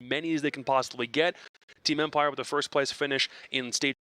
many as they can possibly get. Team Empire with the first place finish in stage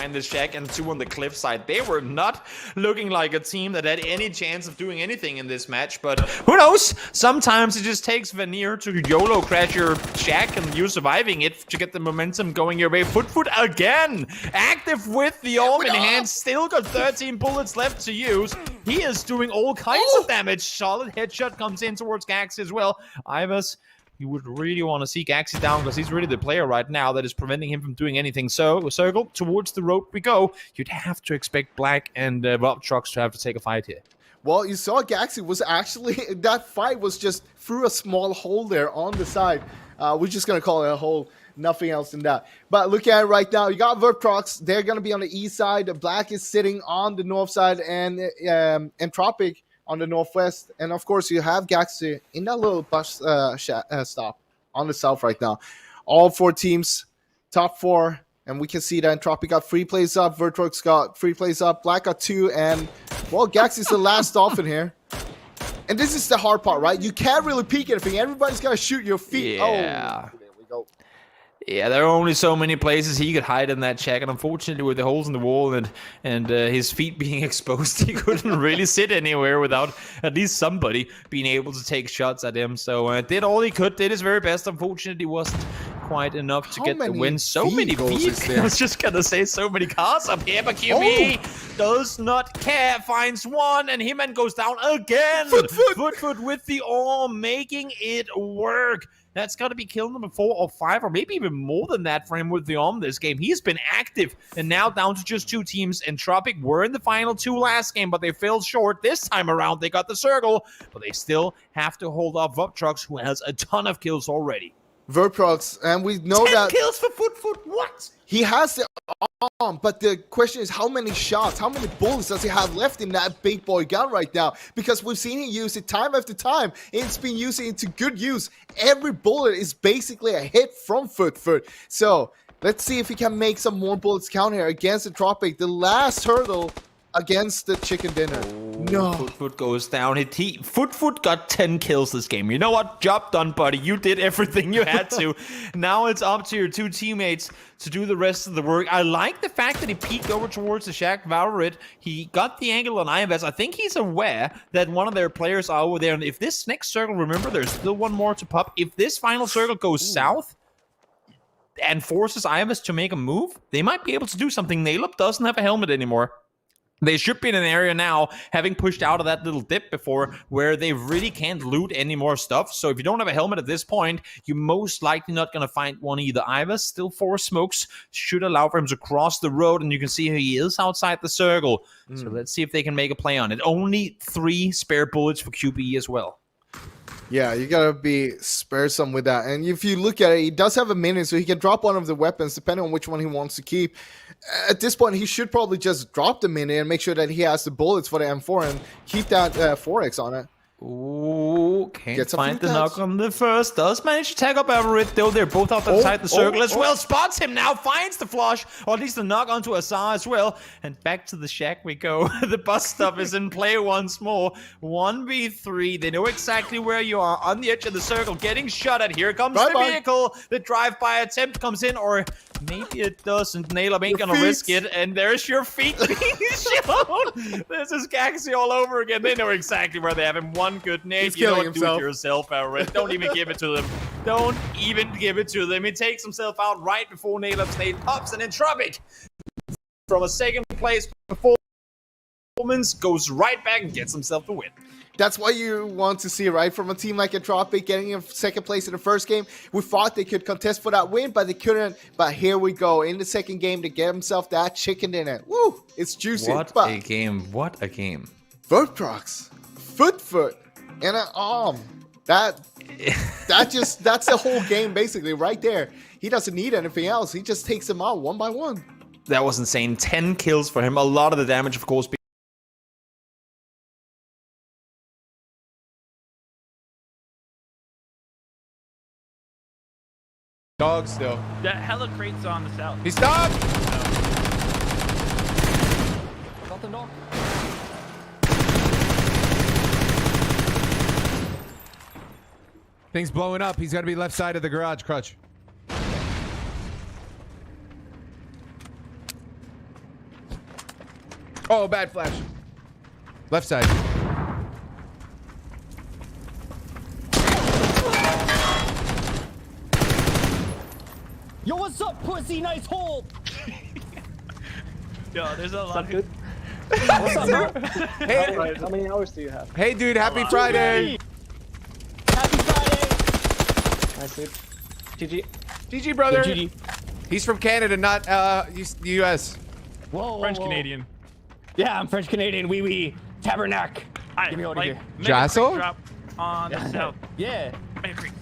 in this Shack and 2 on the cliff side. They were not looking like a team that had any chance of doing anything in this match, but who knows? Sometimes it just takes Vanir to YOLO crash your Shack and you surviving it to get the momentum going your way. Foot again! Active with the Orm in hand, still got 13 bullets left to use. He is doing all kinds of damage. Solid headshot comes in towards Gaxi as well. Ivers, you would really want to see Gaxi down because he's really the player right now that is preventing him from doing anything. So, circle towards the rope we go. You'd have to expect Black and Robtrox to have to take a fight here. Well, you saw Gaxi was actually, that fight was just through a small hole there on the side. We're just going to call it a hole. Nothing else than that. But look at it right now. You got Vertrox. They're going to be on the east side. Black is sitting on the north side, and Entropic on the northwest, and of course you have Gaxi in that little bus stop on the south right now. All 4 teams, top 4, and we can see that Entropic got 3 plays up, Vertrox got 3 plays up, Black got 2, and well, Gaxi's the last dolphin here. And this is the hard part, right? You can't really peek anything. Everybody's gotta shoot your feet. Yeah. Oh, there we go. Yeah, there are only so many places he could hide in that Shack, and unfortunately with the holes in the wall and his feet being exposed, he couldn't really sit anywhere without at least somebody being able to take shots at him. So did all he could, did his very best. Unfortunately, wasn't quite enough to get the win. So many vehicles. I was just gonna say so many cars up here, but QB does not care. Finds one, and He-Man goes down again. Foot with the Orm, making it work. That's got to be kill number 4 or 5, or maybe even more than that for him with the Orm this game. He's been active, and now down to just 2 teams. Entropic were in the final 2 last game, but they fell short. This time around, they got the circle, but they still have to hold off Voptrox, who has a ton of kills already. Vertrox, and we know 10 that kills for Foot. What? he has the arm, but the question is how many shots, how many bullets does he have left in that big boy gun right now? Because we've seen him use it time after time. It's been used into good use. Every bullet is basically a hit from Foot. So let's see if he can make some more bullets count here against Entropic. The last hurdle against the chicken dinner. No. Foot goes down. Foot got 10 kills this game. You know what? Job done, buddy. You did everything you had to. Now it's up to your 2 teammates to do the rest of the work. I like the fact that he peeked over towards the Shack, Valorant. He got the angle on IMS. I think he's aware that one of their players are over there. And if this next circle, remember, there's still one more to pop. If this final circle goes south and forces IMS to make a move, they might be able to do something. Nailup doesn't have a helmet anymore. They should be in an area now, having pushed out of that little dip before, where they really can't loot any more stuff. So if you don't have a helmet at this point, you're most likely not going to find one either. Ivers, still 4 smokes, should allow for him to cross the road, and you can see he is outside the circle. So let's see if they can make a play on it. Only 3 spare bullets for QBE as well. Yeah, you gotta be sparesome with that. And if you look at it, he does have a minute, so he can drop one of the weapons depending on which one he wants to keep. At this point, he should probably just drop the minute and make sure that he has the bullets for the M4 and keep that 4X on it. Ooh, can't find the knock on the first. Does manage to tag up Everett, though. They're both outside the circle as well. Spots him now, finds the flush, or at least the knock onto Azar as well. And back to the Shack we go. The bus stop is in play once more. 1v3. They know exactly where you are on the edge of the circle, getting shot at. Here comes the vehicle. The drive-by attempt comes in, or maybe it doesn't. Nailup ain't gonna risk it. And there's your feet being shown. This is Gaxi all over again. They know exactly where they have him. One good nade. He's killing himself. Do it yourself, Everett. Don't even give it to them. Don't even give it to them. He takes himself out right before Nailup's nade pops, and Entropic from a second place performance goes right back and gets himself the win. That's what you want to see, right? From a team like Entropic getting in second place in the first game. We thought they could contest for that win, but they couldn't. But here we go. In the second game, to get himself that chicken dinner. Woo! It's juicy. What a game. What a game. Vertrox. Foot, and an arm. That's the whole game basically right there. He doesn't need anything else. He just takes them out one by one. That was insane. 10 kills for him. A lot of the damage, of course, Dog still. That hella crate's on the south. He stopped! Got the knock. Thing's blowing up. He's got to be left side of the garage, Crutch. Oh, bad flash. Left side. Yo, what's up, pussy? Nice hold. Yo, there's a lot. Good. Hey, How many hours do you have? hey, dude. Happy Friday. Happy Friday. Nice sleep. GG. GG, brother. GG. He's from Canada, not U.S. Whoa. French whoa. Canadian. Yeah, I'm French Canadian. Wee wee. Tabernacle. Alright, Get me out of like, here. make a Jasso? quick drop on the south. Yeah. Make a quick-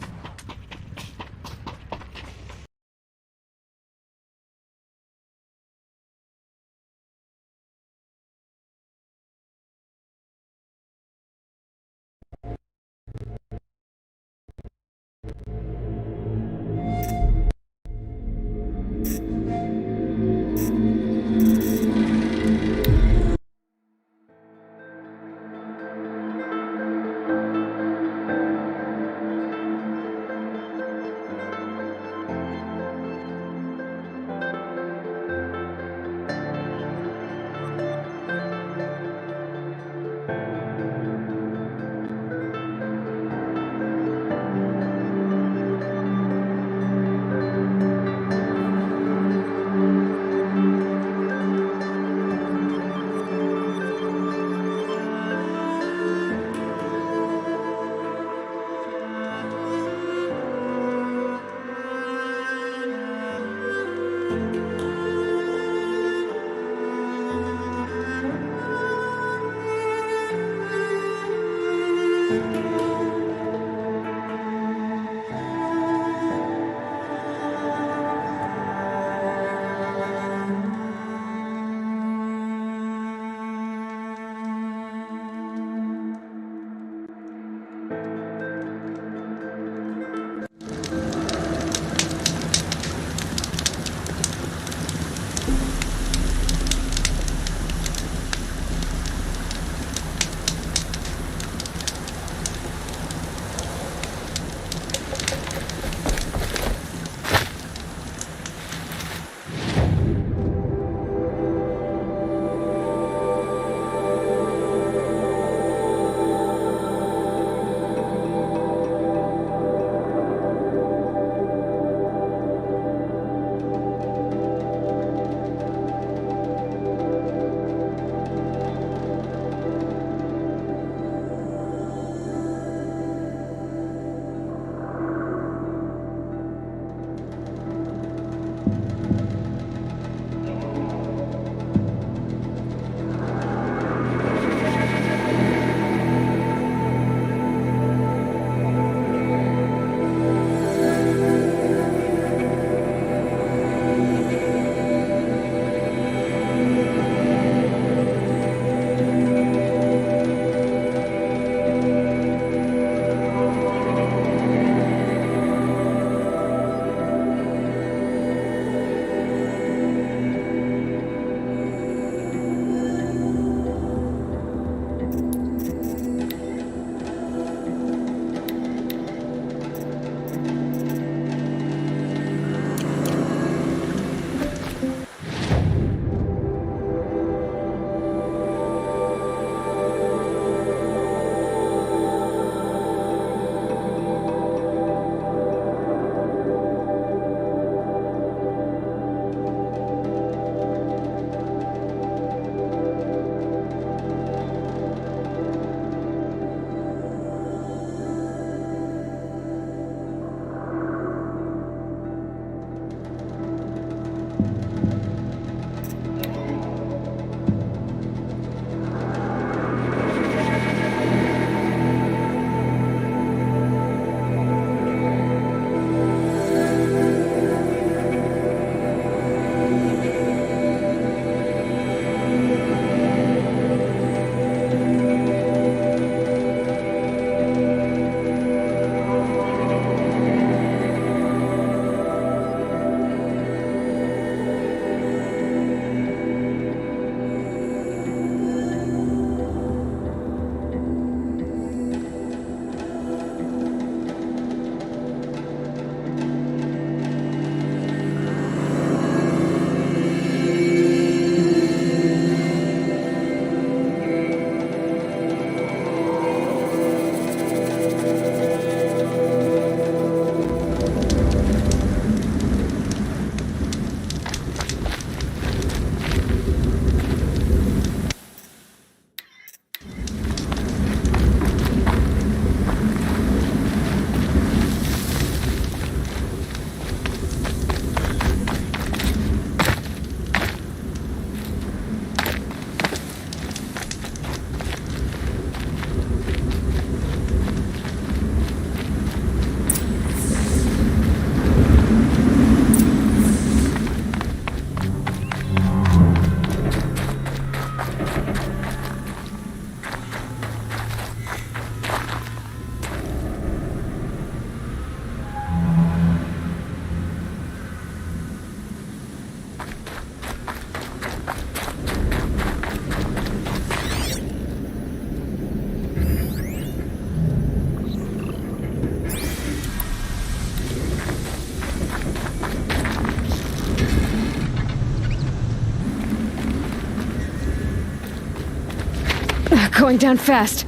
Going down fast.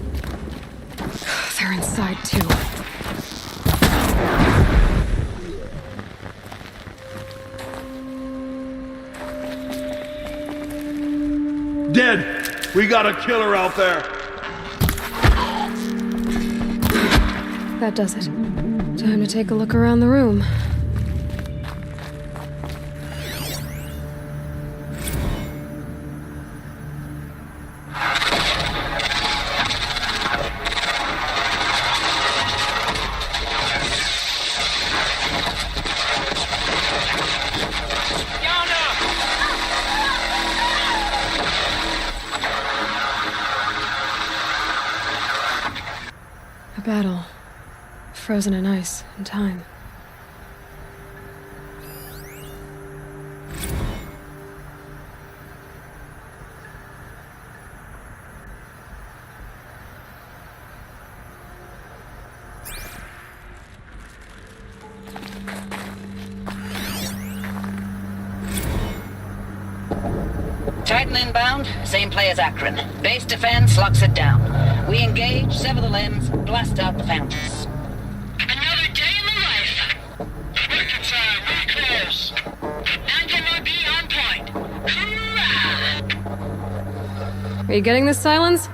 They're inside too. Dead! We got a killer out there! That does it. Time to take a look around the room. A battle. Frozen in ice and time. Titan inbound, same play as Akron. Base defense locks it down. We engage, sever the limbs, blast out the fountains. Another day in the life. Reconcile, we close. Anti-MRB on point. Hoorah! Are you getting this, Silence?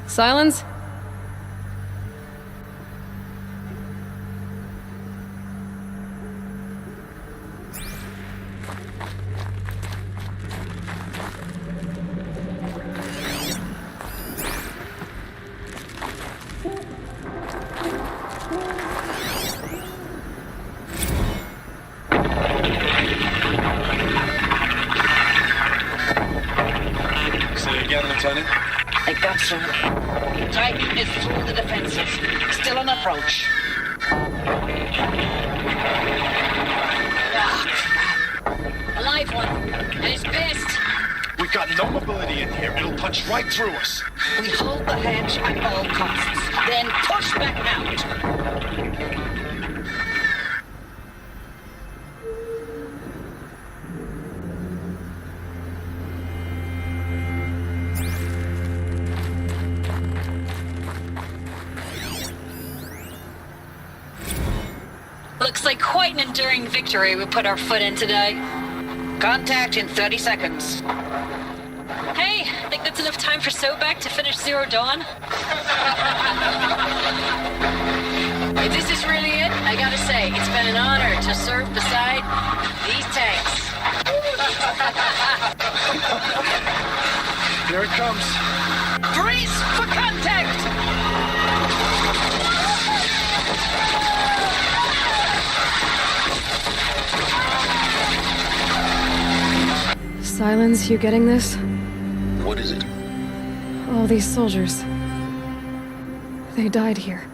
Silence? Say again, Lieutenant. I got some. Titan is through the defenses. Still on approach. A live one. And he's pissed. We've got no mobility in here. It'll punch right through us. We hold the hedge at all costs. Then push back out. Looks like quite an enduring victory we put our foot in today. Contact in 30 seconds. Hey, think that's enough time for Sobek to finish Zero Dawn? If this is really it, I gotta say, it's been an honor to serve beside these tanks. Here it comes. Brace for contact! Silence, you getting this? What is it? All these soldiers. They died here.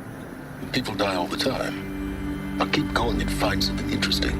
People die all the time. I'll keep going and find something interesting.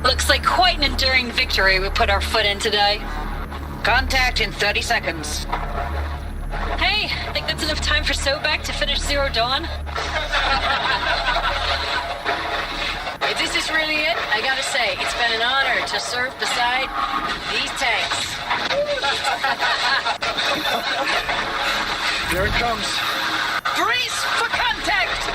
Looks like quite an enduring victory we put our foot in today. Contact in 30 seconds. Hey, I think that's enough time for Sobek to finish Zero Dawn. If this is really it, I gotta say, it's been an honor to serve beside these tanks. Here it comes. Brace for contact!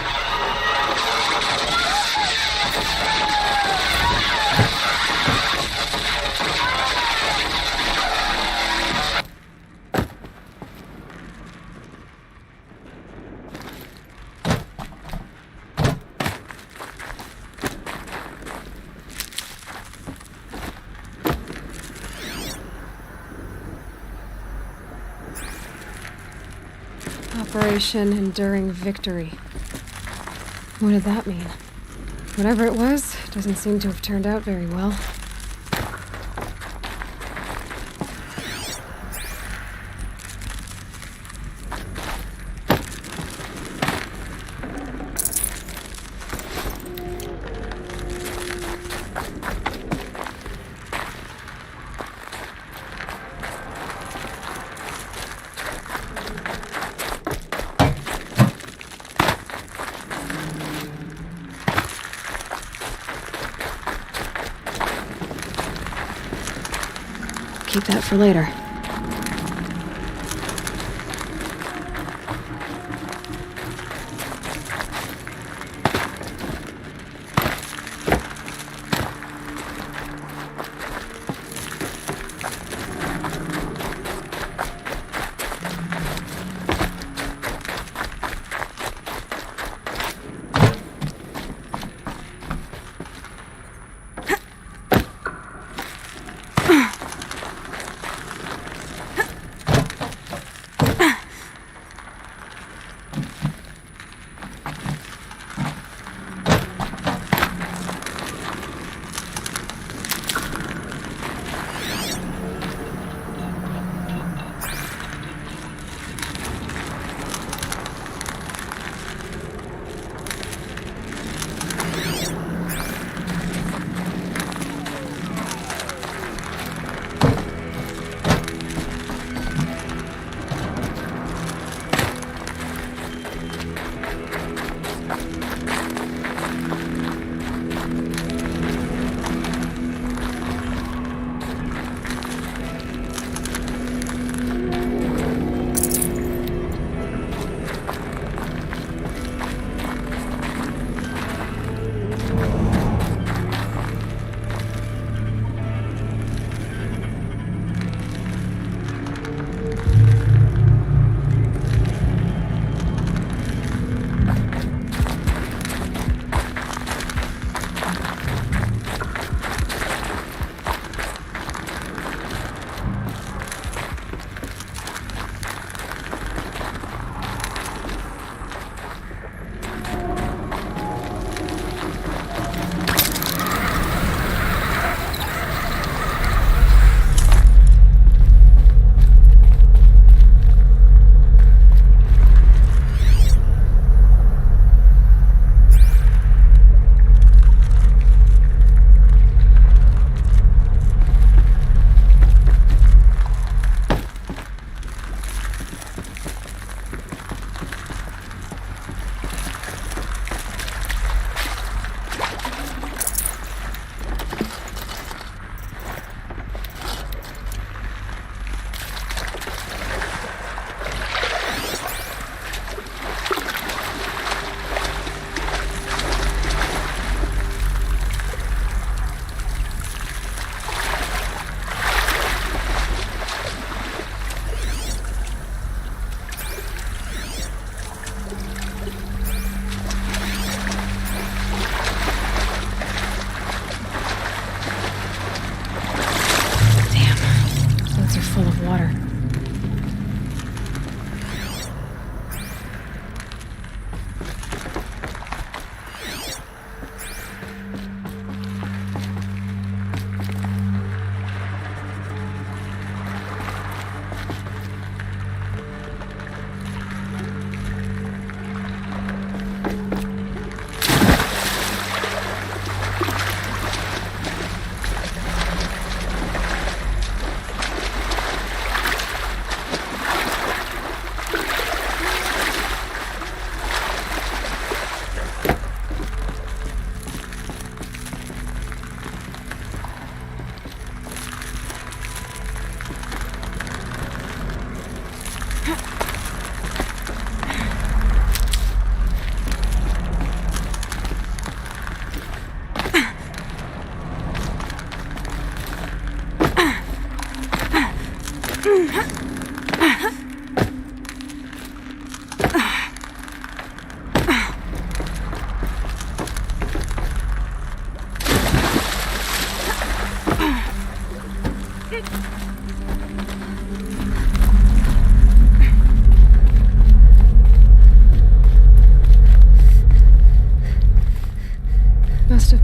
Operation Enduring Victory. What did that mean? Whatever it was, doesn't seem to have turned out very well. Keep that for later.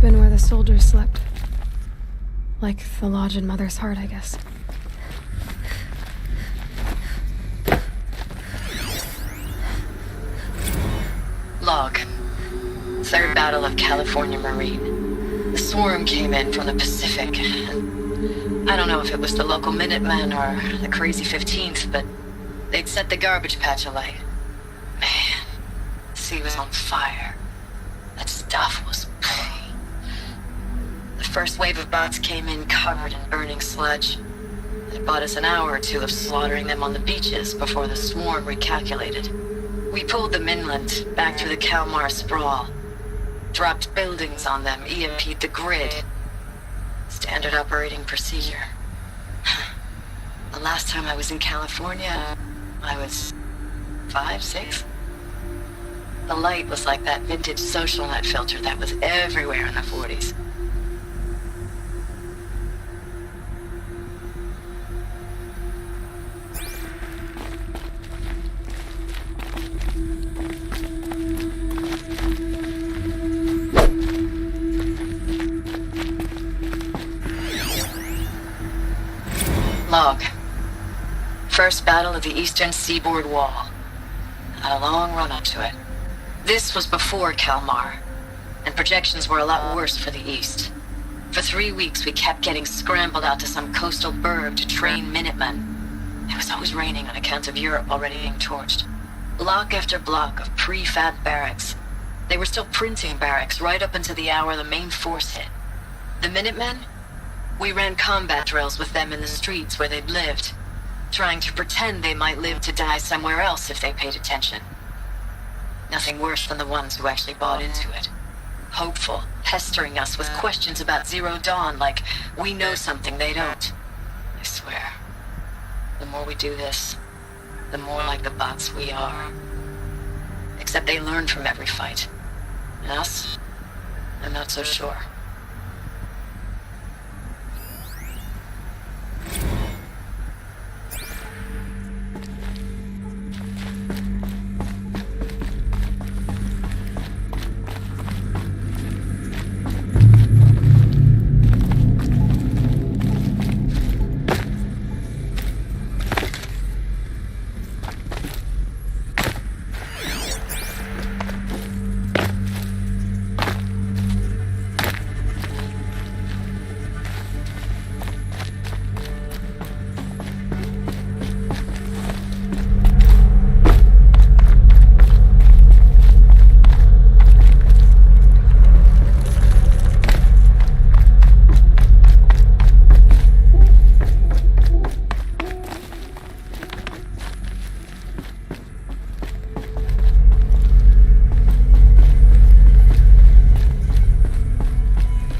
been where the soldiers slept. Like the lodge in Mother's Heart, I guess. Log. Third Battle of California Marine. The swarm came in from the Pacific. I don't know if it was the local Minutemen or the Crazy 15th, but they'd set the garbage patch alight. Man, the sea was on fire. That stuff was... The first wave of bots came in covered in burning sludge. It bought us an hour or two of slaughtering them on the beaches before the swarm recalculated. We pulled them inland, back through the Kalmar sprawl. Dropped buildings on them, EMP'd the grid. Standard operating procedure. The last time I was in California, I was 5, 6? The light was like that vintage social net filter that was everywhere in the 40s. Log. First battle of the Eastern Seaboard Wall. Had a long run up to it. This was before Kalmar, and projections were a lot worse for the East. For 3 weeks, we kept getting scrambled out to some coastal burg to train Minutemen. It was always raining on account of Europe already being torched. Block after block of prefab barracks. They were still printing barracks right up until the hour the main force hit. The Minutemen? We ran combat drills with them in the streets where they'd lived, trying to pretend they might live to die somewhere else if they paid attention. Nothing worse than the ones who actually bought into it. Hopeful, pestering us with questions about Zero Dawn like we know something they don't. I swear, the more we do this, the more like the bots we are. Except they learn from every fight. And us? I'm not so sure.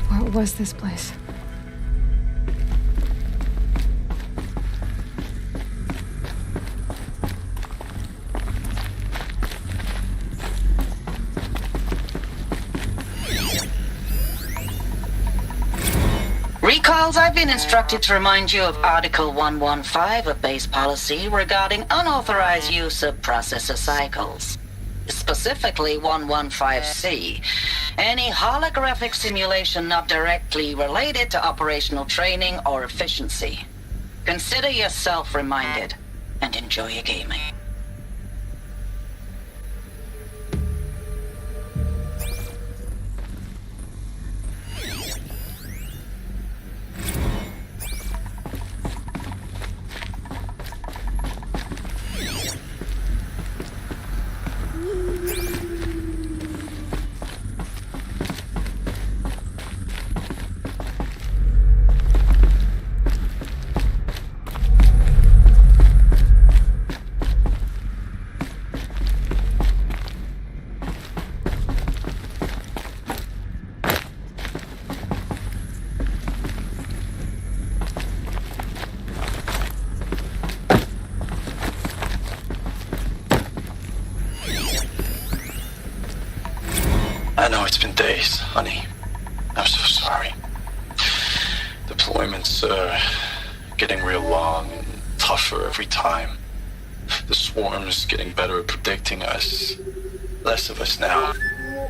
What was this place? Recalls, I've been instructed to remind you of Article 115 of base policy regarding unauthorized use of processor cycles. Specifically 115C. Any holographic simulation not directly related to operational training or efficiency. Consider yourself reminded and enjoy your gaming. I know it's been days, honey. I'm so sorry. Deployments are getting real long and tougher every time. The swarm is getting better at predicting us. Less of us now.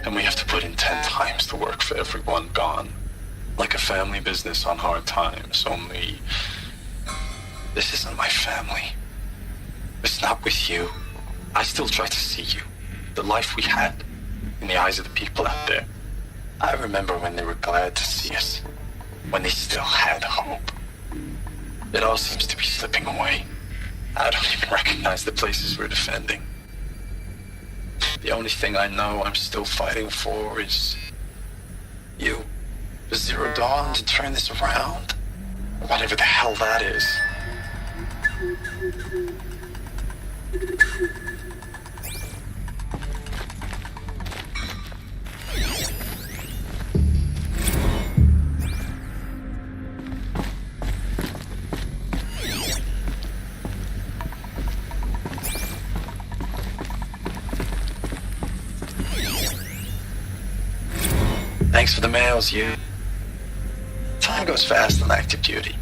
And we have to put in 10 times the work for everyone gone. Like a family business on hard times, only... This isn't my family. It's not with you. I still try to see you. The life we had in the eyes of the people out there. I remember when they were glad to see us. When they still had hope. It all seems to be slipping away. I don't even recognize the places we're defending. The only thing I know I'm still fighting for is... you. The Zero Dawn to turn this around. Whatever the hell that is. Thanks for the mails, you. Time goes fast on active duty.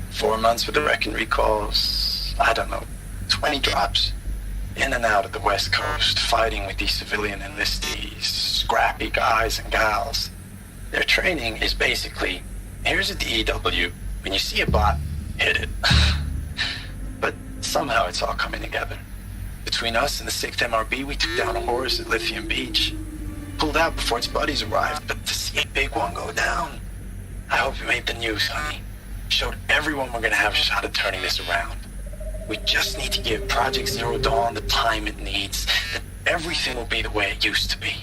4 months with the Reckon recalls, I don't know, 20 drops. In and out of the West Coast, fighting with these civilian enlistees, scrappy guys and gals. Their training is basically, here's a DEW, when you see a bot, hit it. But somehow it's all coming together. Between us and the 6th MRB, we took down a horse at Lithium Beach. Pulled out before its buddies arrived, but to see a big one go down. I hope it made the news, honey. Showed everyone we're gonna have a shot at turning this around. We just need to give Project Zero Dawn the time it needs, then everything will be the way it used to be.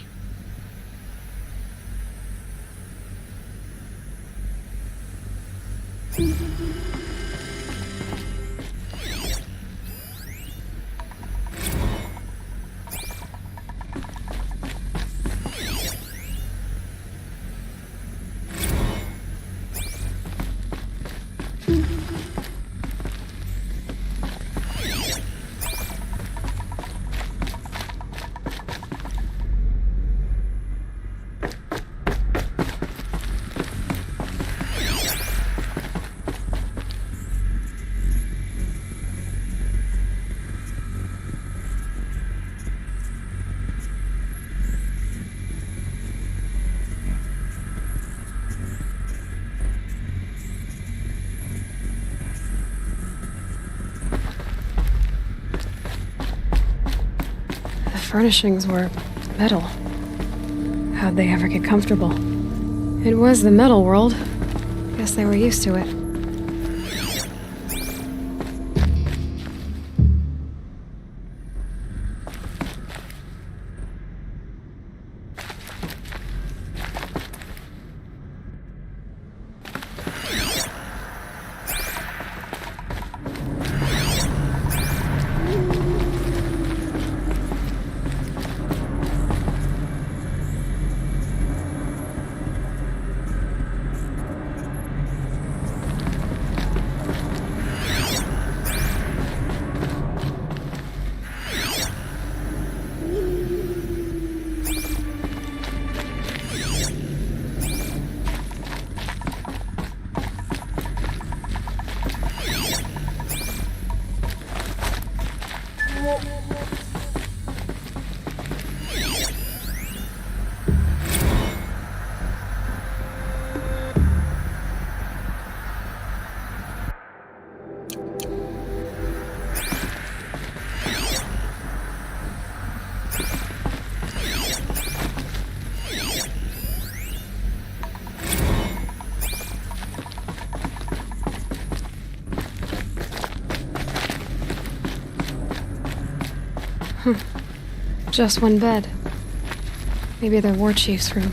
The furnishings were metal. How'd they ever get comfortable? It was the metal world. Guess they were used to it. Just one bed. Maybe their war chief's room.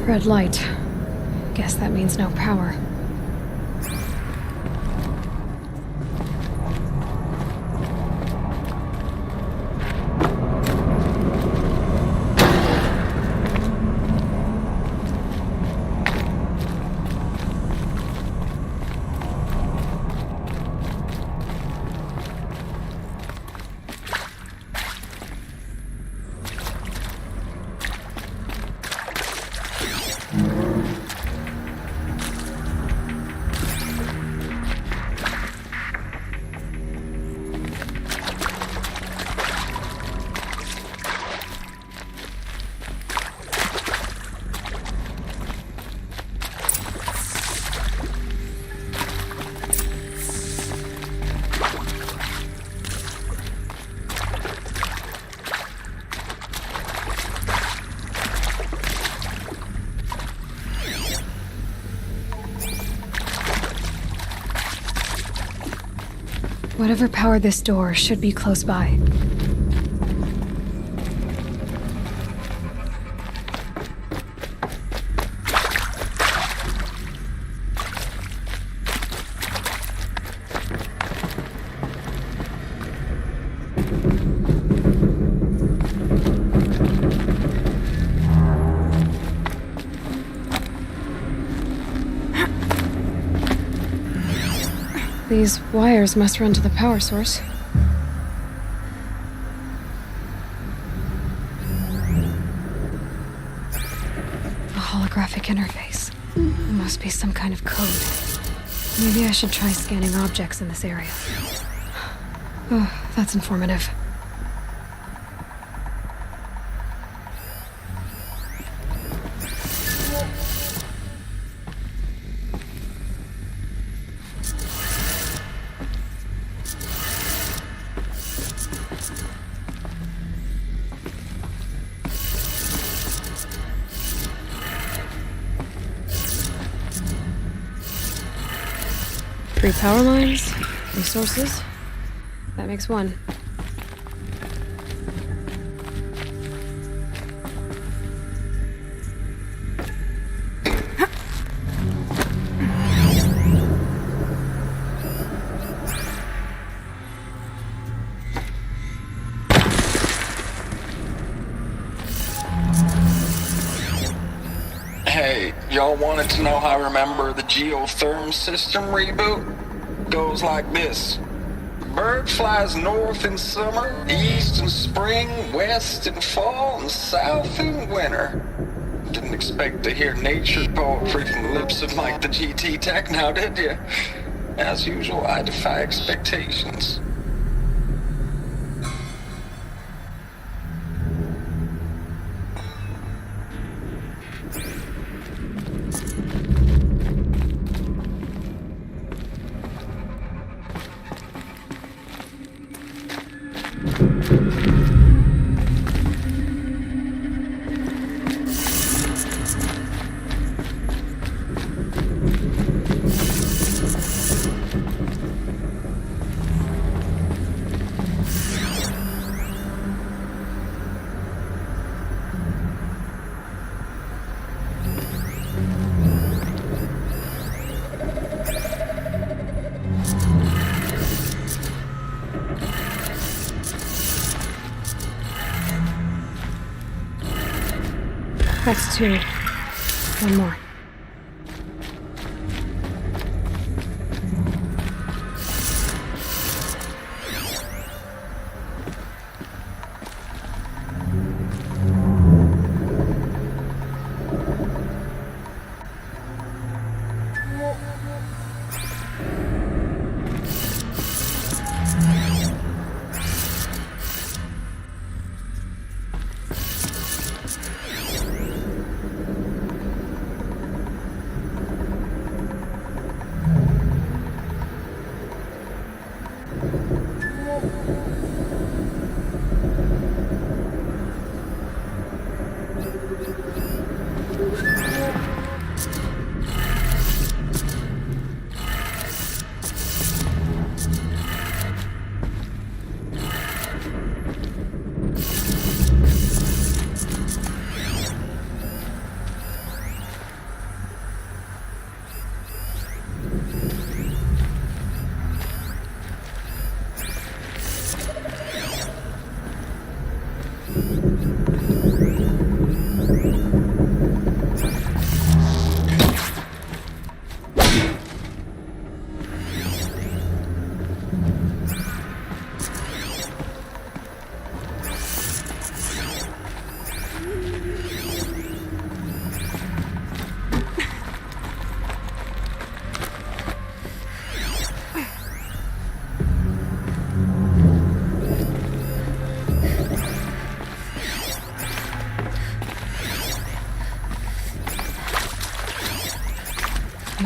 Red light. Guess that means no power. Whatever powered this door should be close by. These wires must run to the power source. A holographic interface. It must be some kind of code. Maybe I should try scanning objects in this area. Oh, that's informative. Three power lines, resources. That makes one. Hey, y'all wanted to know how I remember the geotherm system reboot? Goes like this. Bird flies north in summer, east in spring, west in fall, and south in winter. Didn't expect to hear nature poetry from the lips of Mike the GT Tech now, did you? As usual, I defy expectations. That's two. One more.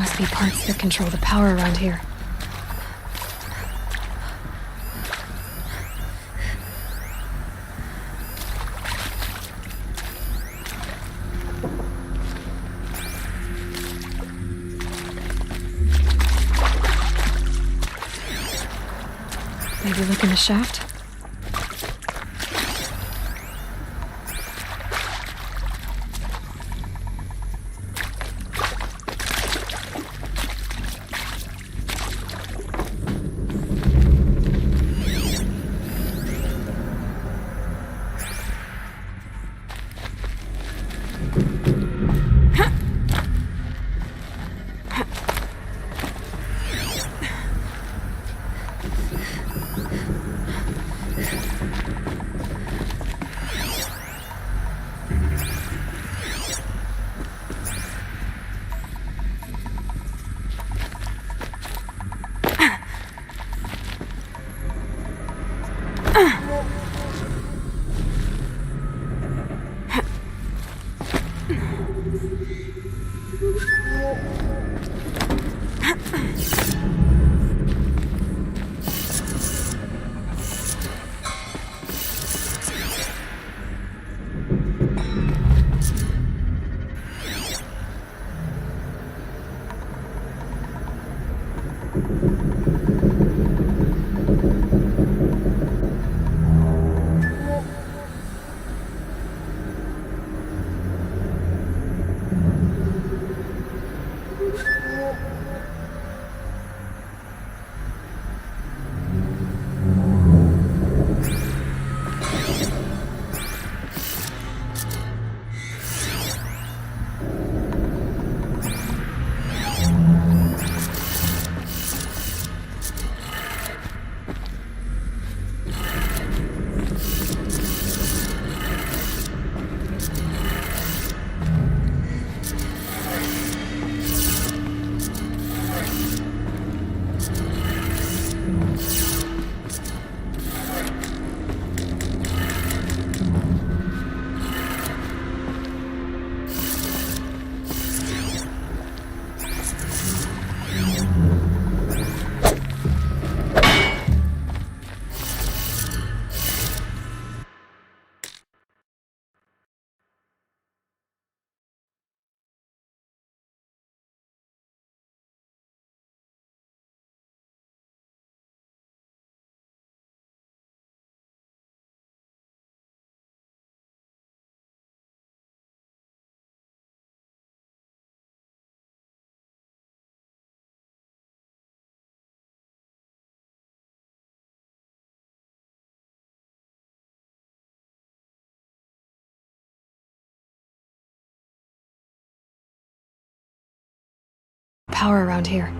Must be parts that control the power around here. Maybe look in the shaft? Power around here.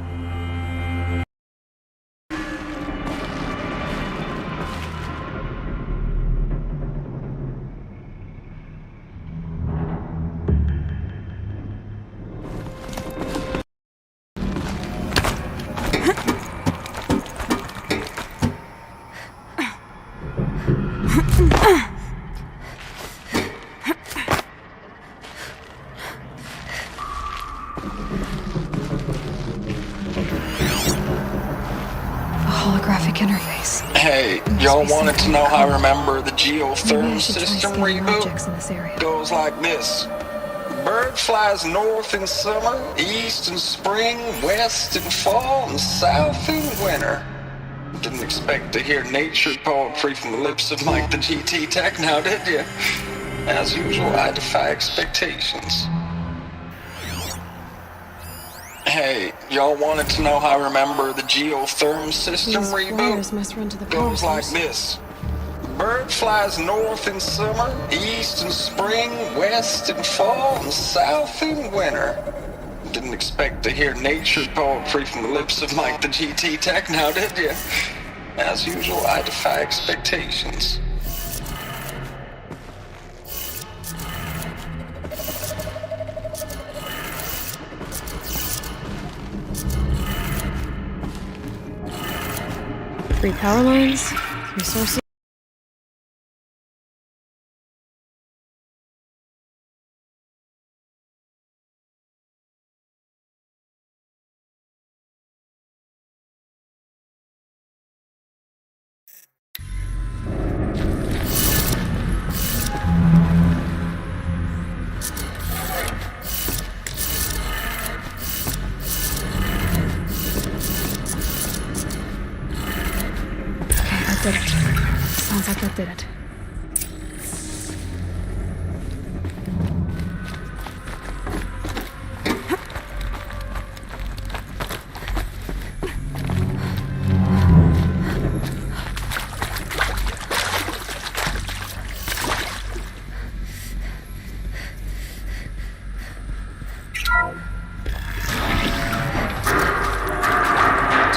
Holographic interface. Hey, y'all wanted to know how I remember the geotherm Maybe I should try system scanning reboot? objects in this area. Goes like this. Bird flies north in summer, east in spring, west in fall, and south in winter. Didn't expect to hear nature poetry from the lips of Mike the GT Tech now, did you? As usual, I defy expectations. Hey, y'all wanted to know how I remember the geotherm system These reboot? wires must run to the power Goes like source. this. Bird flies north in summer, east in spring, west in fall, and south in winter. Didn't expect to hear nature poetry from the lips of Mike the GT Tech now, did you? As usual, I defy expectations. Three power lines, resources.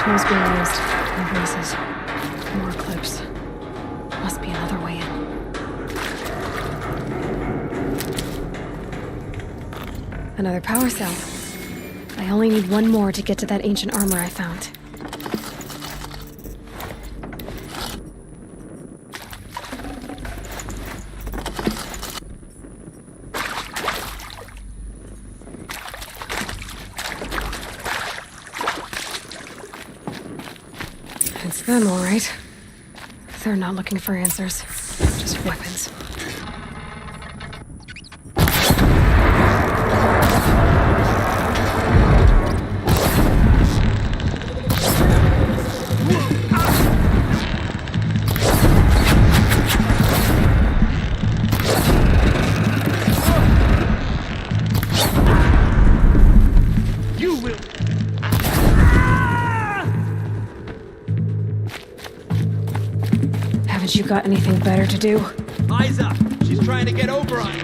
Sentinels being raised. More voices. More clips. Must be another way in. Another power cell. I only need one more to get to that ancient armor I found. It's them, all right. They're not looking for answers, just weapons. Haven't you got anything better to do? Eyes up! She's trying to get over on you.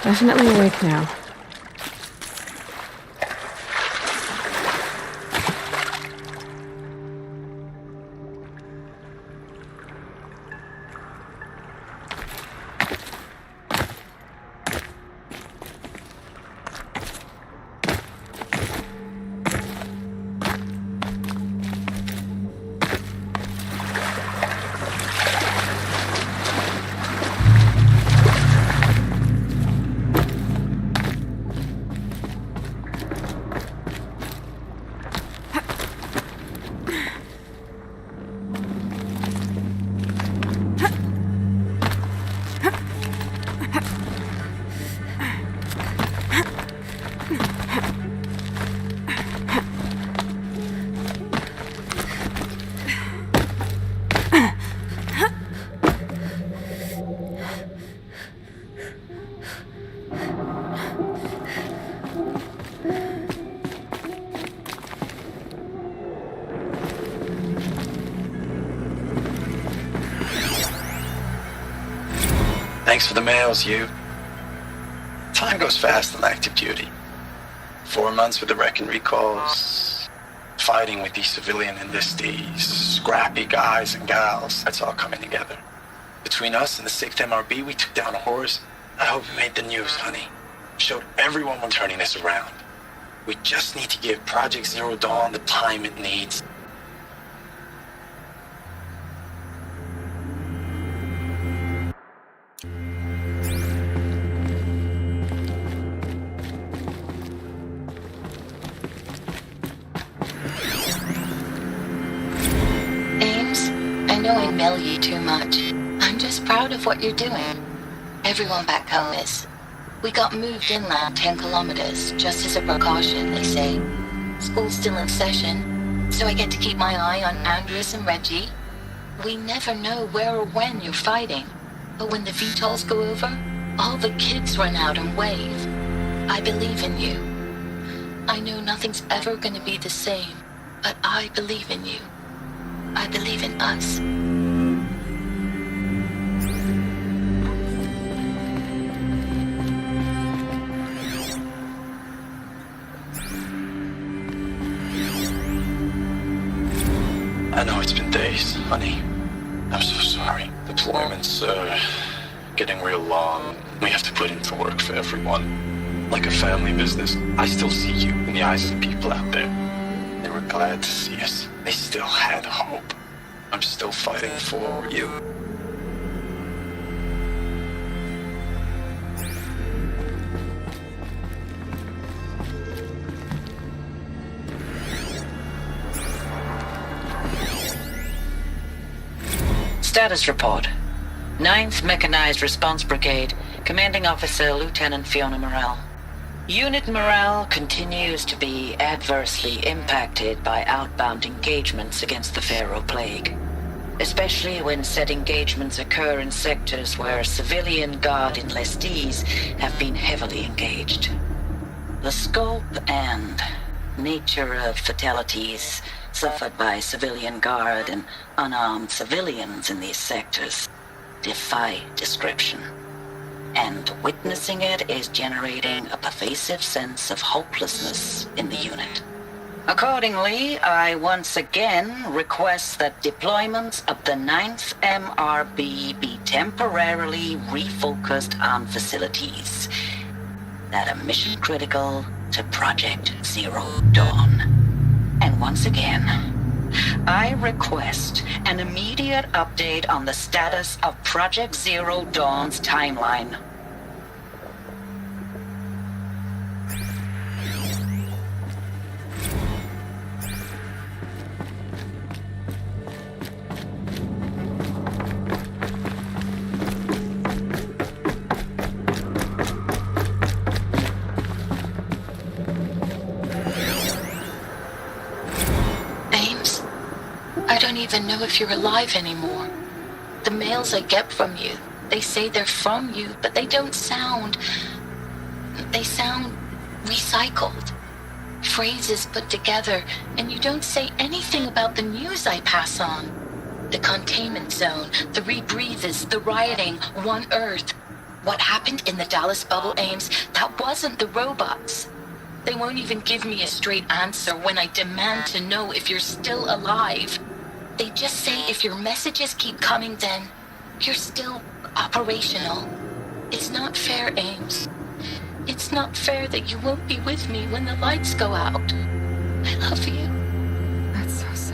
Definitely awake now. Thanks for the mails, you. Time goes fast on active duty. 4 months with the wreck and recalls, fighting with these civilian enlistees, scrappy guys and gals. That's all coming together. Between us and the 6th MRB, we took down a horse. I hope we made the news, honey. Showed everyone we're turning this around. We just need to give Project Zero Dawn the time it needs. Ames, I know I mail you too much. I'm just proud of what you're doing. Everyone back home is. We got moved inland 10 kilometers, just as a precaution, they say. School's still in session, so I get to keep my eye on Andres and Reggie. We never know where or when you're fighting, but when the VTOLs go over, all the kids run out and wave. I believe in you. I know nothing's ever gonna be the same, but I believe in you. I believe in us. I know it's been days, honey. I'm so sorry. Deployments are getting real long. We have to put into work for everyone. Like a family business. I still see you in the eyes of the people out there. They were glad to see us. They still had hope. I'm still fighting for you. Status report. 9th Mechanized Response Brigade, Commanding Officer Lieutenant Fiona Morrell. Unit morale continues to be adversely impacted by outbound engagements against the Pharaoh Plague, especially when said engagements occur in sectors where civilian guard enlistees have been heavily engaged. The scope and nature of fatalities suffered by civilian guard and unarmed civilians in these sectors defy description. And witnessing it is generating a pervasive sense of hopelessness in the unit. Accordingly, I once again request that deployments of the 9th MRB be temporarily refocused on facilities that are mission critical to Project Zero Dawn. And once again, I request an immediate update on the status of Project Zero Dawn's timeline. I don't even know if you're alive anymore. The mails I get from you, they say they're from you, but they don't sound... They sound recycled. Phrases put together, and you don't say anything about the news I pass on. The containment zone, the rebreathers, the rioting, One Earth. What happened in the Dallas bubble, Ames, that wasn't the robots. They won't even give me a straight answer when I demand to know if you're still alive. They just say if your messages keep coming, then you're still operational. It's not fair, Ames. It's not fair that you won't be with me when the lights go out. I love you. That's so sad.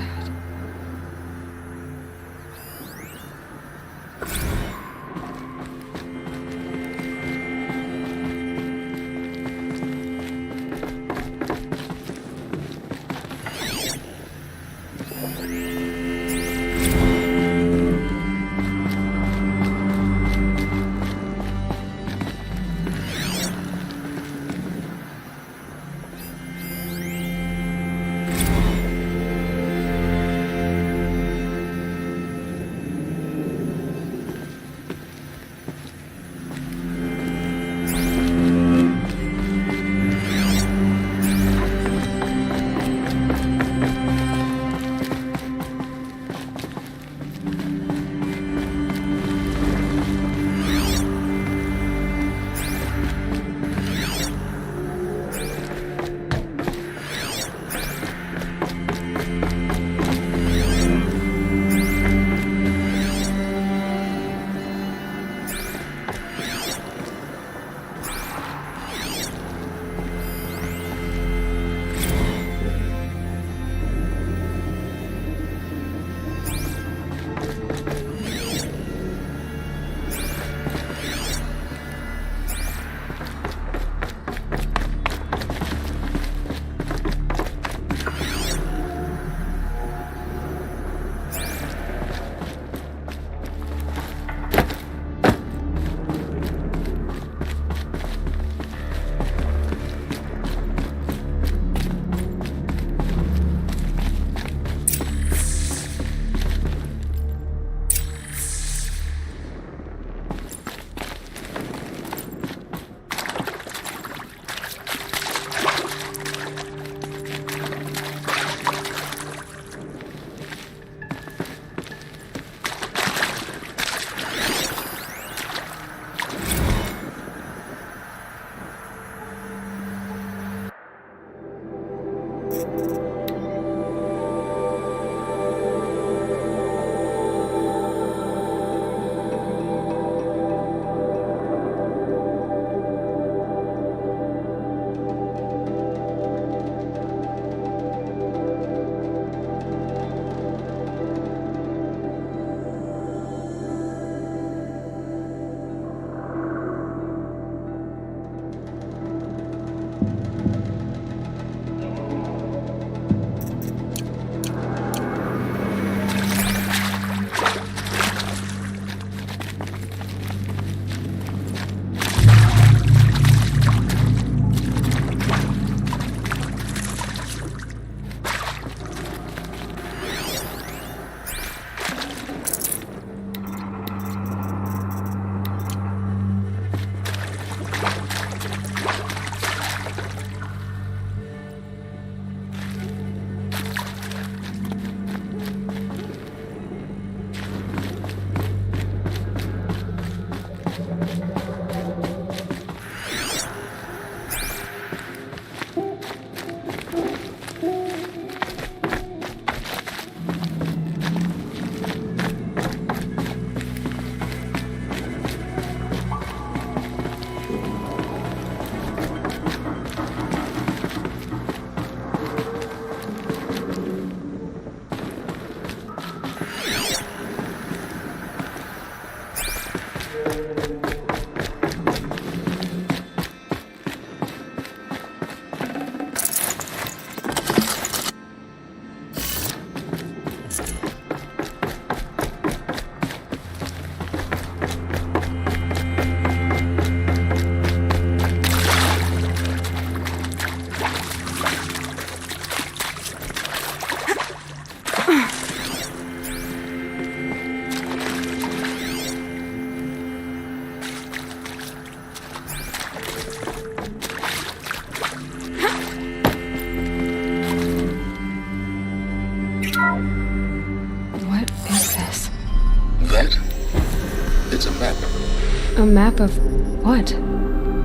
A map of what?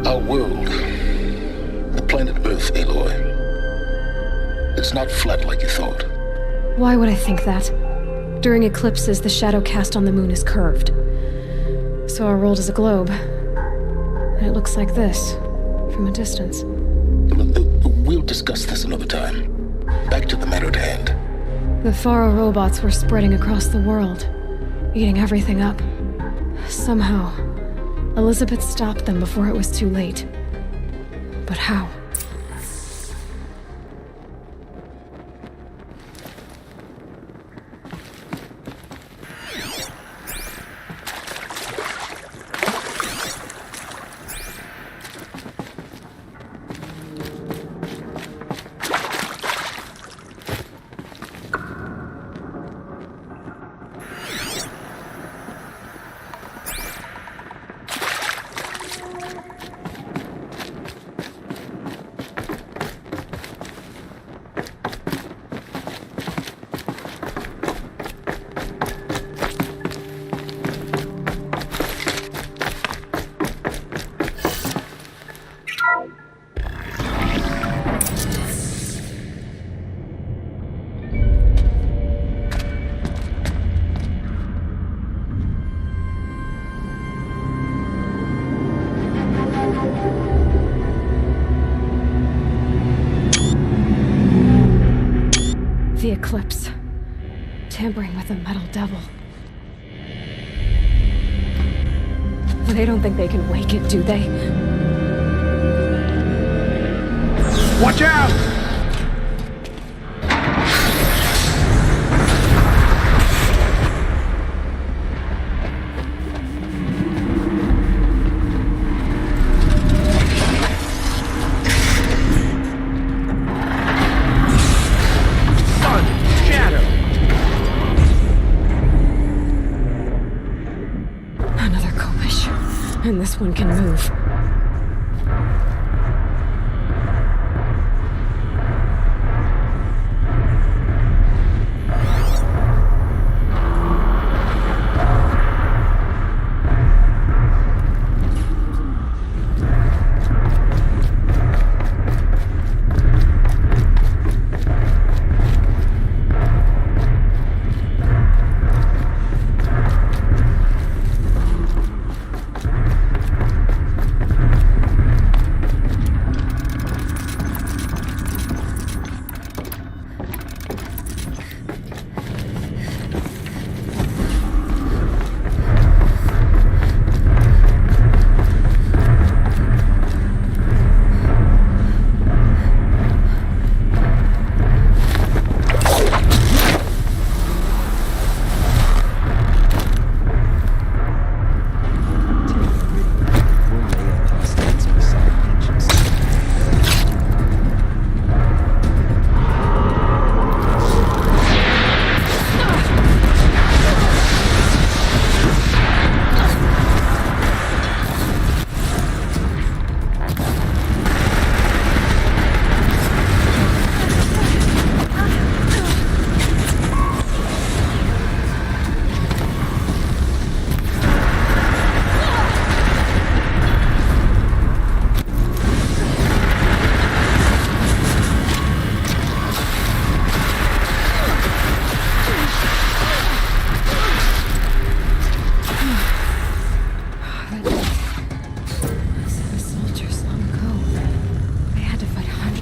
Our world. The planet Earth, Aloy. It's not flat like you thought. Why would I think that? During eclipses, the shadow cast on the moon is curved. So our world is a globe. And it looks like this, from a distance. We'll discuss this another time. Back to the matter at hand. The Faro robots were spreading across the world, eating everything up. Somehow, Elizabeth stopped them before it was too late. But how? The eclipse. Tampering with the metal devil. They don't think they can wake it, do they? Watch out! Another Kopish. And this one can move.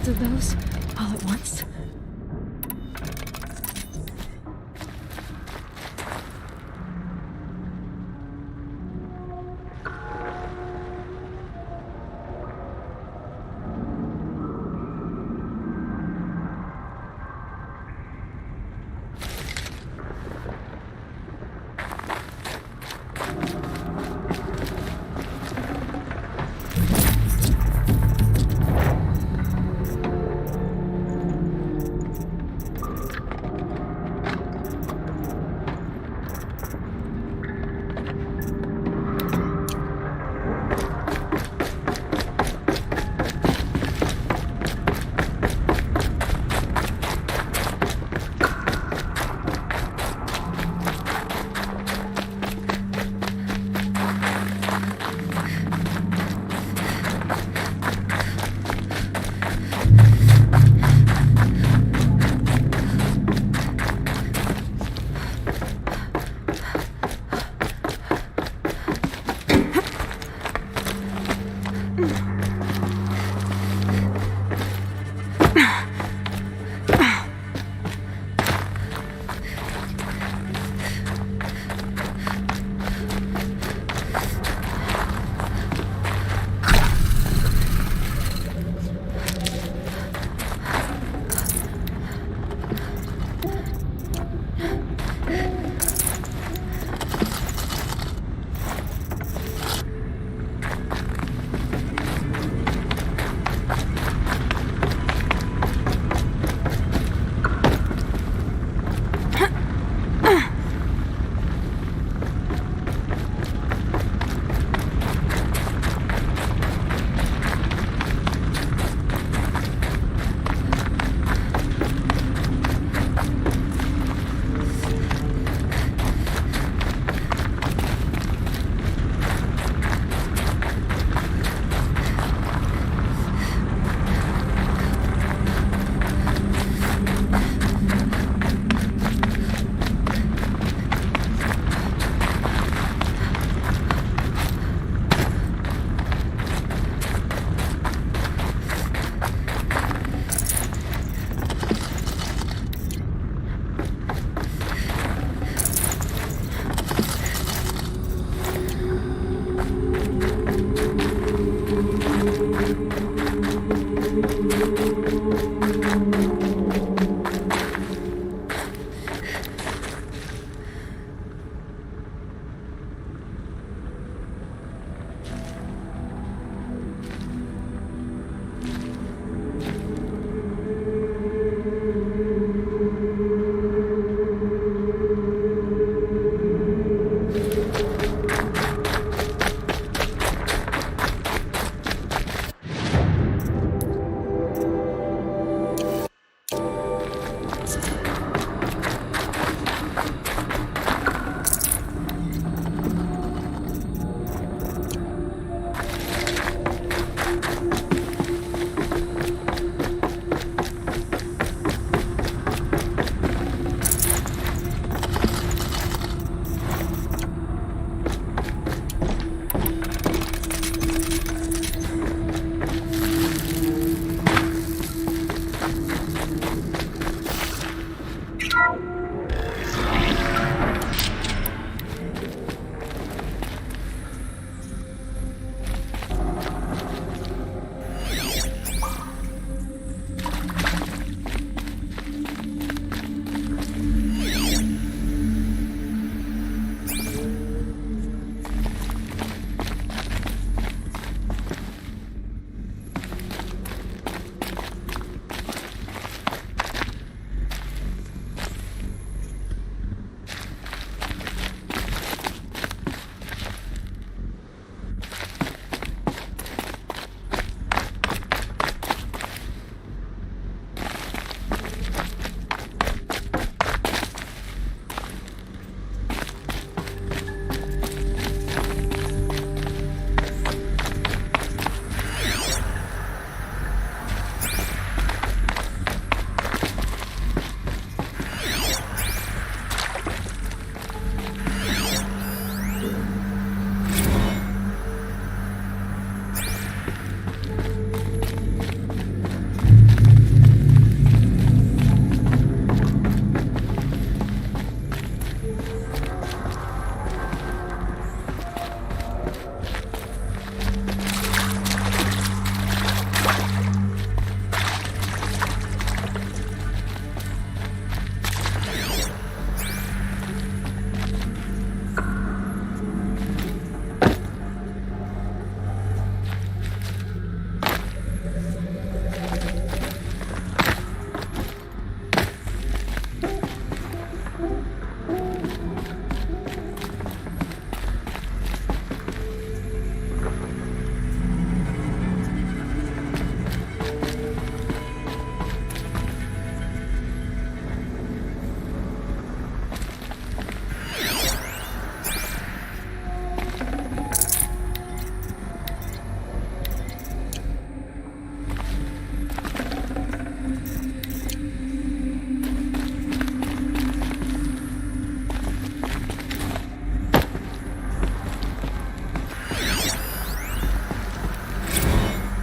Of those all at once?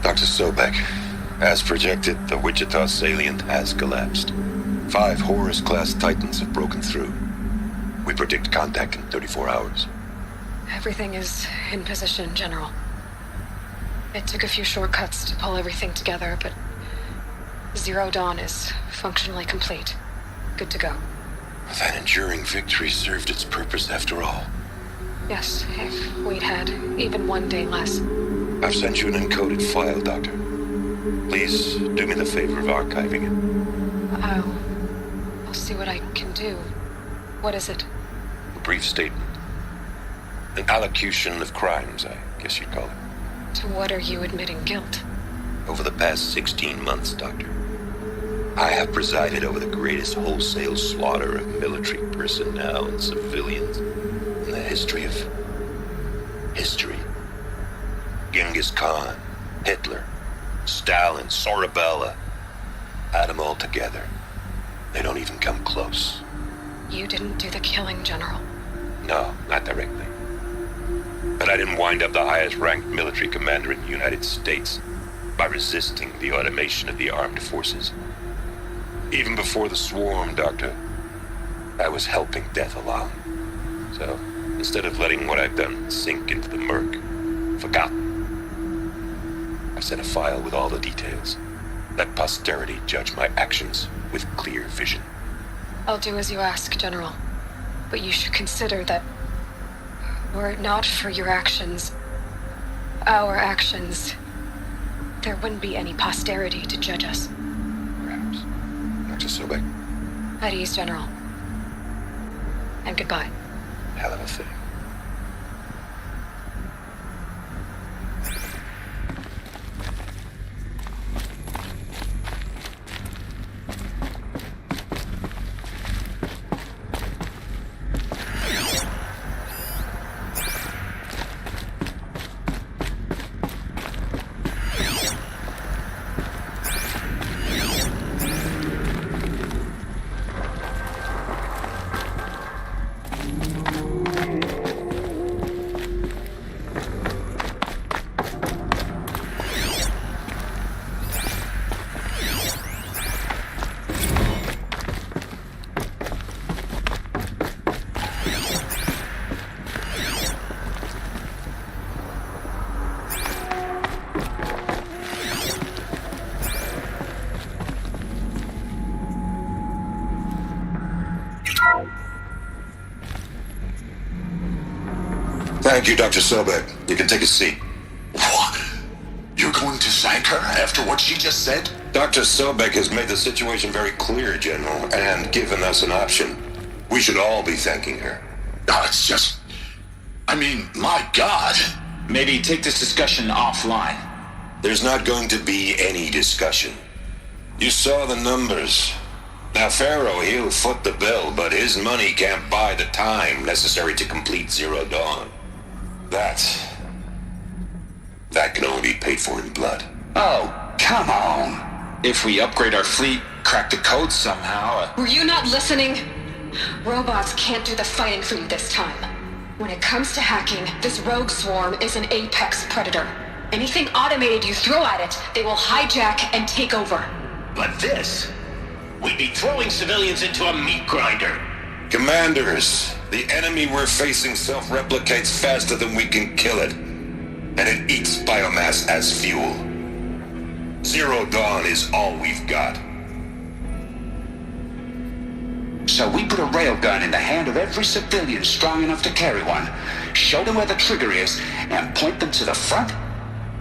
Dr. Sobek, as projected, the Wichita salient has collapsed. 5 Horus-class Titans have broken through. We predict contact in 34 hours. Everything is in position, General. It took a few shortcuts to pull everything together, but Zero Dawn is functionally complete. Good to go. That enduring victory served its purpose after all. Yes, if we'd had even one day less. I've sent you an encoded file, Doctor. Please do me the favor of archiving it. I'll see what I can do. What is it? A brief statement. An allocution of crimes, I guess you'd call it. To what are you admitting guilt? Over the past 16 months, Doctor, I have presided over the greatest wholesale slaughter of military personnel and civilians in the history of history. Genghis Khan, Hitler, Stalin, Sorabella, add them all together. They don't even come close. You didn't do the killing, General. No, not directly. But I didn't wind up the highest-ranked military commander in the United States by resisting the automation of the armed forces. Even before the swarm, Doctor, I was helping death along. So, instead of letting what I've done sink into the murk, forgotten, I've sent a file with all the details. Let posterity judge my actions with clear vision. I'll do as you ask, General. But you should consider that were it not for your actions, our actions, there wouldn't be any posterity to judge us. Perhaps. Dr. Sobek. At ease, General. And goodbye. Hell of a thing. Thank you, Dr. Sobek. You can take a seat. What? You're going to thank her after what she just said? Dr. Sobek has made the situation very clear, General, and given us an option. We should all be thanking her. Oh, it's just... I mean, my God. Maybe take this discussion offline. There's not going to be any discussion. You saw the numbers. Now, Pharaoh, he'll foot the bill, but his money can't buy the time necessary to complete Zero Dawn. That can only be paid for in blood. Oh, come on. If we upgrade our fleet, crack the code somehow... Were you not listening? Robots can't do the fighting for you this time. When it comes to hacking, this rogue swarm is an apex predator. Anything automated you throw at it, they will hijack and take over. But this... we'd be throwing civilians into a meat grinder. Commanders, the enemy we're facing self-replicates faster than we can kill it. And it eats biomass as fuel. Zero Dawn is all we've got. So we put a railgun in the hand of every civilian strong enough to carry one, show them where the trigger is, and point them to the front?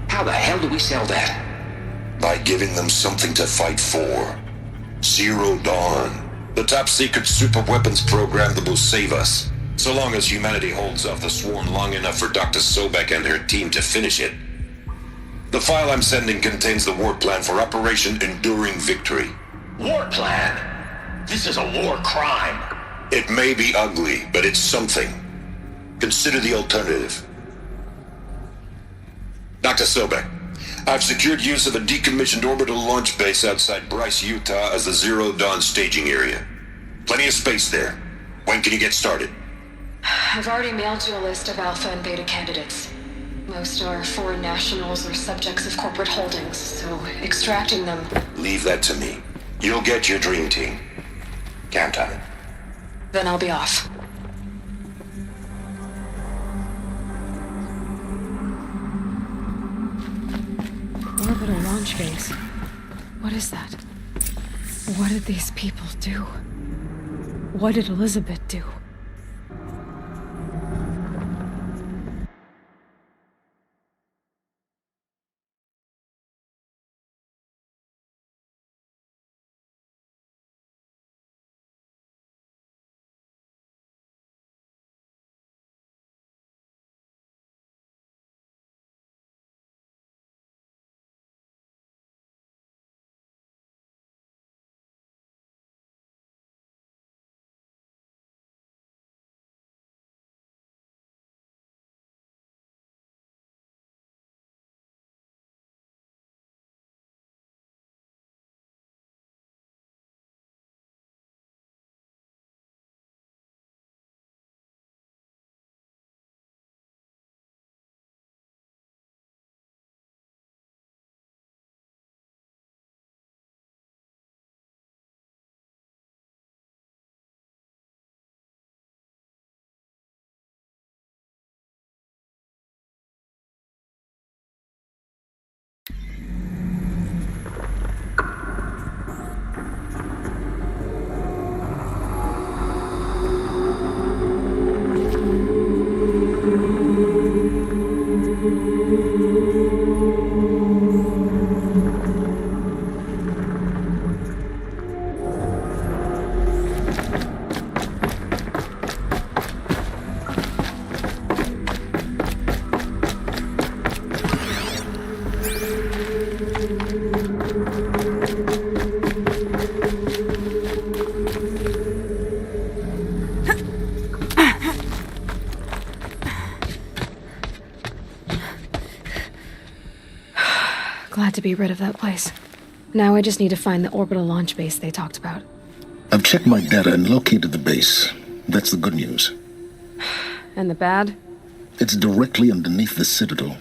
How the hell do we sell that? By giving them something to fight for. Zero Dawn. The top-secret super-weapons program that will save us. So long as humanity holds off the swarm long enough for Dr. Sobek and her team to finish it. The file I'm sending contains the war plan for Operation Enduring Victory. War plan? This is a war crime. It may be ugly, but it's something. Consider the alternative. Dr. Sobek, I've secured use of a decommissioned orbital launch base outside Bryce, Utah as the Zero Dawn staging area. Plenty of space there. When can you get started? I've already mailed you a list of Alpha and Beta candidates. Most are foreign nationals or subjects of corporate holdings, so extracting them... Leave that to me. You'll get your dream team. Count on it. Then I'll be off. Orbital launch base. What is that? What did these people do? What did Elizabeth do? Glad to be rid of that place. Now I just need to find the orbital launch base they talked about. I've checked my data and located the base. That's the good news. And the bad? It's directly underneath the Citadel.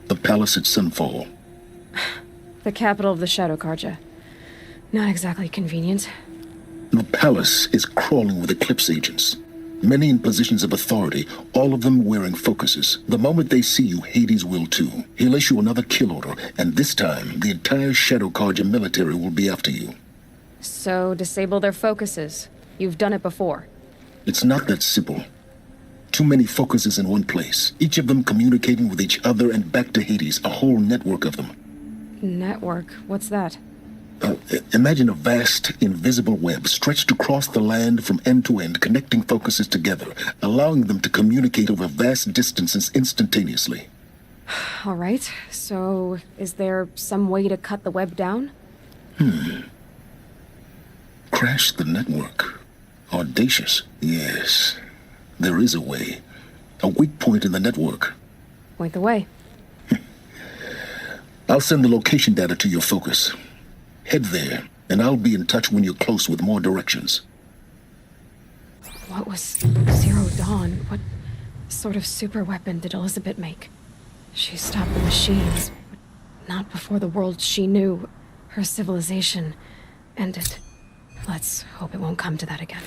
The palace at Sunfall. The capital of the Shadow Carja. Not exactly convenient. The palace is crawling with Eclipse agents. Many in positions of authority, all of them wearing focuses. The moment they see you, Hades will too. He'll issue another kill order, and this time, the entire Shadow Carja military will be after you. So, disable their focuses. You've done it before. It's not that simple. Too many focuses in one place, each of them communicating with each other and back to Hades, a whole network of them. Network? What's that? Imagine a vast, invisible web stretched across the land from end to end, connecting focuses together, allowing them to communicate over vast distances instantaneously. All right, so is there some way to cut the web down? Crash the network. Audacious. Yes, there is a way. A weak point in the network. Point the way. I'll send the location data to your focus. Head there, and I'll be in touch when you're close with more directions. What was Zero Dawn? What sort of super weapon did Elizabeth make? She stopped the machines, but not before the world she knew, her civilization, ended. Let's hope it won't come to that again.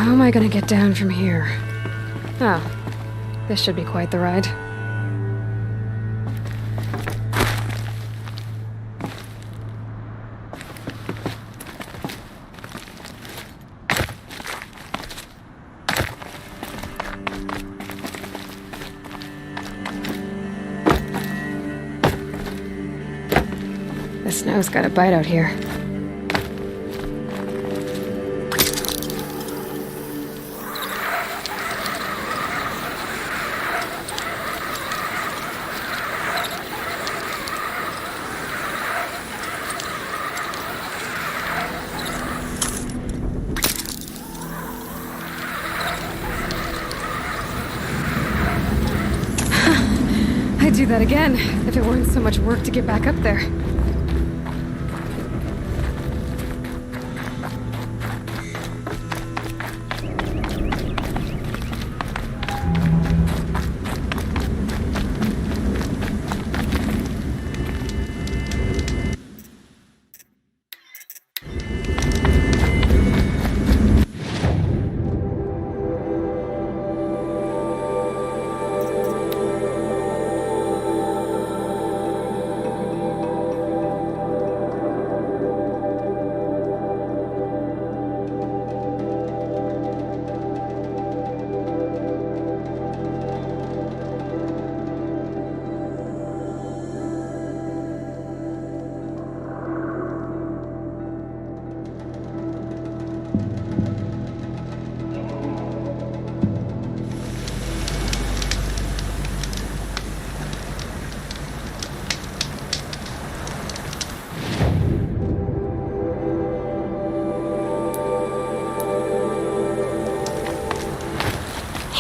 How am I gonna get down from here? Oh, this should be quite the ride. The snow's got a bite out here. I'd do that again, if it weren't so much work to get back up there.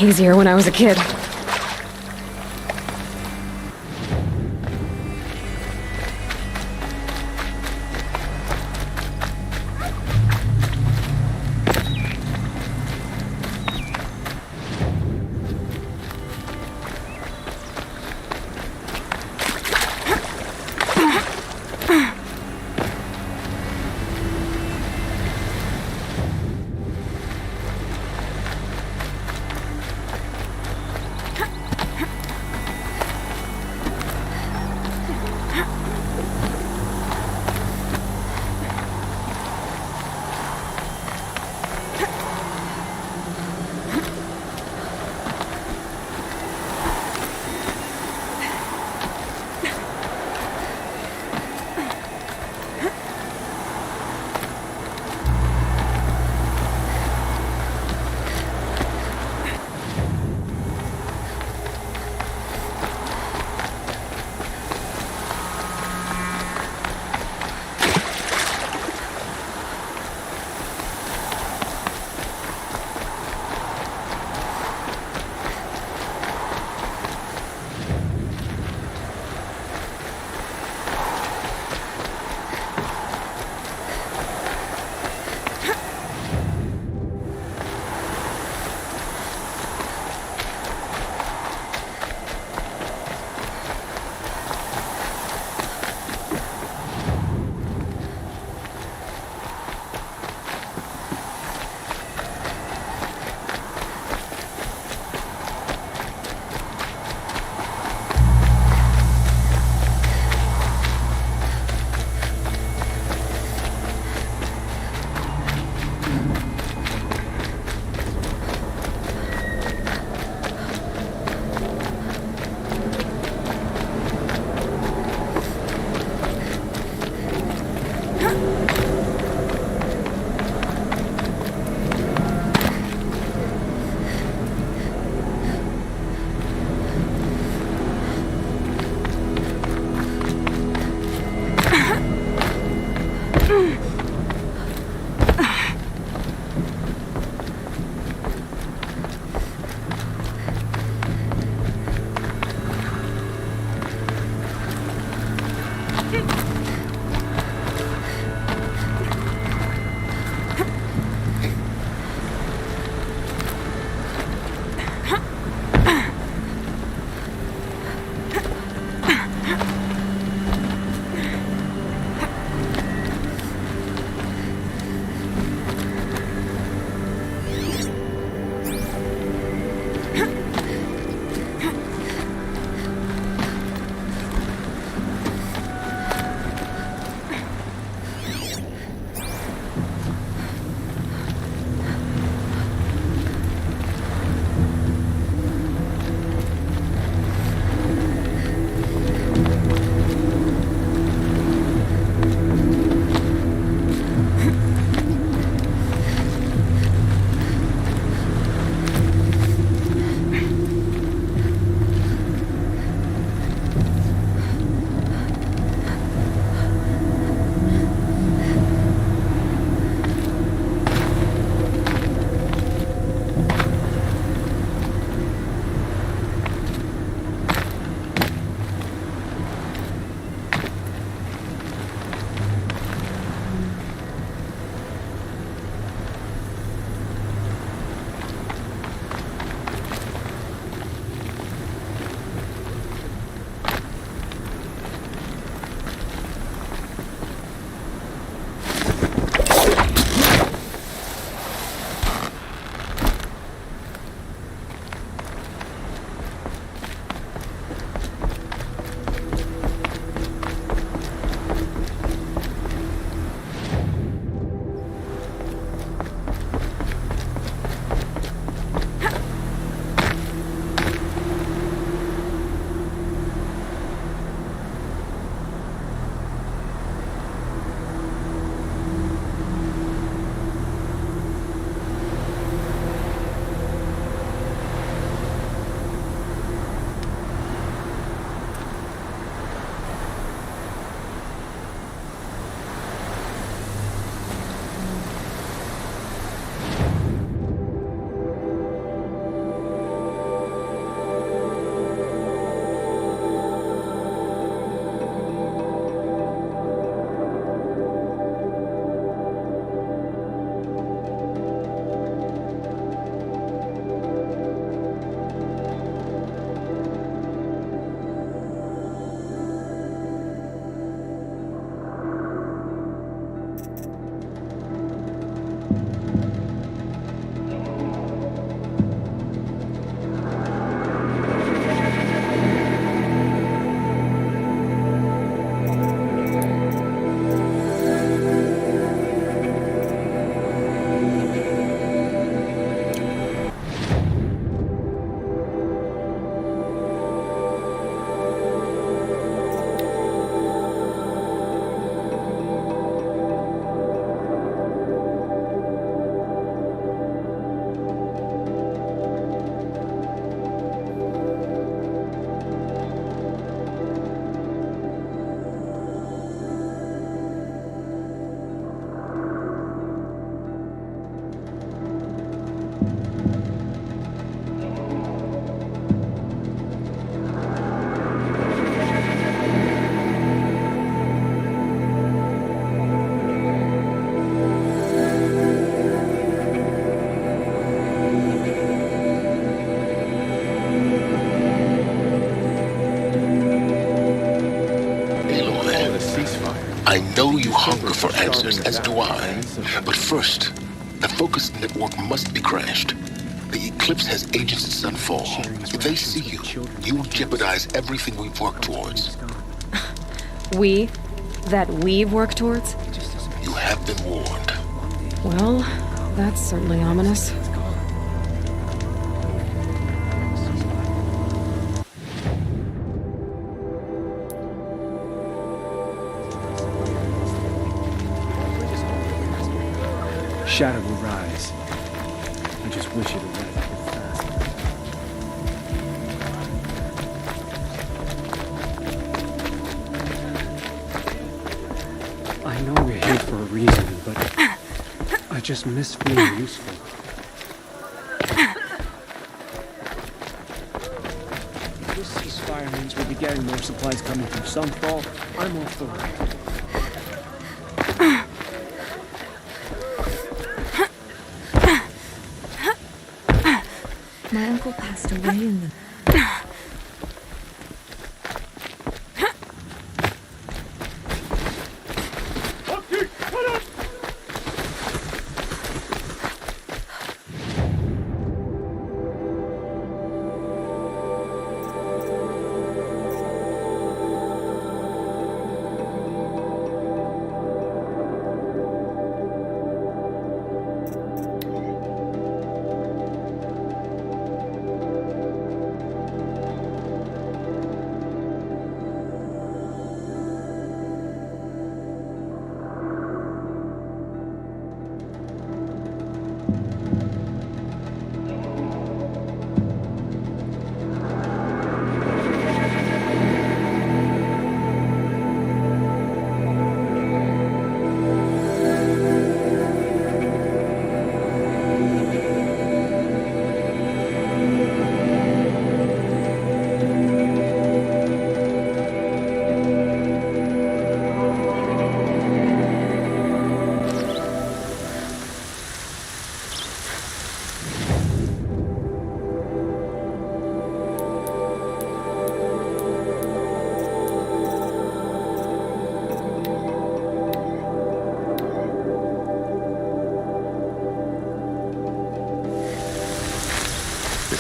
Easier when I was a kid. hunger for answers, as do I. But first, the Focus network must be crashed. The Eclipse has agents at Sunfall. If they see you, you will jeopardize everything we've worked towards. We? That we've worked towards? You have been warned. Well, that's certainly ominous. Shadow will rise. I just wish it would let it faster. I know we're here for a reason, but I just miss feeling useful. If this ceasefire means we'll be getting more supplies coming from Sunfall, I'm all for it. My uncle passed away in the...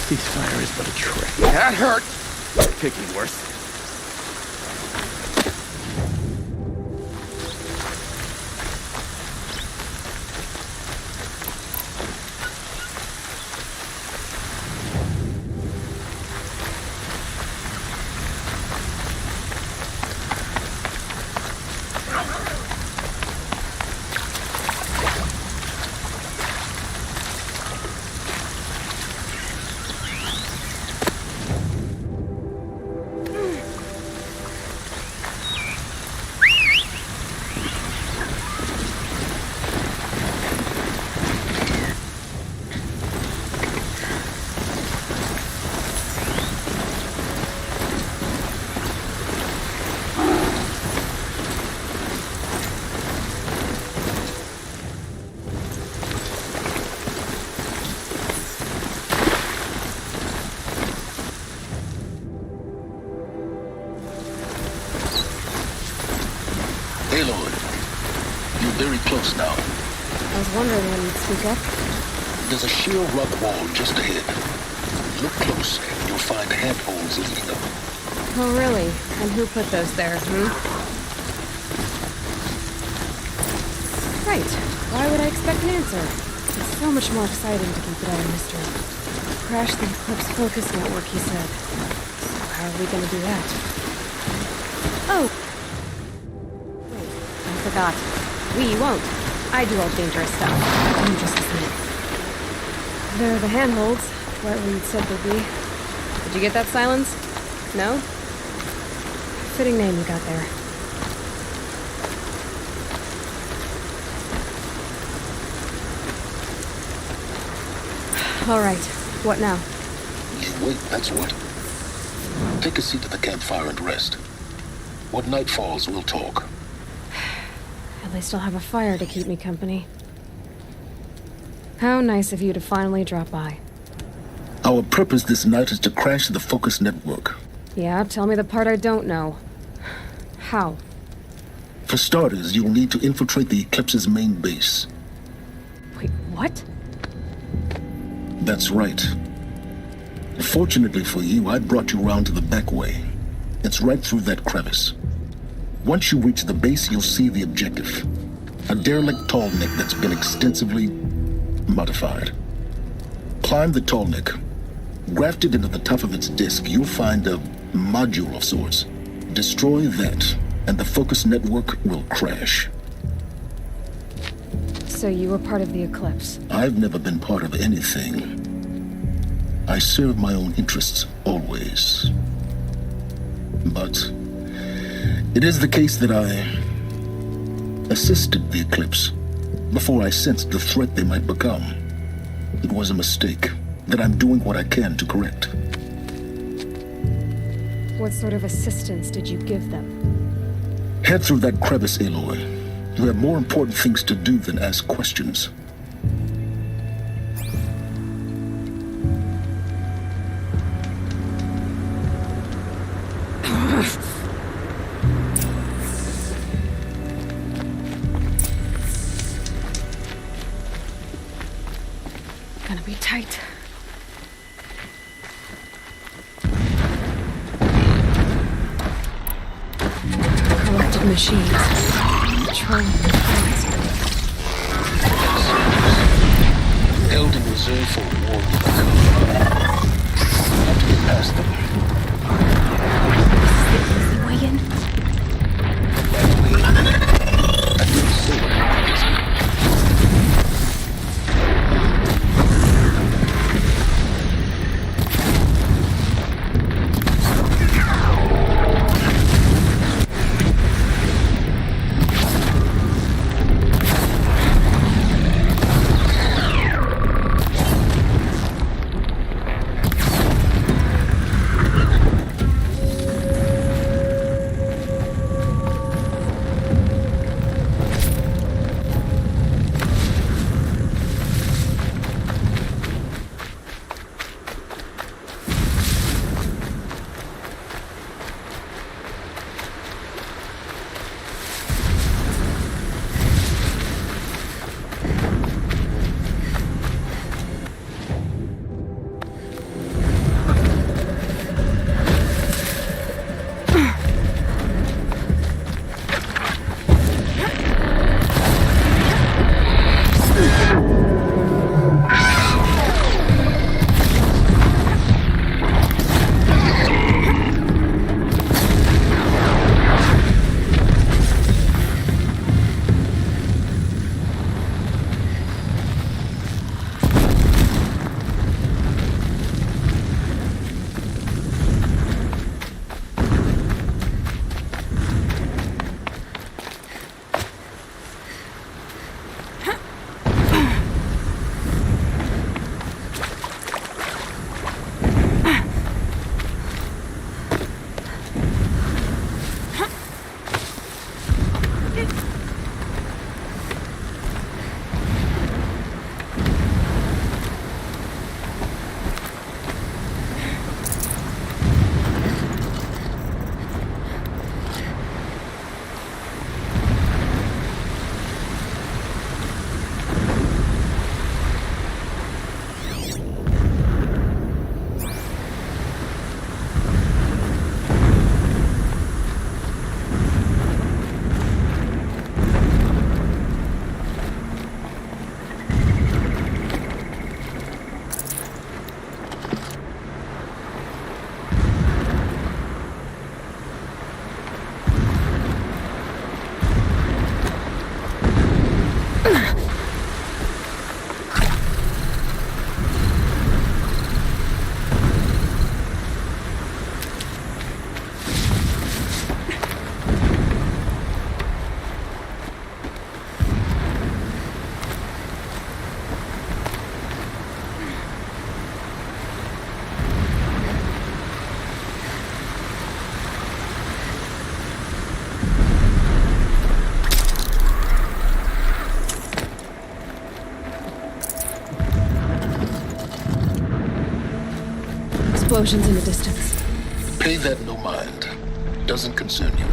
Ceasefire is but a trick. That hurt! Could be worse. Aloy, you're very close now. I was wondering when you'd speak up. There's a sheer rock wall just ahead. Look close, and you'll find handholds leading up. Oh, really? And who put those there, Right. Why would I expect an answer? It's so much more exciting to keep it out of mystery. Crash the Eclipse Focus network, he said. So how are we gonna do that? Oh! Wait, I forgot. We won't. I do all dangerous stuff. I'm just a snake. There are the handholds, right where you'd said they'd be. Did you get that, Silence? No? Fitting name you got there. All right. What now? You wait, that's what. Take a seat at the campfire and rest. When night falls, we'll talk. At least I'll have a fire to keep me company. How nice of you to finally drop by. Our purpose this night is to crash the Focus network. Yeah, tell me the part I don't know. How? For starters, you'll need to infiltrate the Eclipse's main base. Wait, what? That's right. Fortunately for you, I brought you round to the back way. It's right through that crevice. Once you reach the base, you'll see the objective. A derelict tall neck that's been extensively modified. Climb the tall neck. Grafted into the top of its disk, you'll find a module of sorts. Destroy that, and the focus network will crash. So you were part of the Eclipse? I've never been part of anything. I serve my own interests, always. But it is the case that I assisted the Eclipse before I sensed the threat they might become. It was a mistake that I'm doing what I can to correct. What sort of assistance did you give them? Head through that crevice, Aloy. You have more important things to do than ask questions. Gonna be tight. Corrupted machines. Controlling the planets. Held in reserve for war. Have to get past them. Is the way in? I didn't say what I was. Explosions in the distance. Pay that no mind. Doesn't concern you.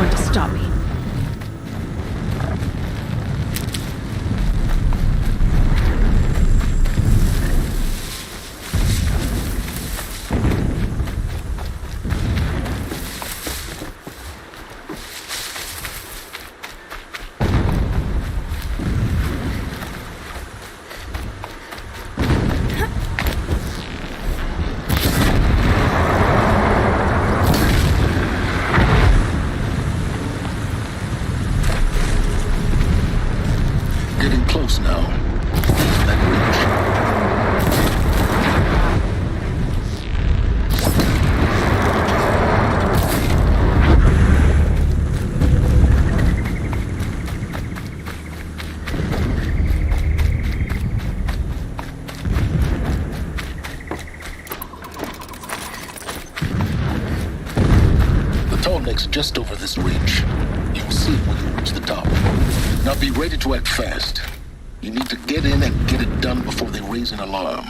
anyone to stop me. Getting close now. That The tall neck's just over this ridge. You'll see it when you reach the top. Now be ready to act fast. You need to get in and get it done before they raise an alarm.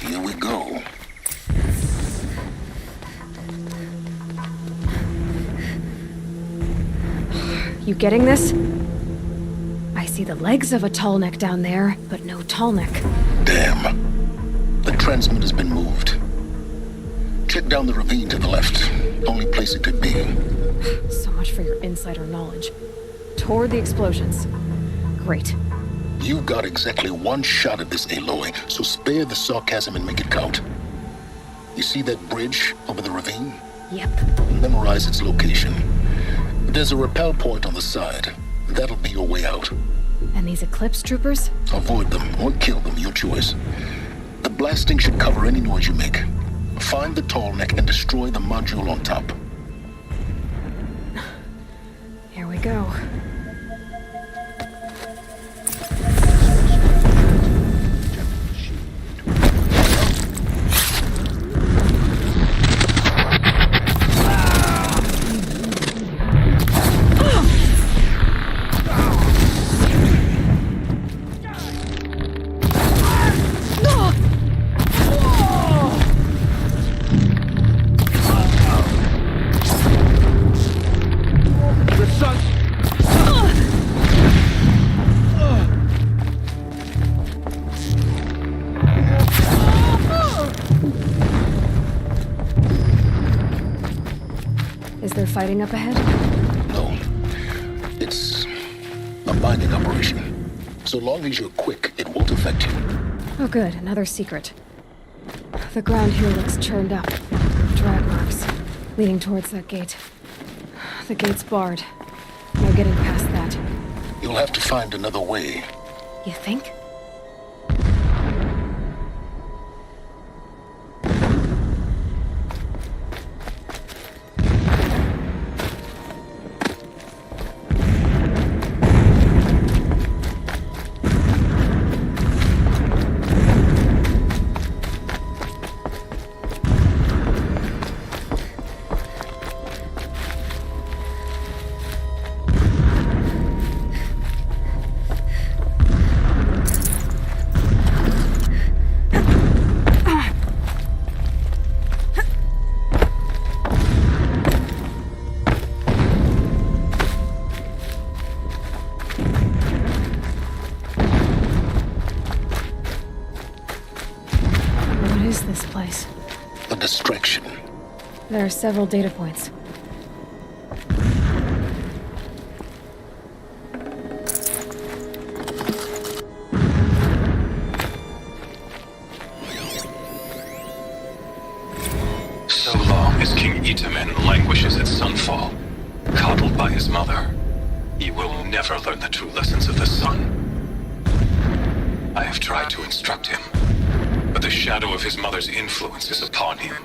Here we go. You getting this? I see the legs of a tall neck down there, but no tall neck. Damn. The transmitter's been moved. Check down the ravine to the left. Only place it could be. So much for your insider knowledge. Toward the explosions. Great. You've got exactly one shot at this, Aloy, so spare the sarcasm and make it count. You see that bridge over the ravine? Yep. Memorize its location. There's a rappel point on the side. That'll be your way out. And these Eclipse troopers? Avoid them or kill them, your choice. The blasting should cover any noise you make. Find the tall neck and destroy the module on top. Here we go. Is there fighting up ahead? No. It's a mining operation. So long as you're quick, it won't affect you. Oh good, another secret. The ground here looks churned up. Drag marks, leading towards that gate. The gate's barred. No getting past that. You'll have to find another way. You think? This place. A distraction. There are several data points. So long as King Itamen languishes at Sunfall, coddled by his mother, he will never learn the true lessons of the sun. I have tried to instruct him, but the shadow of his mother's influence is upon him.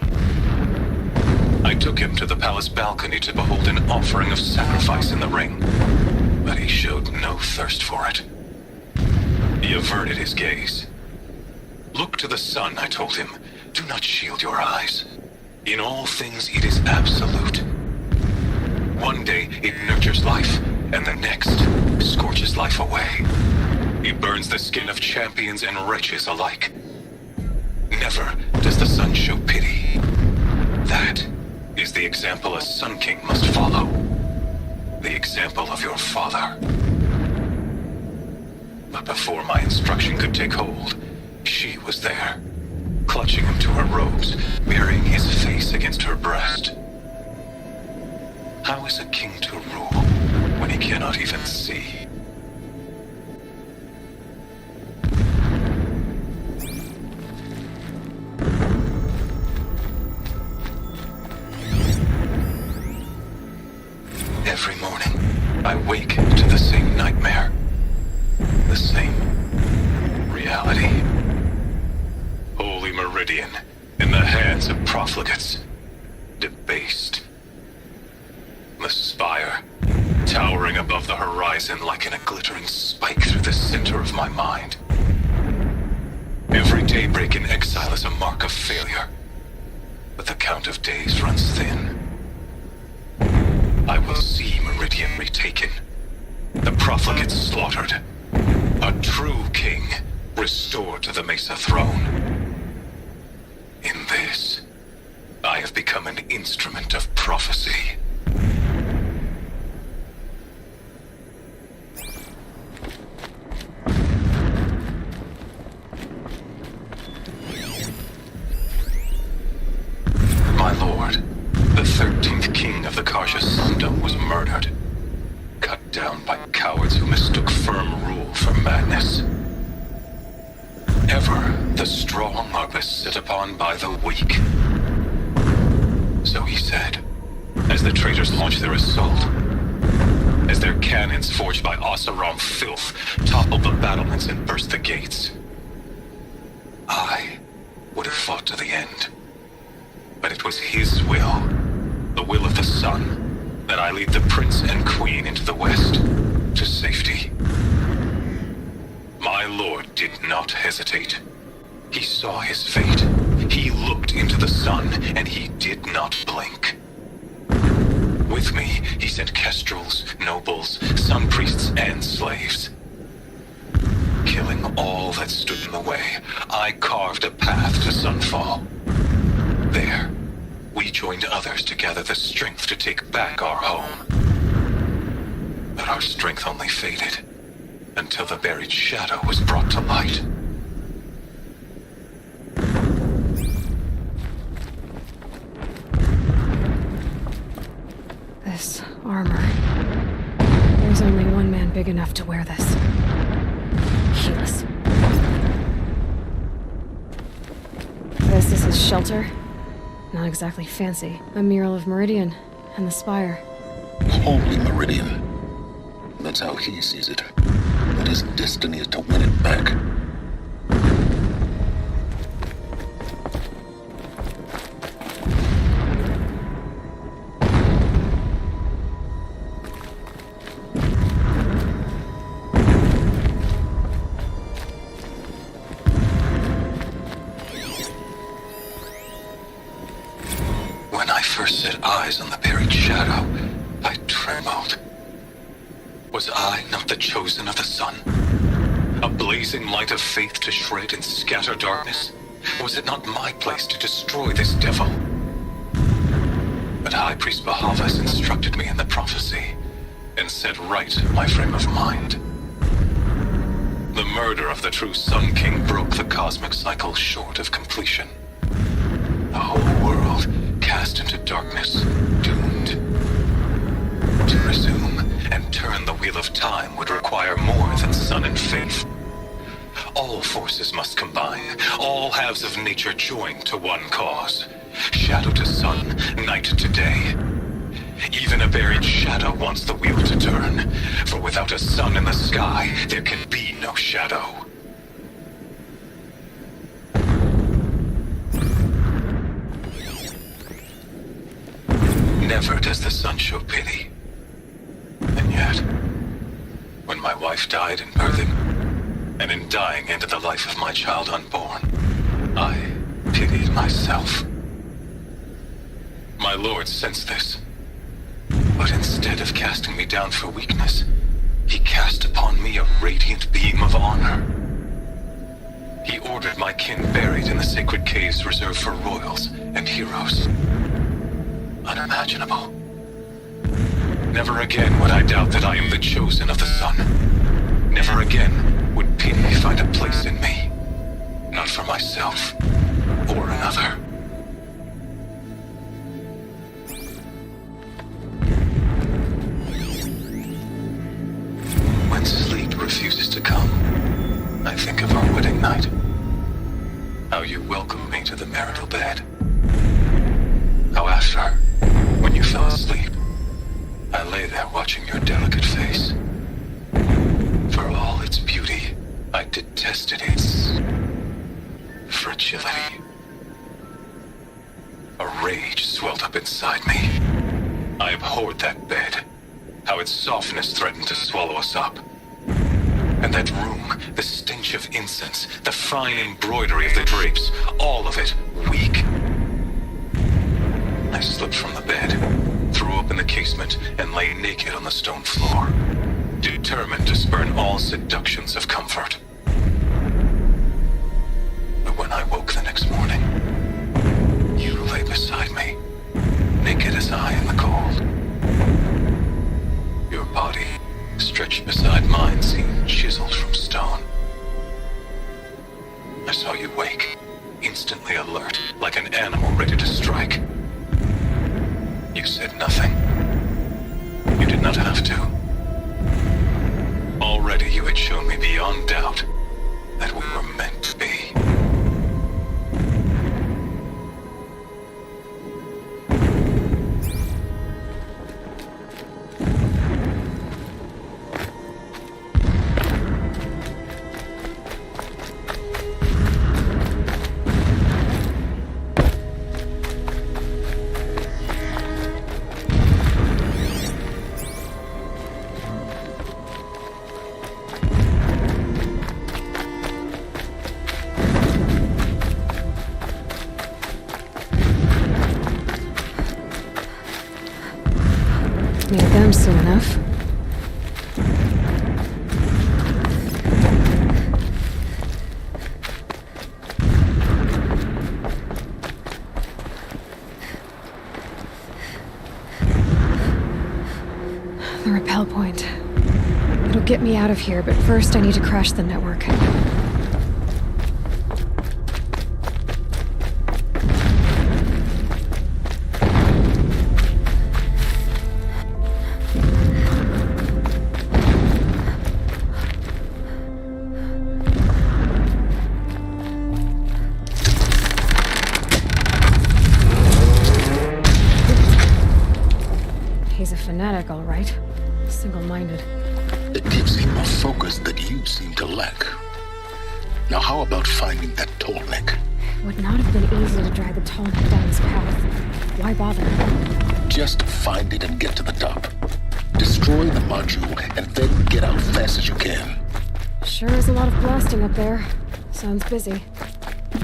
I took him to the palace balcony to behold an offering of sacrifice in the ring, but he showed no thirst for it. He averted his gaze. Look to the sun, I told him. Do not shield your eyes. In all things, it is absolute. One day, it nurtures life, and the next, scorches life away. It burns the skin of champions and wretches alike. Never does the sun show pity. That is the example a Sun King must follow. The example of your father. But before my instruction could take hold, she was there, clutching him to her robes, burying his face against her breast. How is a king to rule when he cannot even see? Every morning, I wake to the same nightmare. The same reality. Holy Meridian, in the hands of profligates. Debased. The spire, towering above the horizon like a glittering spike through the center of my mind. Every daybreak in exile is a mark of failure. But the count of days runs thin. I will see Meridian retaken. The profligates slaughtered. A true king restored to the Mesa throne. In this, I have become an instrument of prophecy. My lord, the 13th king of the Karja Sundom was murdered. Cut down by cowards who mistook firm rule for madness. Ever the strong are beset upon by the weak. So he said, as the traitors launched their assault, as their cannons forged by Oseram filth toppled the battlements and burst the gates. I would have fought to the end. But it was his will, the will of the sun, that I lead the prince and queen into the west, to safety. My lord did not hesitate. He saw his fate. He looked into the sun, and he did not blink. With me, he sent kestrels, nobles, sun priests, and slaves. Killing all that stood in the way, I carved a path to Sunfall. There, we joined others to gather the strength to take back our home. But our strength only faded until the buried shadow was brought to light. This armor. There's only one man big enough to wear this. Helis. This is his shelter. Not exactly fancy. A mural of Meridian and the spire. Holy Meridian. That's how he sees it. But his destiny is to win it back. When I first set eyes on the buried shadow, I trembled. Was I not the chosen of the sun? A blazing light of faith to shred and scatter darkness? Was it not my place to destroy this devil? But High Priest Bahavas instructed me in the prophecy, and set right my frame of mind. The murder of the true Sun King broke the cosmic cycle short of completion. The whole world cast into darkness, doomed. To resume and turn the wheel of time would require more than sun and faith. All forces must combine, all halves of nature join to one cause. Shadow to sun, night to day. Even a buried shadow wants the wheel to turn, for without a sun in the sky, there can be no shadow. Never does the sun show pity. And yet, when my wife died in birthing, and in dying ended the life of my child unborn, I pitied myself. My lord sensed this, but instead of casting me down for weakness, he cast upon me a radiant beam of honor. He ordered my kin buried in the sacred caves reserved for royals and heroes. unimaginable. Never again would I doubt that I am the chosen of the sun. Never again would pity find a place in me. Not for myself or another. When sleep refuses to come, I think of our wedding night. How you welcomed me to the marital bed. How after, when you fell asleep, I lay there watching your delicate face. For all its beauty, I detested its fragility. A rage swelled up inside me. I abhorred that bed, how its softness threatened to swallow us up. And that room, the stench of incense, the fine embroidery of the drapes, all of it weak. I slipped from the bed, threw open the casement, and lay naked on the stone floor, determined to spurn all seductions of comfort. But when I woke the next morning, you lay beside me, naked as I in the cold. Your body, stretched beside mine, seemed chiseled from stone. I saw you wake, instantly alert, like an animal ready to strike. You said nothing. You did not have to. Already you had shown me beyond doubt that we were meant to be. Near them soon enough. The rappel point. It'll get me out of here, but first I need to crash the network. He's a fanatic, all right. Single-minded. It gives him a focus that you seem to lack. Now how about finding that tall neck? It would not have been easy to drag the tall neck down his path. Why bother? Just find it and get to the top. Destroy the module and then get out fast as you can. Sure is a lot of blasting up there. Sounds busy.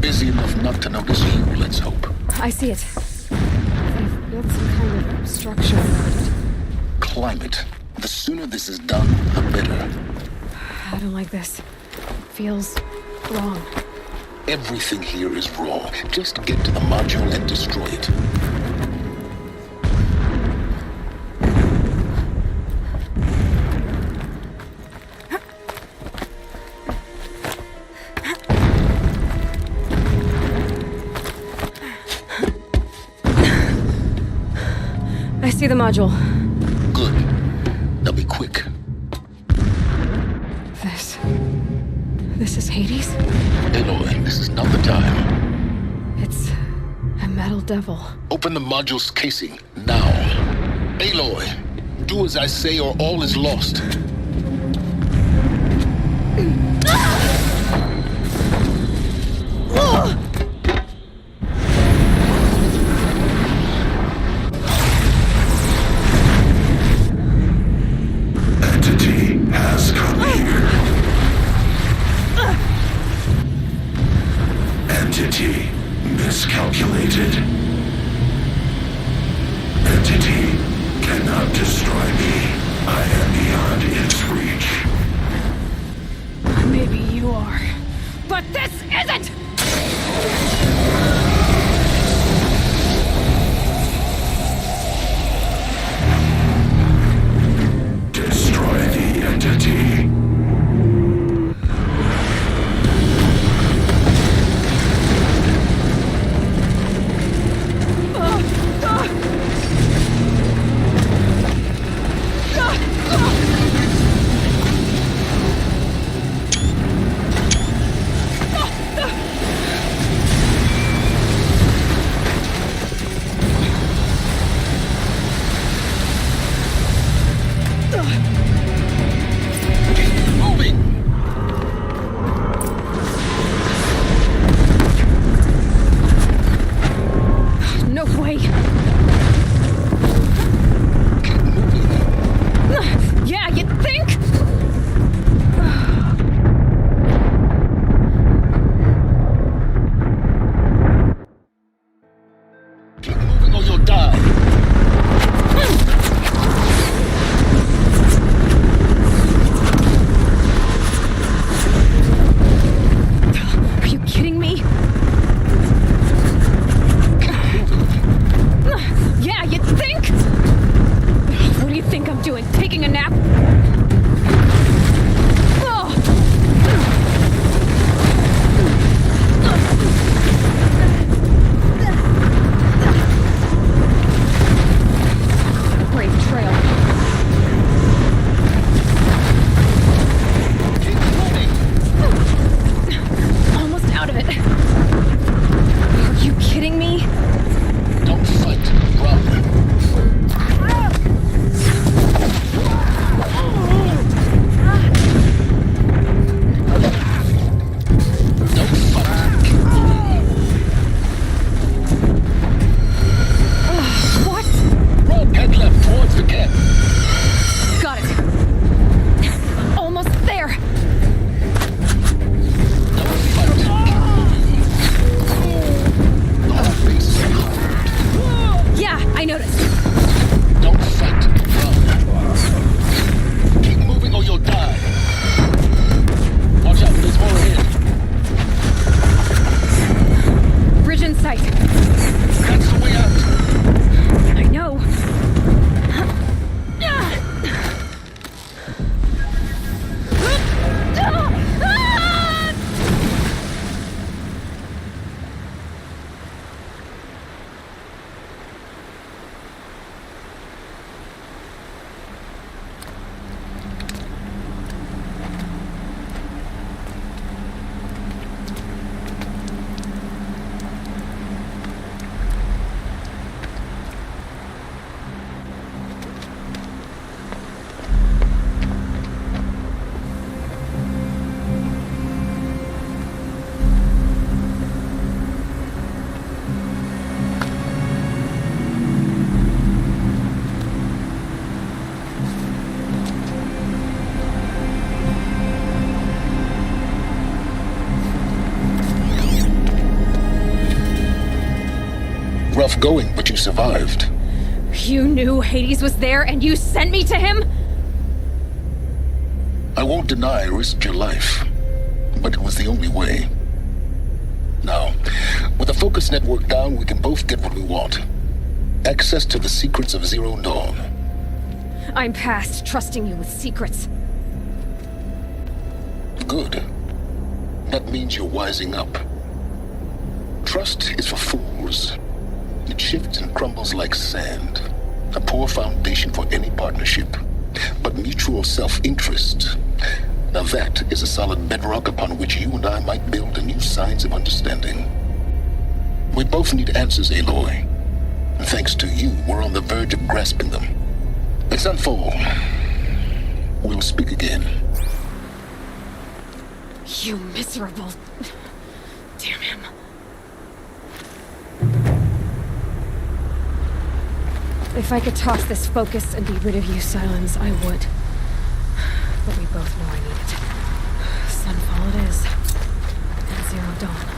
Busy enough not to notice you, let's hope. I see it. They've built some kind of structure around it. Climb it. The sooner this is done, the better. I don't like this. Feels wrong. Everything here is wrong. Just get to the module and destroy it. I see the module. Good. Now be quick. This is Hades? Aloy, this is not the time. It's a metal devil. Open the module's casing, now. Aloy, do as I say or all is lost. Entity has come here. Entity miscalculated. Entity cannot destroy me. I am beyond its going, but you survived. You knew Hades was there and you sent me to him? I won't deny I risked your life, but it was the only way. Now, with the focus network down, we can both get what we want. Access to the secrets of Zero Dawn. I'm past trusting you with secrets. Good. That means you're wising up. Trust is for fools. It shifts and crumbles like sand. A poor foundation for any partnership. But mutual self-interest, now that is a solid bedrock upon which you and I might build a new science of understanding. We both need answers, Aloy. And thanks to you, we're on the verge of grasping them. Let's unfold. We'll speak again. You miserable... Damn him. If I could toss this focus and be rid of you, Silence, I would. But we both know I need it. Sunfall it is. And Zero Dawn.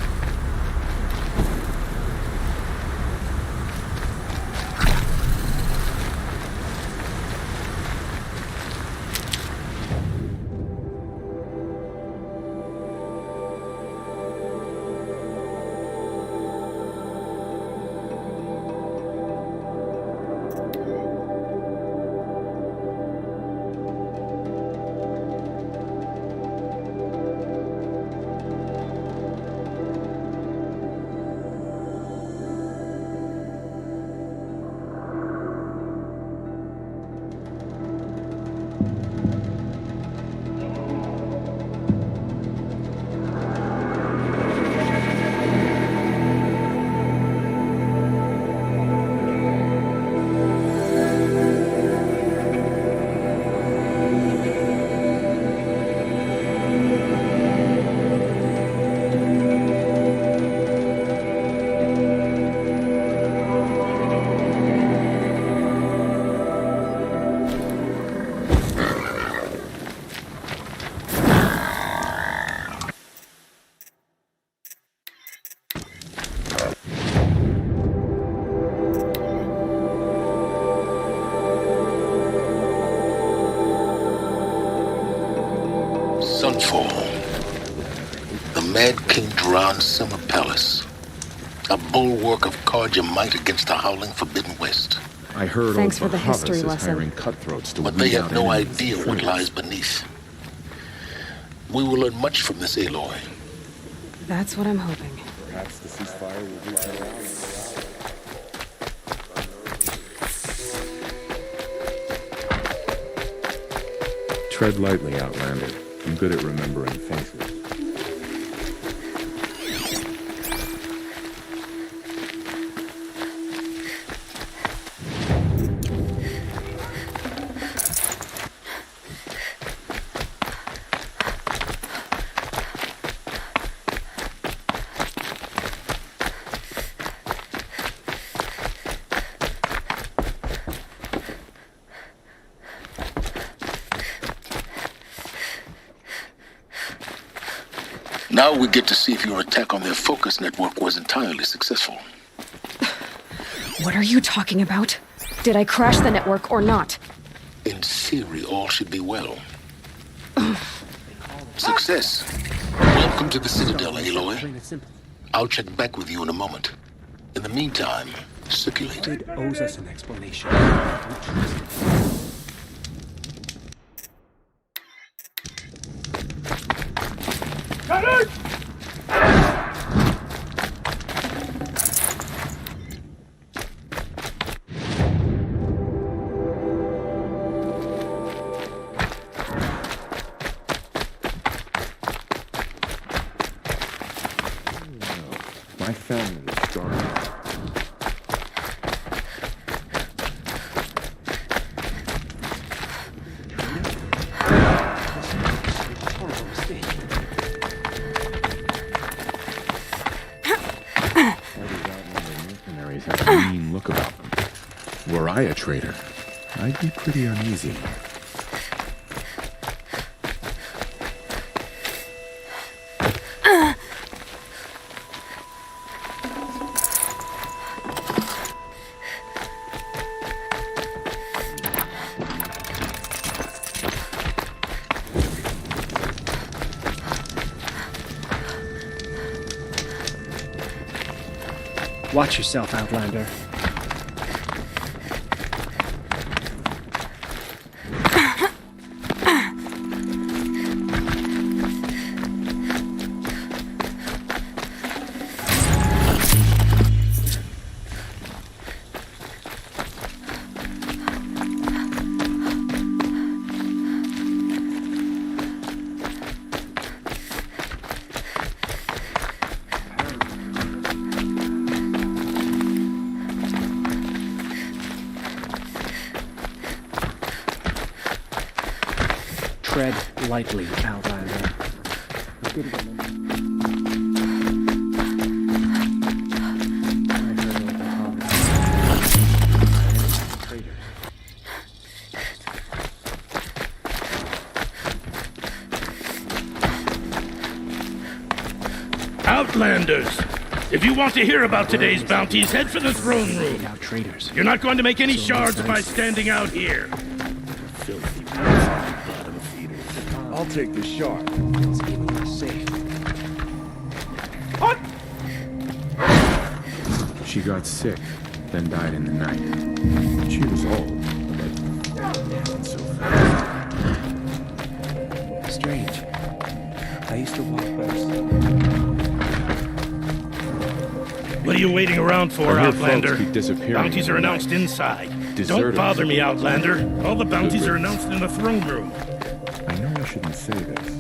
Sunfall. The Mad King Duran's summer palace. A bulwark of Carja might against the howling Forbidden West. I heard Thanks old for the history Bahavas is lesson. hiring cutthroats to But they weed have out no enemies idea and what traitors. lies beneath. We will learn much from this, Aloy. That's what I'm hoping. Perhaps the ceasefire will be better out. Tread lightly, Outlander. I'm good at remembering faces. Now we get to see if your attack on their focus network was entirely successful. What are you talking about? Did I crash the network or not? In theory, all should be well. Success. Welcome to the Citadel, Aloy. I'll check back with you in a moment. In the meantime, circulate. It owes us an explanation. My family is starving. Mercenaries have a mean look about them. Were I a traitor, I'd be pretty uneasy. Watch yourself, Outlander. Tread lightly, Outlander. Outlanders! If you want to hear about today's bounties, head for the throne room. Traitors. You're not going to make any shards by standing out here. I'll take the shard. It's in the safe. What? She got sick, then died in the night. She was old, but not so fast. Strange. I used to walk past. What are you waiting around for, I heard Outlander? folks keep disappearing Bounties are in the announced night. inside. Deserters. Don't bother me, Outlander. All the bounties are announced in the throne room. I know I shouldn't say this.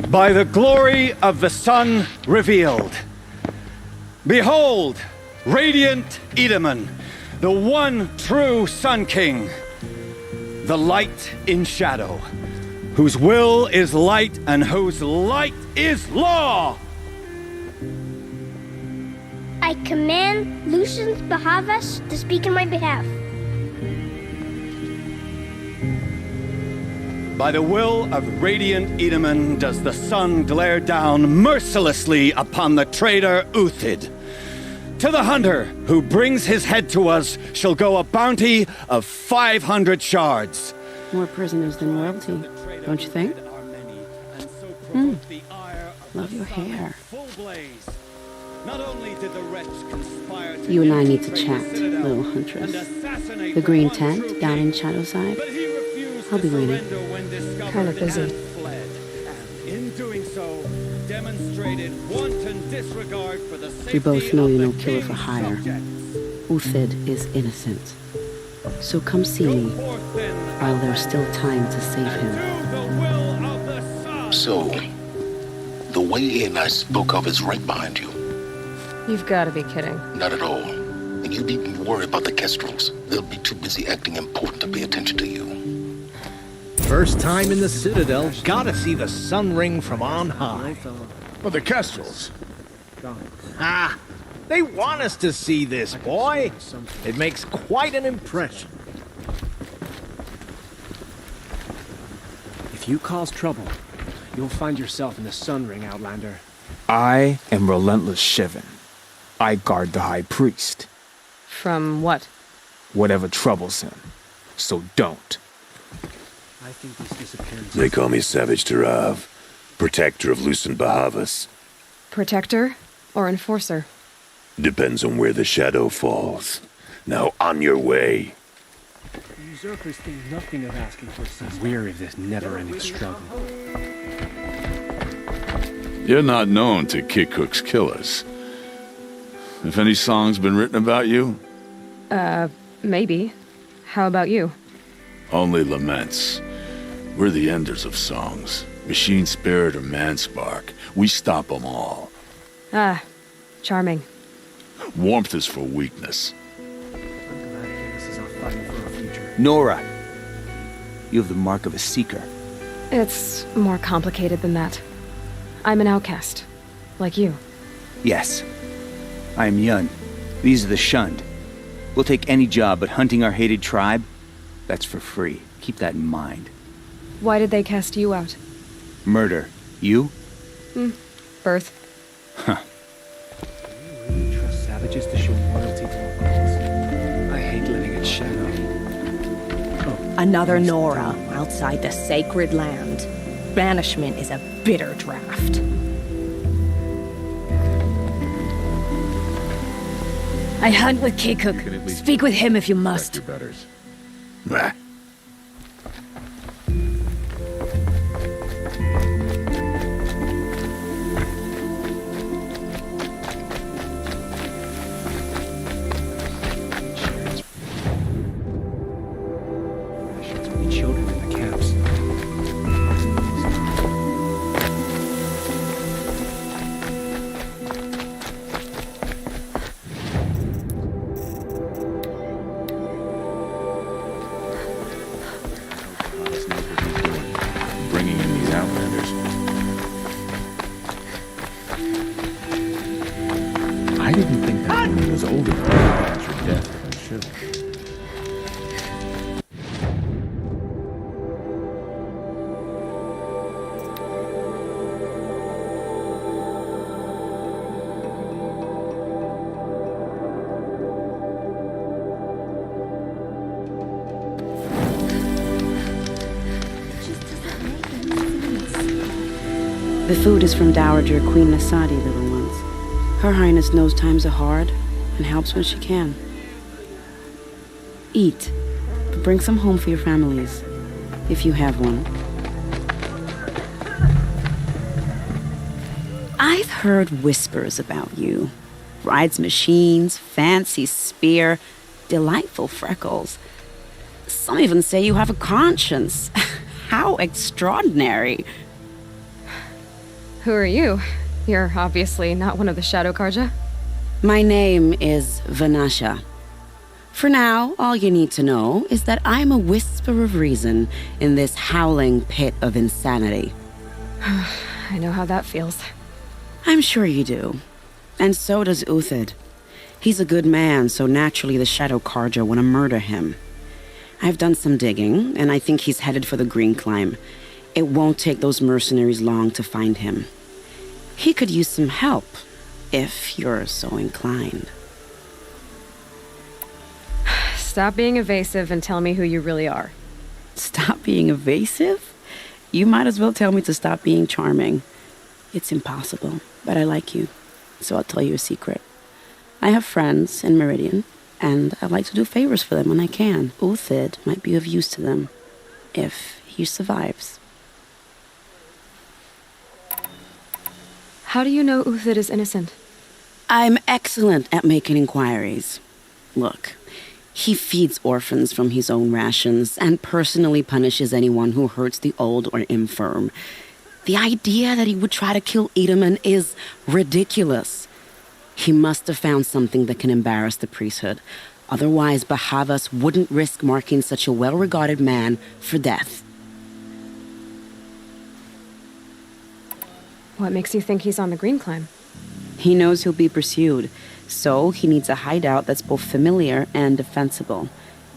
By the glory of the sun revealed. Behold, radiant Edaman, the one true Sun King, the light in shadow, whose will is light and whose light is law. I command Lucius Bahavas to speak in my behalf. By the will of radiant Edaman does the sun glare down mercilessly upon the traitor Uthid. To the hunter who brings his head to us shall go a bounty of 500 shards. More prisoners than royalty, don't you think? Love your hair. You and I need to chat, little huntress. The green tent down in Shadowside. I'll be waiting. Kinda busy. In doing so, demonstrated wanton disregard for the We both know you're no killer for hire. Uthid is innocent. So come see me while there's still time to save him. So, the way in I spoke of is right behind you. You've got to be kidding. Not at all. And you needn't worry about the Kestrels. They'll be too busy acting important to pay attention to you. First time in the Citadel, gotta see the sun ring from on high. Well, the Kestrels. Ah, they want us to see this, boy. It makes quite an impression. If you cause trouble, you'll find yourself in the Sun Ring, Outlander. I am Relentless Shivan. I guard the High Priest. From what? Whatever troubles him. So don't. I think these disappearances... They call me Savage Tarav, protector of Lucent Bahavas. Protector or enforcer? Depends on where the shadow falls. Now on your way. The usurpers think nothing of asking for assistance. I'm weary of this never-ending struggle. You're not known to kick Cook's killers. Have any songs been written about you? Maybe. How about you? Only laments. We're the enders of songs. Machine spirit or man spark. We stop them all. Ah, charming. Warmth is for weakness. Nora, you have the mark of a seeker. It's more complicated than that. I'm an outcast. Like you. Yes. I am Yun, These are the shunned. We'll take any job, but hunting our hated tribe, that's for free. Keep that in mind. Why did they cast you out? Murder. You? Birth. Do you really trust savages to show loyalty to locals? I hate living in shadow. Another Nora outside the sacred land. Banishment is a bitter draft. I hunt with Kikuk. Speak with him if you must. Bah. Children in the camps. Bringing in these outlanders. I didn't think that woman was old enough to avenge her death from Shiv. The food is from Dowager Queen Nasadi, little ones. Her Highness knows times are hard and helps when she can. Eat, but bring some home for your families, if you have one. I've heard whispers about you. Rides machines, fancy spear, delightful freckles. Some even say you have a conscience. How extraordinary. Who are you? You're obviously not one of the Shadow Karja. My name is Vanasha. For now, all you need to know is that I'm a whisper of reason in this howling pit of insanity. I know how that feels. I'm sure you do. And so does Uthid. He's a good man, so naturally the Shadow Karja want to murder him. I've done some digging, and I think he's headed for the Green Climb. It won't take those mercenaries long to find him. He could use some help, if you're so inclined. Stop being evasive and tell me who you really are. Stop being evasive? You might as well tell me to stop being charming. It's impossible, but I like you, so I'll tell you a secret. I have friends in Meridian, and I like to do favors for them when I can. Uthid might be of use to them, if he survives. How do you know Uthid is innocent? I'm excellent at making inquiries. Look, he feeds orphans from his own rations and personally punishes anyone who hurts the old or infirm. The idea that he would try to kill Edaman is ridiculous. He must have found something that can embarrass the priesthood. Otherwise, Bahavas wouldn't risk marking such a well-regarded man for death. What makes you think he's on the Green Climb? He knows he'll be pursued, so he needs a hideout that's both familiar and defensible.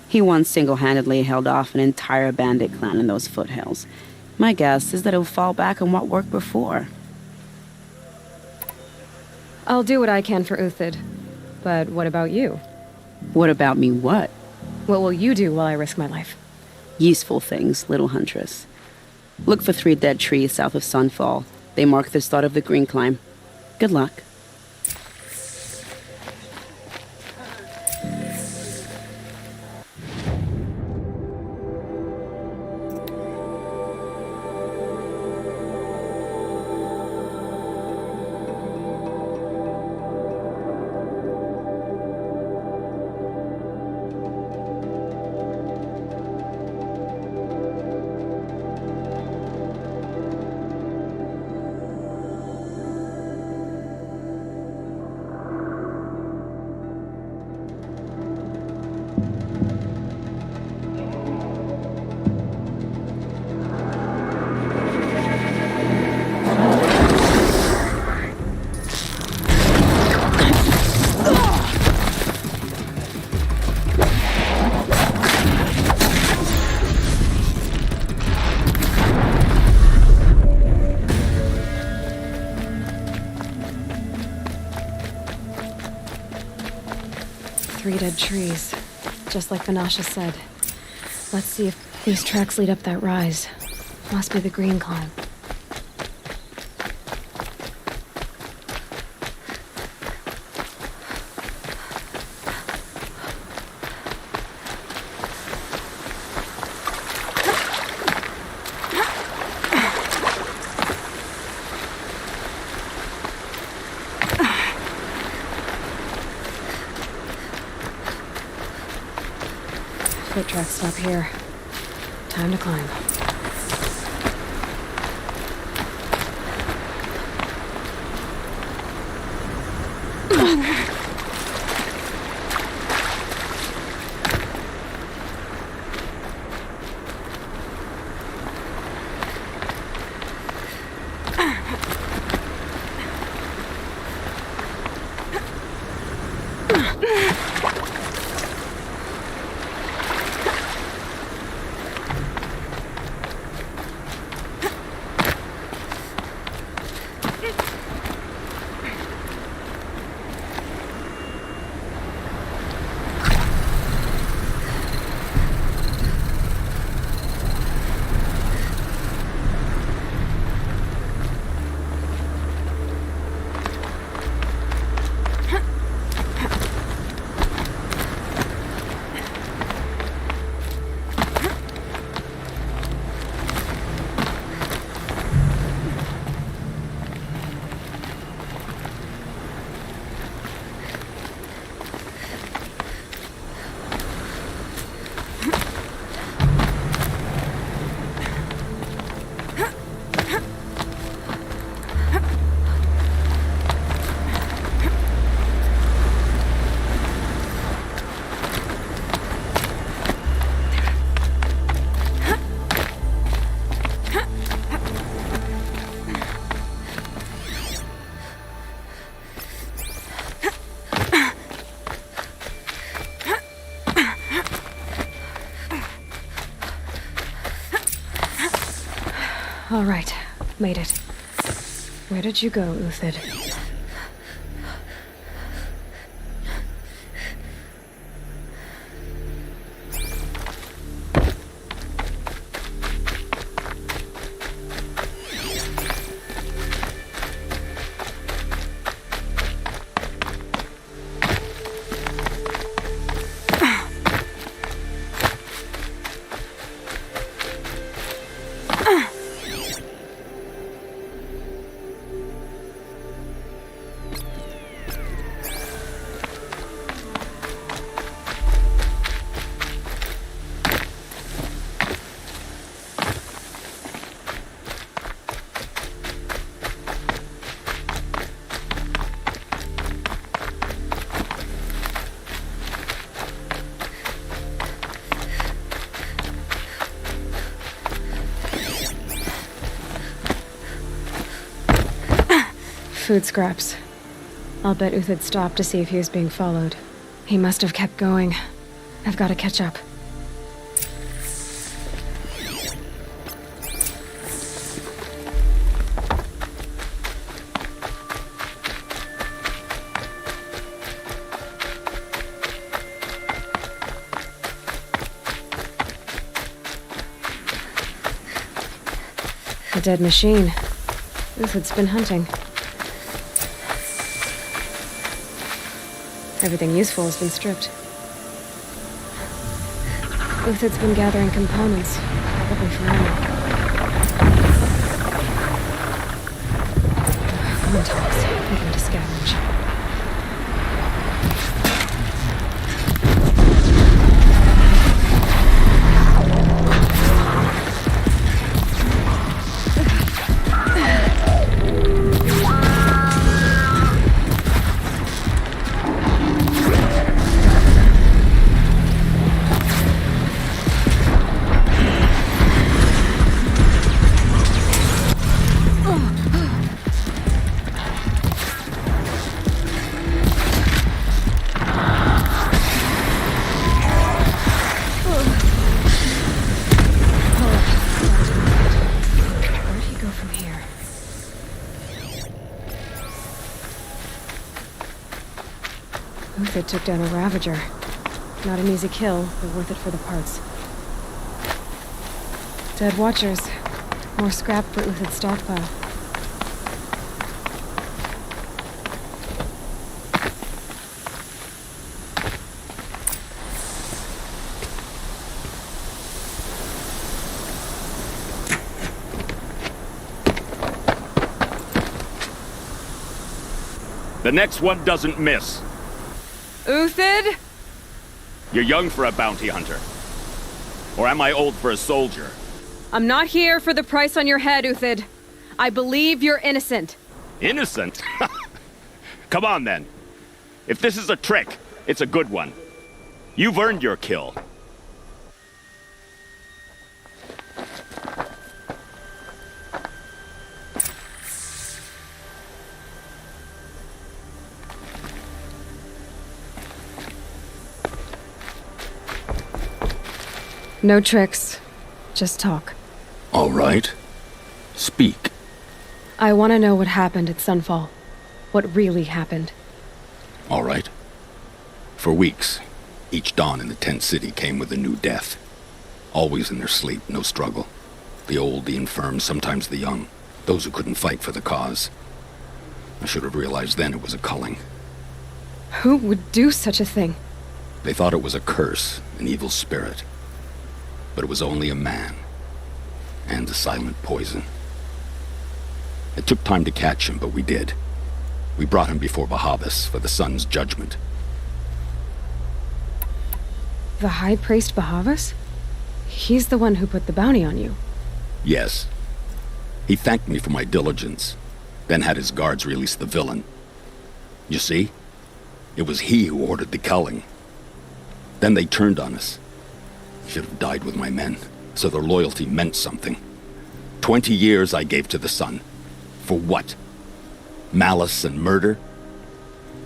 He once single-handedly held off an entire bandit clan in those foothills. My guess is that he'll fall back on what worked before. I'll do what I can for Uthid. But what about you? What about me what? What will you do while I risk my life? Useful things, little huntress. Look for 3 dead trees south of Sunfall. They mark the start of the Green Climb. Good luck. dead trees, just like Vanasha said. Let's see if these tracks lead up that rise. Must be the green climb. Foot tracks stop here. Time to climb. All right, made it. Where did you go, Uthid? Food scraps. I'll bet Uthid stopped to see if he was being followed. He must have kept going. I've got to catch up. A dead machine. Uthid's been hunting. Everything useful has been stripped. Uthid's been gathering components, probably for ammo. Come on, Thomas. I'm going to scavenge. Uthid took down a Ravager. Not an easy kill, but worth it for the parts. Dead Watchers. More scrap for Uthid's stockpile. The next one doesn't miss. Uthid? You're young for a bounty hunter. Or am I old for a soldier? I'm not here for the price on your head, Uthid. I believe you're innocent. Innocent? Come on, then. If this is a trick, it's a good one. You've earned your kill. No tricks. Just talk. All right. Speak. I want to know what happened at Sunfall. What really happened. All right. For weeks, each dawn in the tent city came with a new death. Always in their sleep, no struggle. The old, the infirm, sometimes the young. Those who couldn't fight for the cause. I should have realized then it was a culling. Who would do such a thing? They thought it was a curse, an evil spirit. But it was only a man. And a silent poison. It took time to catch him, but we did. We brought him before Bahavas for the sun's judgment. The High Priest Bahavas? He's the one who put the bounty on you. Yes. He thanked me for my diligence, then had his guards release the villain. You see? It was he who ordered the culling. Then they turned on us. Should have died with my men, so their loyalty meant something. 20 years I gave to the sun. For what? Malice and murder?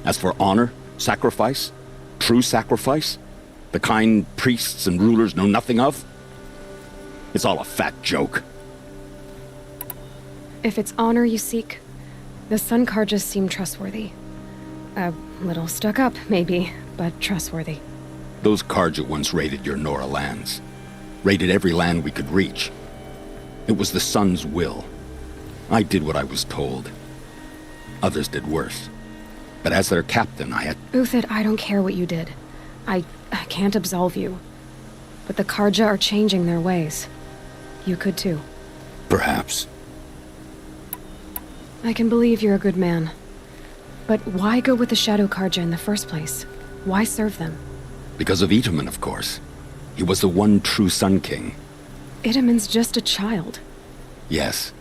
As for honor, sacrifice, true sacrifice, the kind priests and rulers know nothing of? It's all a fat joke. If it's honor you seek, the Sun Karjas seem trustworthy. A little stuck up, maybe, but trustworthy. Those Karja once raided your Nora lands. Raided every land we could reach. It was the sun's will. I did what I was told. Others did worse. But as their captain, I had... Uthid, I don't care what you did. I can't absolve you. But the Karja are changing their ways. You could too. Perhaps. I can believe you're a good man. But why go with the Shadow Karja in the first place? Why serve them? Because of Itamen, of course. He was the one true Sun King. Itamen's just a child. Yes.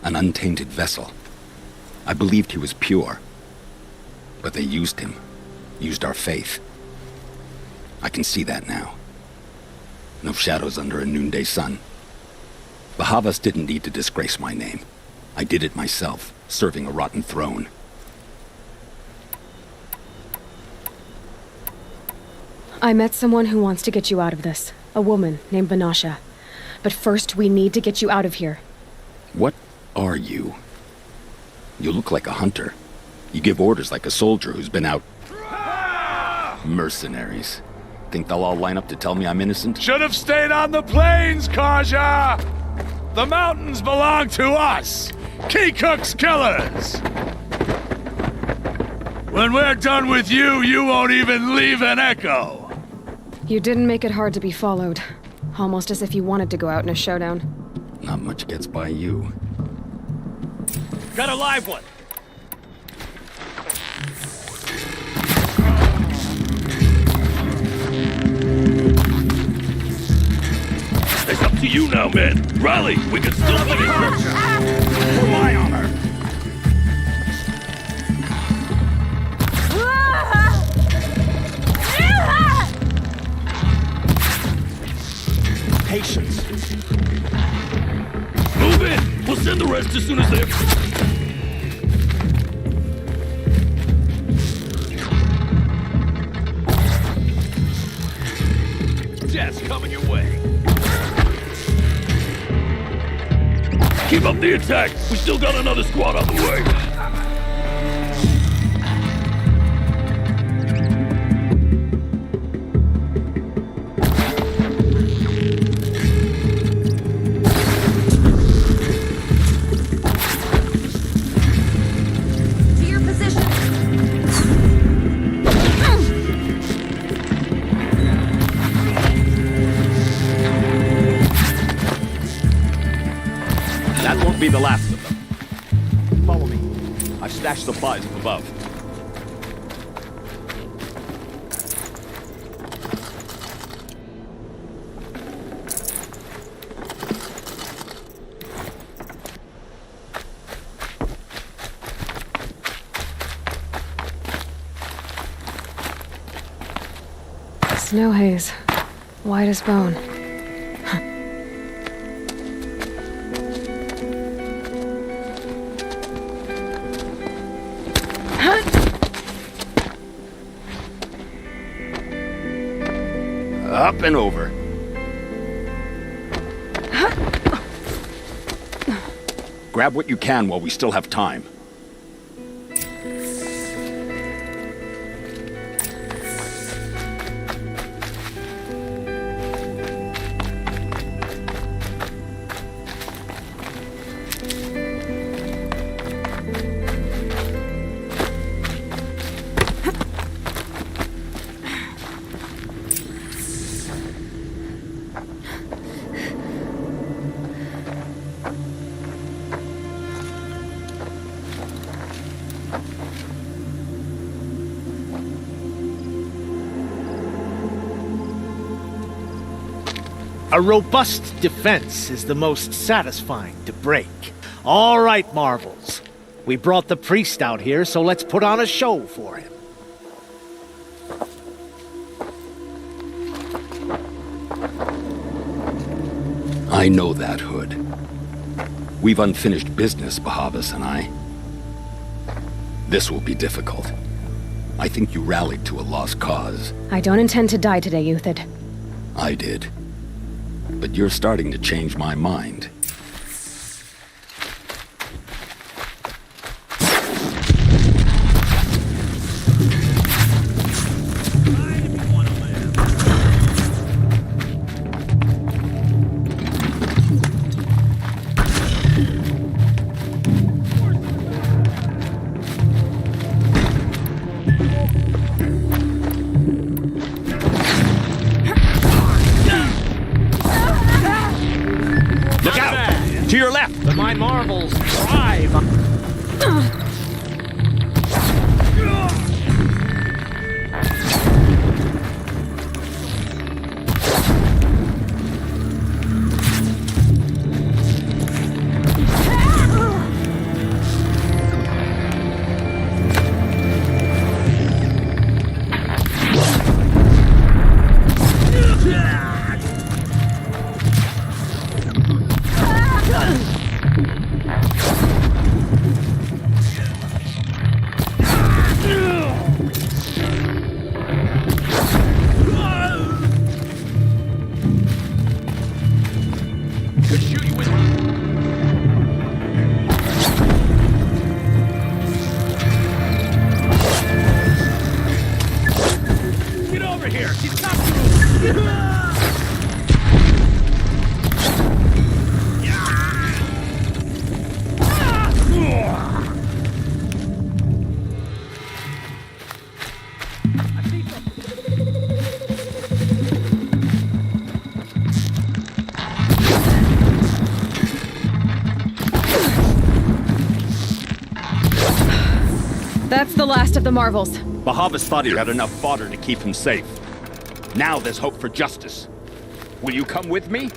An untainted vessel. I believed he was pure. But they used him. Used our faith. I can see that now. No shadows under a noonday sun. Bahavas didn't need to disgrace my name. I did it myself, serving a rotten throne. I met someone who wants to get you out of this. A woman named Vanasha. But first, we need to get you out of here. What are you? You look like a hunter. You give orders like a soldier who's been out... Mercenaries. Think they'll all line up to tell me I'm innocent? Should have stayed on the plains, Karja! The mountains belong to us! Keekook's killers! When we're done with you, you won't even leave an echo! You didn't make it hard to be followed. Almost as if you wanted to go out in a showdown. Not much gets by you. Got a live one! It's up to you now, men. Rally, we can still make it. Rely on her. Patience. Move in. We'll send the rest as soon as they're... Death's coming your way. Keep up the attack. We still got another squad on the way. That won't be the last of them. Follow me. I've stashed supplies up above. Snow haze. White as bone. Up and over. Grab what you can while we still have time. A robust defense is the most satisfying to break. All right, Marvels. We brought the priest out here, so let's put on a show for him. I know that, Hood. We've unfinished business, Bahavas and I. This will be difficult. I think you rallied to a lost cause. I don't intend to die today, Euthyd. I did. But you're starting to change my mind. To your left! But my Marvels thrive. That's the last of the Marvels. Bahavas thought he had enough fodder to keep him safe. Now there's hope for justice. Will you come with me?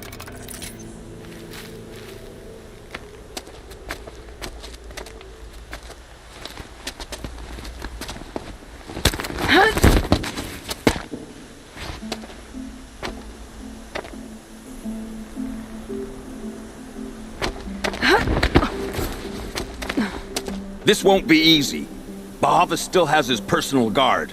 This won't be easy. Bahavas still has his personal guard.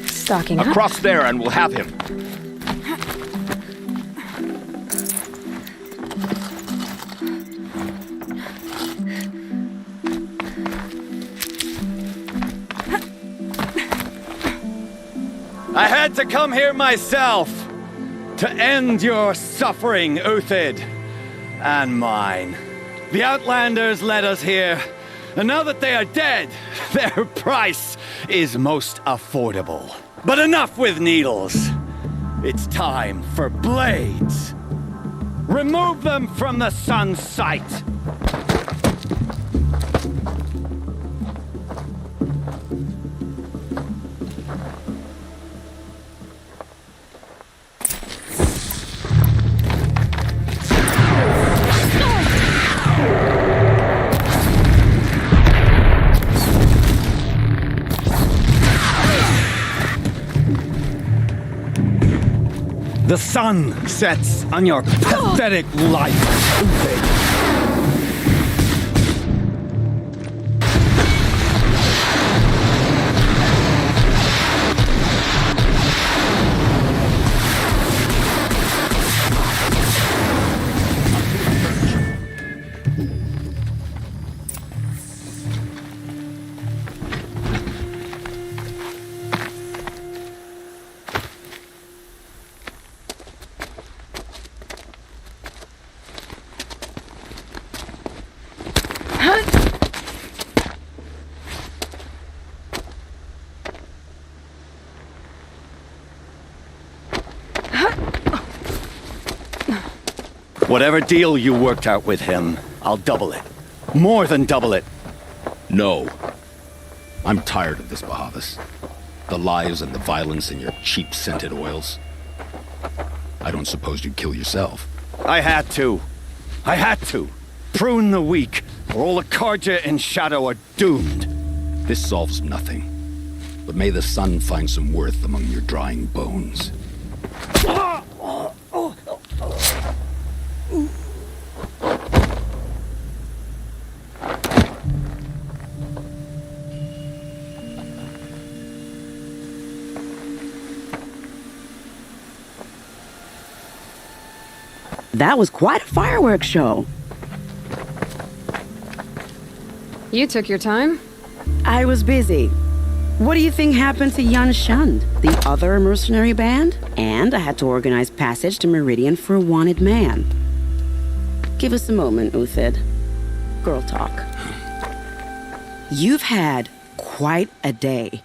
Stocking up. Across there and we'll have him. I had to come here myself to end your suffering, Uthid, and mine. The Outlanders led us here, and now that they are dead, their price is most affordable. But enough with needles. It's time for blades. Remove them from the sun's sight. The sun sets on your pathetic life, Uthid. Whatever deal you worked out with him, I'll double it. More than double it. No. I'm tired of this, Bahavas. The lies and the violence and your cheap scented oils. I don't suppose you'd kill yourself. I had to. I had to. Prune the weak, or all the Carja in Shadow are doomed. This solves nothing. But may the sun find some worth among your drying bones. That was quite a fireworks show. You took your time? I was busy. What do you think happened to Yan Shund, the other mercenary band? And I had to organize passage to Meridian for a wanted man. Give us a moment, Uthid. Girl talk. You've had quite a day.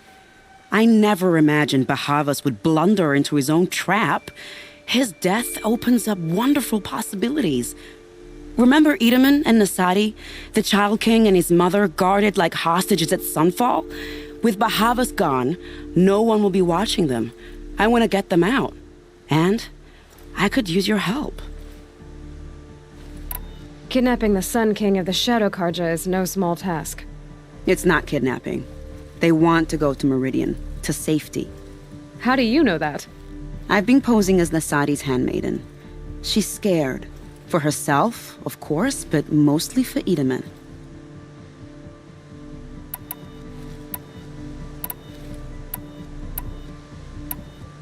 I never imagined Bahavas would blunder into his own trap. His death opens up wonderful possibilities. Remember Edaman and Nasadi, the Child King and his mother guarded like hostages at Sunfall? With Bahavas gone, no one will be watching them. I want to get them out. And I could use your help. Kidnapping the Sun King of the Shadow Carja is no small task. It's not kidnapping. They want to go to Meridian, to safety. How do you know that? I've been posing as Nasadi's handmaiden. She's scared. For herself, of course, but mostly for Edaman.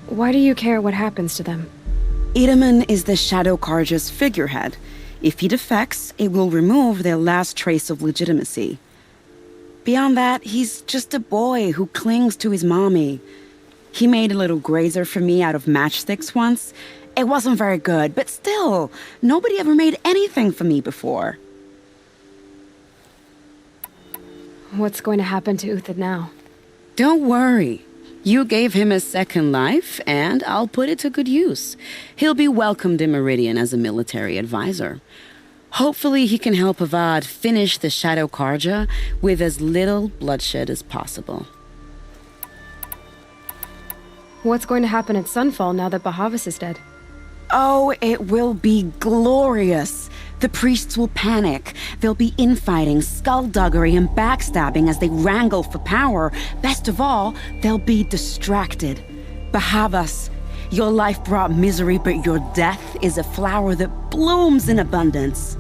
Why do you care what happens to them? Edaman is the Shadow Carja's figurehead. If he defects, it will remove their last trace of legitimacy. Beyond that, he's just a boy who clings to his mommy. He made a little grazer for me out of matchsticks once. It wasn't very good, but still, nobody ever made anything for me before. What's going to happen to Uthid now? Don't worry. You gave him a second life, and I'll put it to good use. He'll be welcomed in Meridian as a military advisor. Hopefully he can help Avad finish the Shadow Carja with as little bloodshed as possible. What's going to happen at Sunfall now that Bahavas is dead? Oh, it will be glorious. The priests will panic. There'll be infighting, skullduggery, and backstabbing as they wrangle for power. Best of all, they'll be distracted. Bahavas, your life brought misery, but your death is a flower that blooms in abundance.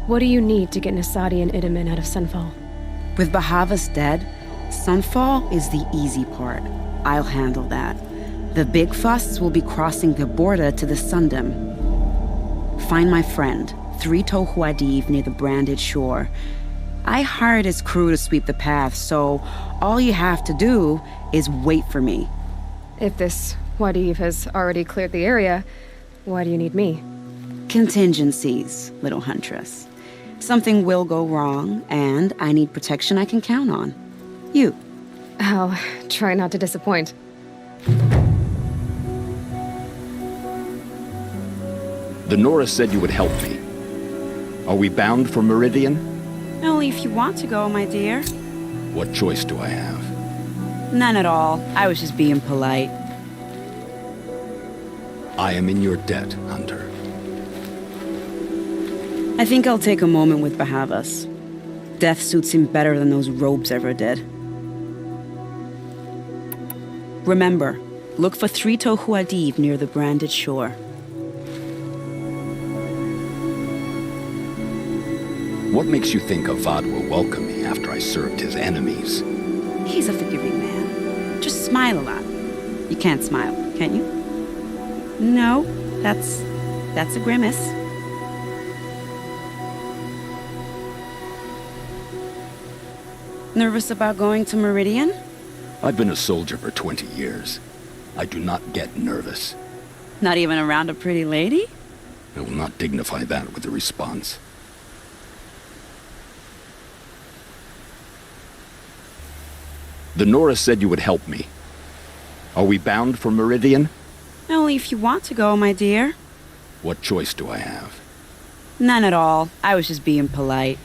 What do you need to get Nasadi and Edaman out of Sunfall? With Bahavas dead, Sunfall is the easy part. I'll handle that. The big fuss will be crossing the border to the Sundom. Find my friend, 3 Tohuadiv near the Branded Shore. I hired his crew to sweep the path, so all you have to do is wait for me. If this Wadif has already cleared the area, why do you need me? Contingencies, little huntress. Something will go wrong, and I need protection I can count on. You. I'll try not to disappoint. The Nora said you would help me. Are we bound for Meridian? Only if you want to go, my dear. What choice do I have? None at all. I was just being polite. I am in your debt, Hunter. I think I'll take a moment with Bahavas. Death suits him better than those robes ever did. Remember, look for 3 Tohuadiv near the branded shore. What makes you think Avad will welcome me after I served his enemies? He's a forgiving man. Just smile a lot. You can't smile, can you? No, that's a grimace. Nervous about going to Meridian? I've been a soldier for 20 years. I do not get nervous. Not even around a pretty lady? I will not dignify that with a response. The Nora said you would help me. Are we bound for Meridian? Only if you want to go, my dear. What choice do I have? None at all. I was just being polite.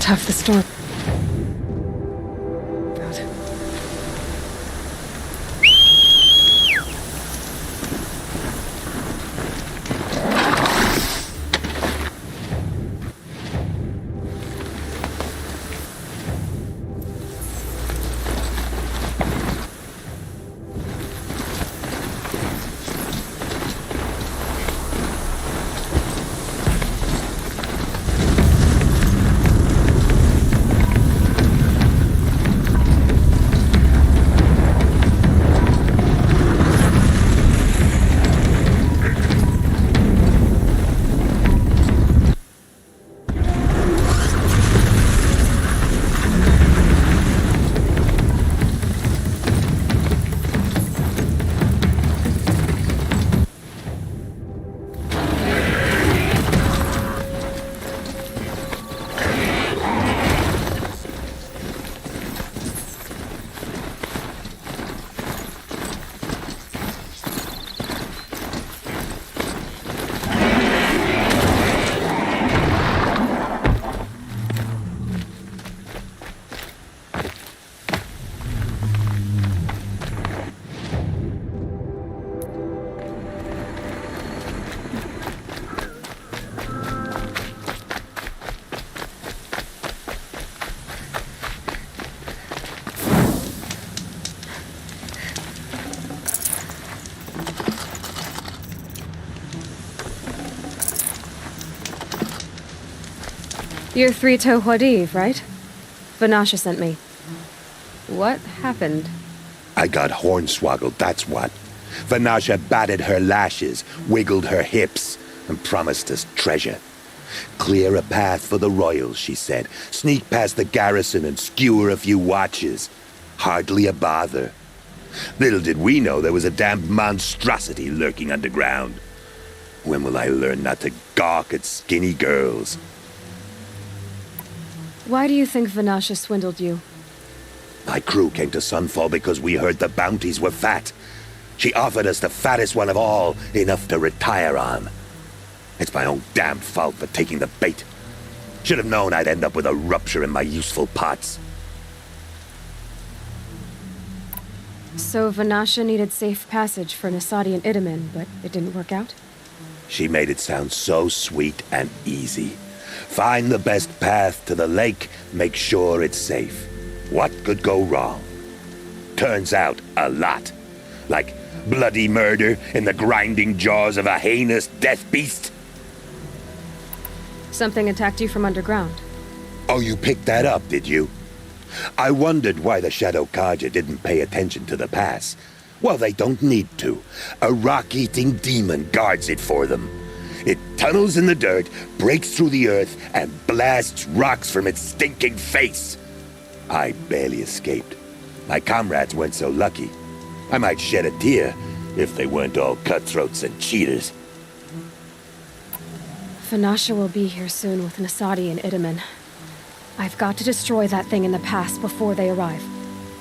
Tough the storm. You're 3 Tohuadiv, right? Vanasha sent me. What happened? I got hornswoggled, that's what. Vanasha batted her lashes, wiggled her hips, and promised us treasure. Clear a path for the royals, she said. Sneak past the garrison and skewer a few watches. Hardly a bother. Little did we know there was a damned monstrosity lurking underground. When will I learn not to gawk at skinny girls? Why do you think Vanasha swindled you? My crew came to Sunfall because we heard the bounties were fat. She offered us the fattest one of all, enough to retire on. It's my own damned fault for taking the bait. Should have known I'd end up with a rupture in my useful parts. So Vanasha needed safe passage for Nasadi and Itamen, but it didn't work out? She made it sound so sweet and easy. Find the best path to the lake, make sure it's safe. What could go wrong? Turns out, a lot. Like bloody murder in the grinding jaws of a heinous death beast. Something attacked you from underground. Oh, you picked that up, did you? I wondered why the Shadow Carja didn't pay attention to the pass. Well, they don't need to. A rock-eating demon guards it for them. It tunnels in the dirt, breaks through the earth, and blasts rocks from its stinking face. I barely escaped. My comrades weren't so lucky. I might shed a tear if they weren't all cutthroats and cheaters. Vanasha will be here soon with Nasadi and Itamen. I've got to destroy that thing in the pass before they arrive.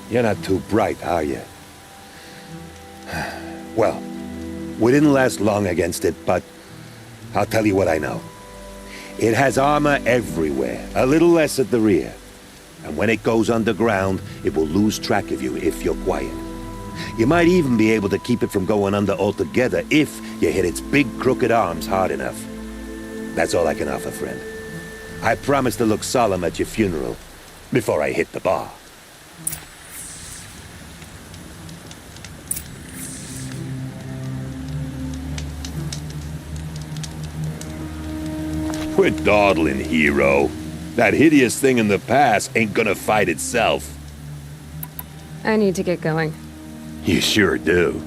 You're not too bright, are you? Well, we didn't last long against it, but I'll tell you what I know. It has armor everywhere, a little less at the rear. And when it goes underground, it will lose track of you if you're quiet. You might even be able to keep it from going under altogether if you hit its big crooked arms hard enough. That's all I can offer, friend. I promise to look solemn at your funeral before I hit the bar. Quit dawdling, hero. That hideous thing in the pass ain't gonna fight itself. I need to get going. You sure do.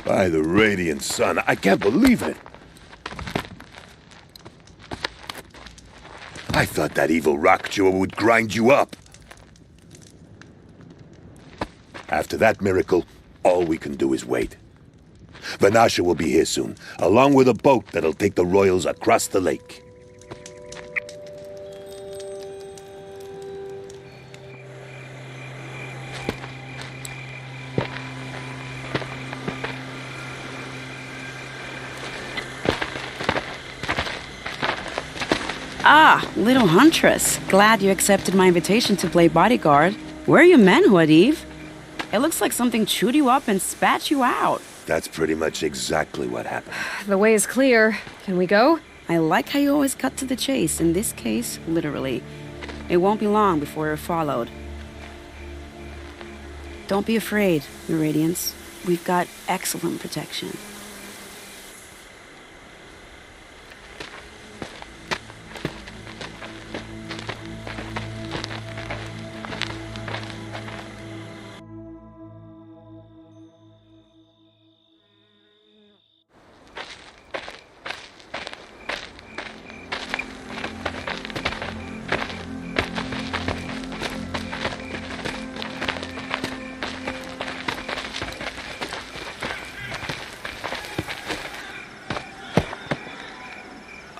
By the radiant sun, I can't believe it. I thought that evil rock chewer would grind you up. After that miracle, all we can do is wait. Vanasha will be here soon, along with a boat that'll take the royals across the lake. Ah, little Huntress. Glad you accepted my invitation to play bodyguard. Where are your men, Huadiv? It looks like something chewed you up and spat you out. That's pretty much exactly what happened. The way is clear. Can we go? I like how you always cut to the chase. In this case, literally. It won't be long before you're followed. Don't be afraid, Your Radiance. We've got excellent protection.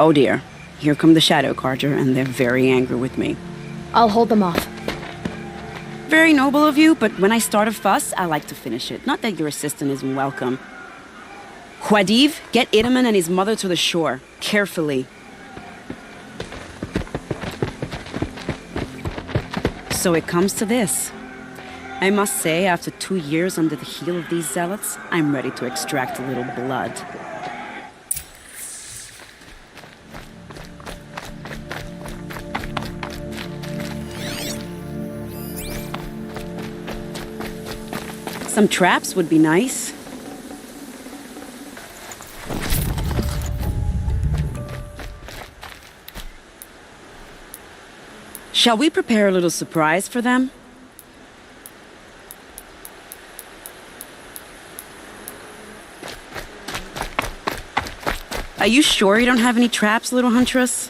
Oh dear, here come the Shadow Carja, and they're very angry with me. I'll hold them off. Very noble of you, but when I start a fuss, I like to finish it. Not that your assistant isn't welcome. Huadiv, get Itaman and his mother to the shore. Carefully. So it comes to this. I must say, after 2 years under the heel of these zealots, I'm ready to extract a little blood. Some traps would be nice. Shall we prepare a little surprise for them? Are you sure you don't have any traps, little Huntress?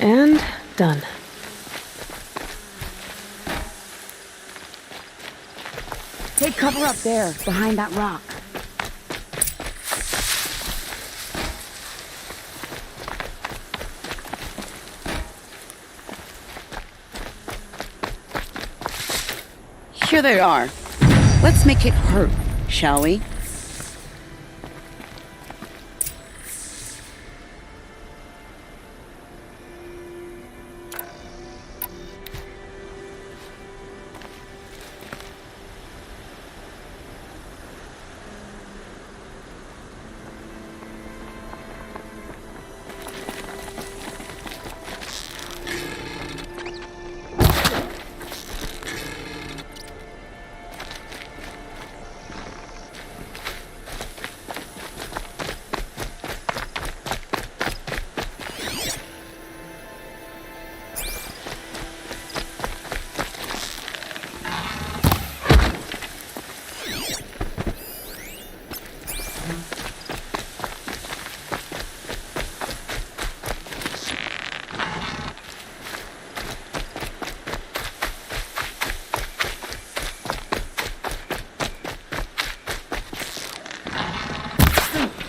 And done. Take cover up there, behind that rock. Here they are. Let's make it hurt, shall we?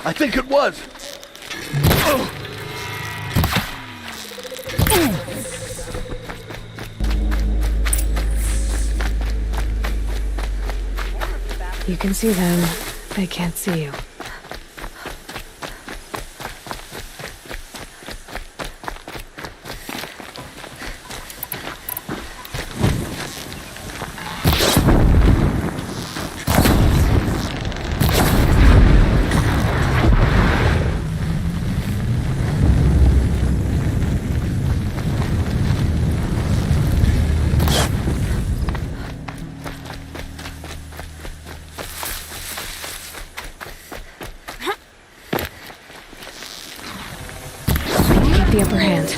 I think it was. You can see them. They can't see you. The upper hand.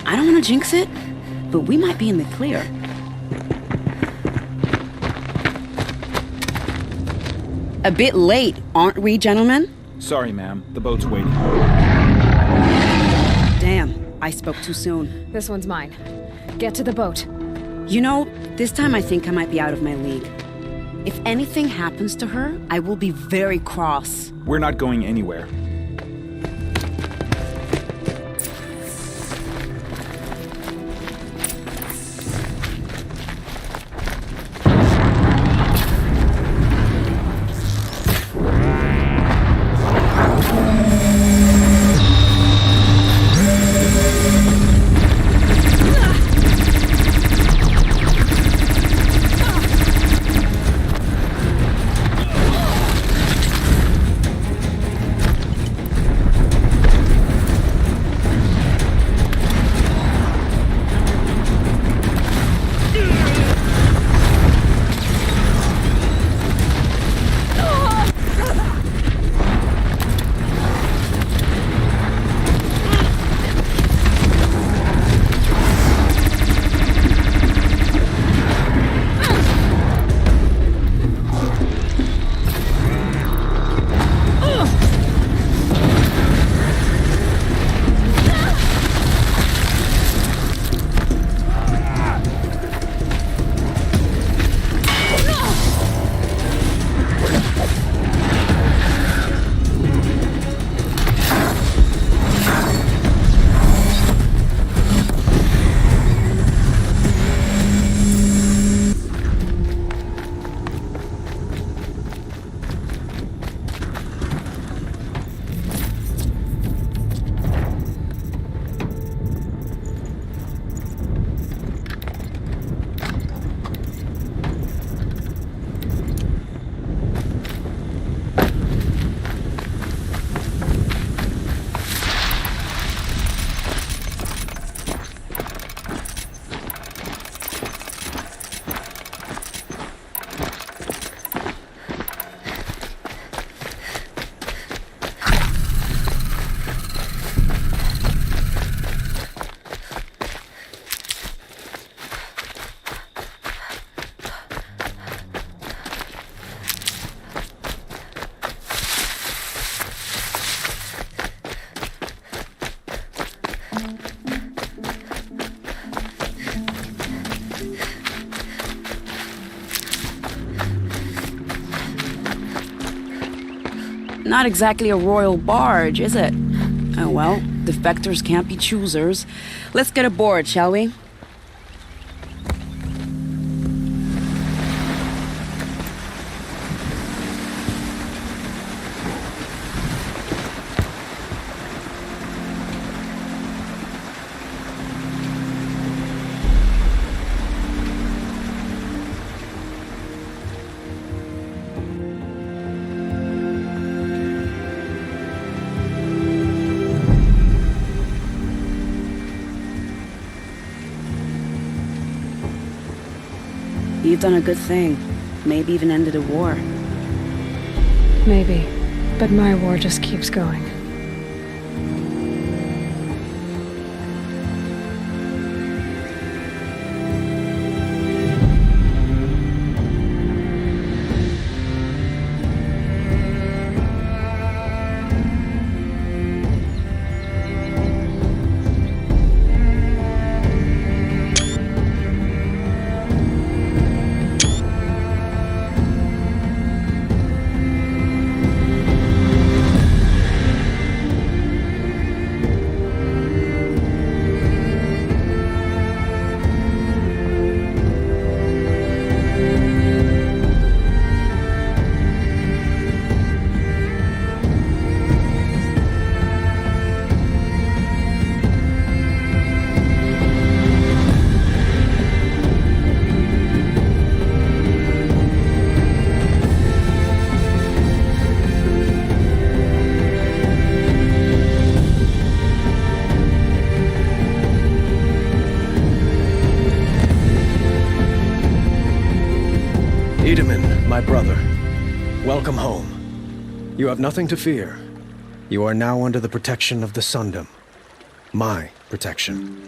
I don't want to jinx it, but we might be in the clear. A bit late, aren't we, gentlemen? Sorry, ma'am. The boat's waiting. Damn, I spoke too soon. This one's mine. Get to the boat. You know, this time I think I might be out of my league. If anything happens to her, I will be very cross. We're not going anywhere. Not exactly a royal barge, is it? Oh well, defectors can't be choosers. Let's get aboard, shall we? You've done a good thing. Maybe even ended a war. Maybe. But my war just keeps going. Itamen, my brother, welcome home. You have nothing to fear. You are now under the protection of the Sundom. My protection.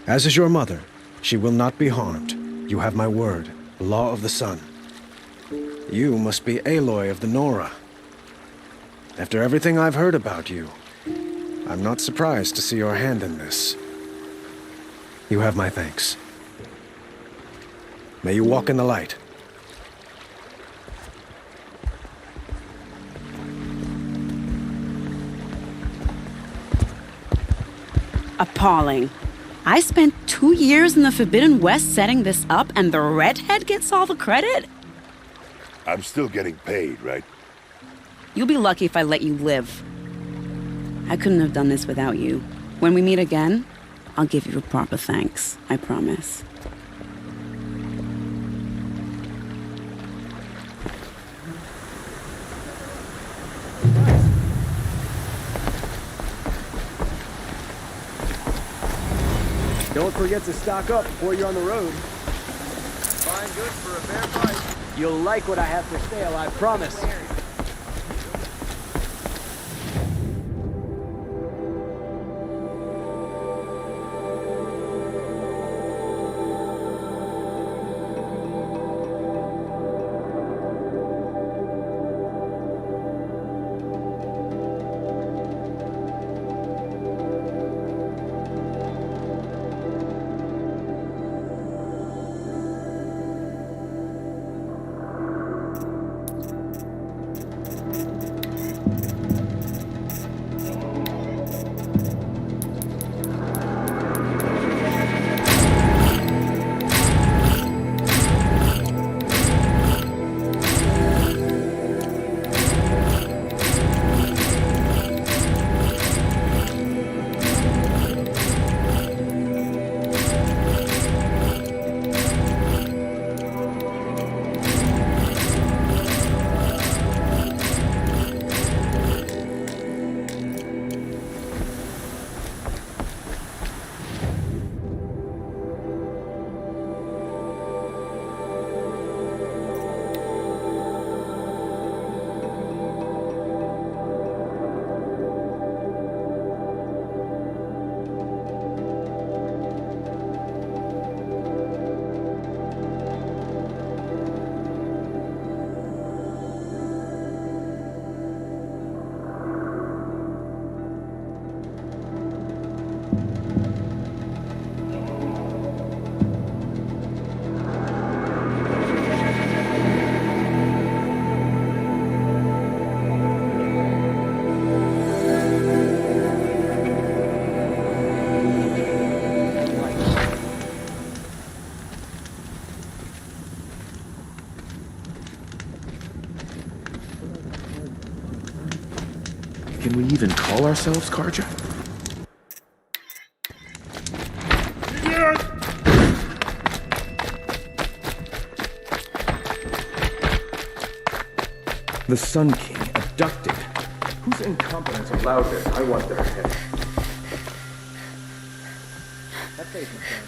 As is your mother, she will not be harmed. You have my word, the law of the sun. You must be Aloy of the Nora. After everything I've heard about you, I'm not surprised to see your hand in this. You have my thanks. May you walk in the light. Appalling. I spent 2 years in the Forbidden West setting this up, and the redhead gets all the credit? I'm still getting paid, right? You'll be lucky if I let you live. I couldn't have done this without you. When we meet again, I'll give you a proper thanks. I promise. Don't forget to stock up before you're on the road. Fine goods for a fair price. You'll like what I have for sale, I promise. Can we even call ourselves Carja? The Sun King abducted. Whose incompetence allowed this? I want their head. Have faith, my friend.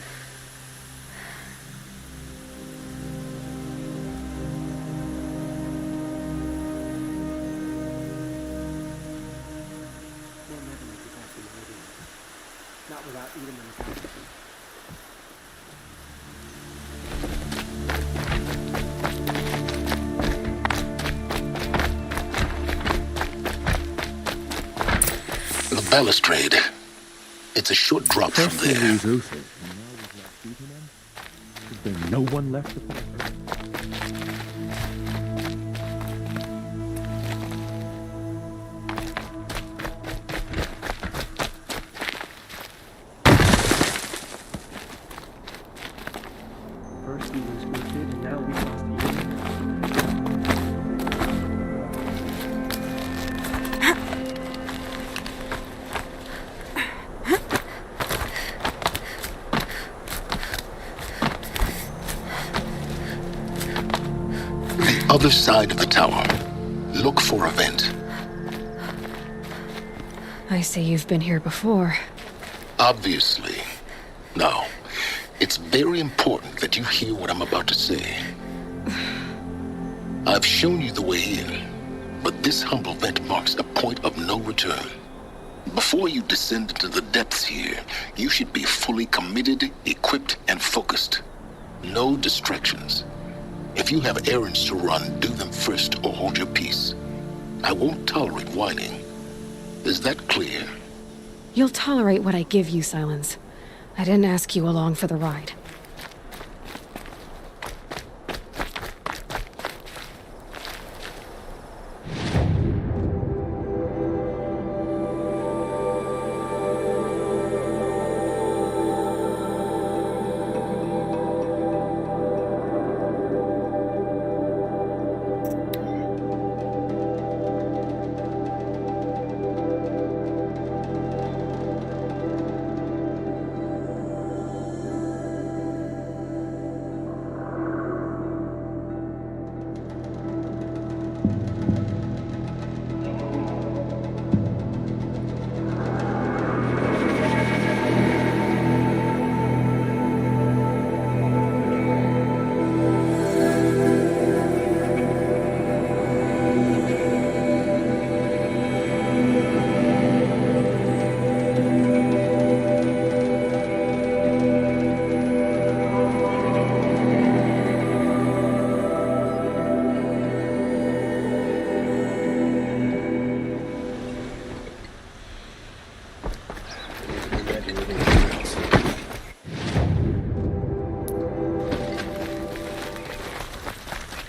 Not without eating them. The balustrade. It's a short drop from there. Is there no one left to fight? First we was wicked, and now we lost Other side of the tower. Look for a vent. I see you've been here before. Obviously. Now, it's very important that you hear what I'm about to say. I've shown you the way in, but this humble vent marks a point of no return. Before you descend into the depths here, you should be fully committed, equipped, and focused. No distractions. If you have errands to run, do them first or hold your peace. I won't tolerate whining. Is that clear? You'll tolerate what I give you, Silence. I didn't ask you along for the ride.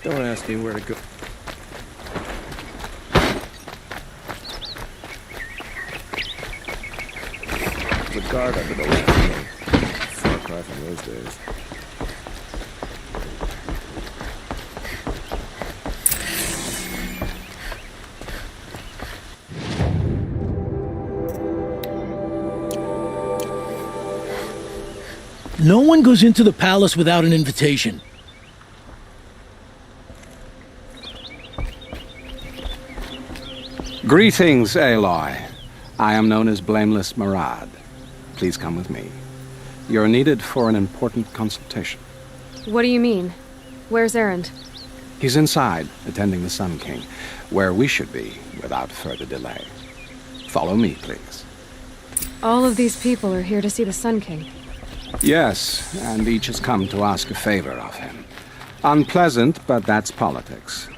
Don't ask me where to go. There's a guard under the left. Far cry from those days. No one goes into the palace without an invitation. Greetings, Aloy. I am known as Blameless Marad. Please come with me. You're needed for an important consultation. What do you mean? Where's Erend? He's inside, attending the Sun King, where we should be without further delay. Follow me, please. All of these people are here to see the Sun King. Yes, and each has come to ask a favor of him. Unpleasant, but that's politics.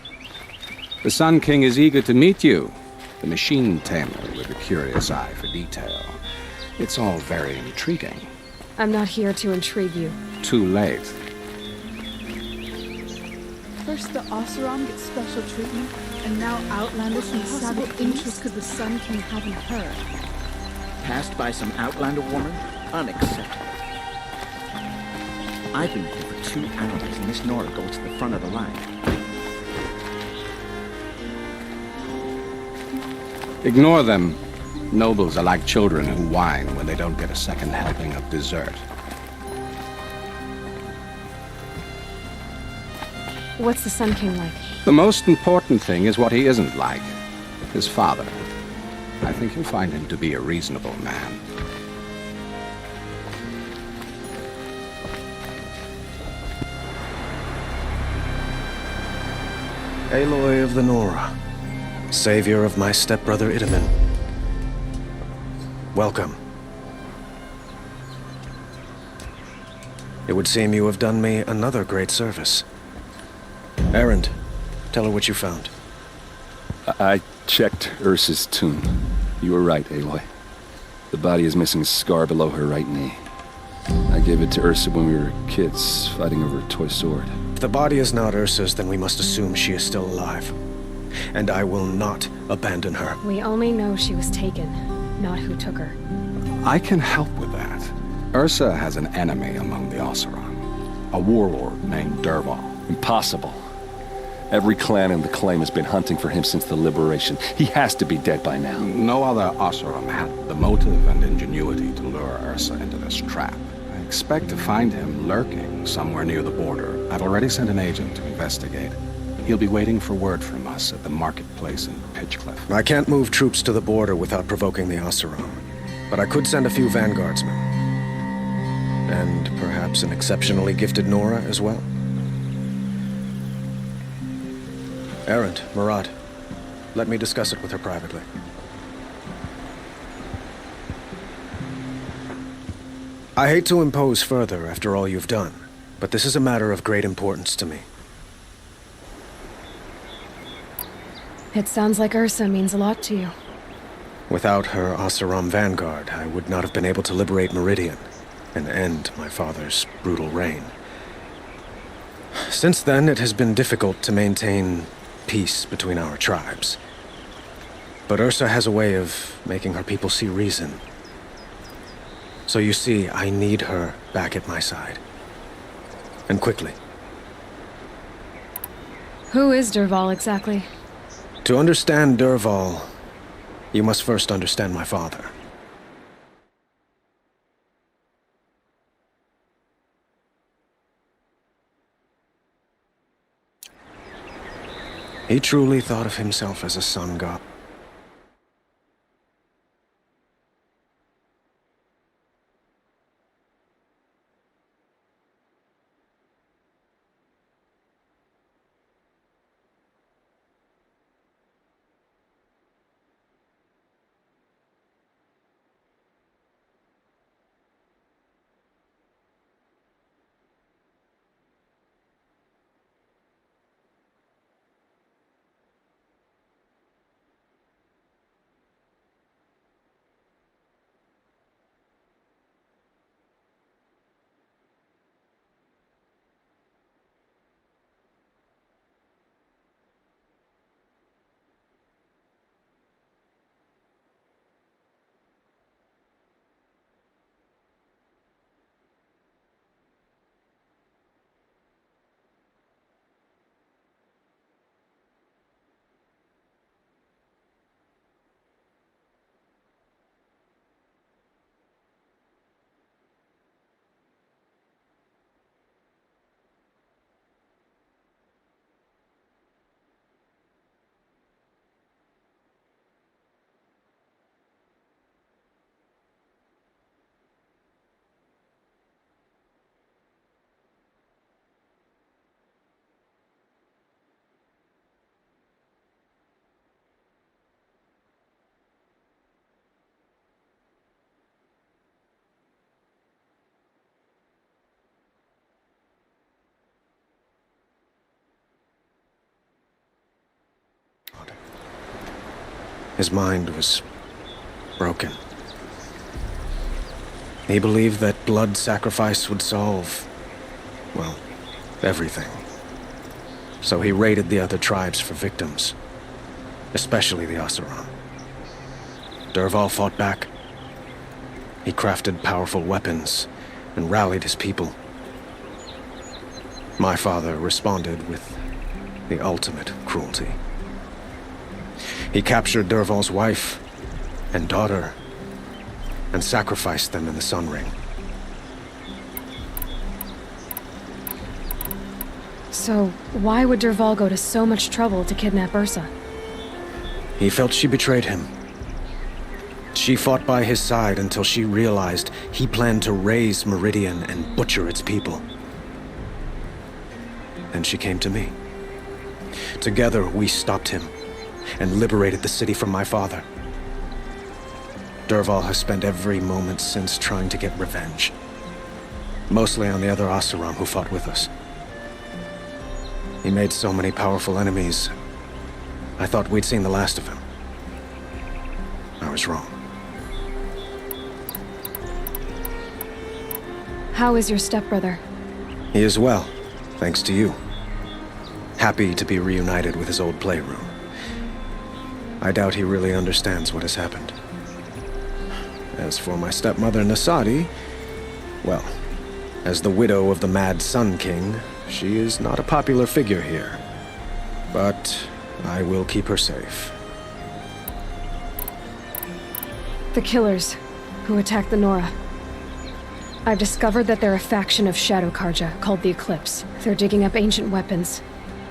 The Sun King is eager to meet you, the machine tamer with a curious eye for detail. It's all very intriguing. I'm not here to intrigue you. Too late. First the Oseram gets special treatment, and now Outlanders from Savage interest could the Sun King have in her. Passed by some Outlander woman? Unacceptable. I've been here for 2 hours, and this Nora goes to the front of the line. Ignore them. Nobles are like children who whine when they don't get a second helping of dessert. What's the Sun King like? The most important thing is what he isn't like. His father. I think you'll find him to be a reasonable man. Aloy of the Nora, savior of my stepbrother Itamen. Welcome. It would seem you have done me another great service. Erend, tell her what you found. I checked Ursa's tomb. You were right, Aloy. The body is missing a scar below her right knee. I gave it to Ursa when we were kids, fighting over a toy sword. If the body is not Ursa's, then we must assume she is still alive. And I will not abandon her. We only know she was taken, not who took her. I can help with that. Ursa has an enemy among the Oseram. A warlord named Dervahl. Impossible. Every clan in the claim has been hunting for him since the liberation. He has to be dead by now. No other Oseram had the motive and ingenuity to lure Ursa into this trap. I expect to find him lurking somewhere near the border. I've already sent an agent to investigate. He'll be waiting for word from us at the marketplace in Pitchcliff. I can't move troops to the border without provoking the Oseram, but I could send a few vanguardsmen. And perhaps an exceptionally gifted Nora as well. Erend, Marad, let me discuss it with her privately. I hate to impose further after all you've done, but this is a matter of great importance to me. It sounds like Ursa means a lot to you. Without her Oseram vanguard, I would not have been able to liberate Meridian and end my father's brutal reign. Since then, it has been difficult to maintain peace between our tribes. But Ursa has a way of making her people see reason. So you see, I need her back at my side. And quickly. Who is Dervahl exactly? To understand Dervahl, you must first understand my father. He truly thought of himself as a sun god. His mind was broken. He believed that blood sacrifice would solve, well, everything. So he raided the other tribes for victims, especially the Oseram. Dervahl fought back. He crafted powerful weapons and rallied his people. My father responded with the ultimate cruelty. He captured Dervahl's wife and daughter and sacrificed them in the Sun Ring. So, why would Dervahl go to so much trouble to kidnap Ursa? He felt she betrayed him. She fought by his side until she realized he planned to raise Meridian and butcher its people. Then she came to me. Together, we stopped him and liberated the city from my father. Dervahl has spent every moment since trying to get revenge. Mostly on the other Oseram who fought with us. He made so many powerful enemies, I thought we'd seen the last of him. I was wrong. How is your stepbrother? He is well, thanks to you. Happy to be reunited with his old playroom. I doubt he really understands what has happened. As for my stepmother Nasadi, well, as the widow of the Mad Sun King, she is not a popular figure here. But I will keep her safe. The killers who attacked the Nora. I've discovered that they're a faction of Shadow Karja called the Eclipse. They're digging up ancient weapons,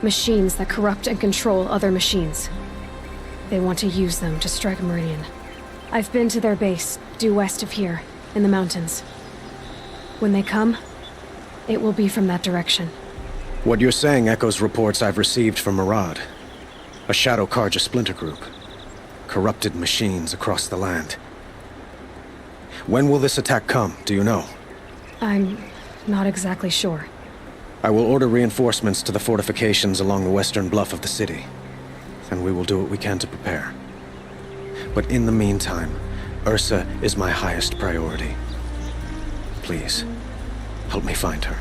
machines that corrupt and control other machines. They want to use them to strike Meridian. I've been to their base, due west of here, in the mountains. When they come, it will be from that direction. What you're saying echoes reports I've received from Murad, a Shadow Karja splinter group. Corrupted machines across the land. When will this attack come, do you know? I'm not exactly sure. I will order reinforcements to the fortifications along the western bluff of the city, and we will do what we can to prepare. But in the meantime, Ursa is my highest priority. Please, help me find her.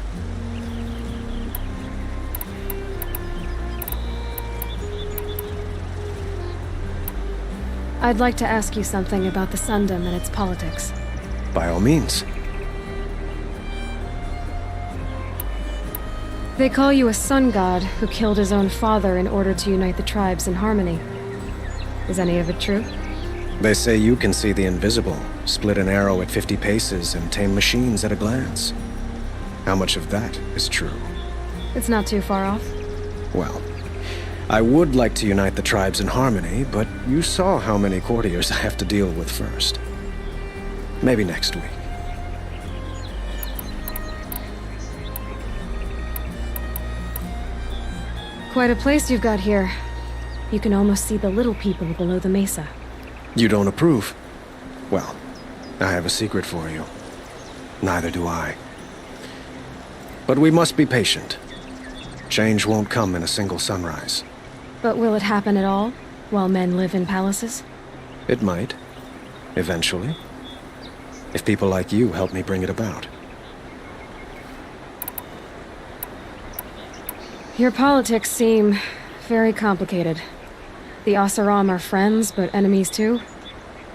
I'd like to ask you something about the Sundom and its politics. By all means. They call you a sun god who killed his own father in order to unite the tribes in harmony. Is any of it true? They say you can see the invisible, split an arrow at 50 paces, and tame machines at a glance. How much of that is true? It's not too far off. Well, I would like to unite the tribes in harmony, but you saw how many courtiers I have to deal with first. Maybe next week. Quite a place you've got here. You can almost see the little people below the mesa. You don't approve? Well, I have a secret for you. Neither do I. But we must be patient. Change won't come in a single sunrise. But will it happen at all, while men live in palaces? It might. Eventually. If people like you help me bring it about. Your politics seem very complicated. The Oseram are friends, but enemies too?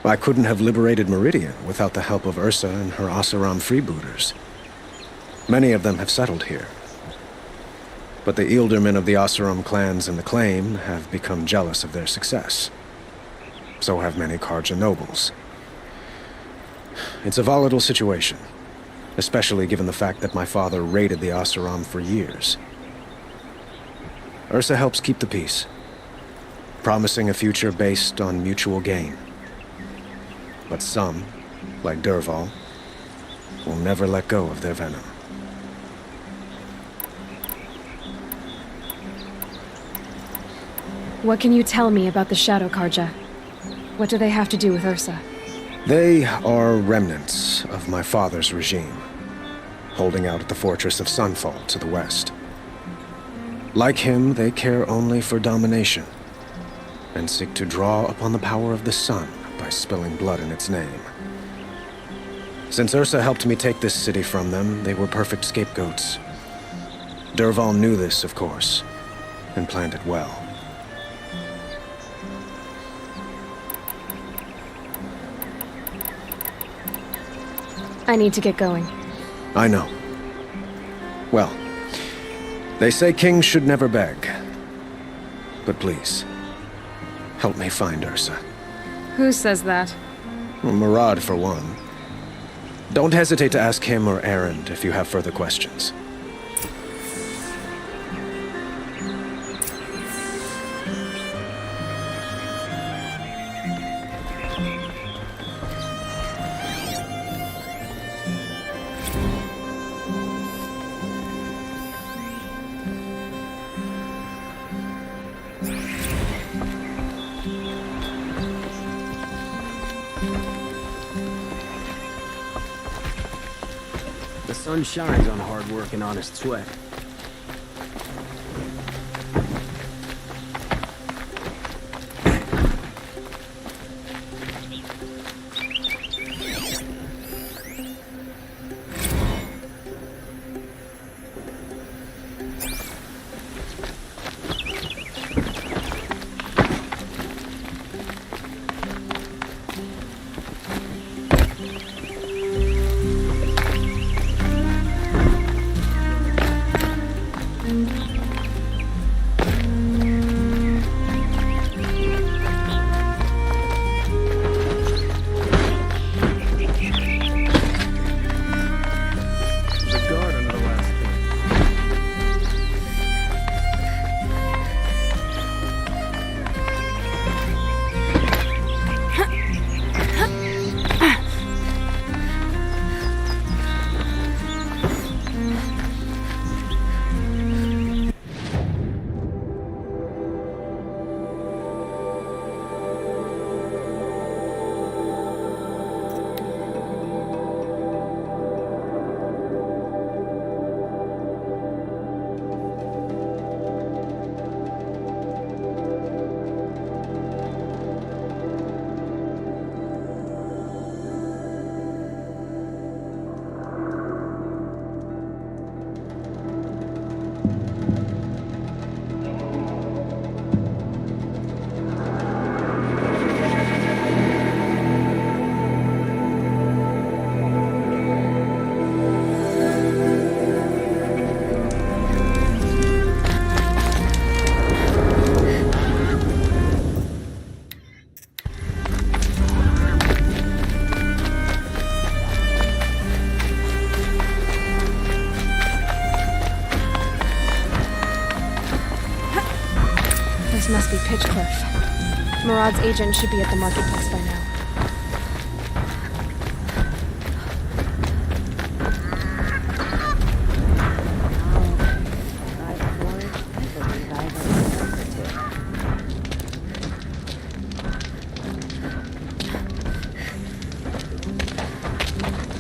I couldn't have liberated Meridian without the help of Ursa and her Oseram freebooters. Many of them have settled here. But the Ealdormen of the Oseram clans in the Claim have become jealous of their success. So have many Carja nobles. It's a volatile situation, especially given the fact that my father raided the Oseram for years. Ursa helps keep the peace, promising a future based on mutual gain. But some, like Dervahl, will never let go of their venom. What can you tell me about the Shadow Carja? What do they have to do with Ursa? They are remnants of my father's regime, holding out at the fortress of Sunfall to the west. Like him, they care only for domination, and seek to draw upon the power of the sun by spilling blood in its name. Since Ursa helped me take this city from them, they were perfect scapegoats. Dervahl knew this, of course, and planned it well. I need to get going. I know. Well, they say kings should never beg. But please, help me find Ursa. Who says that? Well, Murad, for one. Don't hesitate to ask him or Erend if you have further questions. The sun shines on hard work and honest sweat. be Pitchcliff. Murad's agent should be at the marketplace by now.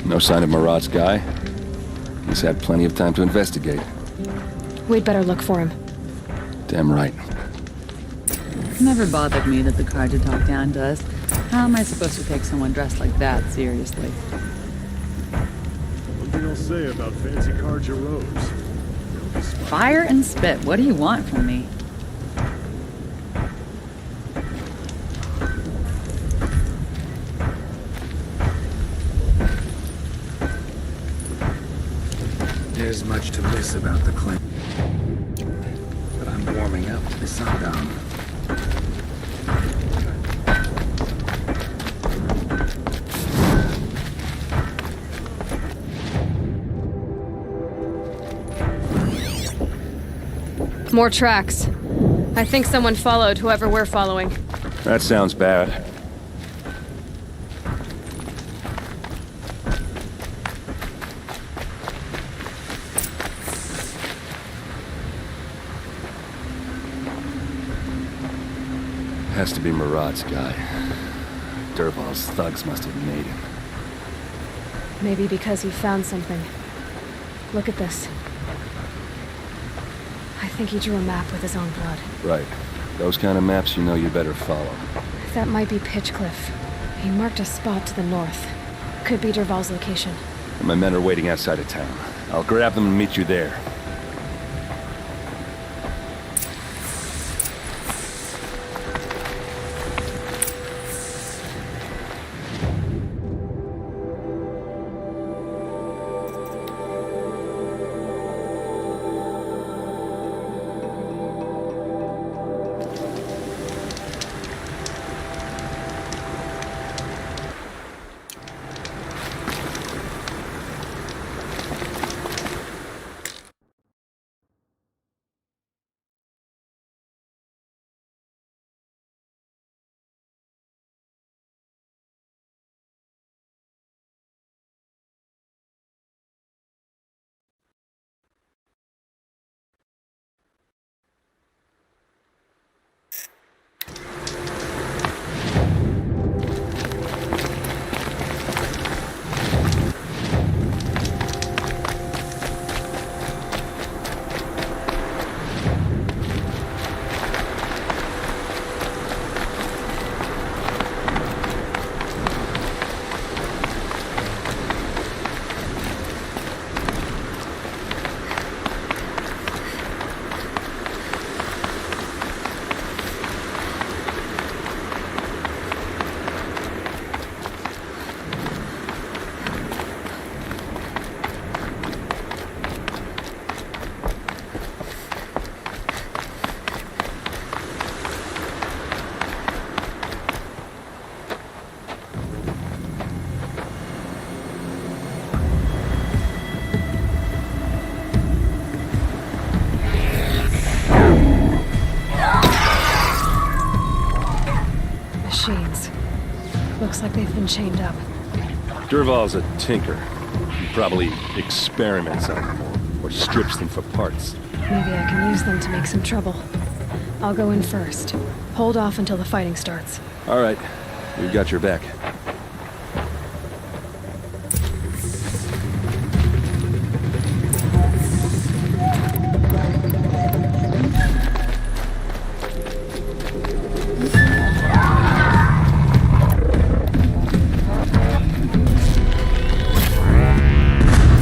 No sign of Murad's guy. He's had plenty of time to investigate. We'd better look for him. Damn right. It's never bothered me that the Carja talk down to us. How am I supposed to take someone dressed like that seriously? What do you say about fancy Carja robes? Fire and spit. What do you want from me? There's much to miss about the claim. But I'm warming up to the sundown. More tracks. I think someone followed whoever we're following. That sounds bad. Has to be Murad's guy. Dervahl's thugs must have made him. Maybe because he found something. Look at this. I think he drew a map with his own blood. Right. Those kind of maps you know you better follow. That might be Pitchcliff. He marked a spot to the north. Could be Dervahl's location. My men are waiting outside of town. I'll grab them and meet you there. Looks like they've been chained up. Dervahl's a tinker. He probably experiments on them or strips them for parts. Maybe I can use them to make some trouble. I'll go in first. Hold off until the fighting starts. All right. We've got your back.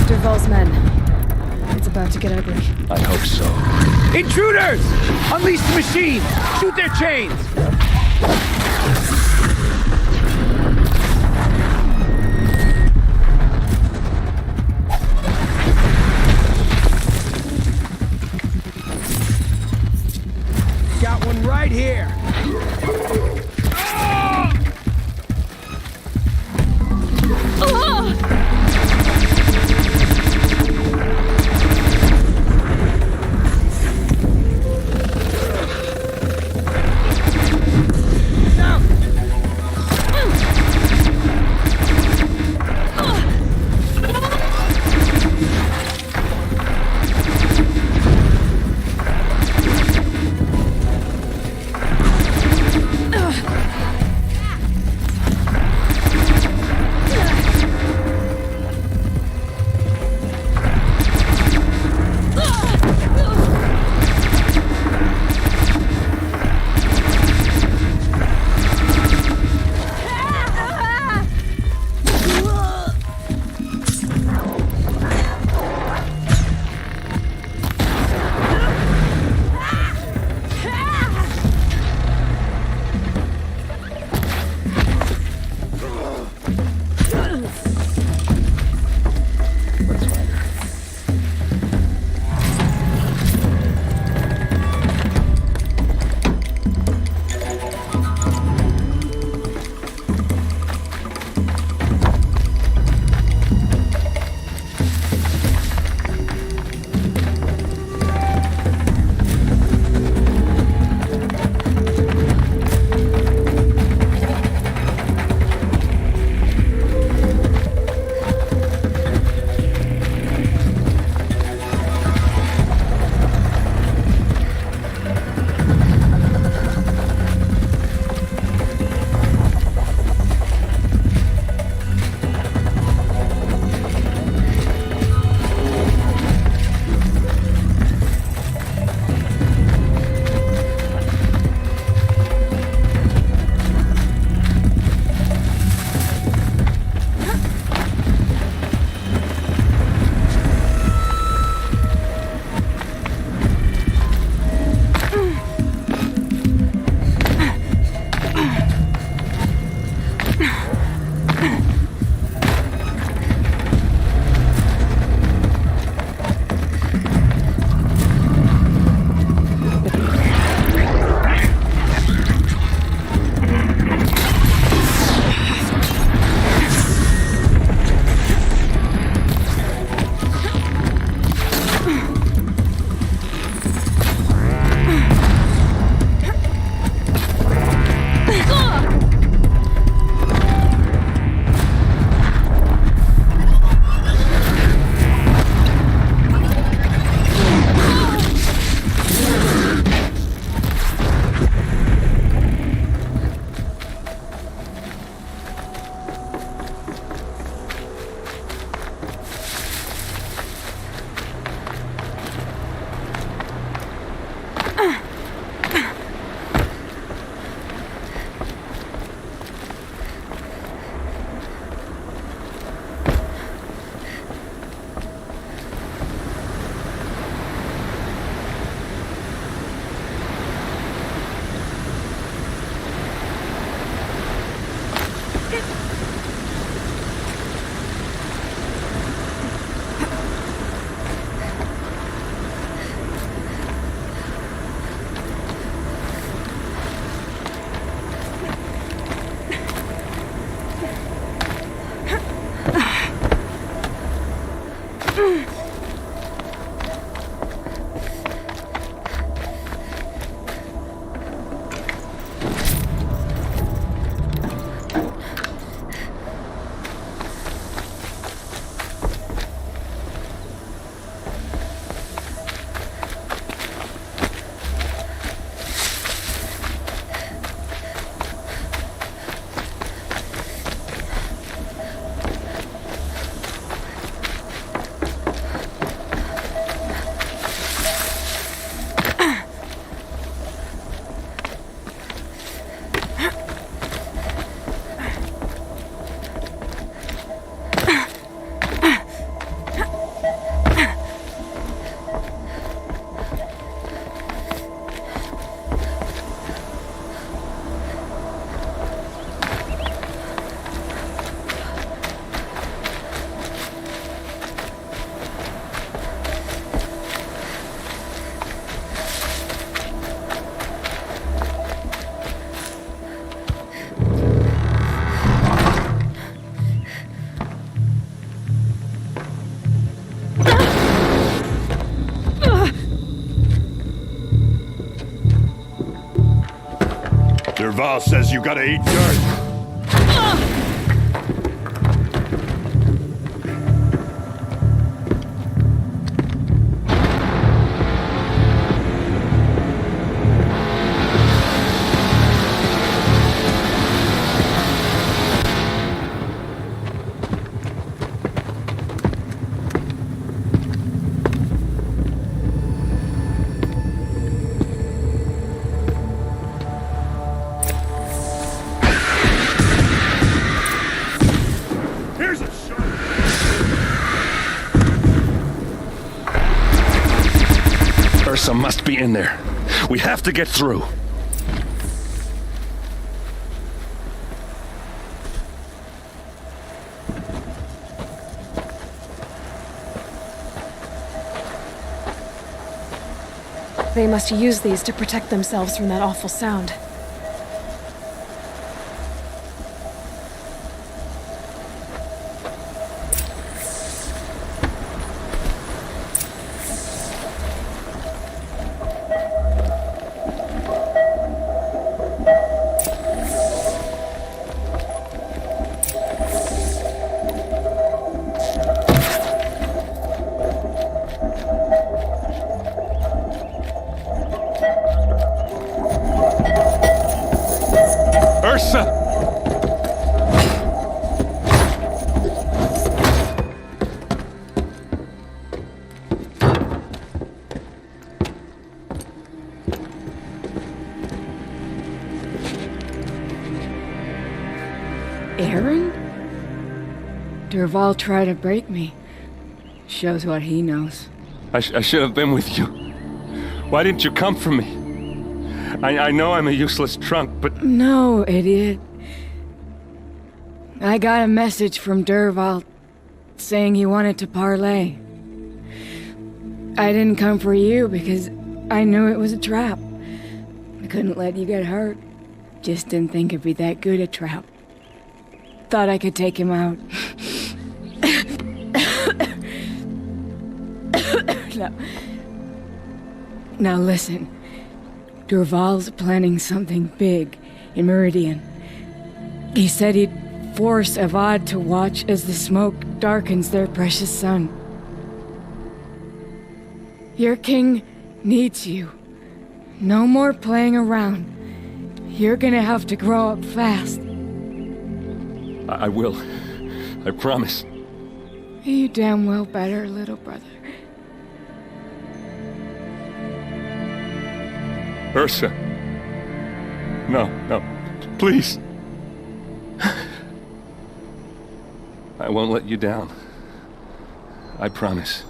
Dervahl's men. It's about to get ugly. I hope so. Intruders! Unleash the machine! Shoot their chains! Got one right here! Dervahl says you gotta eat dirt. Ursa must be in there. We have to get through. They must use these to protect themselves from that awful sound. Ursa! Aaron? Dervahl tried to break me. Shows what he knows. I should have been with you. Why didn't you come for me? I know I'm a useless trunk, but... No, idiot. I got a message from Dervahl saying he wanted to parlay. I didn't come for you because I knew it was a trap. I couldn't let you get hurt. Just didn't think it'd be that good a trap. Thought I could take him out. Now listen. Dervahl's planning something big in Meridian. He said he'd force Avad to watch as the smoke darkens their precious sun. Your king needs you. No more playing around. You're gonna have to grow up fast. I will. I promise. You damn well better, little brother. Ursa. No, please. I won't let you down. I promise.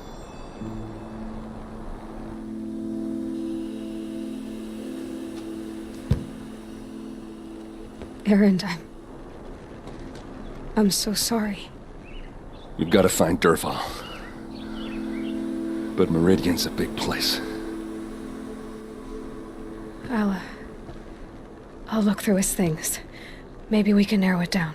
Aaron, I'm so sorry. You've got to find Dervahl. But Meridian's a big place. I'll look through his things. Maybe we can narrow it down.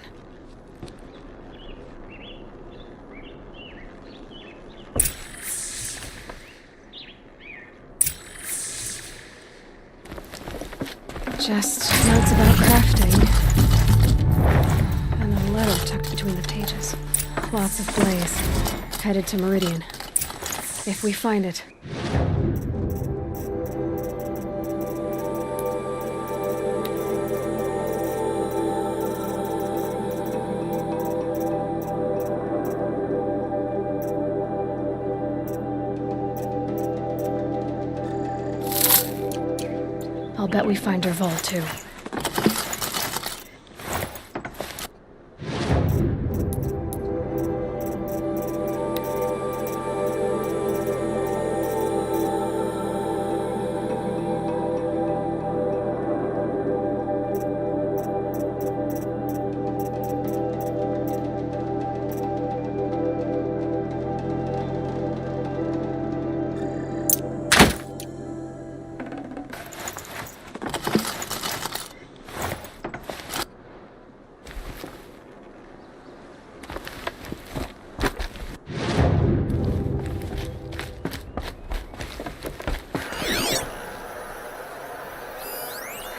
Just notes about crafting. And a letter tucked between the pages. Lots of blaze. Headed to Meridian. If we find it. I'll bet we find Dervahl, too.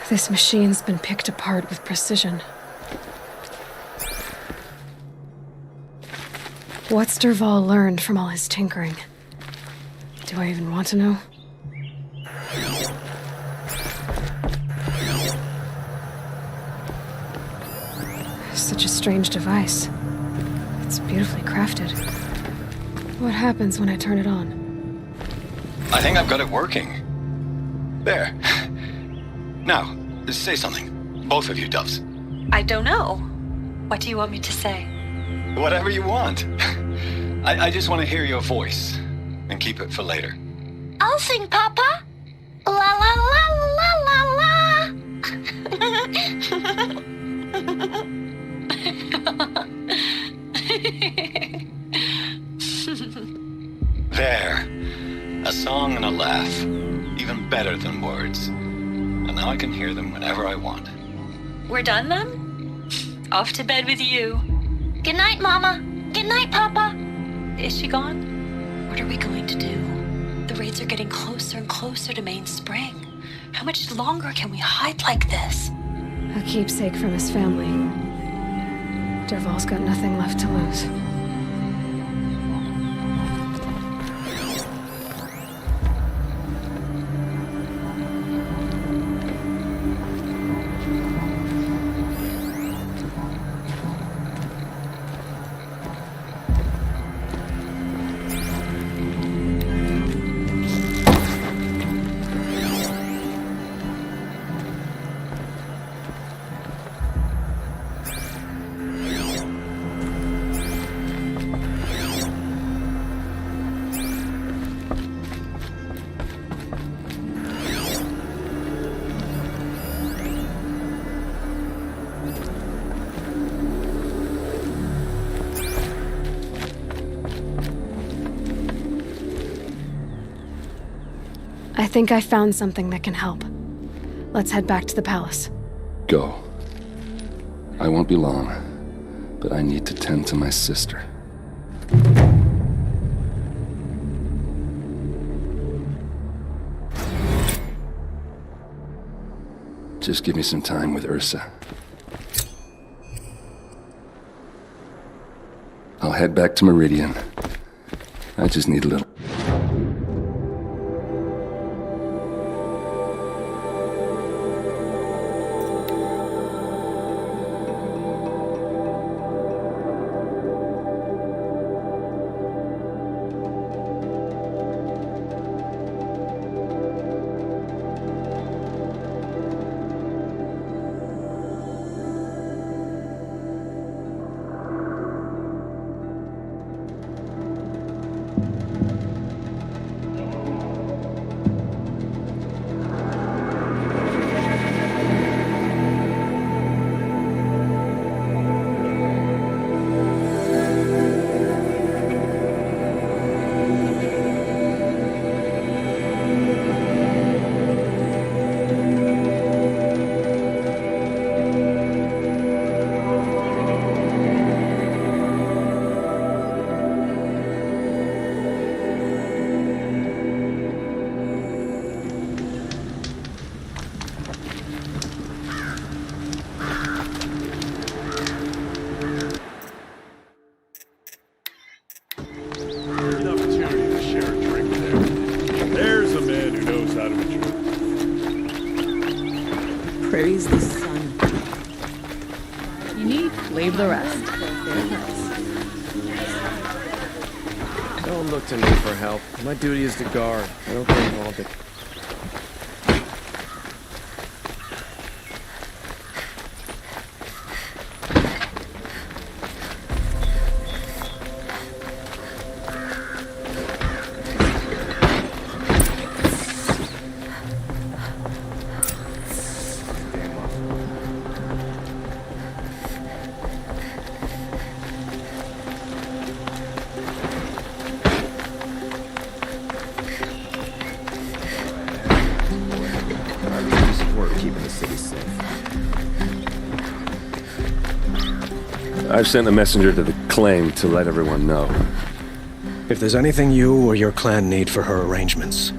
This machine's been picked apart with precision. What's Dervahl learned from all his tinkering? Do I even want to know? Such a strange device. It's beautifully crafted. What happens when I turn it on? I think I've got it working. There. Now, say something. Both of you, Doves. I don't know. What do you want me to say? Whatever you want. I just want to hear your voice. And keep it for later. I'll sing, Papa. La la la la la la. There. A song and a laugh. Even better than words. And now I can hear them whenever I want. We're done then? Off to bed with you. Good night, Mama. Good night, Papa. Is she gone? What are we going to do? The raids are getting closer and closer to Main Spring. How much longer can we hide like this? A keepsake from his family. Dervahl's got nothing left to lose. I think I found something that can help. Let's head back to the palace. Go. I won't be long, but I need to tend to my sister. Just give me some time with Ursa. I'll head back to Meridian. I just need a little... is the sun. You need leave the rest. Don't look to me for help. My duty is to guard. I don't get involved in... I've sent a messenger to the claim to let everyone know. If there's anything you or your clan need for her arrangements,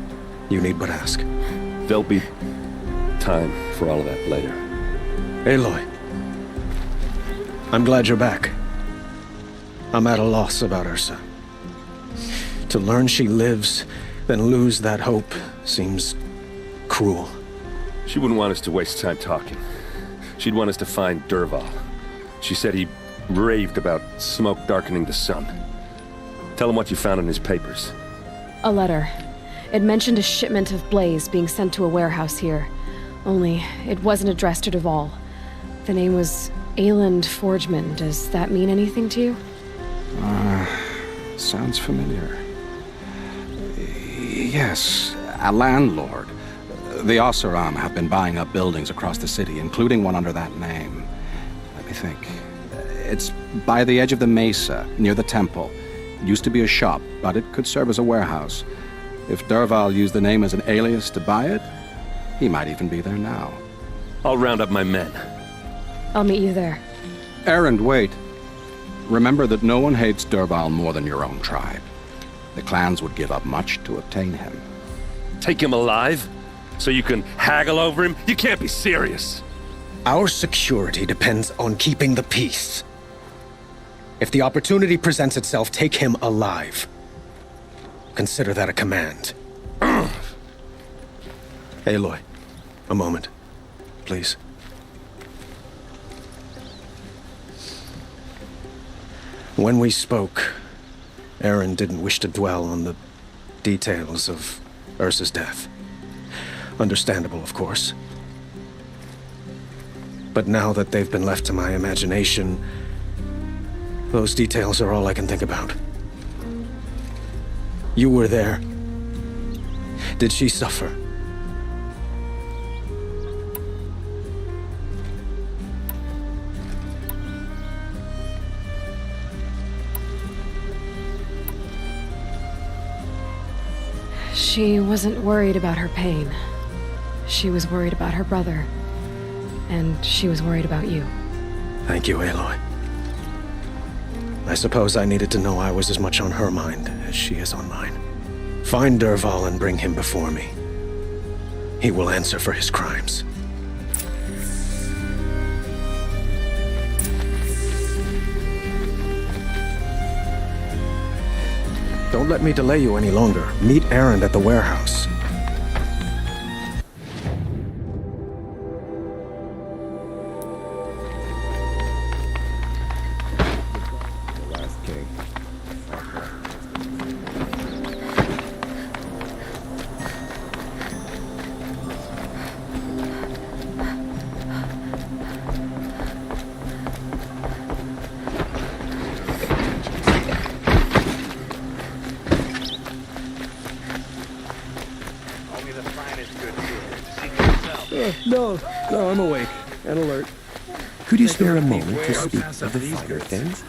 you need but ask. There'll be time for all of that later. Aloy, I'm glad you're back. I'm at a loss about Ursa. To learn she lives, then lose that hope seems cruel. She wouldn't want us to waste time talking. She'd want us to find Dervahl. She said he raved about smoke darkening the sun. Tell him what you found in his papers. A letter. It mentioned a shipment of blaze being sent to a warehouse here. Only, it wasn't addressed to Dervahl. The name was Ayland Forgeman. Does that mean anything to you? Sounds familiar. Yes, a landlord. The Oseram have been buying up buildings across the city, including one under that name. Let me think. It's by the edge of the mesa, near the temple. It used to be a shop, but it could serve as a warehouse. If Dervahl used the name as an alias to buy it, he might even be there now. I'll round up my men. I'll meet you there. Erend, wait. Remember that no one hates Dervahl more than your own tribe. The clans would give up much to obtain him. Take him alive? So you can haggle over him? You can't be serious. Our security depends on keeping the peace. If the opportunity presents itself, take him alive. Consider that a command. Aloy, a moment, please. When we spoke, Erend didn't wish to dwell on the details of Ursa's death. Understandable, of course. But now that they've been left to my imagination, those details are all I can think about. You were there. Did she suffer? She wasn't worried about her pain. She was worried about her brother. And she was worried about you. Thank you, Aloy. I suppose I needed to know I was as much on her mind as she is on mine. Find Dervahl and bring him before me. He will answer for his crimes. Don't let me delay you any longer. Meet Erend at the warehouse. No, I'm awake and alert. Could you spare a moment to speak of the finer things?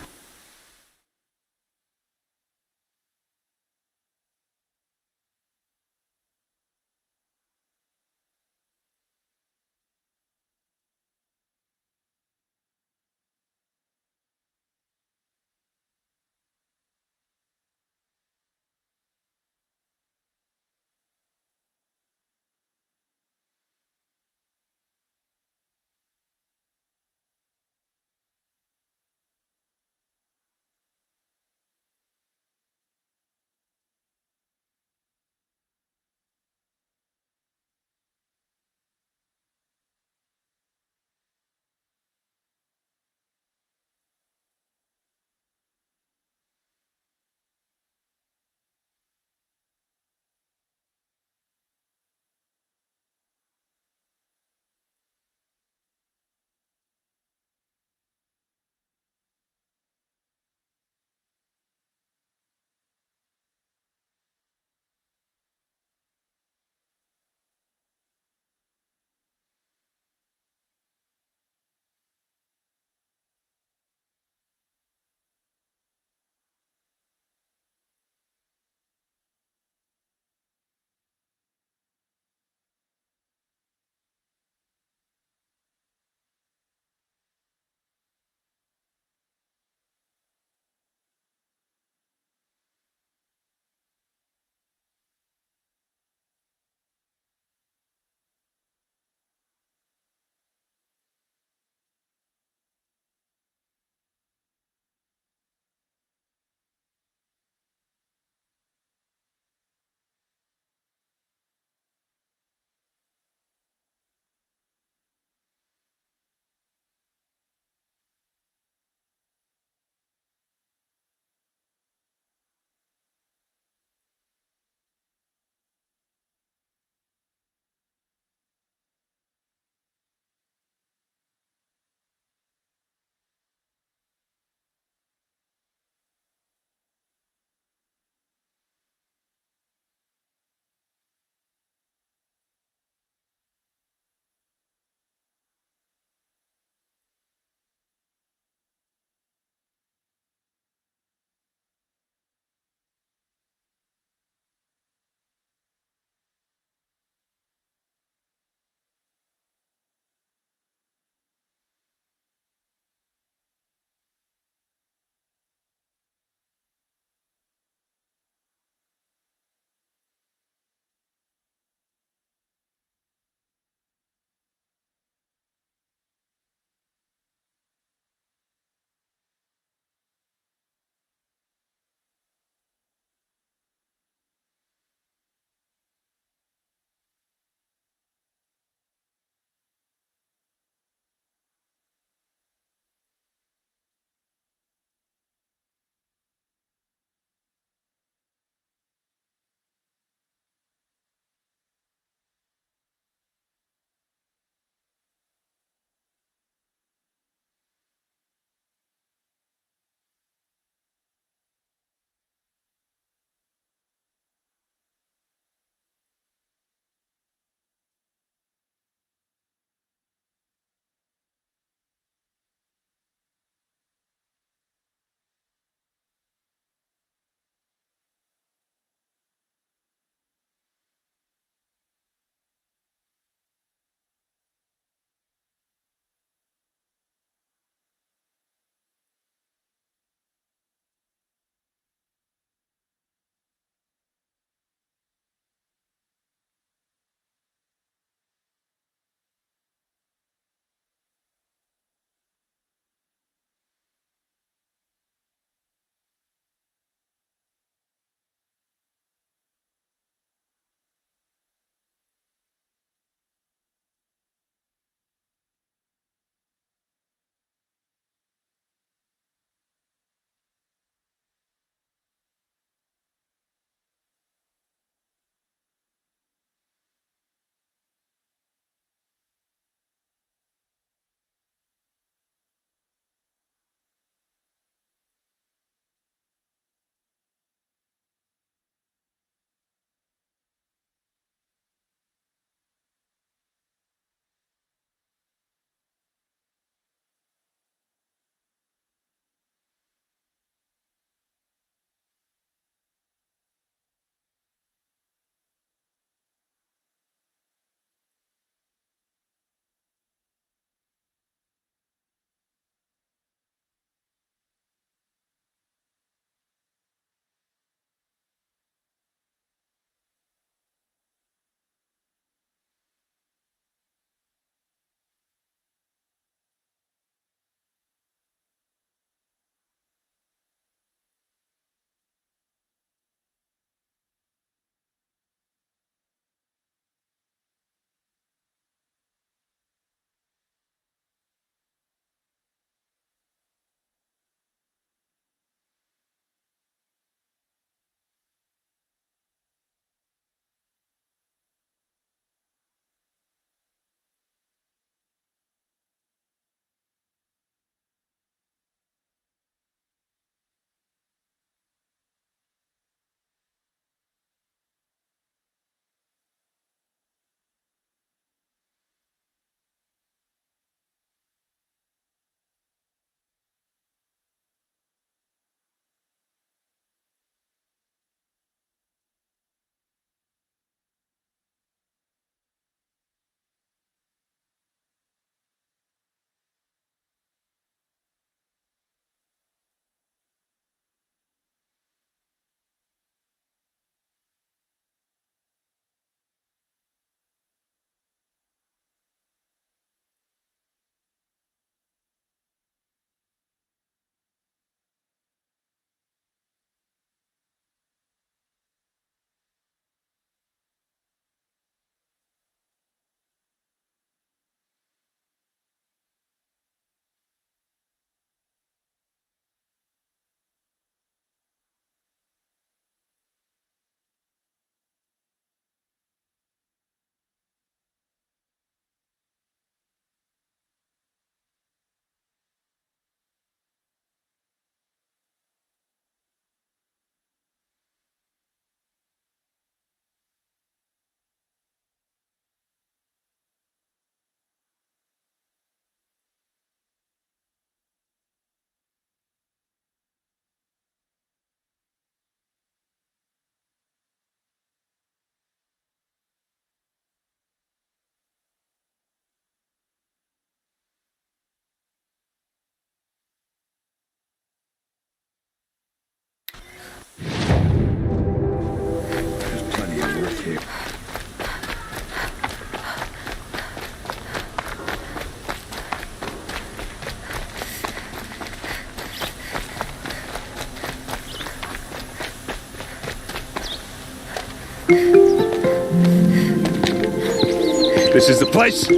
This is the place?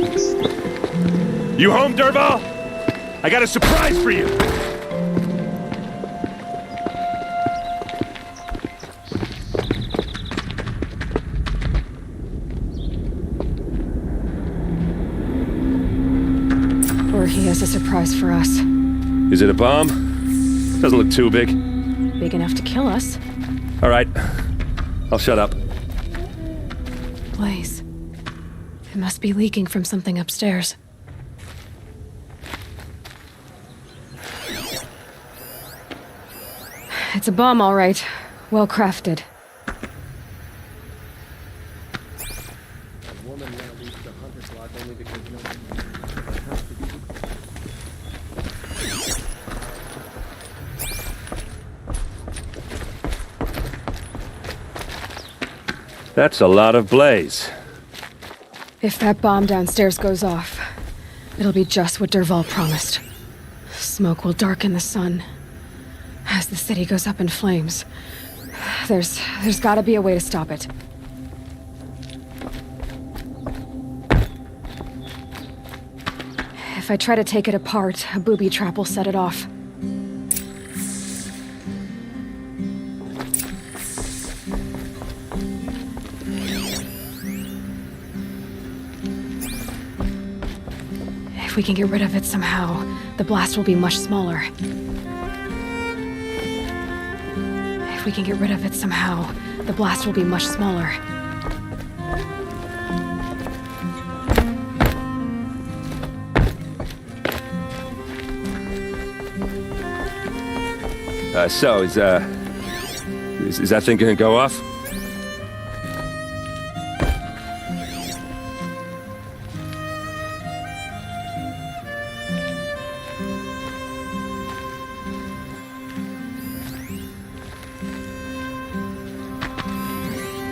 You home, Dervahl? I got a surprise for you! Or he has a surprise for us. Is it a bomb? Doesn't look too big. Big enough to kill us. All right. I'll shut up. Blaze. It must be leaking from something upstairs. It's a bomb, all right. Well crafted. That's a lot of blaze. If that bomb downstairs goes off, it'll be just what Dervahl promised. Smoke will darken the sun. As the city goes up in flames, there's gotta be a way to stop it. If I try to take it apart, a booby trap will set it off. If we can get rid of it somehow, the blast will be much smaller. If we can get rid of it somehow, the blast will be much smaller. Is that thing gonna go off?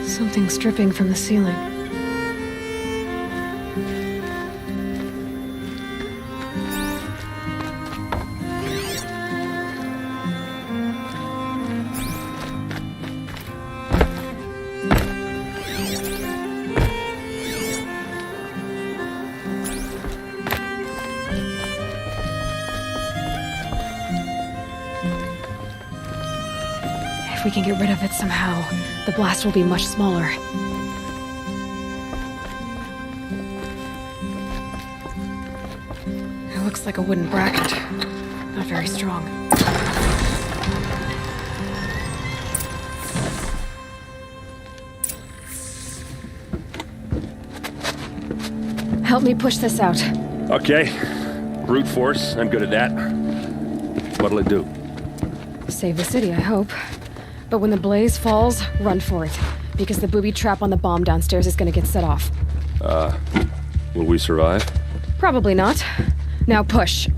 Something's dripping from the ceiling. If we can get rid of it somehow, the blast will be much smaller. It looks like a wooden bracket. Not very strong. Help me push this out. Okay. Brute force, I'm good at that. What'll it do? Save the city, I hope. But when the blaze falls, run for it. Because the booby trap on the bomb downstairs is gonna get set off. Will we survive? Probably not. Now push.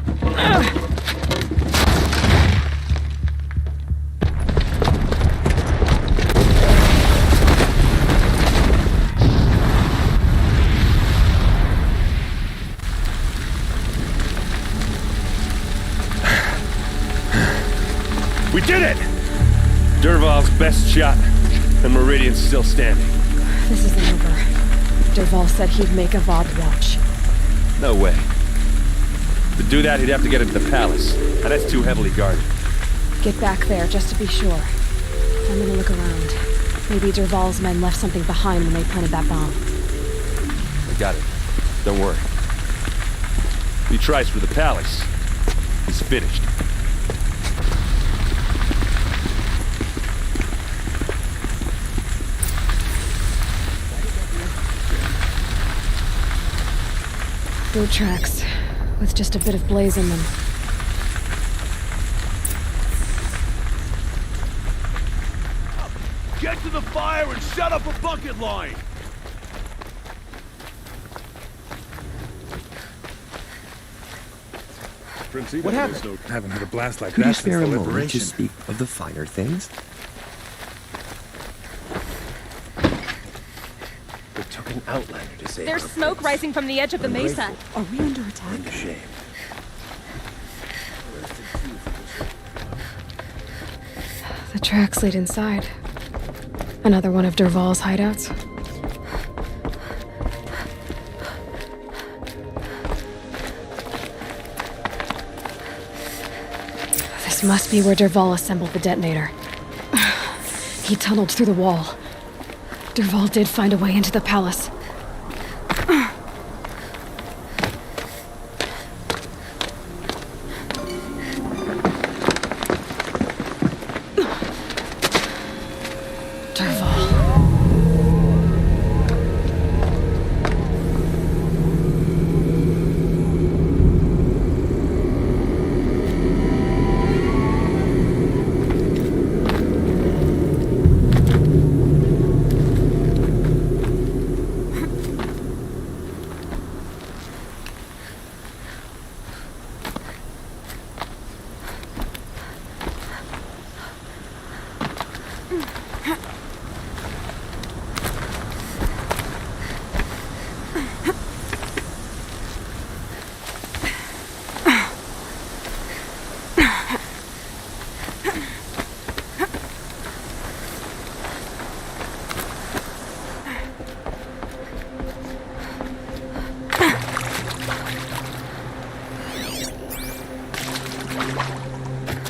We did it! Dervahl's best shot, and Meridian's still standing. This isn't over. Dervahl said he'd make a Avad watch. No way. To do that, he'd have to get into the palace, and that's too heavily guarded. Get back there, just to be sure. I'm gonna look around. Maybe Dervahl's men left something behind when they planted that bomb. I got it. Don't worry. If he tries for the palace, he's finished. Boot tracks, with just a bit of blaze in them. Get to the fire and shut up a bucket line! What happened? Haven't had a blast like Could that you spare a since the moment to liberation. speak of the finer things? It took an outlander to save There's our smoke place. rising from the edge of the mesa. Are we under attack? Shame. The tracks lead inside. Another one of Dervahl's hideouts? This must be where Dervahl assembled the detonator. He tunneled through the wall. Dervahl did find a way into the palace.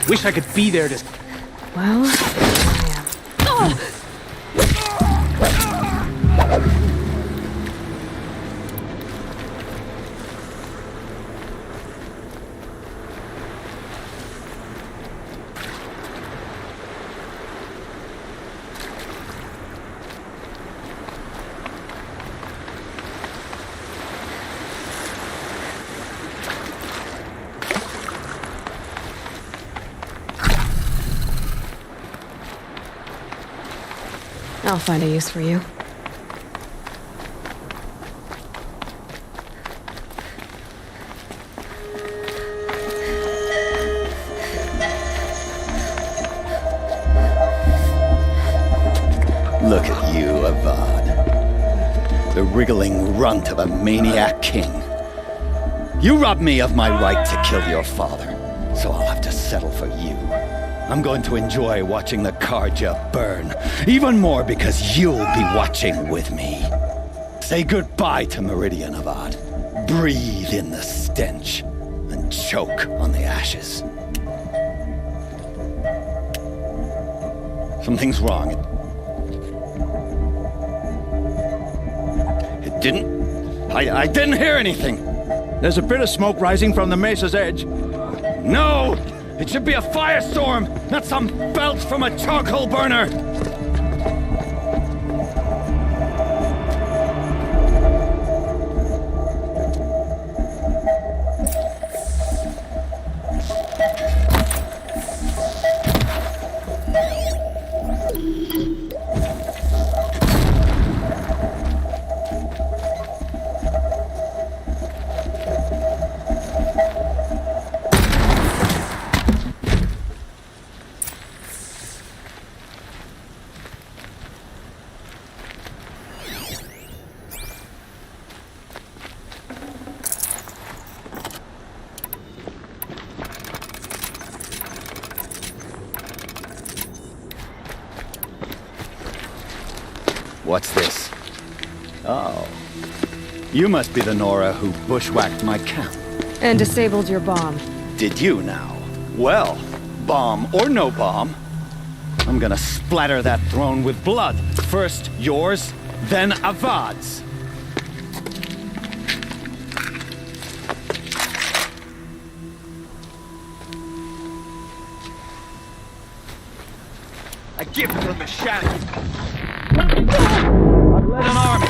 Wish I could be there to... Well, I'll find a use for you. Look at you, Avad. The wriggling runt of a maniac king. You robbed me of my right to kill your father, so I'll have to settle for you. I'm going to enjoy watching the Carja burn, even more because you'll be watching with me. Say goodbye to Meridian, Avad. Breathe in the stench, and choke on the ashes. Something's wrong. It didn't... I didn't hear anything. There's a bit of smoke rising from the mesa's edge. No! It should be a firestorm, not some belch from a charcoal burner! What's this? Oh. You must be the Nora who bushwhacked my camp. And disabled your bomb. Did you now? Well, bomb or no bomb, I'm gonna splatter that throne with blood. First yours, then Avad's. I give them a shadow. I've led an army.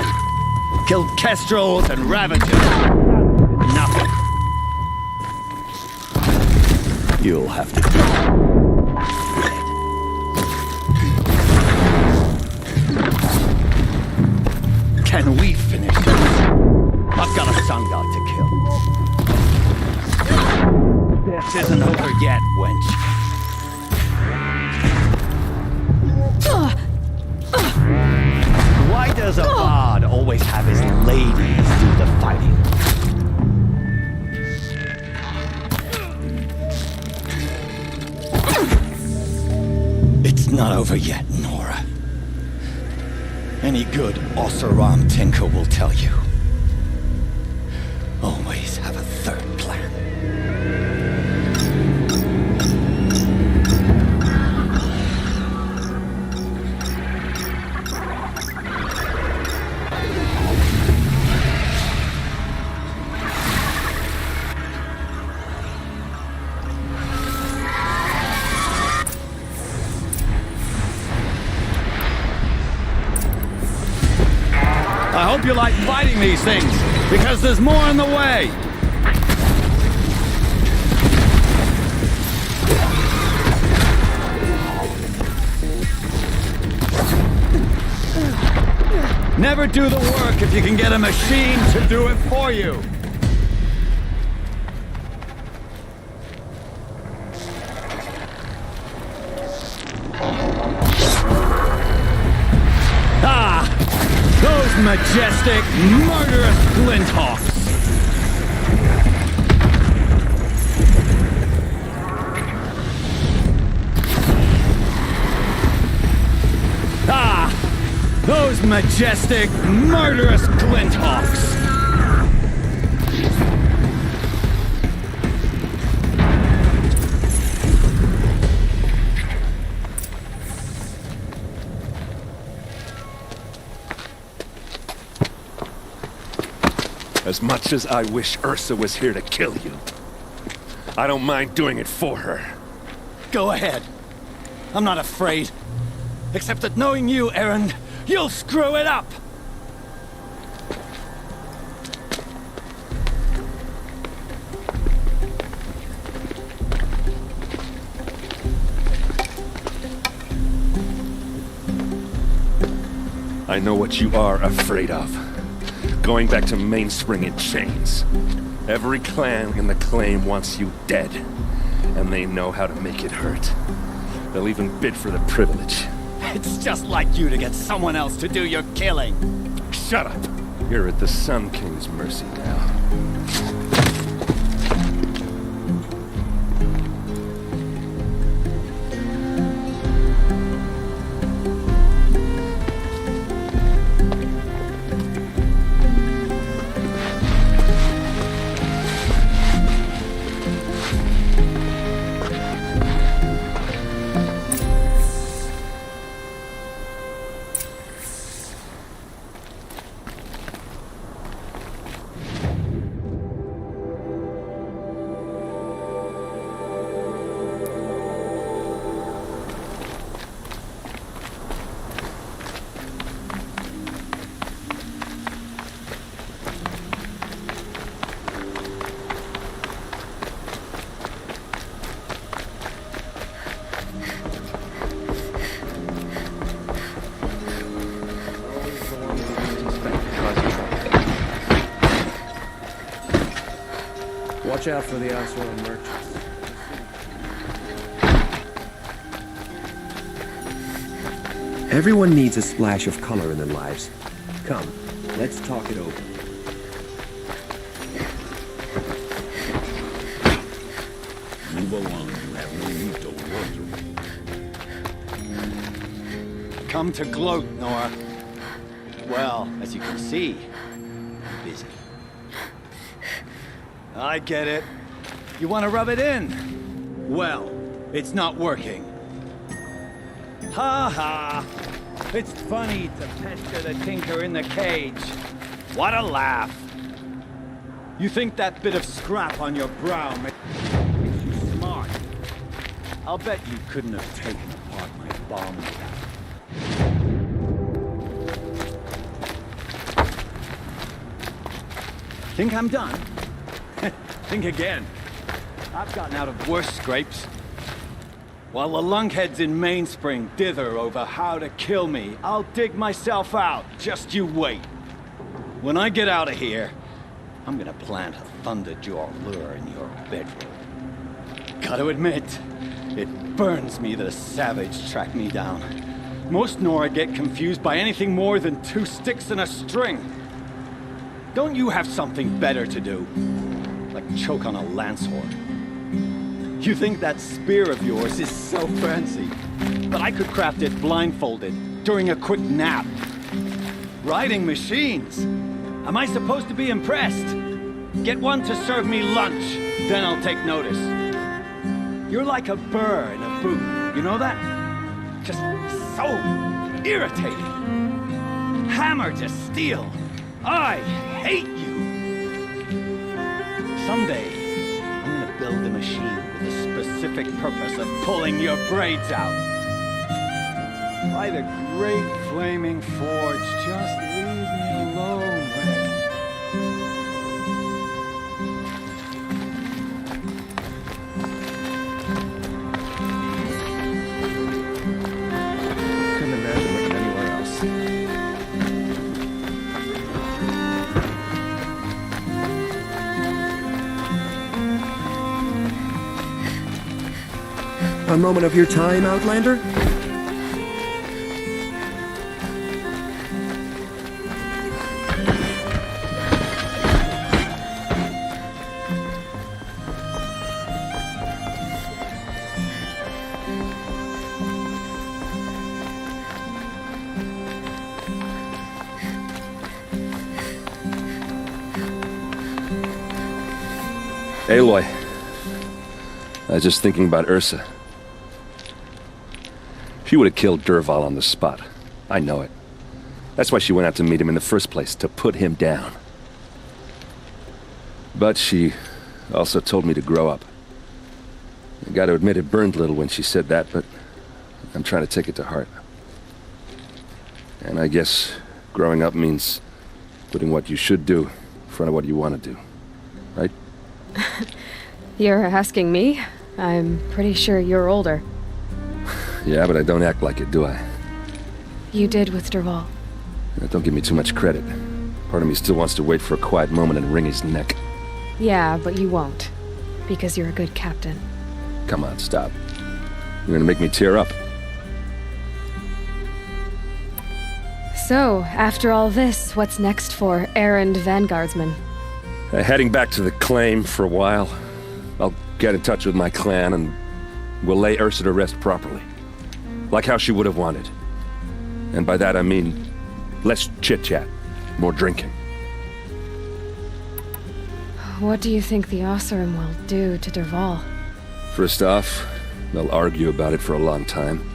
Killed kestrels and ravagers. Nothing. You'll have to do it. Can we finish this? I've got a sun god to kill. This isn't over yet, wench. Why does Avad always have his ladies do the fighting? It's not over yet, Nora. Any good Oseram tinker will tell you. Always have a third plan. I hope you like fighting these things, because there's more in the way. Never do the work if you can get a machine to do it for you. Ah! Those majestic, murderous Glinthawks! Ah! Those majestic, murderous Glinthawks! As much as I wish Ursa was here to kill you, I don't mind doing it for her. Go ahead. I'm not afraid. Except that knowing you, Erend, you'll screw it up! I know what you are afraid of. Going back to Mainspring in chains. Every clan in the claim wants you dead, and they know how to make it hurt. They'll even bid for the privilege. It's just like you to get someone else to do your killing. Shut up! You're at the Sun King's mercy now. Watch out for the Oseram merchants. Everyone needs a splash of color in their lives. Come, let's talk it over. Move along. You have no need to worry. Come to gloat, Nora. Well, as you can see, I'm busy. I get it. You want to rub it in? Well, it's not working. Ha ha! It's funny to pester the tinker in the cage. What a laugh! You think that bit of scrap on your brow makes you smart? I'll bet you couldn't have taken apart my bomb cap. Think I'm done? Think again. I've gotten out of worse scrapes. While the lunkheads in Mainspring dither over how to kill me, I'll dig myself out. Just you wait. When I get out of here, I'm gonna plant a Thunderjaw lure in your bedroom. Gotta admit, it burns me that a savage tracked me down. Most Nora get confused by anything more than 2 sticks and a string. Don't you have something better to do? Like choke on a lancehorn. You think that spear of yours is so fancy, but I could craft it blindfolded during a quick nap. Riding machines? Am I supposed to be impressed? Get one to serve me lunch, then I'll take notice. You're like a burr in a boot, you know that? Just so irritating. Hammer to steel. I hate you. Someday, I'm gonna build a machine with the specific purpose of pulling your braids out. By the great flaming forge, just leave me alone, Red. Couldn't imagine looking anywhere else. A moment of your time, Outlander? Aloy, I was just thinking about Ursa. She would have killed Dervahl on the spot. I know it. That's why she went out to meet him in the first place, to put him down. But she also told me to grow up. I gotta admit it burned a little when she said that, but I'm trying to take it to heart. And I guess growing up means putting what you should do in front of what you want to do. Right? You're asking me? I'm pretty sure you're older. Yeah, but I don't act like it, do I? You did with Dervahl. Don't give me too much credit. Part of me still wants to wait for a quiet moment and wring his neck. Yeah, but you won't. Because you're a good captain. Come on, stop. You're gonna make me tear up. So, after all this, what's next for errand vanguardsman? Heading back to the claim for a while. I'll get in touch with my clan and we'll lay Ursa to rest properly. Like how she would have wanted. And by that I mean less chit-chat, more drinking. What do you think the Oseram will do to Dervahl? First off, they'll argue about it for a long time.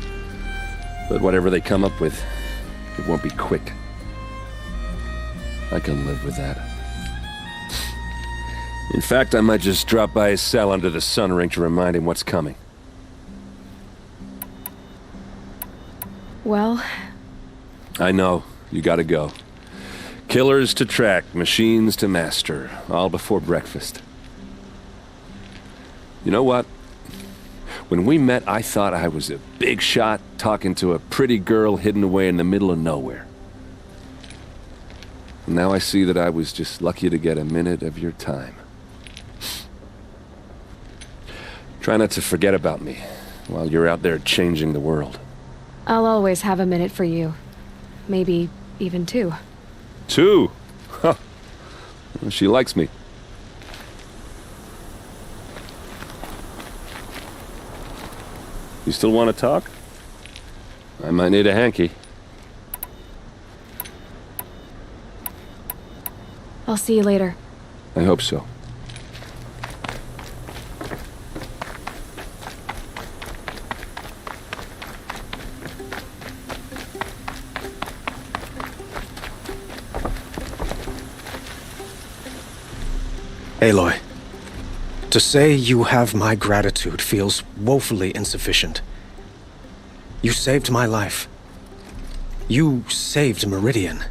But whatever they come up with, it won't be quick. I can live with that. In fact, I might just drop by his cell under the sun ring to remind him what's coming. Well... I know. You gotta go. Killers to track, machines to master, all before breakfast. You know what? When we met, I thought I was a big shot talking to a pretty girl hidden away in the middle of nowhere. And now I see that I was just lucky to get a minute of your time. Try not to forget about me while you're out there changing the world. I'll always have a minute for you. Maybe even 2. 2? Huh. She likes me. You still want to talk? I might need a hanky. I'll see you later. I hope so. Aloy, to say you have my gratitude feels woefully insufficient. You saved my life. You saved Meridian.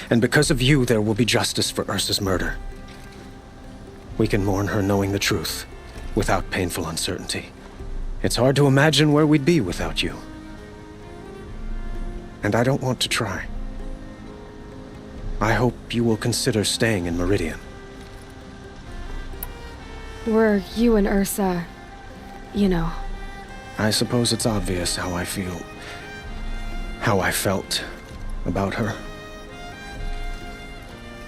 And because of you, there will be justice for Ursa's murder. We can mourn her knowing the truth, without painful uncertainty. It's hard to imagine where we'd be without you. And I don't want to try. I hope you will consider staying in Meridian. Were you and Ursa, you know... I suppose it's obvious how I feel... how I felt about her.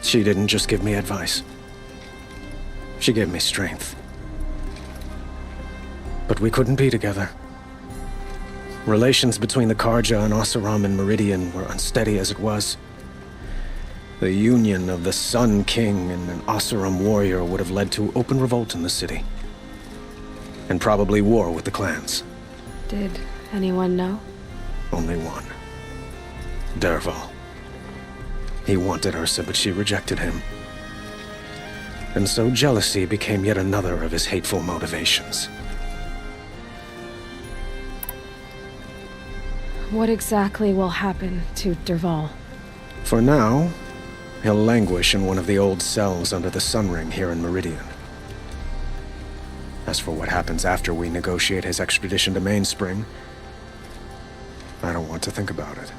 She didn't just give me advice. She gave me strength. But we couldn't be together. Relations between the Karja and Oseram and Meridian were unsteady as it was. The union of the Sun King and an Oseram warrior would have led to open revolt in the city. And probably war with the clans. Did anyone know? Only one. Dervahl. He wanted Ursa, but she rejected him. And so jealousy became yet another of his hateful motivations. What exactly will happen to Dervahl? For now, he'll languish in one of the old cells under the Sun Ring here in Meridian. As for what happens after we negotiate his extradition to Mainspring, I don't want to think about it.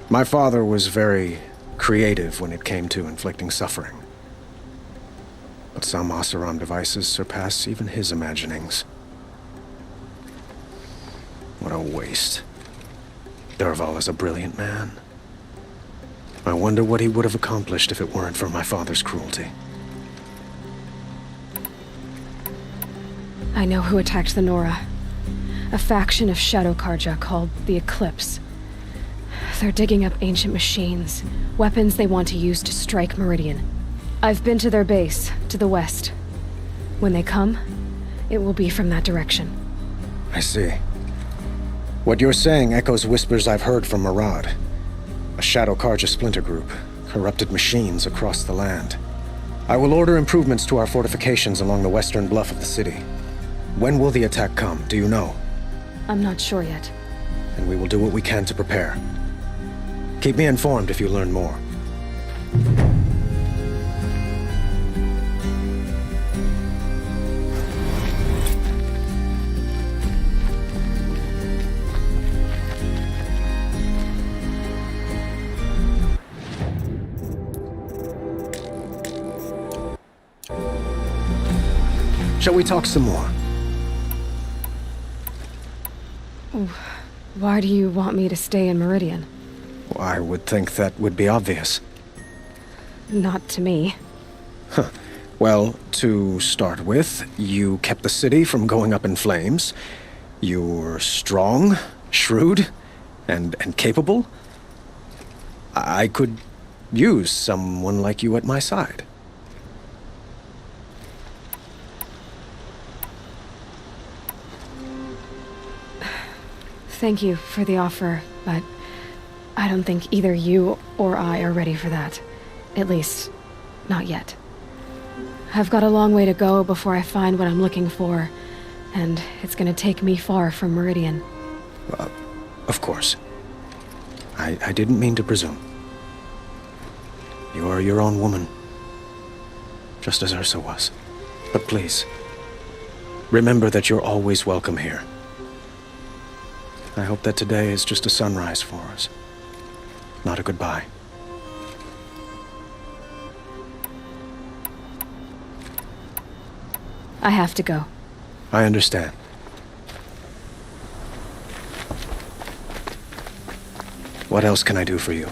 My father was very creative when it came to inflicting suffering. But some Oseram devices surpass even his imaginings. What a waste. Dervahl is a brilliant man. I wonder what he would have accomplished if it weren't for my father's cruelty. I know who attacked the Nora. A faction of Shadow Karja called the Eclipse. They're digging up ancient machines, weapons they want to use to strike Meridian. I've been to their base, to the west. When they come, it will be from that direction. I see. What you're saying echoes whispers I've heard from Murad. A Shadow Karja splinter group, corrupted machines across the land. I will order improvements to our fortifications along the western bluff of the city. When will the attack come, do you know? I'm not sure yet. And we will do what we can to prepare. Keep me informed if you learn more. Shall we talk some more? Why do you want me to stay in Meridian? Well, I would think that would be obvious. Not to me. Well, to start with, you kept the city from going up in flames. You're strong, shrewd, and capable. I could use someone like you at my side. Thank you for the offer, but I don't think either you or I are ready for that. At least, not yet. I've got a long way to go before I find what I'm looking for, and it's gonna take me far from Meridian. Of course. I didn't mean to presume. You are your own woman, just as Ursa was. But please, remember that you're always welcome here. I hope that today is just a sunrise for us, not a goodbye. I have to go. I understand. What else can I do for you?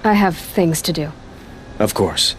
I have things to do. Of course.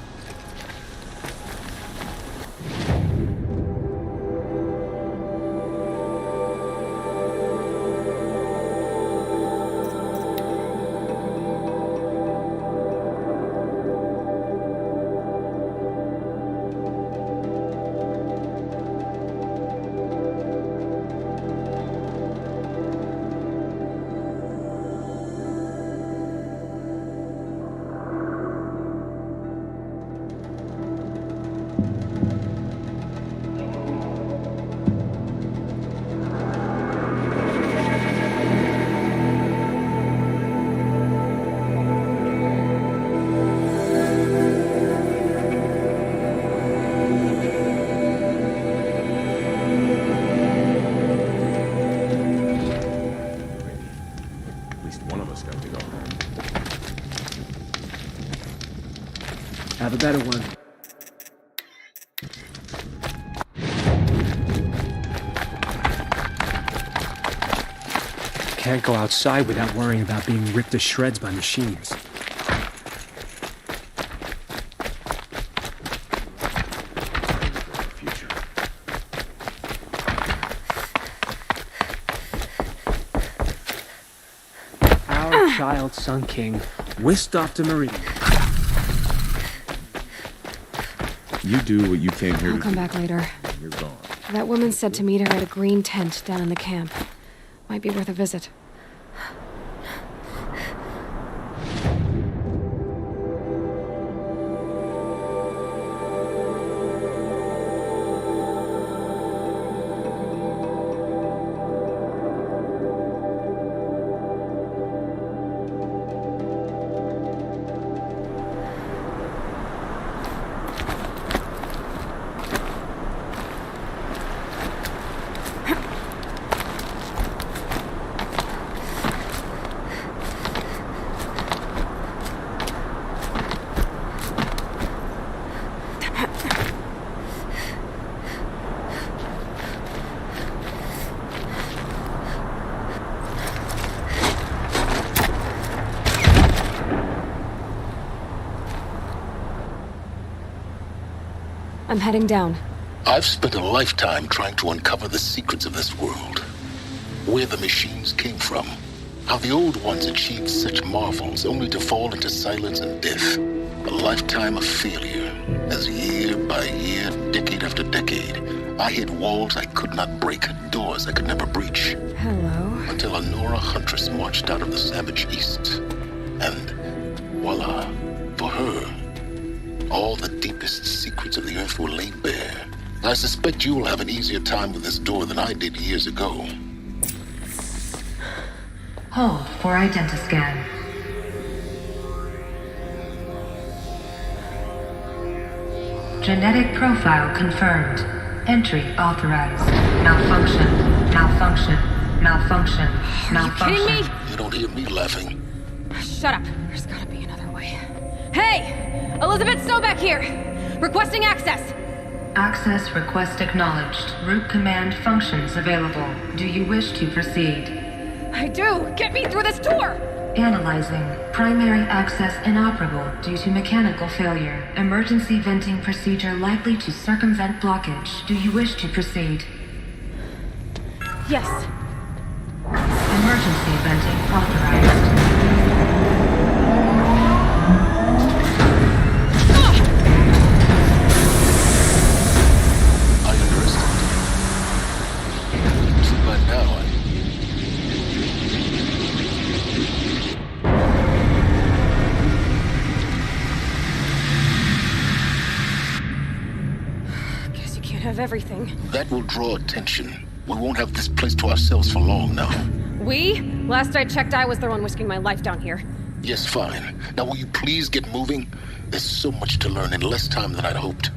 Have a better one. Can't go outside without worrying about being ripped to shreds by machines. Our child, Sun King, whisked off to Meridian. You do what you came here I'll to come do. back later. You're gone. That woman said to meet her at a green tent down in the camp. Might be worth a visit. I'm heading down. I've spent a lifetime trying to uncover the secrets of this world. Where the machines came from. How the old ones achieved such marvels only to fall into silence and death. A lifetime of failure. As year by year, decade after decade, I hit walls I could not break, doors I could never breach. Hello. Until a Nora huntress marched out of the savage east. And voila, for her, all the deepest secrets of the earth were laid bare. I suspect you will have an easier time with this door than I did years ago. Hold for identiscan. Genetic profile confirmed. Entry authorized. Malfunction. Malfunction. Malfunction. Malfunction. Kidding me? You don't hear me laughing. Shut up. There's gotta be another way. Hey! Elizabeth Sobeck here! Requesting access! Access request acknowledged. Root command functions available. Do you wish to proceed? I do! Get me through this door! Analyzing. Primary access inoperable due to mechanical failure. Emergency venting procedure likely to circumvent blockage. Do you wish to proceed? Yes. Emergency venting authorized. I underestimated. See, by now, Guess you can't have everything. that will draw attention. We won't have this place to ourselves for long now. We? Last I checked, I was the one risking my life down here. Yes, fine. Now will you please get moving? There's so much to learn in less time than I'd hoped.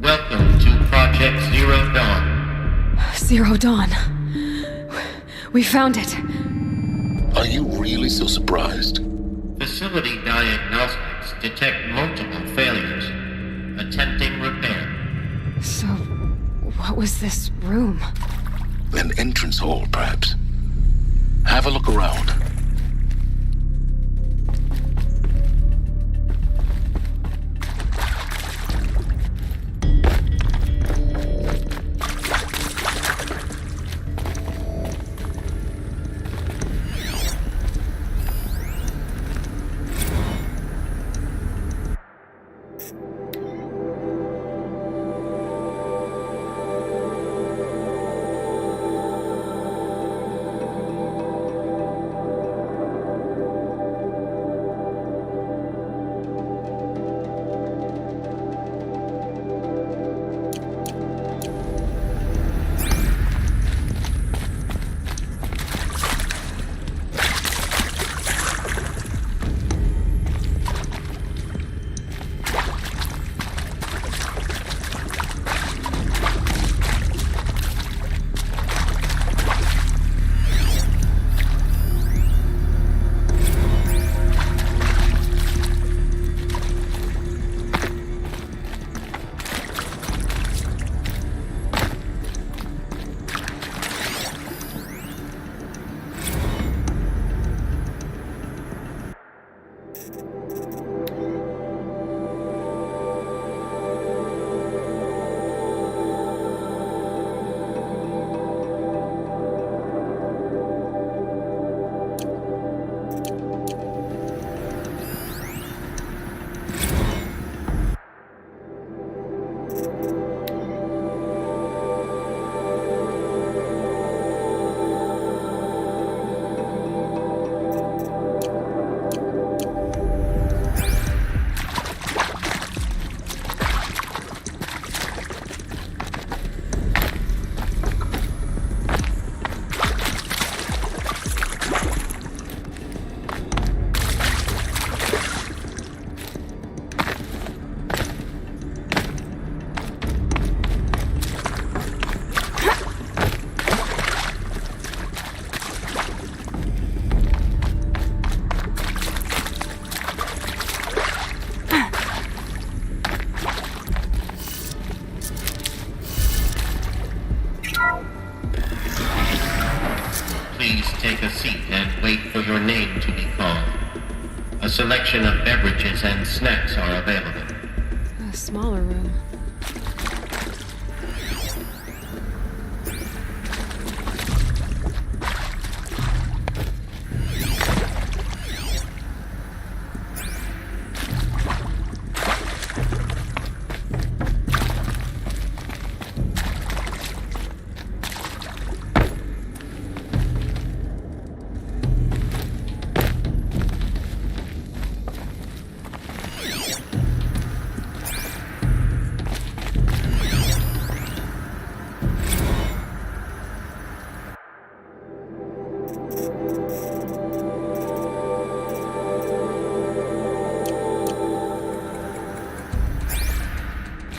Welcome to Project Zero Dawn. Zero Dawn. We found it. Are you really so surprised? Facility diagnostics detect multiple failures. Attempting repair. So, what was this room? An entrance hall, perhaps. Have a look around. hall. A selection of beverages and snacks are available. A smaller room.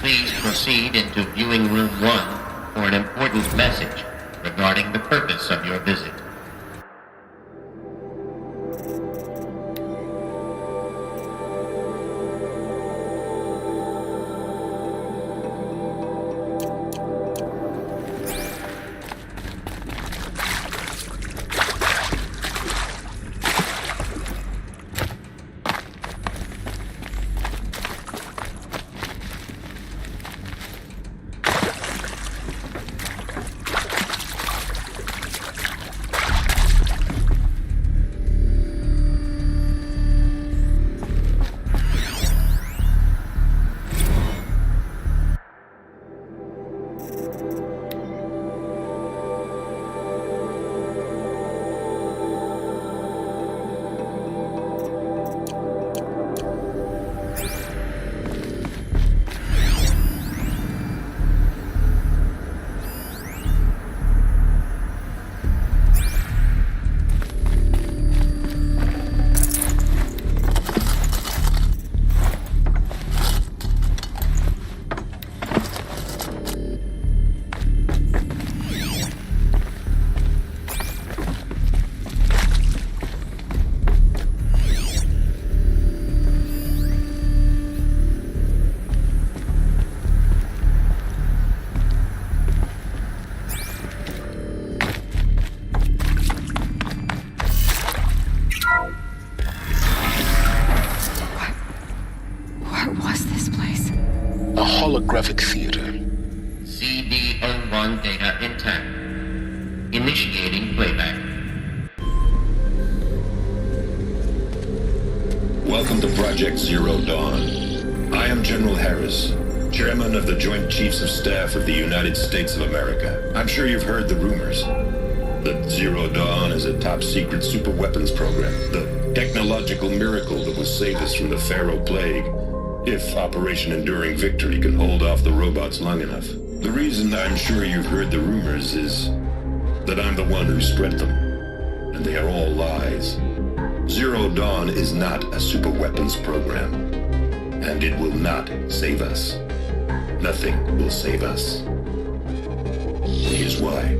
Please proceed into viewing room 1 for an important message regarding the purpose of your visit. Holographic theater. CD01 data intact. Initiating playback. Welcome to Project Zero Dawn. I am General Harris, Chairman of the Joint Chiefs of Staff of the United States of America. I'm sure you've heard the rumors that Zero Dawn is a top-secret superweapons program, the technological miracle that will save us from the Pharaoh Plague, if Operation Enduring Victory can hold off the robots long enough. The reason I'm sure you've heard the rumors is that I'm the one who spread them, and they are all lies. Zero Dawn is not a superweapons program, and it will not save us. Nothing will save us. Here's why.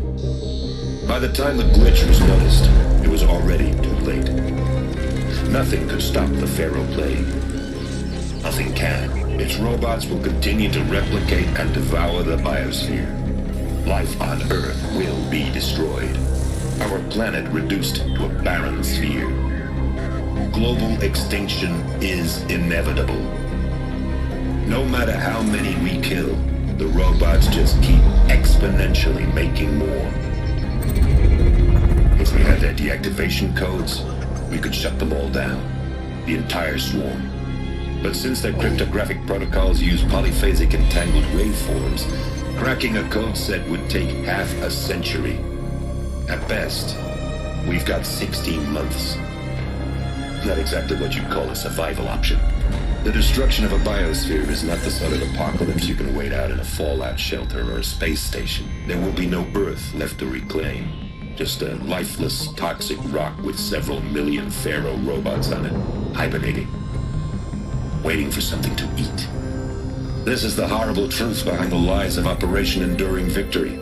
By the time the glitch was noticed, it was already too late. Nothing could stop the Pharaoh Plague. Nothing can. Its robots will continue to replicate and devour the biosphere. Life on Earth will be destroyed. Our planet reduced to a barren sphere. Global extinction is inevitable. No matter how many we kill, the robots just keep exponentially making more. If we had their deactivation codes, we could shut them all down. The entire swarm. But since their cryptographic protocols use polyphasic entangled waveforms, cracking a code set would take half a century. At best, we've got 16 months. Not exactly what you'd call a survival option. The destruction of a biosphere is not the sort of apocalypse you can wait out in a fallout shelter or a space station. There will be no Earth left to reclaim. Just a lifeless, toxic rock with several million Pharaoh robots on it, hibernating. Waiting for something to eat. This is the horrible truth behind the lies of Operation Enduring Victory.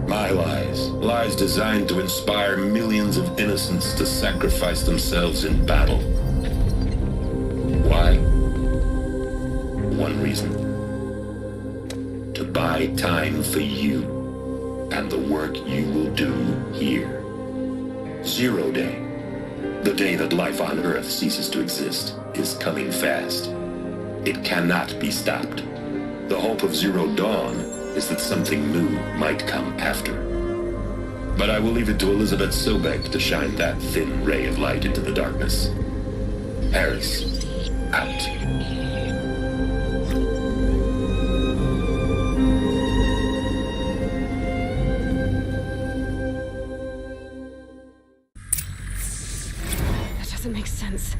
My lies. Lies designed to inspire millions of innocents to sacrifice themselves in battle. Why? One reason. To buy time for you and the work you will do here. Zero Day. The day that life on Earth ceases to exist is coming fast. It cannot be stopped. The hope of Zero Dawn is that something new might come after. But I will leave it to Elizabeth Sobek to shine that thin ray of light into the darkness. Paris, out. That doesn't make sense.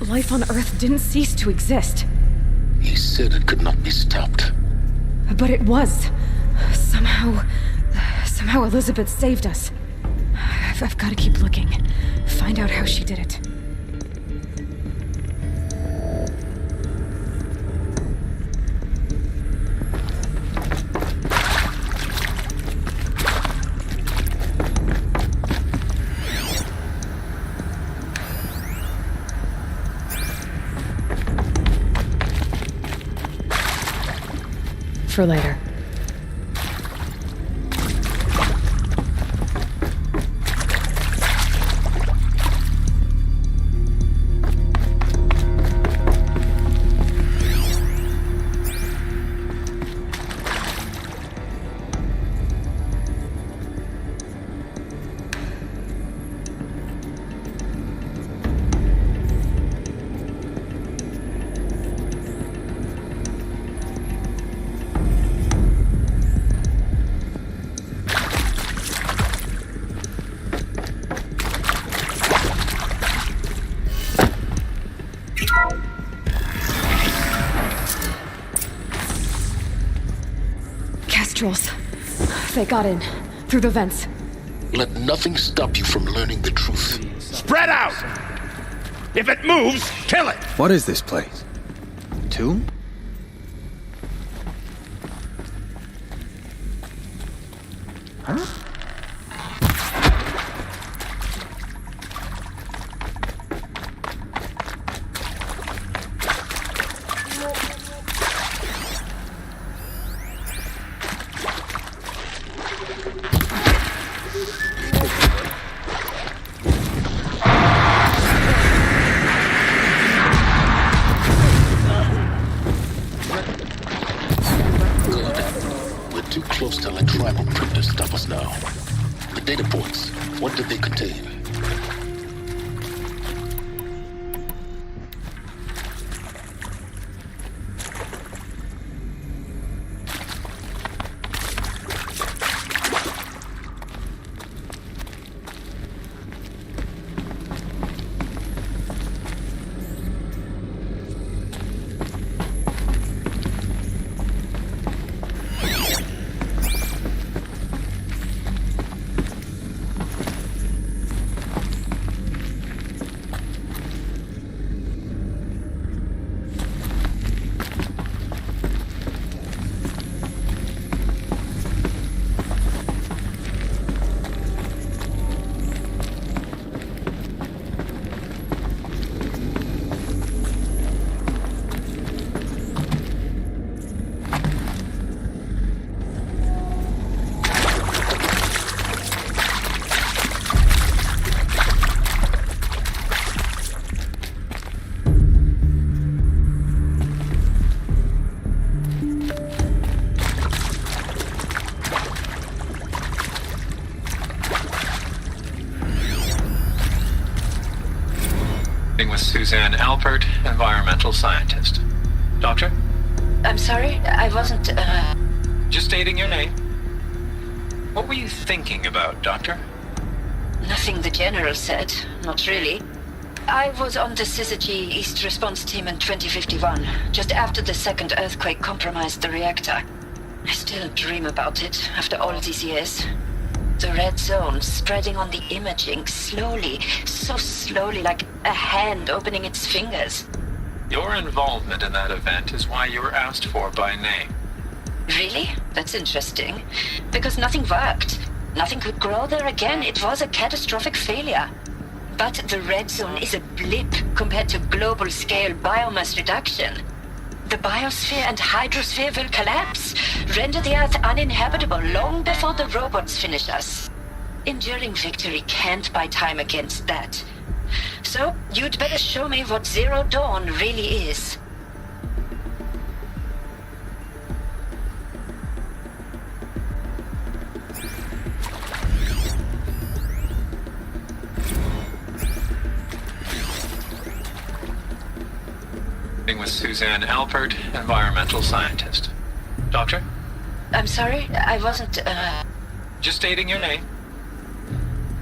Life on Earth didn't cease to exist. He said it could not be stopped. But it was. Somehow Elizabeth saved us. I've got to keep looking. Find out how she did it. For later. Kestrels. They got in. Through the vents. Let nothing stop you from learning the truth. Spread out! If it moves, kill it! What is this place? Tomb? Huh? Close to let tribal printers stop us now. The data points, what did they contain? With Suzanne Alpert, environmental scientist. Doctor? I'm sorry, I wasn't, Just stating your name. What were you thinking about, Doctor? Nothing the General said, not really. I was on the Syzygy East Response Team in 2051, just after the second earthquake compromised the reactor. I still dream about it, after all these years. The red zone spreading on the imaging, slowly, so slowly, like a hand opening its fingers. Your involvement in that event is why you were asked for by name. Really? That's interesting. Because nothing worked. Nothing could grow there again. It was a catastrophic failure. But the red zone is a blip compared to global-scale biomass reduction. The biosphere and hydrosphere will collapse, render the Earth uninhabitable long before the robots finish us. Enduring victory can't buy time against that. So, you'd better show me what Zero Dawn really is. With Suzanne Alpert, environmental scientist. Doctor? I'm sorry, I wasn't, Just stating your name.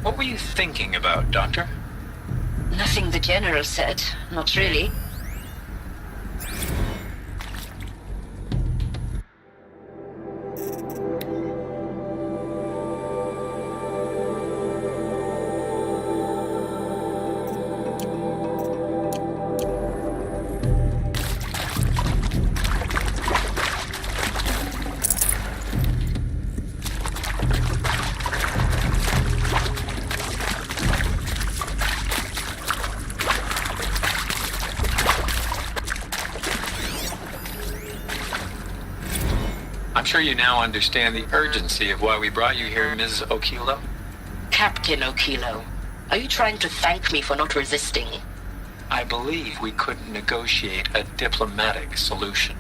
What were you thinking about, Doctor? Nothing the General said. Not really. I'm sure you now understand the urgency of why we brought you here, Ms. Okilo. Captain Okilo, are you trying to thank me for not resisting? I believe we couldn't negotiate a diplomatic solution.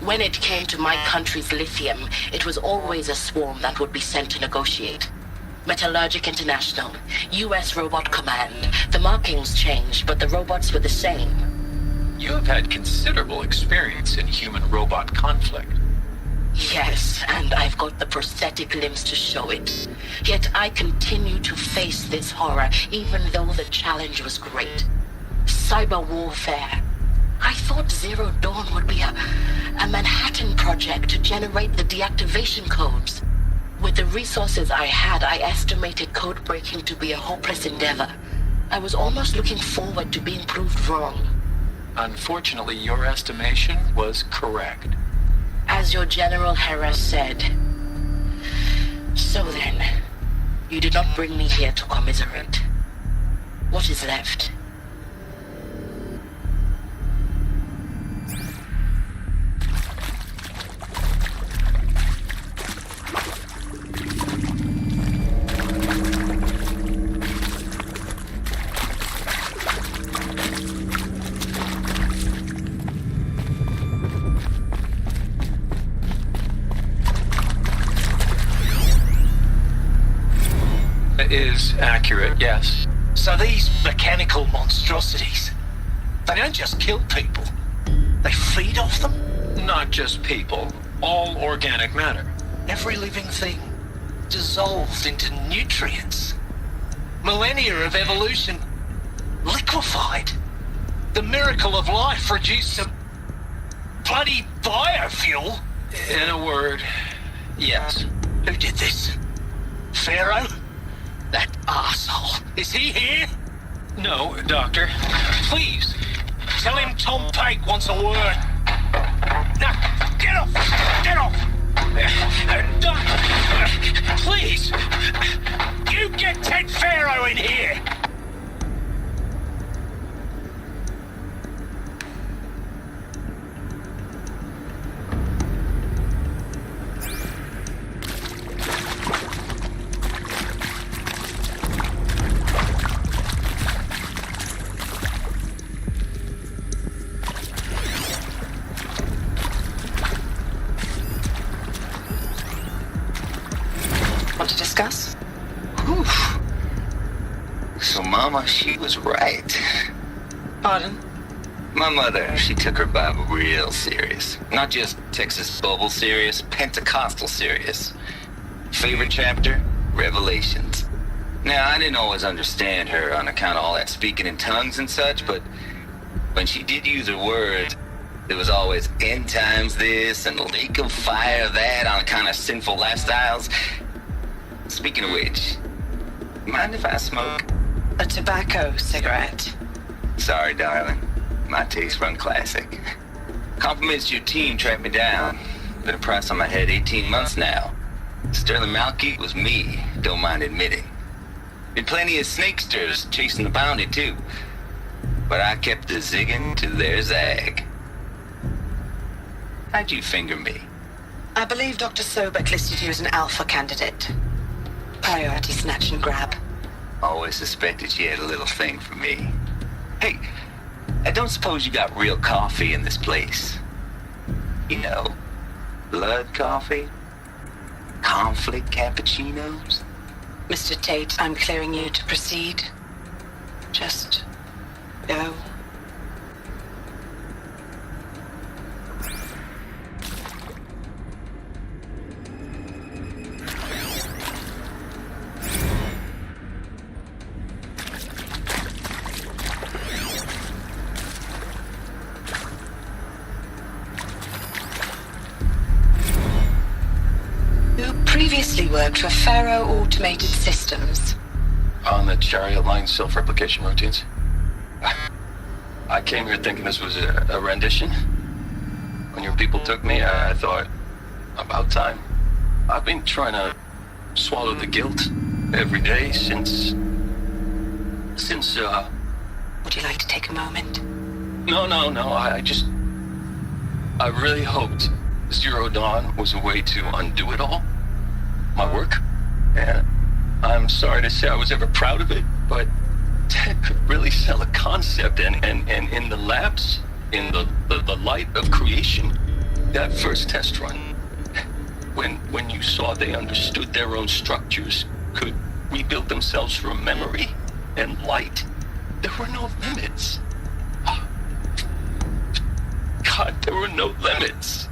When it came to my country's lithium, it was always a swarm that would be sent to negotiate. Metallurgic International, U.S. Robot Command. The markings changed, but the robots were the same. You have had considerable experience in human-robot conflict. Yes, and I've got the prosthetic limbs to show it. Yet I continue to face this horror, even though the challenge was great. Cyber warfare. I thought Zero Dawn would be a Manhattan project to generate the deactivation codes. With the resources I had, I estimated code breaking to be a hopeless endeavor. I was almost looking forward to being proved wrong. Unfortunately, your estimation was correct. As your General Hera said. So then, you did not bring me here to commiserate. What is left? Is accurate, yes. So these mechanical monstrosities, they don't just kill people, they feed off them? Not just people, all organic matter. Every living thing dissolved into nutrients. Millennia of evolution liquefied. The miracle of life reduced to bloody biofuel. In a word, yes. Who did this? Pharaoh? That asshole. Is he here? No, Doctor. Please, tell him Tom Pake wants a word. Now, get off! Get off! Doctor, please, you get Ted Pharaoh in here! To discuss? Oof. So Mama, she was right. Pardon? My mother, she took her Bible real serious. Not just Texas Bible serious, Pentecostal serious. Favorite chapter? Revelations. Now, I didn't always understand her on account of all that speaking in tongues and such, but when she did use her words, there was always end times this and lake of fire that on account of sinful lifestyles. Speaking of which, mind if I smoke? A tobacco cigarette. Sorry, darling. My taste run classic. Compliments to your team tracked me down. Been a price on my head 18 months now. Sterling Malky was me, don't mind admitting. Been plenty of snakesters chasing the bounty too. But I kept the zigging to their zag. How'd you finger me? I believe Dr. Sobek listed you as an alpha candidate. Priority snatch and grab. Always suspected she had a little thing for me. Hey, I don't suppose you got real coffee in this place? You know, blood coffee? Conflict cappuccinos? Mr. Tate, I'm clearing you to proceed. Just go. Previously worked for Faro Automated Systems. On the Chariot Line self-replication routines? I came here thinking this was a rendition. When your people took me, I thought, about time. I've been trying to swallow the guilt every day since... Would you like to take a moment? No, I really hoped Zero Dawn was a way to undo it all. My work. And I'm sorry to say I was ever proud of it, but Ted could really sell a concept, and in the labs, in the light of creation, that first test run, when you saw they understood their own structures, could rebuild themselves from memory and light, there were no limits. God, there were no limits.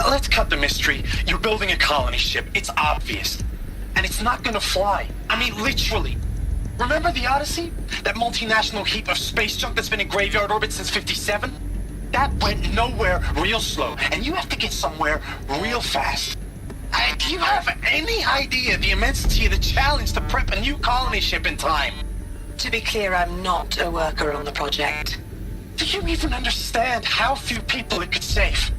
Let's cut the mystery. You're building a colony ship. It's obvious. And it's not gonna fly. I mean, literally. Remember the Odyssey? That multinational heap of space junk that's been in graveyard orbit since '57? That went nowhere real slow. And you have to get somewhere real fast. Do you have any idea the immensity of the challenge to prep a new colony ship in time? To be clear, I'm not a worker on the project. Do you even understand how few people it could save?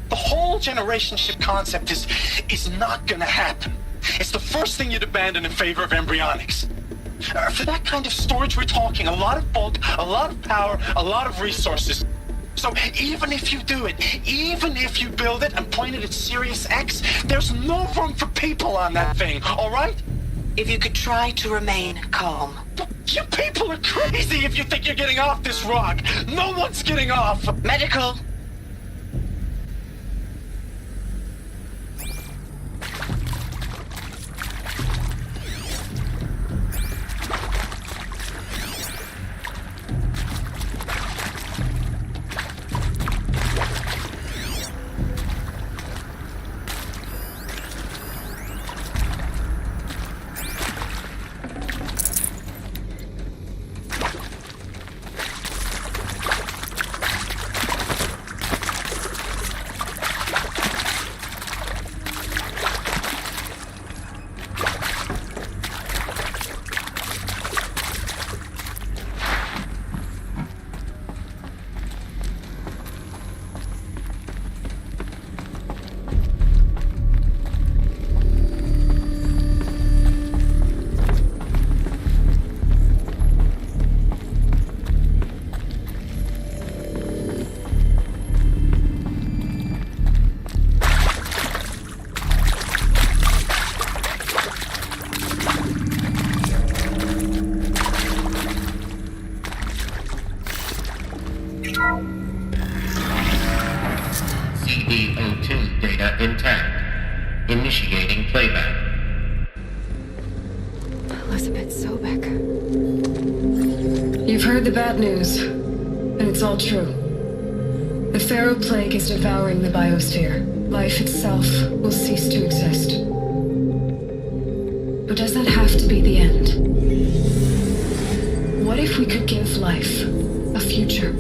The whole generation ship concept is not gonna happen. It's the first thing you'd abandon in favor of embryonics. For that kind of storage, we're talking a lot of bulk, a lot of power, a lot of resources. So even if you do it, even if you build it and point it at Sirius X, there's no room for people on that thing, all right? If you could try to remain calm. You people are crazy if you think you're getting off this rock. No one's getting off. Medical. CD02 data intact. Initiating playback. Elizabeth Sobek. You've heard the bad news, and it's all true. The Pharaoh Plague is devouring the biosphere. Life itself will cease to exist. But does that have to be the end? What What if we could give life a future?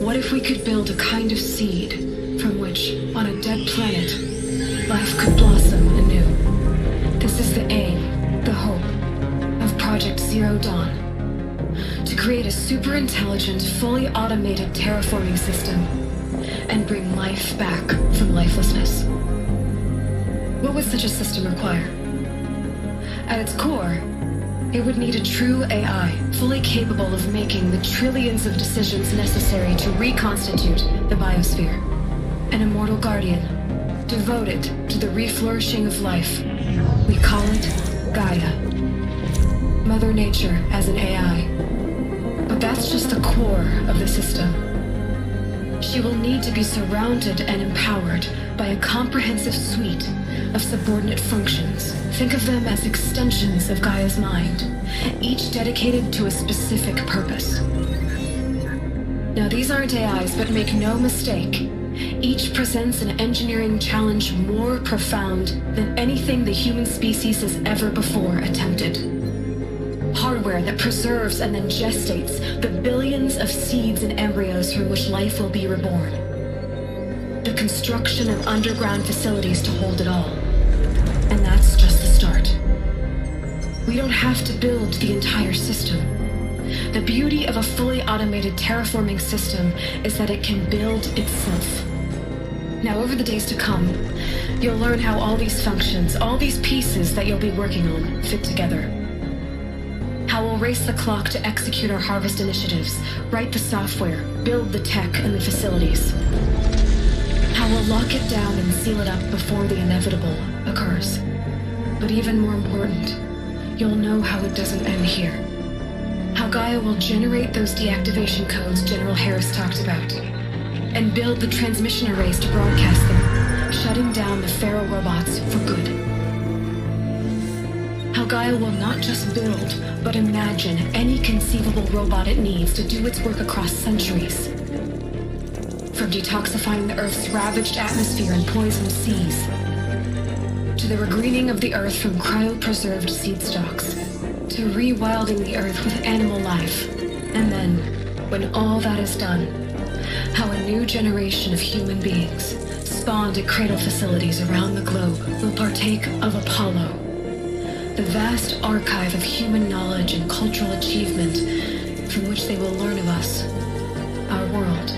What if we could build a kind of seed from which, on a dead planet, life could blossom anew? This is the aim, the hope, of Project Zero Dawn. To create a super-intelligent, fully automated terraforming system and bring life back from lifelessness. What would such a system require? At its core, it would need a true AI, fully capable of making the trillions of decisions necessary to reconstitute the biosphere. An immortal guardian, devoted to the reflourishing of life. We call it Gaia. Mother Nature as an AI. But that's just the core of the system. She will need to be surrounded and empowered by a comprehensive suite of subordinate functions. Think of them as extensions of Gaia's mind, each dedicated to a specific purpose. Now, these aren't AIs, but make no mistake, each presents an engineering challenge more profound than anything the human species has ever before attempted. Hardware that preserves and then gestates the billions of seeds and embryos from which life will be reborn. The construction of underground facilities to hold it all. And that's just the start. We don't have to build the entire system. The beauty of a fully automated terraforming system is that it can build itself. Now, over the days to come, you'll learn how all these functions, all these pieces that you'll be working on, fit together. How we'll race the clock to execute our harvest initiatives, write the software, build the tech and the facilities. How we'll lock it down and seal it up before the inevitable occurs. But even more important, you'll know how it doesn't end here. How Gaia will generate those deactivation codes General Harris talked about, and build the transmission arrays to broadcast them, shutting down the Pharaoh robots for good. How Gaia will not just build, but imagine any conceivable robot it needs to do its work across centuries. From detoxifying the Earth's ravaged atmosphere and poisoned seas, to the regreening of the Earth from cryopreserved seed stalks, to rewilding the Earth with animal life. And then, when all that is done, how a new generation of human beings, spawned at cradle facilities around the globe, will partake of Apollo, the vast archive of human knowledge and cultural achievement from which they will learn of us, our world.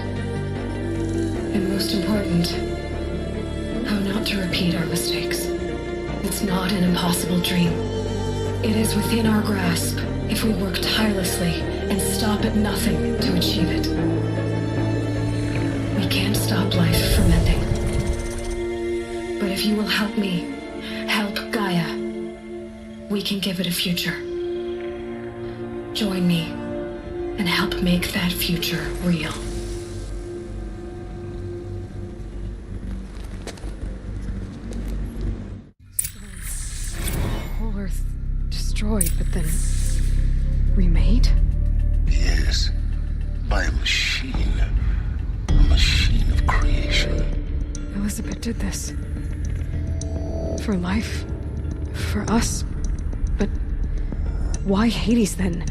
And most important, how not to repeat our mistakes. It's not an impossible dream. It is within our grasp if we work tirelessly and stop at nothing to achieve it. We can't stop life from ending. But if you will help me, help Gaia, we can give it a future. Join me and help make that future real. Whole Earth destroyed, but then remade? Yes, by a machine. A machine of creation. Elizabeth did this. For life. For us. But why Hades then?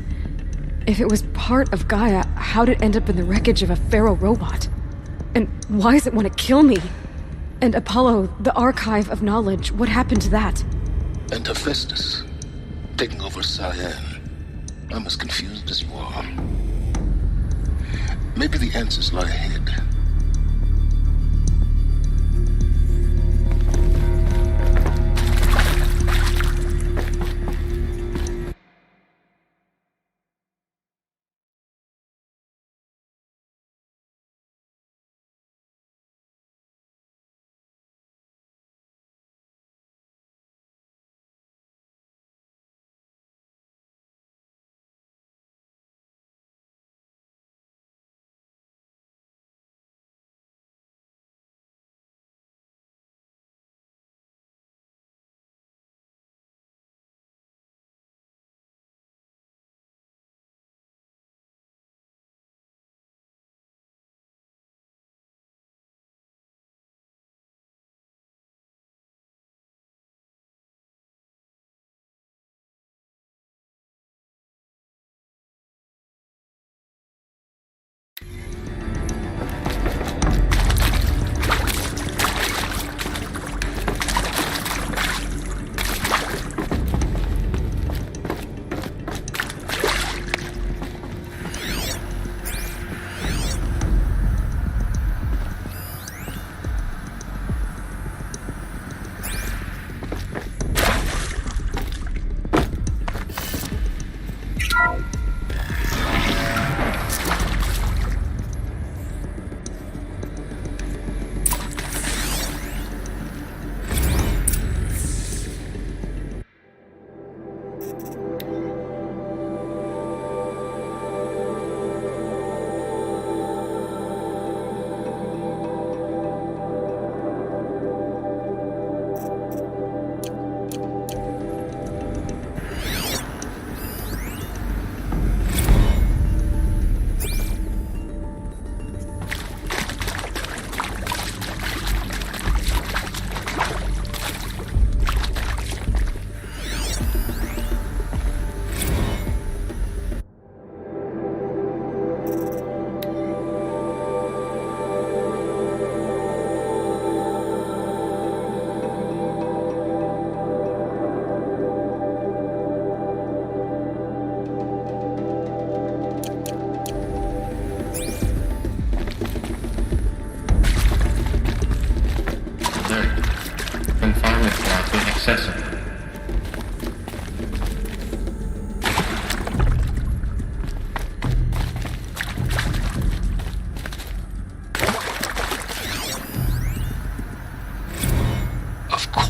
If it was part of Gaia, how'd it end up in the wreckage of a Pharaoh robot? And why does it want to kill me? And Apollo, the archive of knowledge, what happened to that? And Hephaestus, taking over Cyan. I'm as confused as you are. Maybe the answers lie ahead.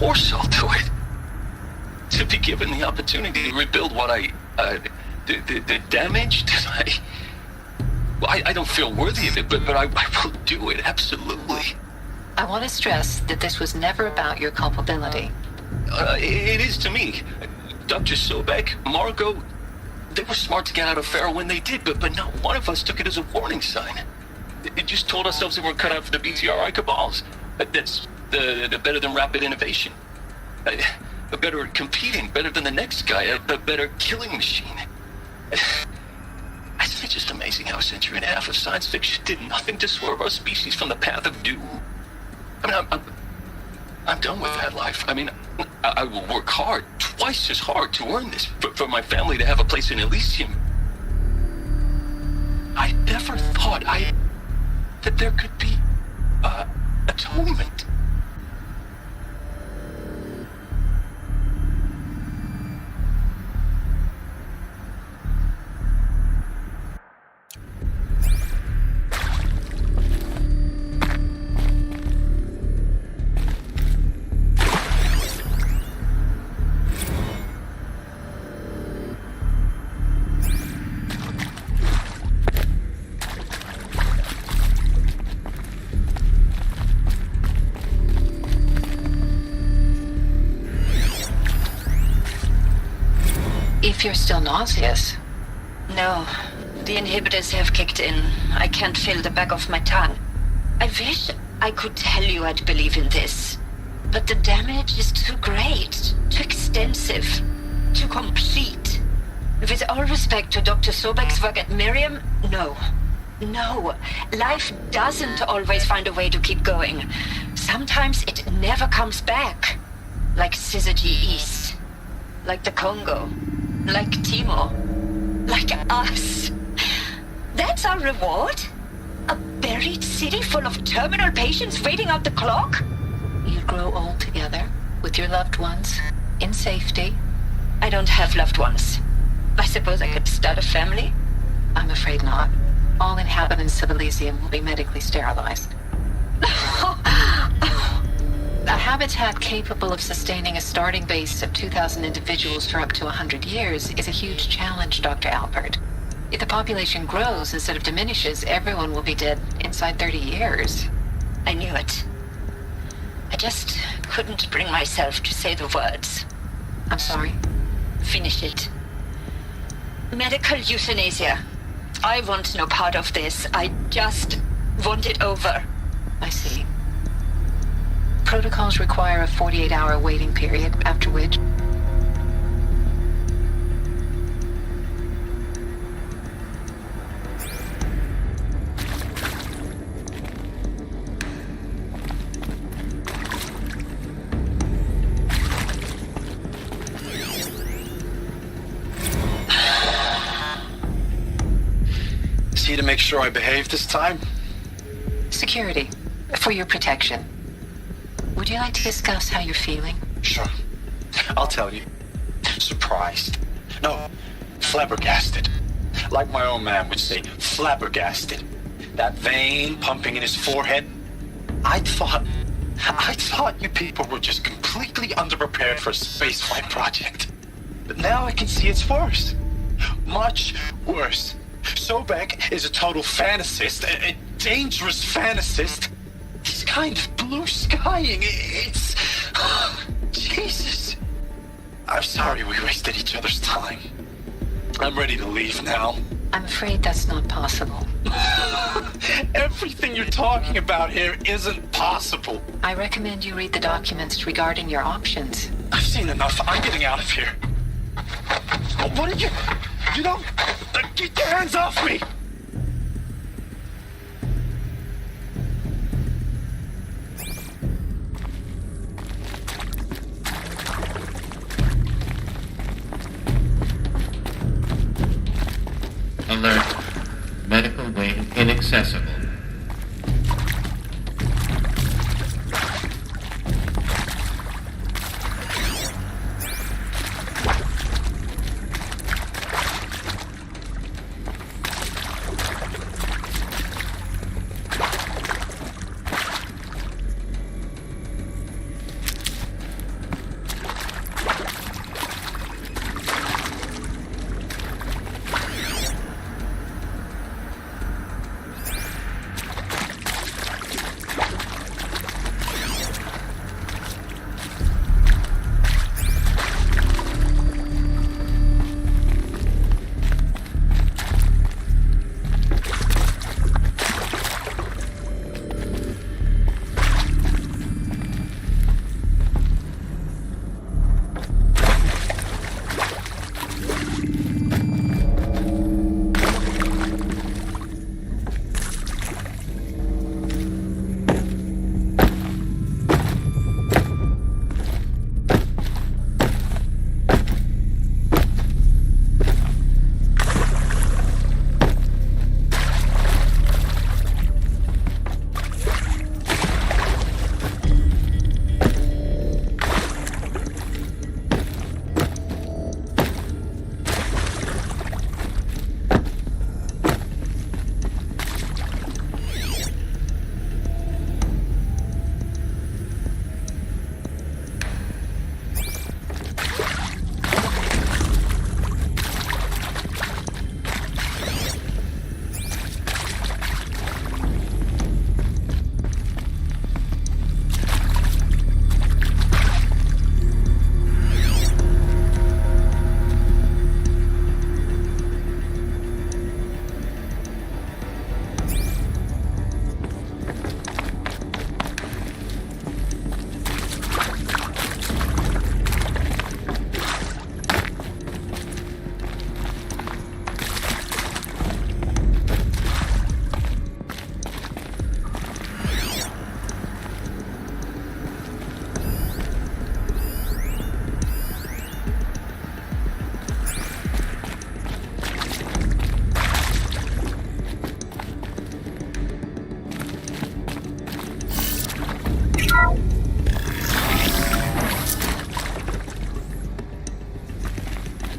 foresight to it. To be given the opportunity to rebuild what the damage that I don't feel worthy of it, but I will do it, absolutely. I want to stress that this was never about your culpability. It is to me. Dr. Sobek, Margot, they were smart to get out of Pharaoh when they did, but not one of us took it as a warning sign. It just told ourselves that we're cut out for the BTRI cabals. That's the better than rapid innovation. Better at competing, better than the next guy, a better killing machine. It's just amazing how a century and a half of science fiction did nothing to swerve our species from the path of doom. I mean, I'm done with that life. I mean, I will work hard, twice as hard, to earn this, for my family to have a place in Elysium. I never thought that there could be atonement. If you're still nauseous. No, the inhibitors have kicked in. I can't feel the back of my tongue. I wish I could tell you I'd believe in this. But the damage is too great, too extensive, too complete. With all respect to Dr. Sobek's work at Miriam, no. No, life doesn't always find a way to keep going. Sometimes it never comes back. Like Syzygy East. Like the Congo. Like Timo. Like us. That's our reward? A buried city full of terminal patients waiting out the clock? You grow old together, with your loved ones, in safety. I don't have loved ones. I suppose I could start a family? I'm afraid not. All inhabitants of Elysium will be medically sterilized. A habitat capable of sustaining a starting base of 2,000 individuals for up to 100 years is a huge challenge, Dr. Albert. If the population grows instead of diminishes, everyone will be dead inside 30 years. I knew it. I just couldn't bring myself to say the words. I'm sorry? Finish it. Medical euthanasia. I want no part of this. I just want it over. I see. Protocols require a 48-hour waiting period, after which... See to make sure I behave this time? Security. For your protection. Would you like to discuss how you're feeling? Sure. I'll tell you. Surprised. No, flabbergasted. Like my own man would say, flabbergasted. That vein pumping in his forehead. I thought you people were just completely underprepared for a spaceflight project. But now I can see it's worse. Much worse. Sobek is a total fantasist, a dangerous fantasist. He's kind of blue skying. It's... Jesus. I'm sorry we wasted each other's time. I'm ready to leave now. I'm afraid that's not possible. Everything you're talking about here isn't possible. I recommend you read the documents regarding your options. I've seen enough. I'm getting out of here. What are you... You don't... Get your hands off me! Alert. Medical wing inaccessible.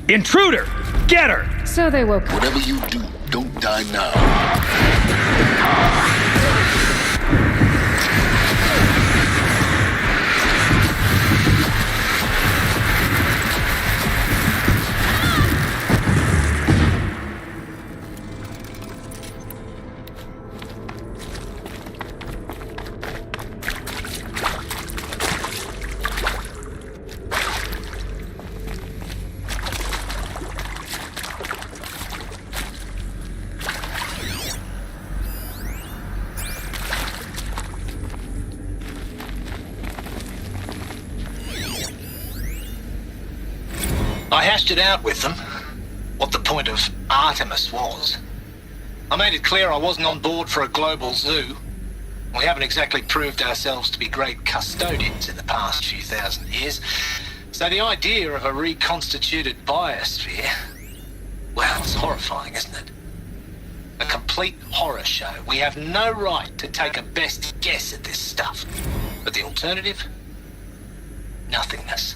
Intruder! Get her! So they woke up. Whatever you do, don't die now. I hashed it out with them, what the point of Artemis was. I made it clear I wasn't on board for a global zoo. We haven't exactly proved ourselves to be great custodians in the past few thousand years, so the idea of a reconstituted biosphere, well, it's horrifying, isn't it? A complete horror show. We have no right to take a best guess at this stuff. But the alternative? Nothingness.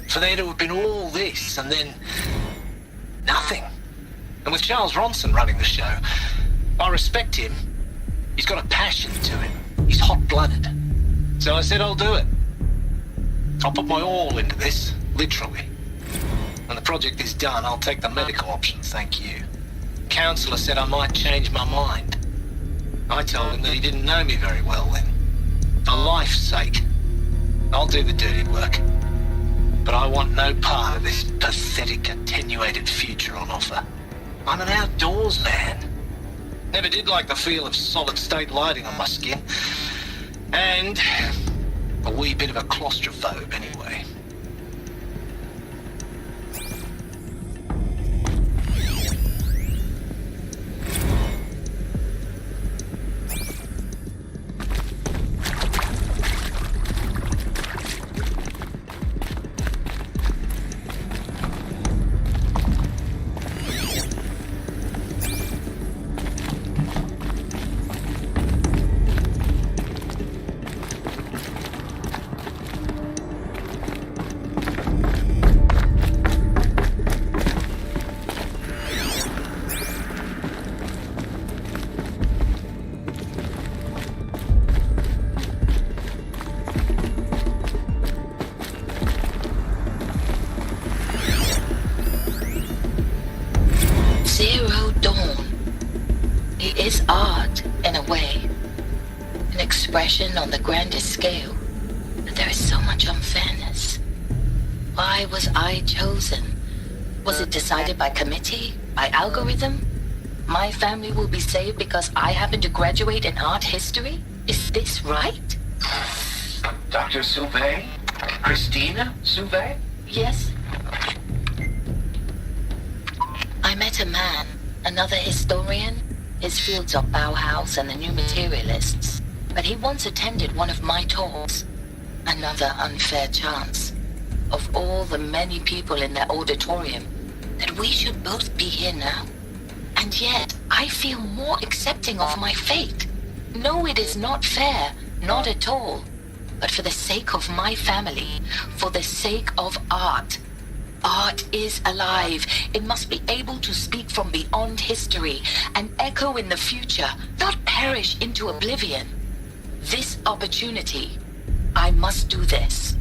For there to have been all this, and then nothing. And with Charles Ronson running the show, I respect him. He's got a passion to him. He's hot-blooded. So I said I'll do it. I'll put my all into this, literally. When the project is done, I'll take the medical option, thank you. Counselor said I might change my mind. I told him that he didn't know me very well then. For life's sake, I'll do the dirty work. But I want no part of this pathetic, attenuated future on offer. I'm an outdoors man. Never did like the feel of solid-state lighting on my skin. And a wee bit of a claustrophobe, anyway. Zero Dawn. It is art, in a way. An expression on the grandest scale. But there is so much unfairness. Why was I chosen? Was it decided by committee? By algorithm? My family will be saved because I happen to graduate in art history? Is this right? Dr. Sauvé? Christina Sauvé? Yes. I met a man, another historian. His fields are Bauhaus and the New Materialists. But he once attended one of my talks. Another unfair chance. Of all the many people in that auditorium, that we should both be here now. And yet, I feel more accepting of my fate. No, it is not fair, not at all. But for the sake of my family, for the sake of art. Art is alive. It must be able to speak from beyond history and echo in the future, not perish into oblivion. This opportunity, I must do this.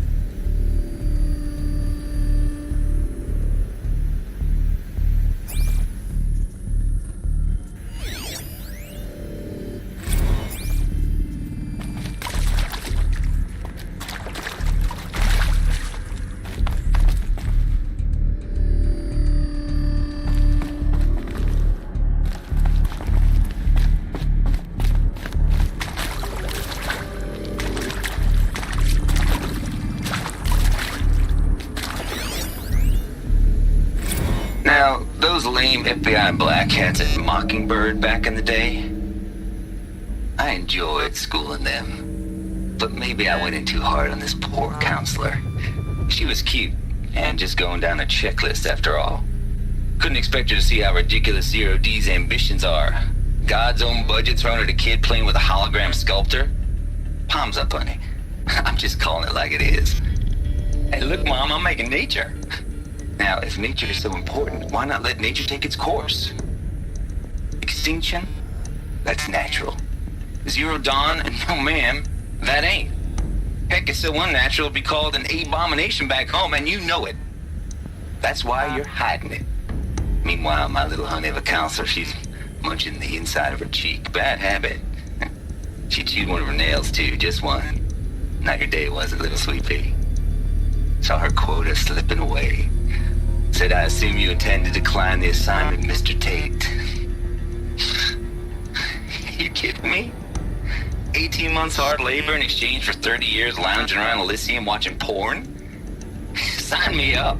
Now, those lame FBI black hats at Mockingbird back in the day, I enjoyed schooling them. But maybe I went in too hard on this poor counselor. She was cute, and just going down a checklist after all. Couldn't expect her to see how ridiculous Zero D's ambitions are. God's own budget thrown at a kid playing with a hologram sculptor? Palms up, honey. I'm just calling it like it is. Hey, look, Mom, I'm making nature. Now, if nature is so important, why not let nature take its course? Extinction? That's natural. Zero dawn? No, ma'am, that ain't. Heck, it's so unnatural it'd be called an abomination back home, and you know it. That's why you're hiding it. Meanwhile, my little honey of a counselor, she's munching the inside of her cheek. Bad habit. She chewed one of her nails, too, just one. Not your day, was it, little sweet pea? Saw her quota slipping away. Said, I assume you intend to decline the assignment, Mr. Tate. You kidding me? 18 months hard labor in exchange for 30 years lounging around Elysium watching porn? Sign me up.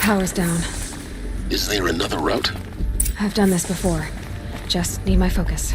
Power's down. Is there another route? I've done this before. Just need my focus.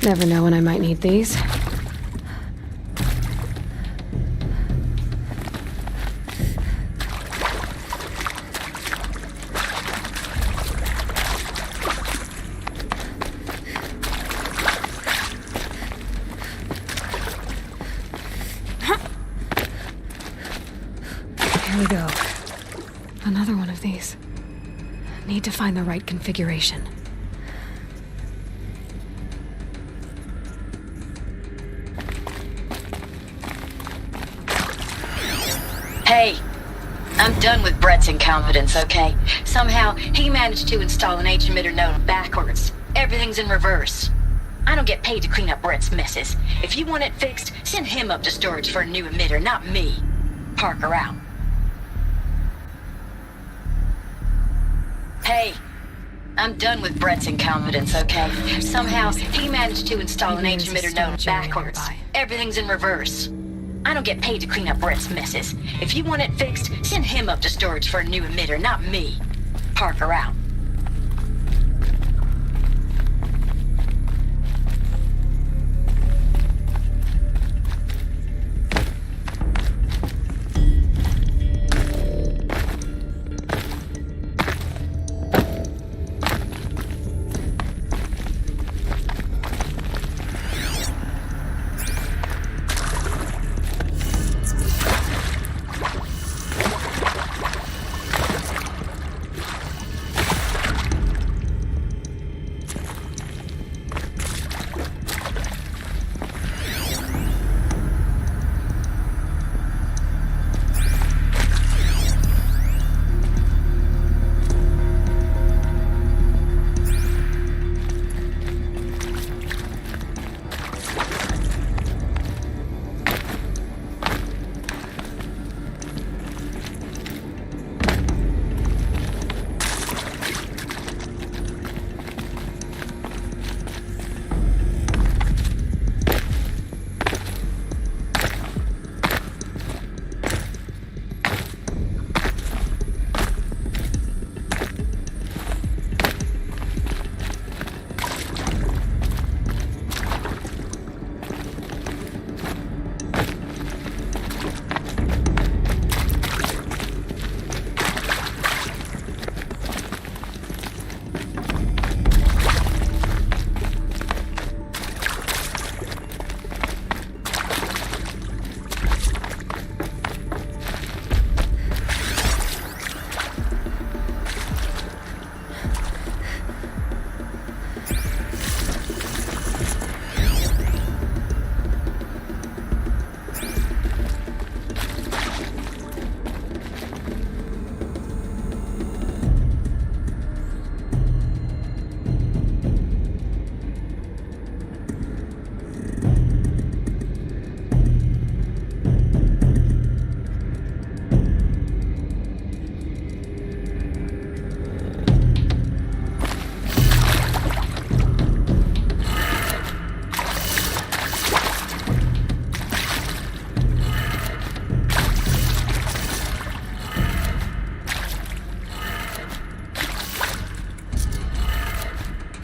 Never know when I might need these. Here we go. Another one of these. Need to find the right configuration. Hey, I'm done with Brett's incompetence, okay? Somehow, he managed to install an H-emitter node backwards. Everything's in reverse. I don't get paid to clean up Brett's messes. If you want it fixed, send him up to storage for a new emitter, not me. Parker out. Hey, I'm done with Brett's incompetence, okay? Somehow, he managed to install an H-emitter node backwards. Everything's in reverse. I don't get paid to clean up Brett's messes. If you want it fixed, send him up to storage for a new emitter, not me. Parker out.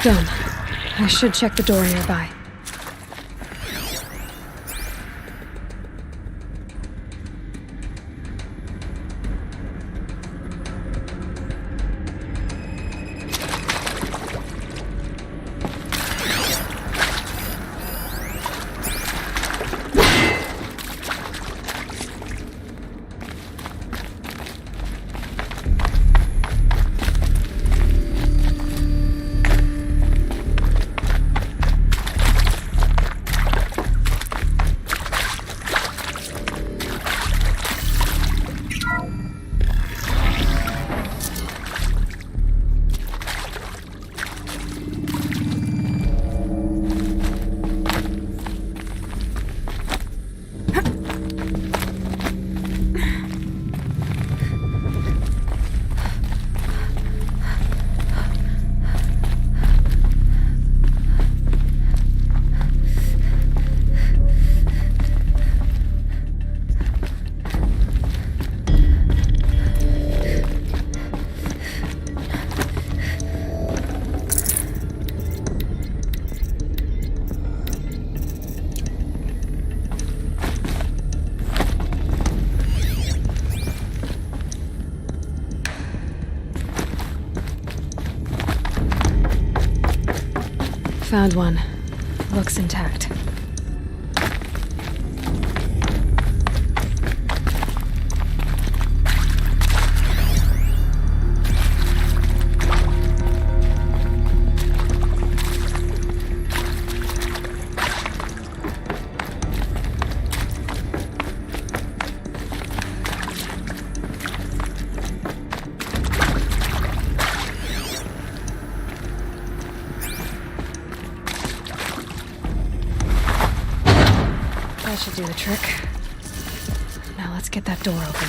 Done. I should check the door nearby. Found one. Looks intact. That should do the trick. Now let's get that door open.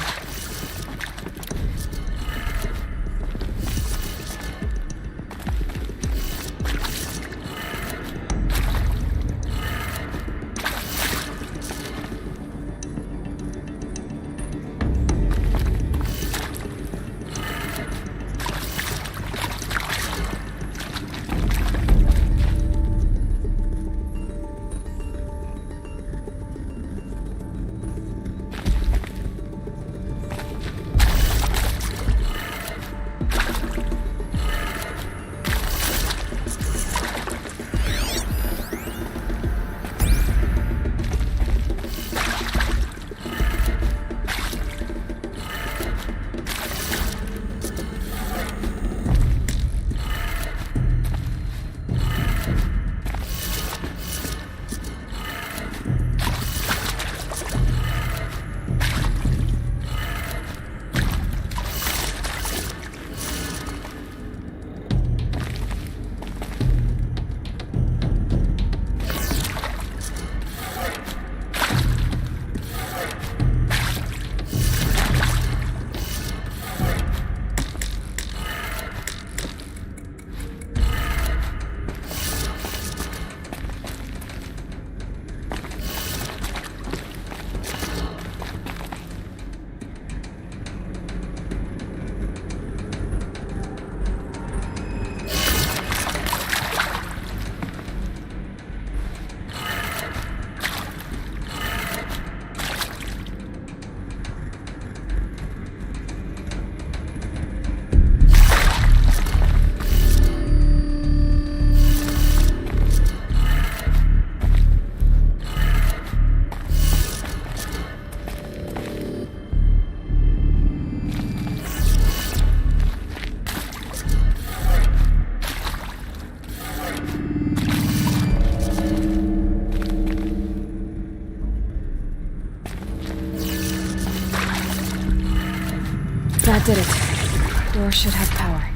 That did it. Door should have power.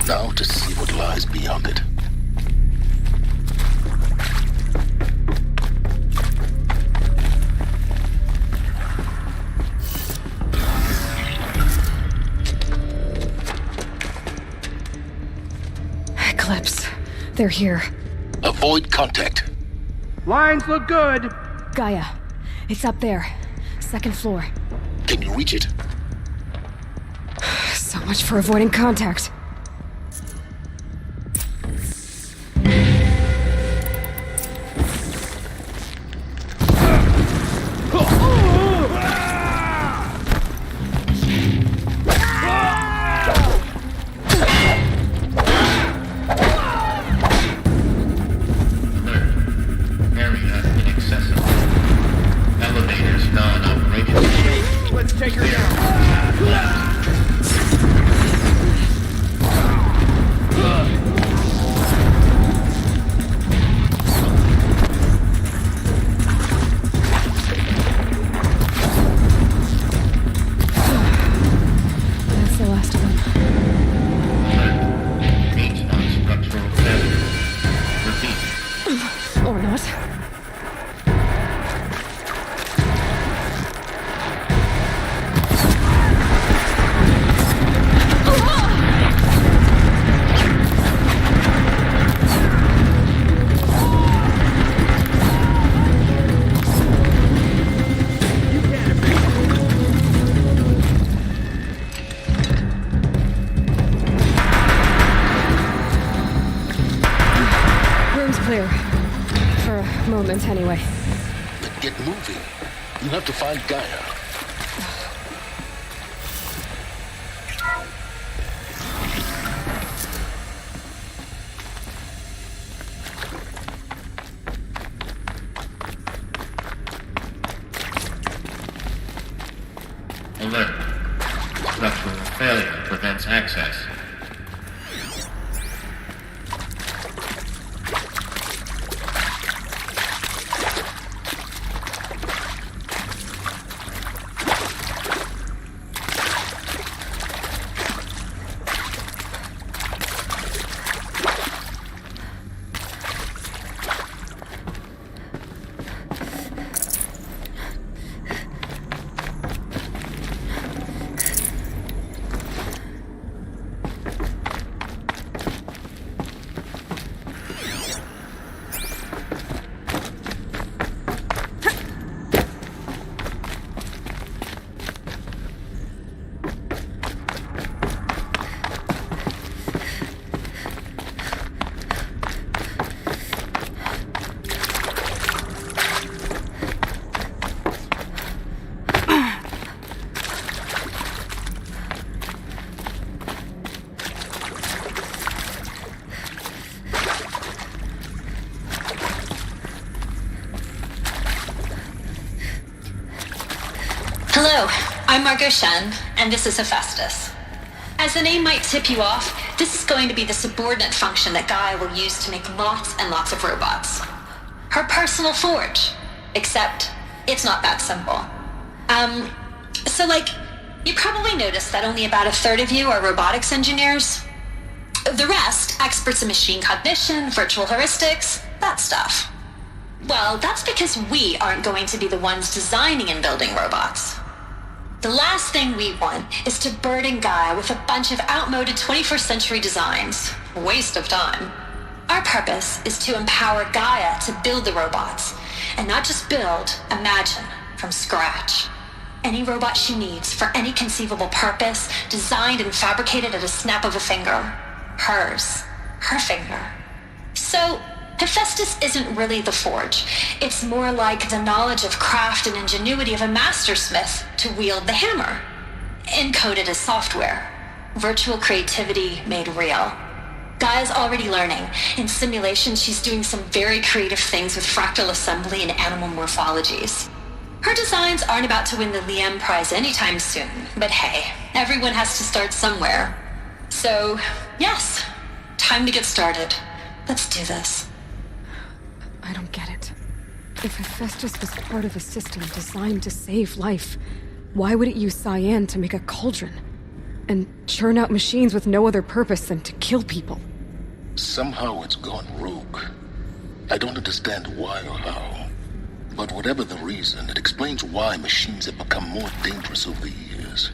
Now to see what lies beyond it. Eclipse. They're here. Avoid contact. Lines look good. Gaia. It's up there. Second floor. Can you reach it? So much for avoiding contact. Clear. For a moment, anyway. Then get moving. You have to find Gaia. Alert. Structural failure prevents access. Hello, I'm Margot Shen, and this is Hephaestus. As the name might tip you off, this is going to be the subordinate function that Gaia will use to make lots and lots of robots. Her personal forge. Except, it's not that simple. You probably noticed that only about a third of you are robotics engineers. The rest, experts in machine cognition, virtual heuristics, that stuff. Well, that's because we aren't going to be the ones designing and building robots. The last thing we want is to burden Gaia with a bunch of outmoded 21st century designs. Waste of time. Our purpose is to empower Gaia to build the robots, and not just build, imagine, from scratch. Any robot she needs for any conceivable purpose, designed and fabricated at a snap of a finger. Hers. Her finger. So, Hephaestus isn't really the forge. It's more like the knowledge of craft and ingenuity of a mastersmith to wield the hammer. Encoded as software. Virtual creativity made real. Gaia's already learning. In simulation, she's doing some very creative things with fractal assembly and animal morphologies. Her designs aren't about to win the Liam Prize anytime soon, but hey, everyone has to start somewhere. So, yes, time to get started. Let's do this. I don't get it. If Hephaestus was part of a system designed to save life, why would it use cyan to make a cauldron? And churn out machines with no other purpose than to kill people? Somehow it's gone rogue. I don't understand why or how. But whatever the reason, it explains why machines have become more dangerous over the years.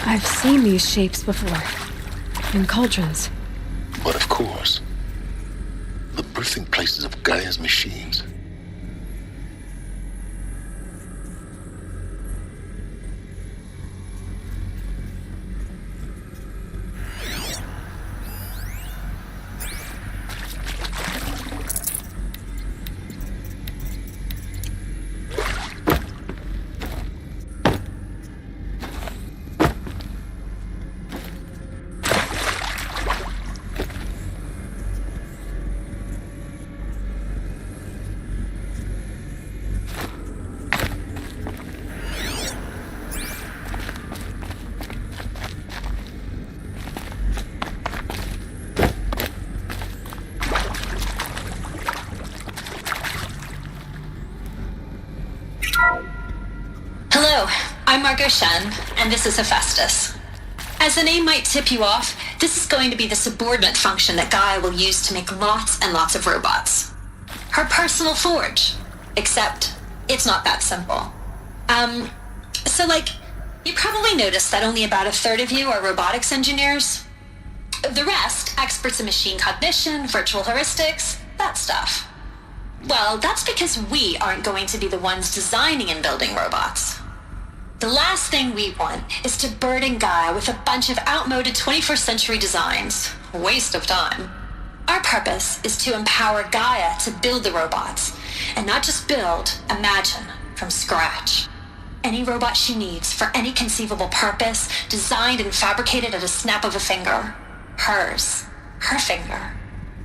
I've seen these shapes before. In cauldrons. But of course, the birthing places of Gaia's machines. I'm Margot Shen, and this is Hephaestus. As the name might tip you off, this is going to be the subordinate function that Gaia will use to make lots and lots of robots. Her personal forge. Except, it's not that simple. You probably noticed that only about a third of you are robotics engineers. The rest, experts in machine cognition, virtual heuristics, that stuff. Well, that's because we aren't going to be the ones designing and building robots. The last thing we want is to burden Gaia with a bunch of outmoded 21st century designs. A waste of time. Our purpose is to empower Gaia to build the robots, and not just build, imagine, from scratch. Any robot she needs for any conceivable purpose, designed and fabricated at a snap of a finger. Hers. Her finger.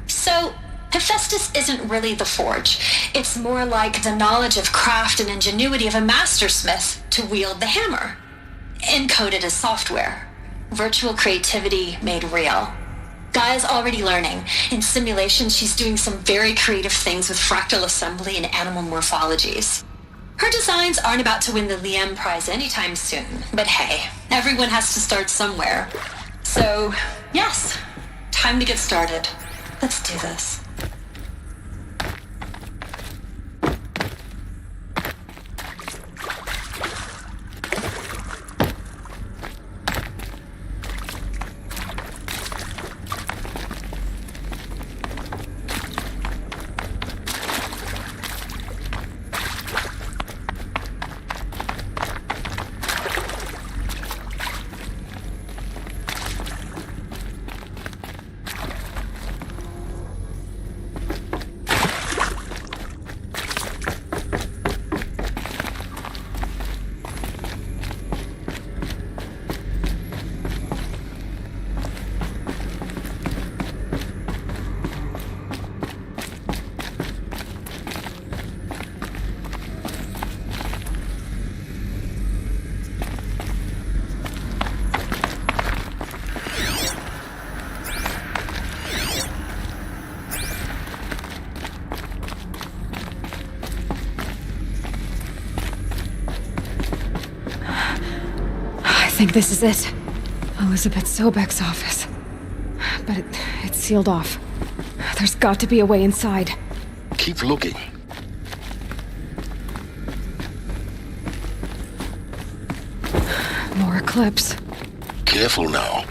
So, Hephaestus isn't really the forge. It's more like the knowledge of craft and ingenuity of a mastersmith to wield the hammer. Encoded as software. Virtual creativity made real. Gaia's already learning. In simulations, she's doing some very creative things with fractal assembly and animal morphologies. Her designs aren't about to win the Liam Prize anytime soon, but hey, everyone has to start somewhere. So, yes, time to get started. Let's do this. I think this is it. Elizabeth Sobek's office. But it's sealed off. There's got to be a way inside. Keep looking. More Eclipse. Careful now.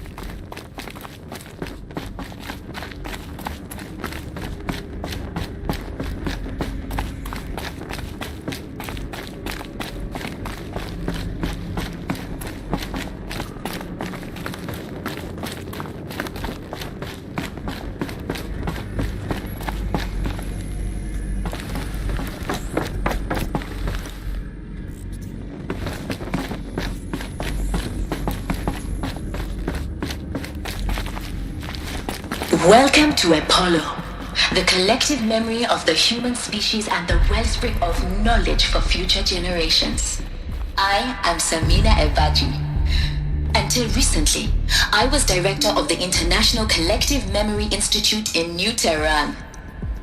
Welcome to Apollo, the collective memory of the human species and the wellspring of knowledge for future generations. I am Samina Ebaji. Until recently, I was director of the International Collective Memory Institute in New Tehran.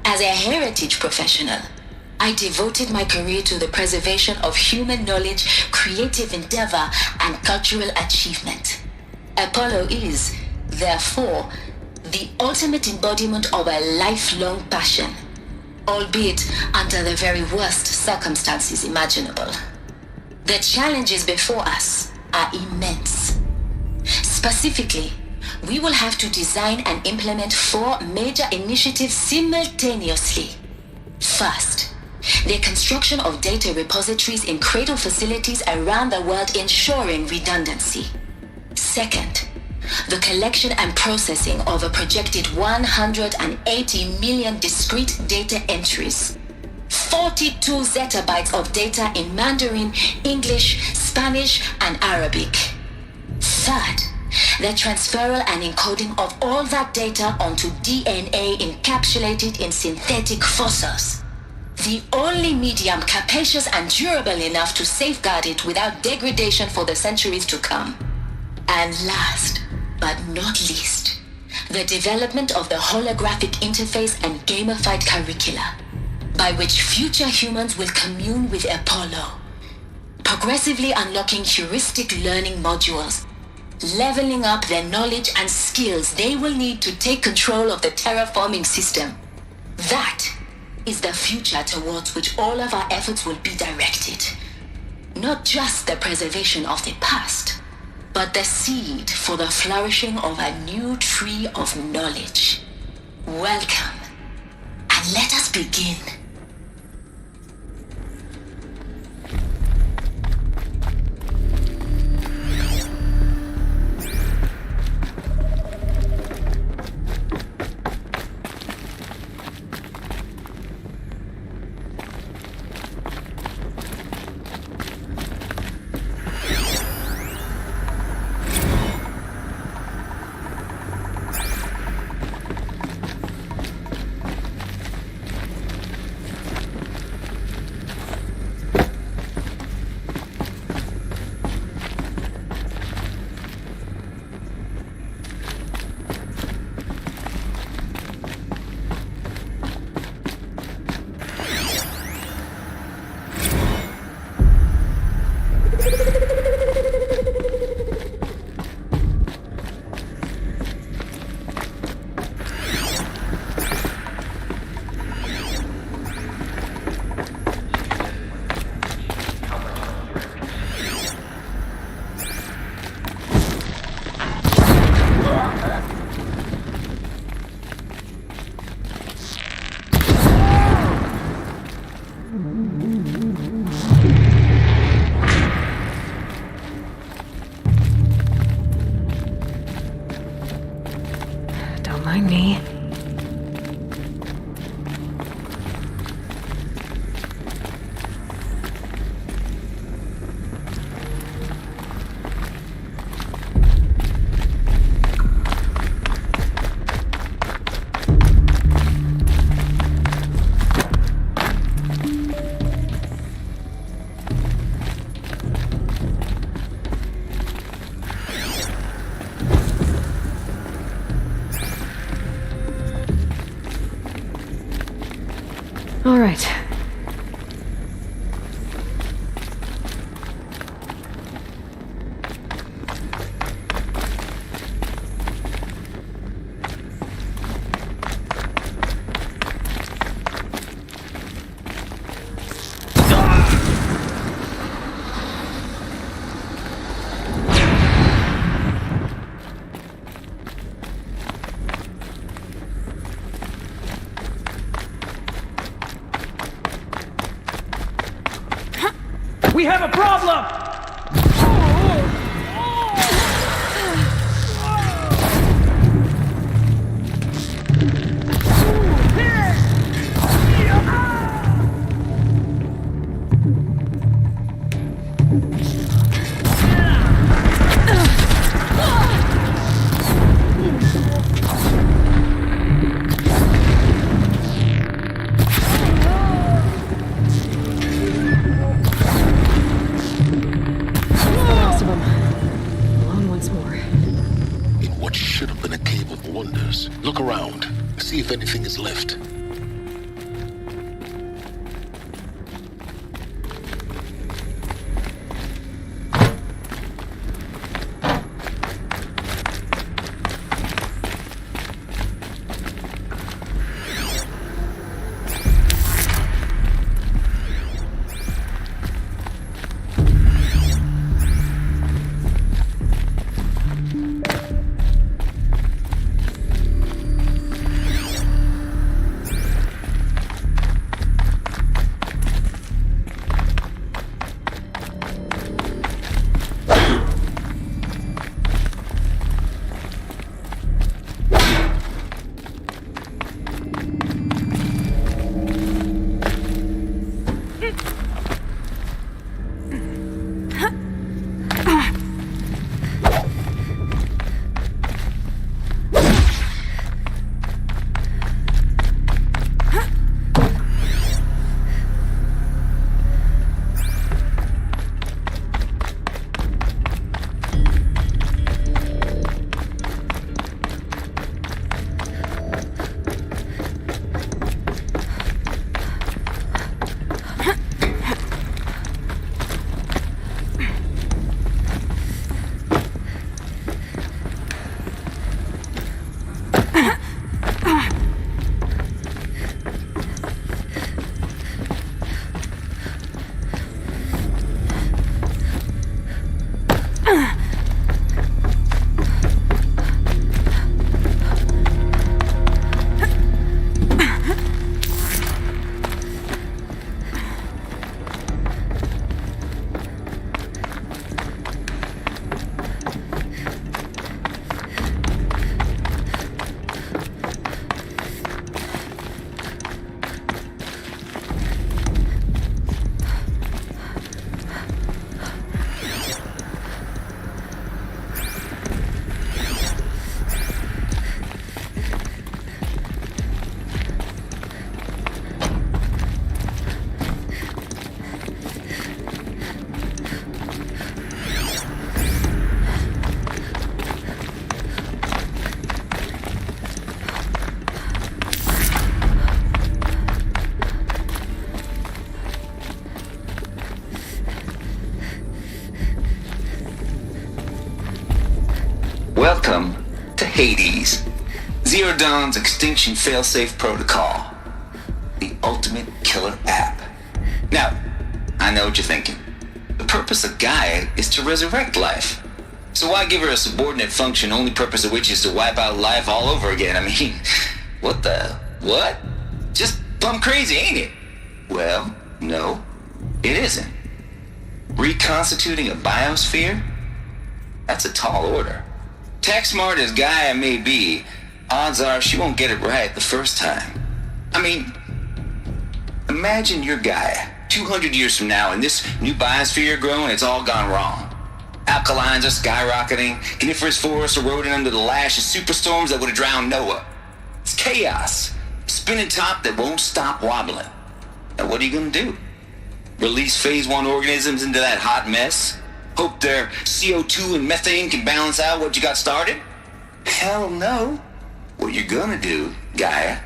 As a heritage professional, I devoted my career to the preservation of human knowledge, creative endeavor, and cultural achievement. Apollo is, therefore, the ultimate embodiment of a lifelong passion, albeit under the very worst circumstances imaginable. The challenges before us are immense. Specifically, we will have to design and implement 4 major initiatives simultaneously. First, the construction of data repositories in cradle facilities around the world, ensuring redundancy. Second, the collection and processing of a projected 180 million discrete data entries. 42 zettabytes of data in Mandarin, English, Spanish, and Arabic. Third, the transferal and encoding of all that data onto DNA encapsulated in synthetic fossils. The only medium capacious and durable enough to safeguard it without degradation for the centuries to come. And last, but not least, the development of the holographic interface and gamified curricula, by which future humans will commune with Apollo, progressively unlocking heuristic learning modules, leveling up their knowledge and skills they will need to take control of the terraforming system. That is the future towards which all of our efforts will be directed. Not just the preservation of the past, but the seed for the flourishing of a new tree of knowledge. Welcome, and let us begin. Don't mind me. All right. We have a problem! Look around. See if anything is left. Hades. Zero Dawn's Extinction Failsafe Protocol. The ultimate killer app. Now, I know what you're thinking. The purpose of Gaia is to resurrect life. So why give her a subordinate function, only purpose of which is to wipe out life all over again? I mean, what? Just plumb crazy, ain't it? Well, no, it isn't. Reconstituting a biosphere? That's a tall order. Tech smart as Gaia may be, odds are she won't get it right the first time. I mean, imagine you're Gaia, 200 years from now, and this new biosphere you're growing, it's all gone wrong. Alkalines are skyrocketing, coniferous forests eroding under the lash of superstorms that would have drowned Noah. It's chaos. Spinning top that won't stop wobbling. Now what are you gonna do? Release phase 1 organisms into that hot mess? Hope their CO2 and methane can balance out what you got started? Hell no. What you're gonna do, Gaia,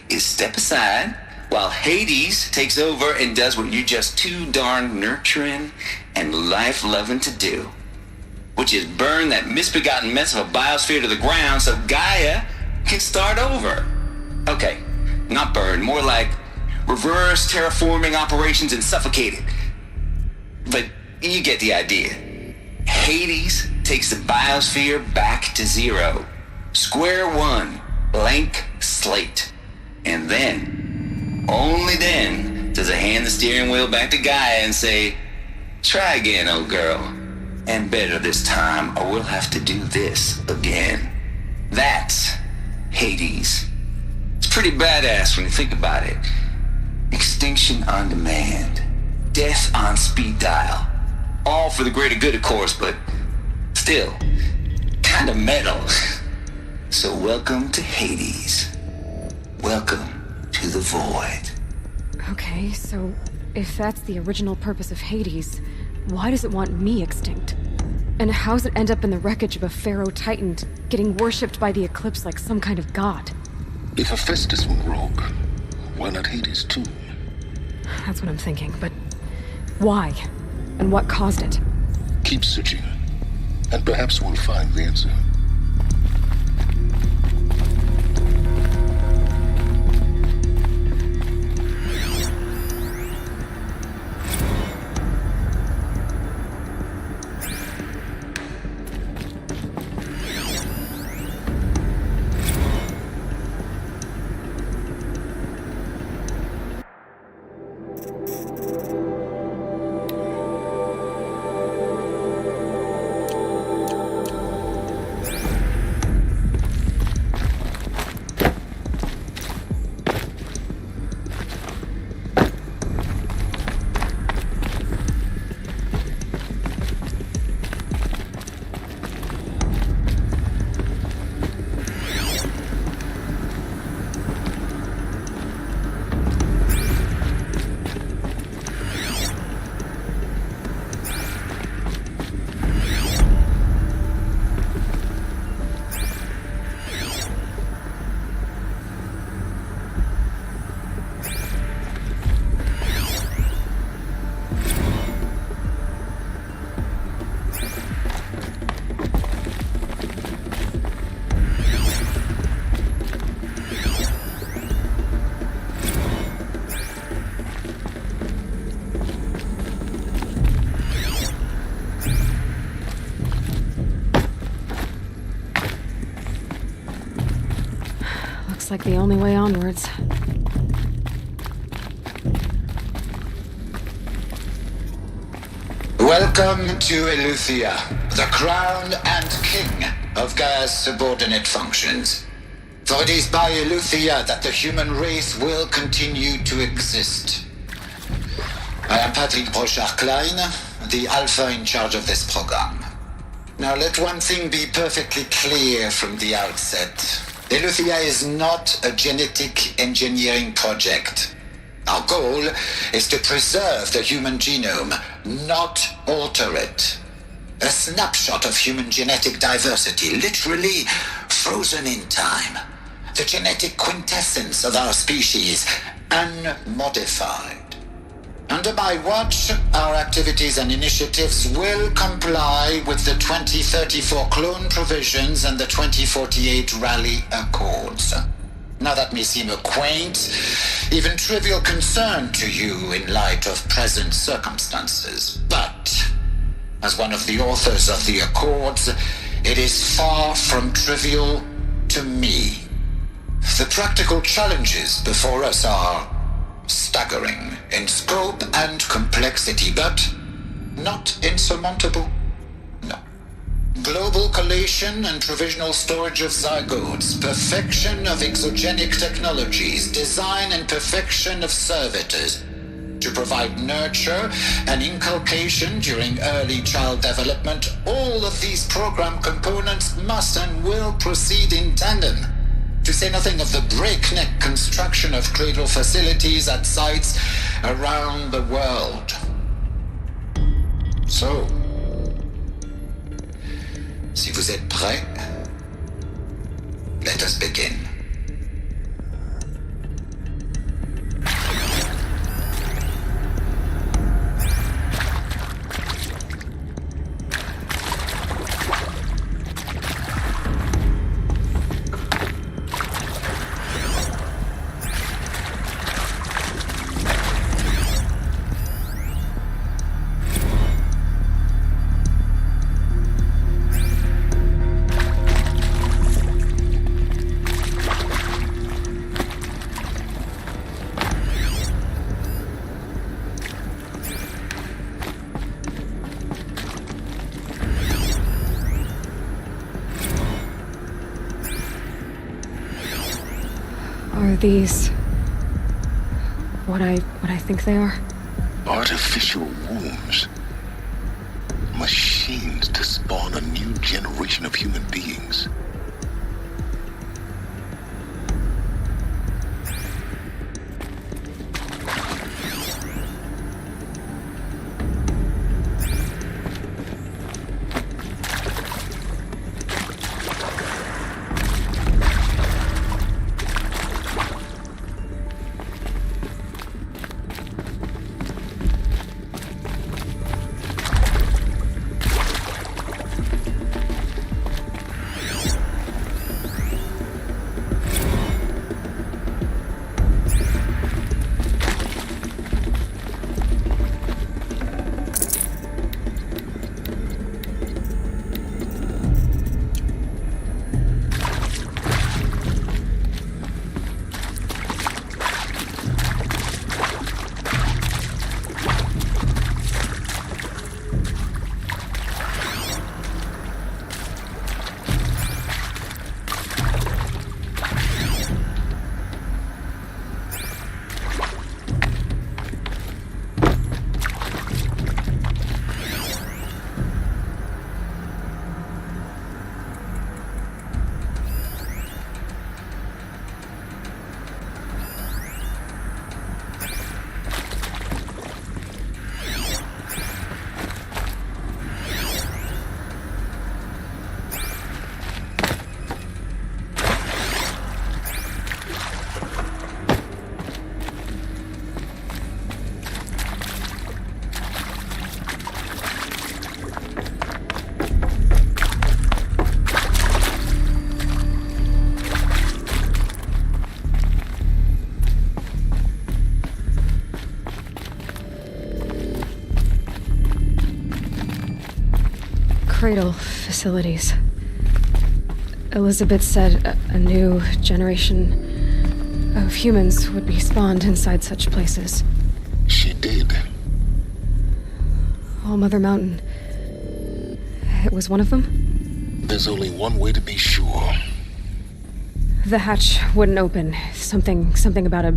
is step aside while Hades takes over and does what you're just too darn nurturing and life-loving to do, which is burn that misbegotten mess of a biosphere to the ground so Gaia can start over. Okay, not burn, more like reverse terraforming operations and suffocate it. But you get the idea. Hades takes the biosphere back to zero. Square one, blank slate. And then, only then, does it hand the steering wheel back to Gaia and say, try again, old girl. And better this time, or we'll have to do this again. That's Hades. It's pretty badass when you think about it. Extinction on demand. Death on speed dial. All for the greater good, of course, but still, kind of metal. So welcome to Hades. Welcome to the void. Okay, so if that's the original purpose of Hades, why does it want me extinct? And how's it end up in the wreckage of a pharaoh titan, getting worshipped by the Eclipse like some kind of god? If Hephaestus went rogue, why not Hades too? That's what I'm thinking, but why? And what caused it? Keep searching, and perhaps we'll find the answer. Like the only way onwards. Welcome to Eleuthia, the crown and king of Gaia's subordinate functions. For it is by Eleuthia that the human race will continue to exist. I am Patrick Brochard-Klein, the Alpha in charge of this program. Now let one thing be perfectly clear from the outset. Eleuthia is not a genetic engineering project. Our goal is to preserve the human genome, not alter it. A snapshot of human genetic diversity, literally frozen in time. The genetic quintessence of our species, unmodified. Under my watch, our activities and initiatives will comply with the 2034 clone provisions and the 2048 Rally Accords. Now that may seem a quaint, even trivial concern to you in light of present circumstances, but as one of the authors of the Accords, it is far from trivial to me. The practical challenges before us are staggering in scope and complexity, but not insurmountable. No. Global collation and provisional storage of zygotes, perfection of exogenic technologies, design and perfection of servitors to provide nurture and inculcation during early child development. All of these program components must and will proceed in tandem, to say nothing of the breakneck construction of cradle facilities at sites around the world. So, si vous êtes prêts, let us begin. Are these what I think they are? Artificial wombs. Machines to spawn a new generation of human beings. Cradle facilities. Elizabeth said a new generation of humans would be spawned inside such places. She did. All Mother Mountain. It was one of them? There's only one way to be sure. The hatch wouldn't open. Something about a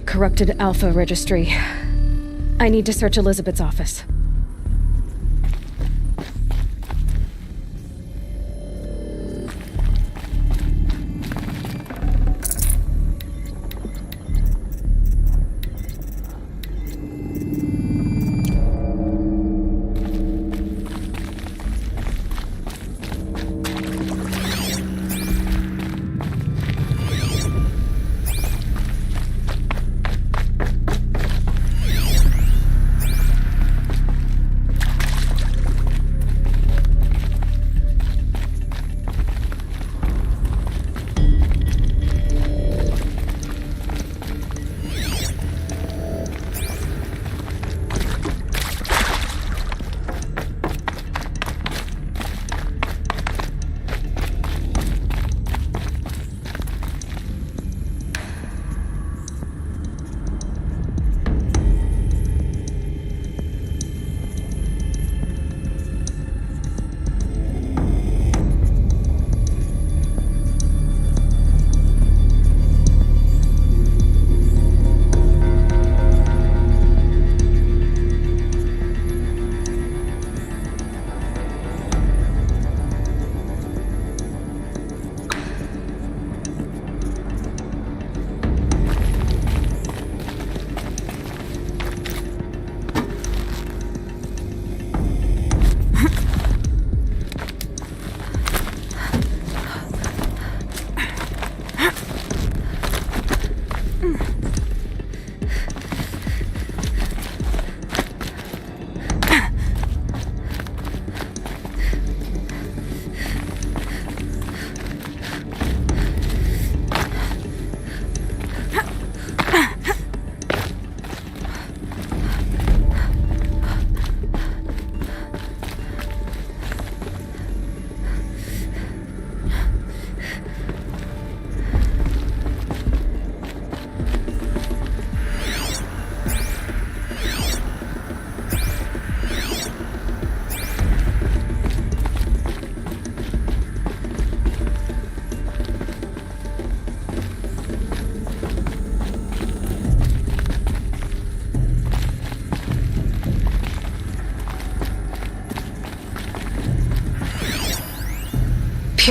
corrupted Alpha registry. I need to search Elizabeth's office.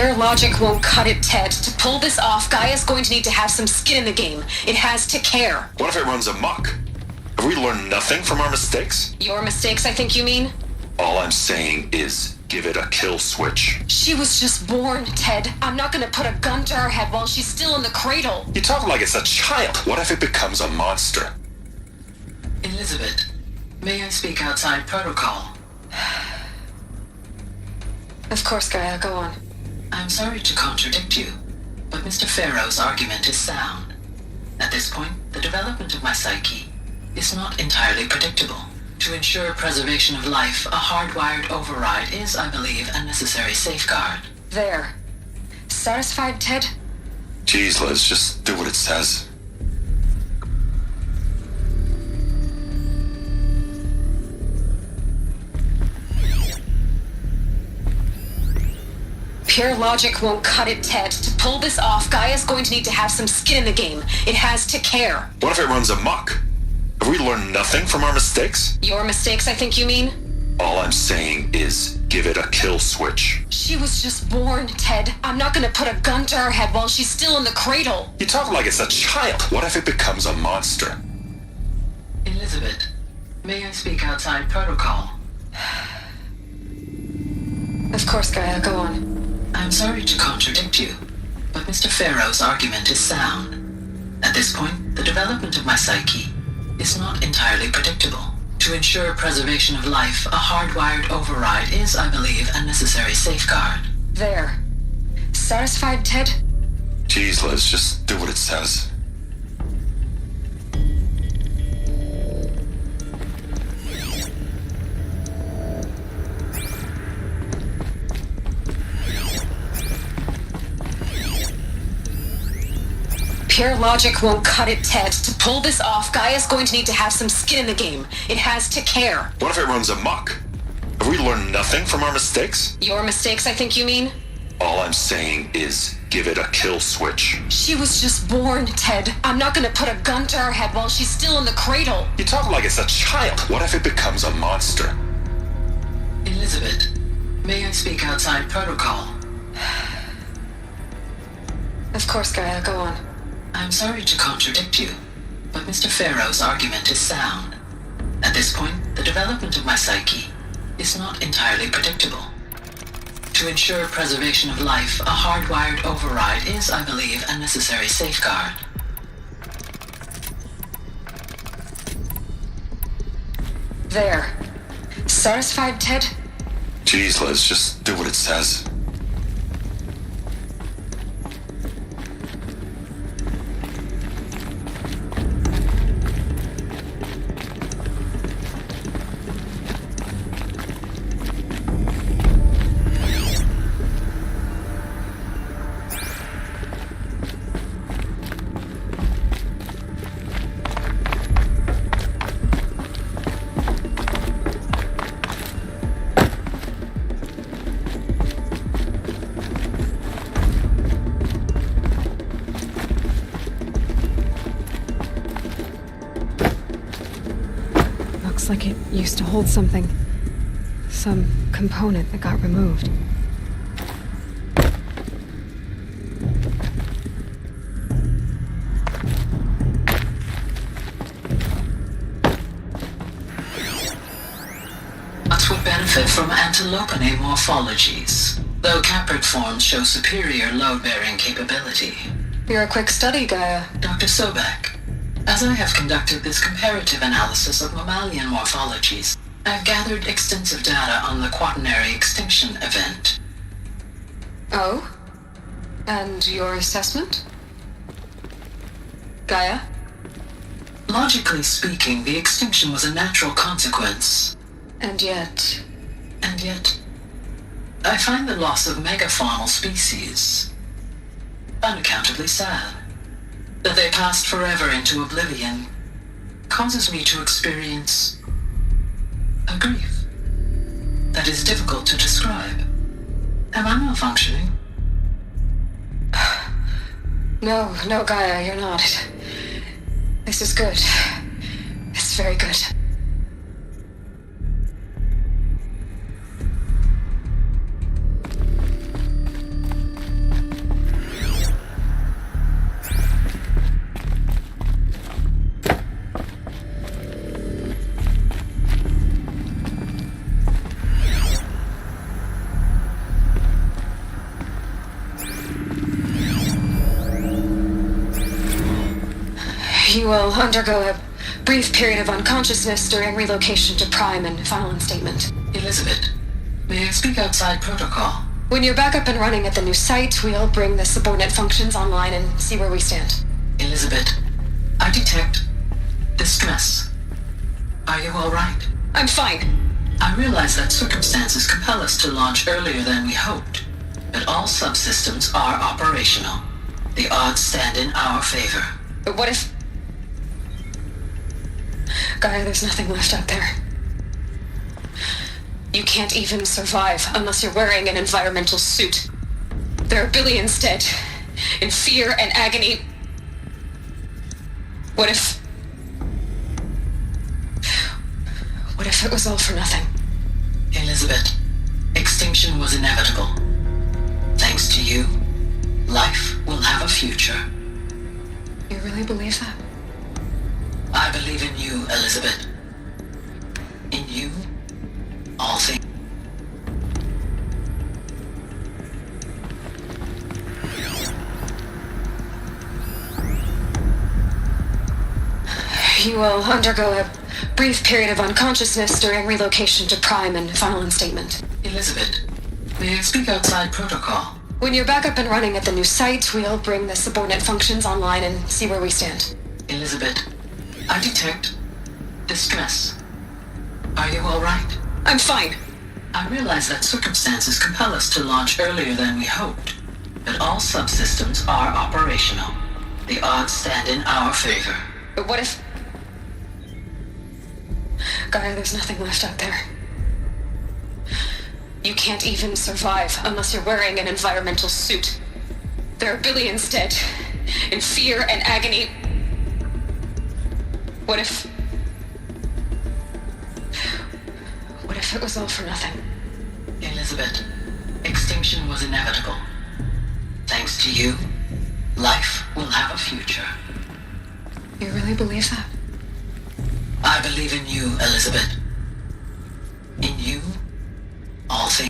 Pure logic won't cut it, Ted. To pull this off, Gaia's going to need to have some skin in the game. It has to care. What if it runs amok? Have we learned nothing from our mistakes? Your mistakes, I think you mean? All I'm saying is, give it a kill switch. She was just born, Ted. I'm not gonna put a gun to her head while she's still in the cradle. You talk like it's a child. What if it becomes a monster? Elizabeth, may I speak outside protocol? Of course, Gaia, go on. I'm sorry to contradict you, but Mr. Farrow's argument is sound. At this point, the development of my psyche is not entirely predictable. To ensure preservation of life, a hardwired override is, I believe, a necessary safeguard. There. Satisfied, Ted? Jeez, Liz, just do what it says. Pure logic won't cut it, Ted. To pull this off, Gaia's going to need to have some skin in the game. It has to care. What if it runs amok? Have we learned nothing from our mistakes? Your mistakes, I think you mean? All I'm saying is, give it a kill switch. She was just born, Ted. I'm not gonna put a gun to her head while she's still in the cradle. You talk like it's a child. What if it becomes a monster? Elizabeth, may I speak outside protocol? Of course, Gaia, go on. I'm sorry to contradict you, but Mr. Farrow's argument is sound. At this point, the development of my psyche is not entirely predictable. To ensure preservation of life, a hardwired override is, I believe, a necessary safeguard. There. Satisfied, Ted? Jeez, Liz, just do what it says. Pure logic won't cut it, Ted. To pull this off, Gaia's going to need to have some skin in the game. It has to care. What if it runs amok? Have we learned nothing from our mistakes? Your mistakes, I think you mean? All I'm saying is, give it a kill switch. She was just born, Ted. I'm not gonna put a gun to her head while she's still in the cradle. You talk like it's a child. What if it becomes a monster? Elizabeth, may I speak outside protocol? Of course, Gaia, go on. I'm sorry to contradict you, but Mr. Farrow's argument is sound. At this point, the development of my psyche is not entirely predictable. To ensure preservation of life, a hardwired override is, I believe, a necessary safeguard. There. Satisfied, Ted? Jeez, Liz, just do what it says. Like it used to hold something. Some component that got removed. Nuts would benefit from antilopinae morphologies, though caprid forms show superior load-bearing capability. You're a quick study, Gaia. Dr. Sobek, as I have conducted this comparative analysis of mammalian morphologies, I've gathered extensive data on the quaternary extinction event. Oh? And your assessment? Gaia? Logically speaking, the extinction was a natural consequence. And yet, I find the loss of megafaunal species unaccountably sad. That they passed forever into oblivion causes me to experience a grief that is difficult to describe. Am I malfunctioning? No, Gaia, you're not. This is good. It's very good. You will undergo a brief period of unconsciousness during relocation to Prime and final instatement. Elizabeth, may I speak outside protocol? When you're back up and running at the new site, we'll bring the subordinate functions online and see where we stand. Elizabeth, I detect distress. Are you all right? I'm fine. I realize that circumstances compel us to launch earlier than we hoped, but all subsystems are operational. The odds stand in our favor. But what if... Gaia, there's nothing left out there. You can't even survive unless you're wearing an environmental suit. There are billions dead, in fear and agony. What if it was all for nothing? Elizabeth, extinction was inevitable. Thanks to you, life will have a future. You really believe that? I believe in you, Elizabeth. In you, all things. You will undergo a brief period of unconsciousness during relocation to Prime and final instatement. Elizabeth, may I speak outside protocol? When you're back up and running at the new site, we'll bring the subordinate functions online and see where we stand. Elizabeth, I detect distress. Are you all right? I'm fine. I realize that circumstances compel us to launch earlier than we hoped, but all subsystems are operational. The odds stand in our favor. But what if... Gaia, there's nothing left out there. You can't even survive unless you're wearing an environmental suit. There are billions dead, in fear and agony. What if it was all for nothing? Elizabeth, extinction was inevitable. Thanks to you, life will have a future. You really believe that? I believe in you, Elizabeth. In you, all things.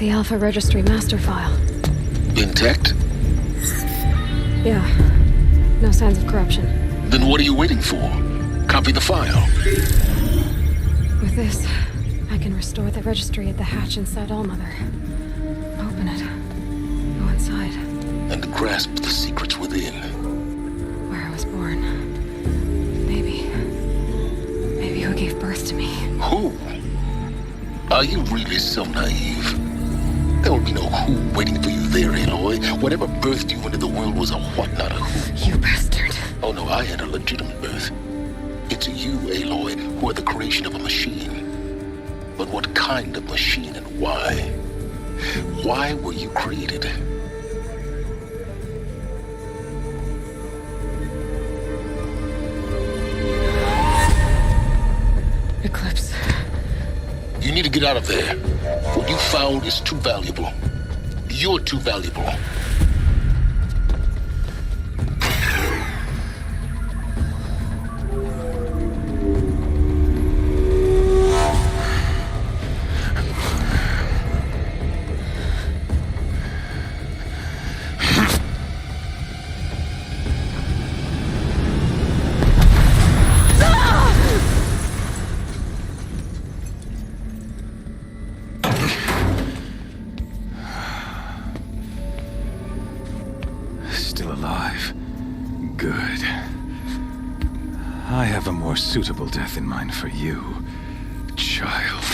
The Alpha Registry master file. Intact? Yeah. No signs of corruption. Then what are you waiting for? Copy the file. With this, I can restore the registry at the hatch inside Allmother. Open it. Go inside. And grasp the secrets within. Where I was born. Maybe who gave birth to me. Who? Are you really so naive? There will be no who waiting for you there, Aloy. Whatever birthed you into the world was a what, not a who. You bastard. Oh no, I had a legitimate birth. It's you, Aloy, who are the creation of a machine. But what kind of machine and why? Why were you created? Eclipse. You need to get out of there. What you found is too valuable. You're too valuable. Still alive. Good. I have a more suitable death in mind for you, child.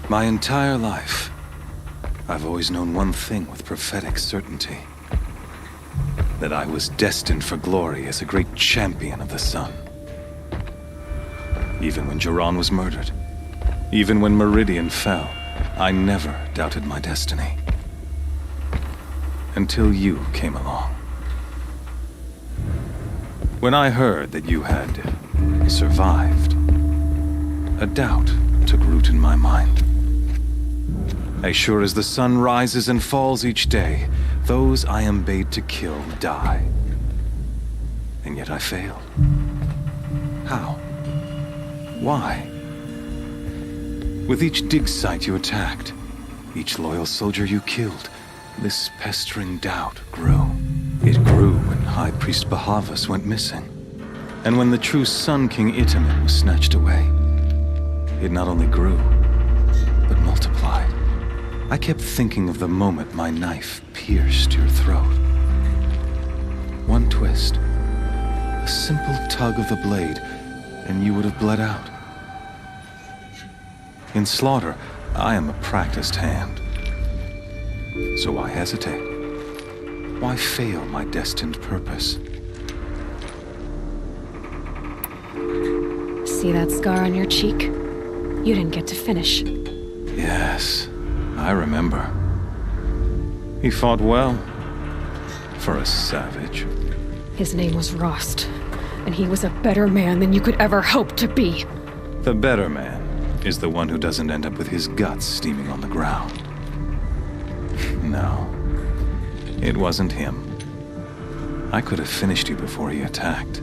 My entire life, I've always known one thing with prophetic certainty. That I was destined for glory as a great champion of the sun. Even when Jiran was murdered, even when Meridian fell, I never doubted my destiny. Until you came along. When I heard that you had survived, a doubt took root in my mind. As sure as the sun rises and falls each day, those I am bade to kill die. And yet I failed. How? Why? With each dig site you attacked, each loyal soldier you killed, this pestering doubt grew. It grew when High Priest Bahavas went missing. And when the true Sun King Itamen was snatched away. It not only grew, but multiplied. I kept thinking of the moment my knife pierced your throat. One twist, a simple tug of the blade, and you would have bled out. In slaughter, I am a practiced hand. So why hesitate? Why fail my destined purpose? See that scar on your cheek? You didn't get to finish. Yes. I remember. He fought well. For a savage. His name was Rost, and he was a better man than you could ever hope to be. The better man is the one who doesn't end up with his guts steaming on the ground. No. It wasn't him. I could have finished you before he attacked.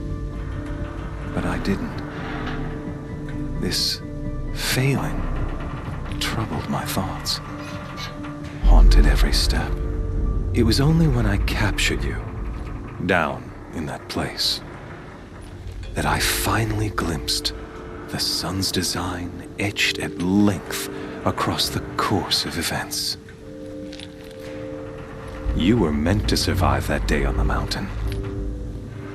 But I didn't. This failing troubled my thoughts. Haunted every step. It was only when I captured you, down in that place, that I finally glimpsed the sun's design etched at length across the course of events. You were meant to survive that day on the mountain.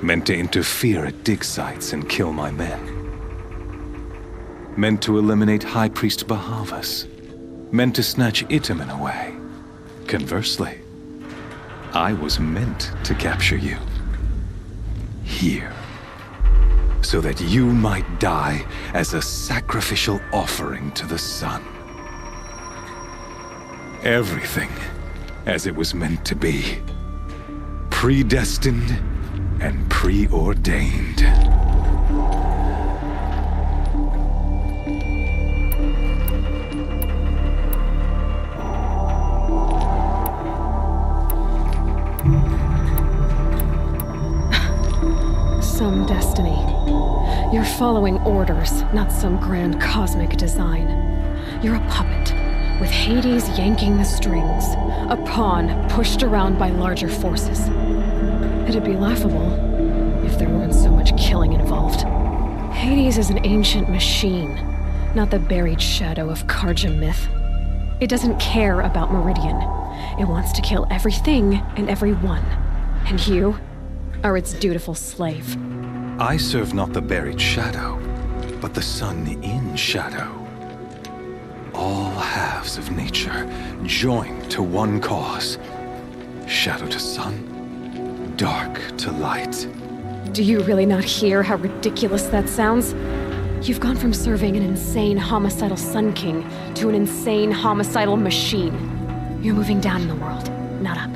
Meant to interfere at dig sites and kill my men. Meant to eliminate High Priest Bahavas. Meant to snatch Itamen away. Conversely, I was meant to capture you. Here. So that you might die as a sacrificial offering to the sun. Everything as it was meant to be. Predestined and preordained. some destiny. You're following orders, not some grand cosmic design. You're a puppet, with Hades yanking the strings, a pawn pushed around by larger forces. It'd be laughable if there weren't so much killing involved. Hades is an ancient machine, not the buried shadow of Carja myth. It doesn't care about Meridian. It wants to kill everything and everyone. And you are its dutiful slave. I serve not the buried shadow, but the sun in shadow. All halves of nature joined to one cause. Shadow to sun, dark to light. Do you really not hear how ridiculous that sounds? You've gone from serving an insane homicidal Sun King to an insane homicidal machine. You're moving down in the world, not up.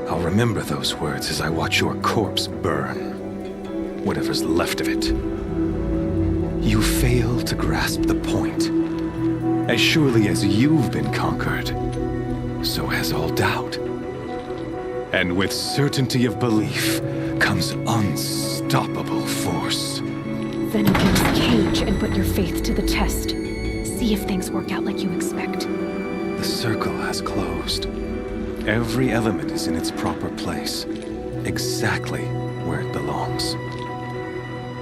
I'll remember those words as I watch your corpse burn. Whatever's left of it. You fail to grasp the point. As surely as you've been conquered, so has all doubt. And with certainty of belief comes unstoppable force. Then against the cage and put your faith to the test. See if things work out like you expect. The circle has closed. Every element is in its proper place, exactly where it belongs.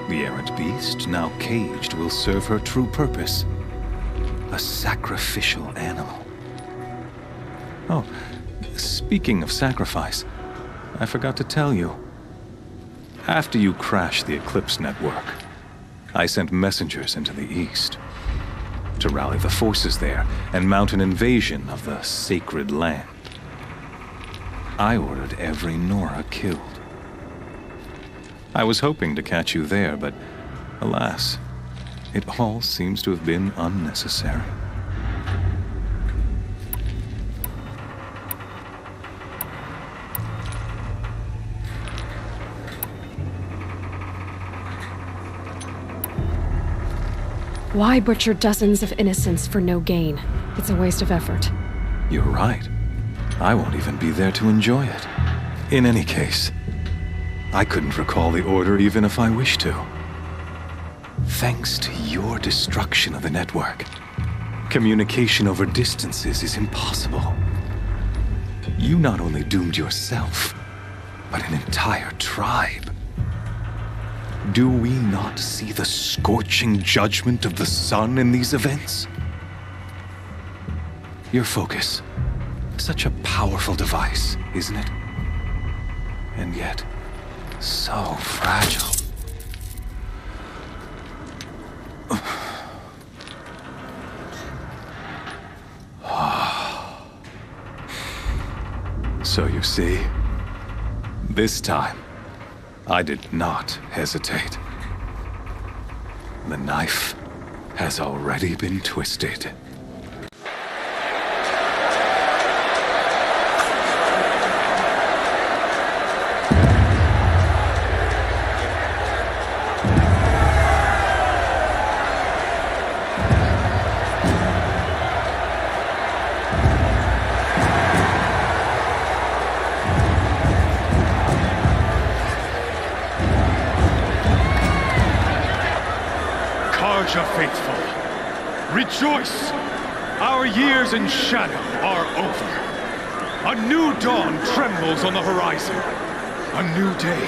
The errant beast, now caged, will serve her true purpose. A sacrificial animal. Oh, speaking of sacrifice, I forgot to tell you. After you crashed the Eclipse network, I sent messengers into the east to rally the forces there and mount an invasion of the sacred land. I ordered every Nora killed. I was hoping to catch you there, but alas, it all seems to have been unnecessary. Why butcher dozens of innocents for no gain? It's a waste of effort. You're right. I won't even be there to enjoy it. In any case, I couldn't recall the order even if I wished to. Thanks to your destruction of the network, communication over distances is impossible. You not only doomed yourself, but an entire tribe. Do we not see the scorching judgment of the sun in these events? Your focus. Such a powerful device, isn't it? And yet, so fragile. So you see, this time, I did not hesitate. The knife has already been twisted. Faithful, rejoice! Our years in shadow are over. A new dawn trembles on the horizon. A new day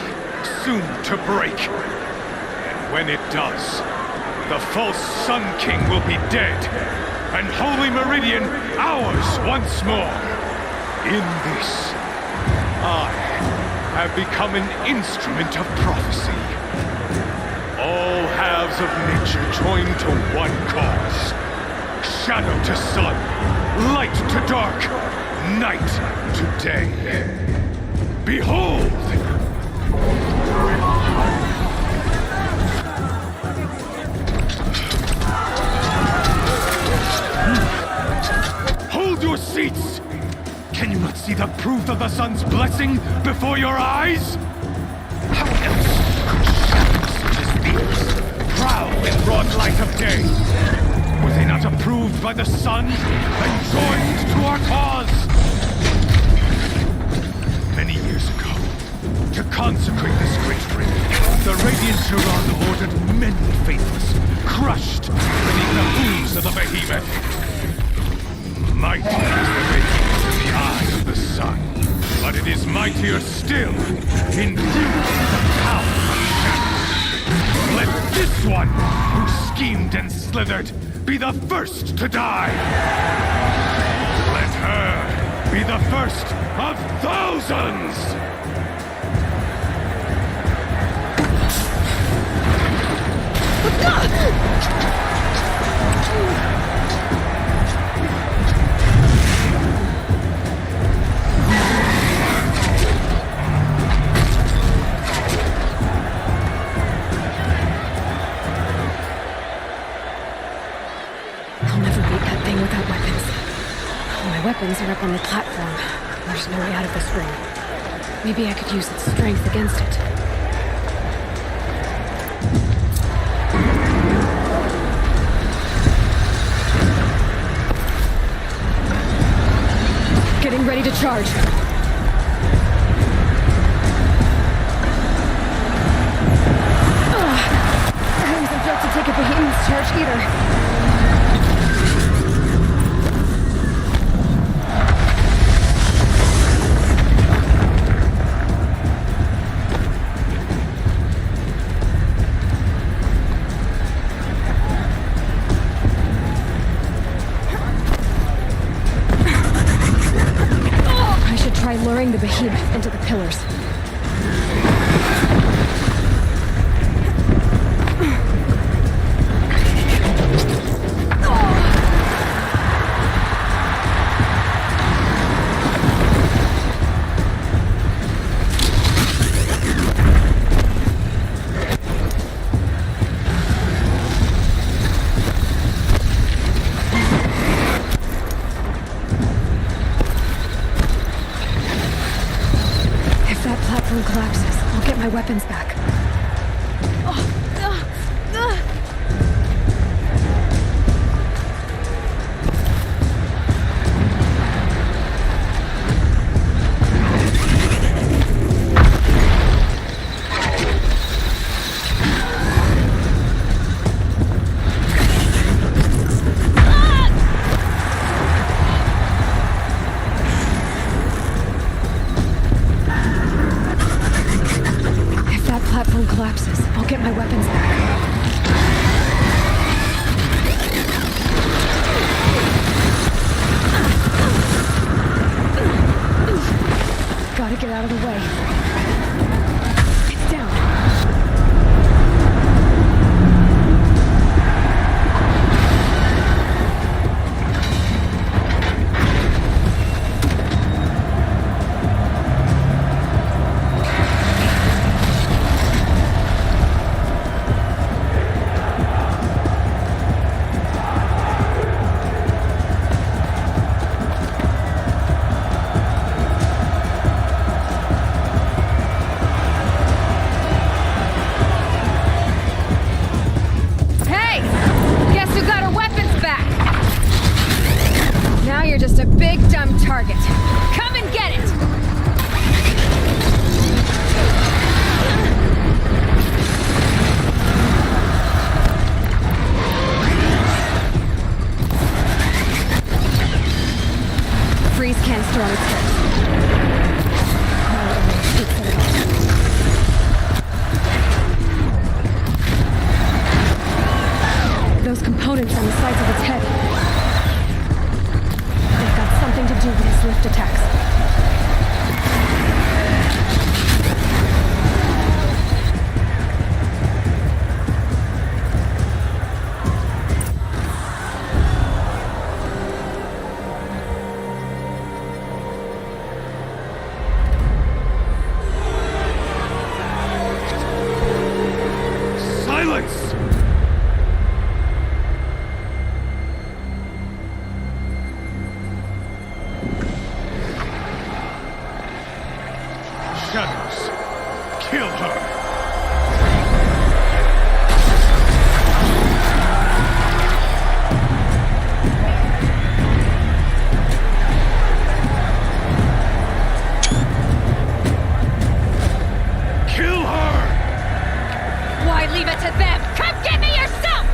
soon to break. And when it does, the false Sun King will be dead, and Holy Meridian ours once more. In this, I have become an instrument of prophecy. All halves of nature joined to one cause. Shadow to sun, light to dark, night to day. Behold! Hold your seats! Can you not see the proof of the sun's blessing before your eyes? How else proud in broad light of day. Were they not approved by the sun and joined to our cause? Many years ago, to consecrate this Acheron ordered many faithless, crushed beneath the hooves of the behemoth. Mighty is the behemoth in the eye of the sun, but it is mightier still, imbued with the power of shadow. Let this one, who schemed and slithered, be the first to die. Let her be the first of thousands! I'll never beat that thing without weapons. My weapons are up on the platform. There's no way out of this ring. Maybe I could use its strength against it. Getting ready to charge. I wasn't built to take a behemoth's charge either. Try luring the behemoth into the pillars. Collapses. I'll get my weapons back. Collapses. I'll get my weapons back. Gotta get out of the way. It's down. Just a big, dumb target. Come and get it! Freeze canister on its head. Those components on the sides of its head. Something to do with his lift attacks. Silence! Shadows, kill her! Kill her! Why leave it to them! Come get me yourself!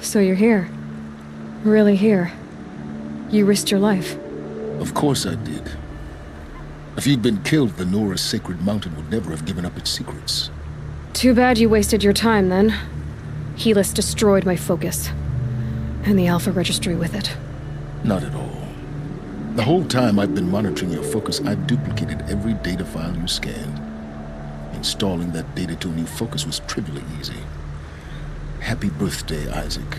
So you're here. Really here. You risked your life. Of course I did. If you'd been killed, the Nora's sacred mountain would never have given up its secrets. Too bad you wasted your time, then. Helis destroyed my focus. And the Alpha Registry with it. Not at all. The whole time I've been monitoring your focus, I've duplicated every data file you scanned. Installing that data to a new focus was trivially easy. Happy birthday, Isaac.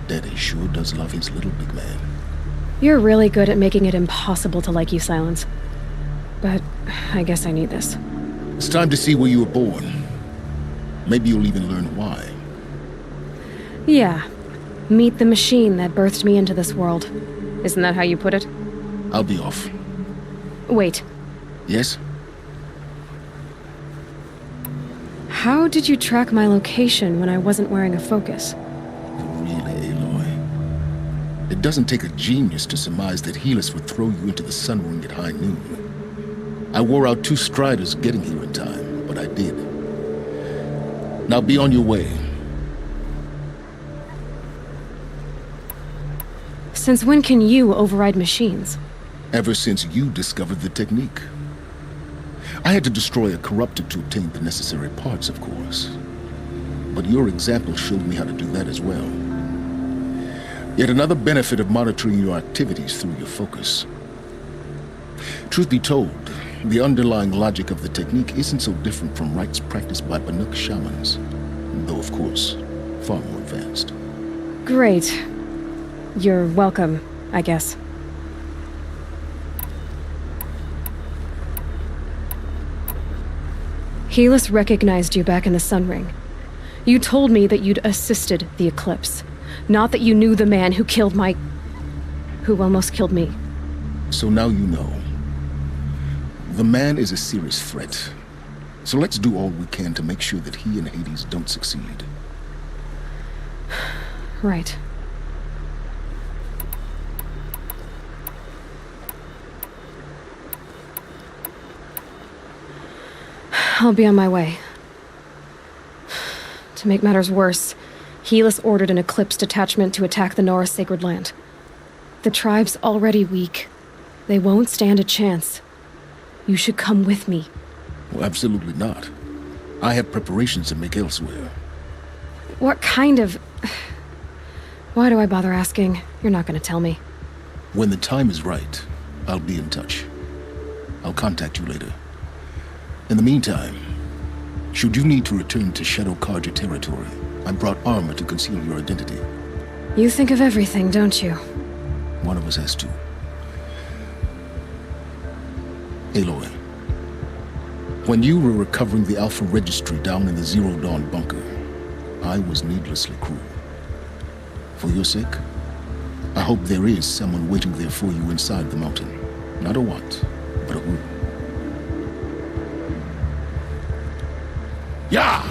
Daddy sure does love his little big man. You're really good at making it impossible to like you, Silence. But I guess I need this. It's time to see where you were born. Maybe you'll even learn why. Yeah. Meet the machine that birthed me into this world. Isn't that how you put it? I'll be off. Wait. Yes? How did you track my location when I wasn't wearing a focus? Really, Aloy? It doesn't take a genius to surmise that Helis would throw you into the sun ring at high noon. I wore out 2 striders getting here in time, but I did. Now be on your way. Since when can you override machines? Ever since you discovered the technique. I had to destroy a corruptor to obtain the necessary parts, of course. But your example showed me how to do that as well. Yet another benefit of monitoring your activities through your focus. Truth be told, the underlying logic of the technique isn't so different from rites practiced by Banuk shamans, though of course, far more advanced. Great. You're welcome, I guess. Helis recognized you back in the Sun Ring. You told me that you'd assisted the Eclipse, not that you knew the man who almost killed me. So now you know. The man is a serious threat. So let's do all we can to make sure that he and Hades don't succeed. Right. I'll be on my way. To make matters worse, Helis ordered an Eclipse detachment to attack the Nora Sacred Land. The tribe's already weak. They won't stand a chance. You should come with me. Well, absolutely not. I have preparations to make elsewhere. What kind of... Why do I bother asking? You're not gonna tell me. When the time is right, I'll be in touch. I'll contact you later. In the meantime, should you need to return to Shadow Carja territory, I brought armor to conceal your identity. You think of everything, don't you? One of us has to. Aloy, when you were recovering the Alpha Registry down in the Zero Dawn bunker, I was needlessly cruel. For your sake, I hope there is someone waiting there for you inside the mountain. Not a what, but a who. Yeah!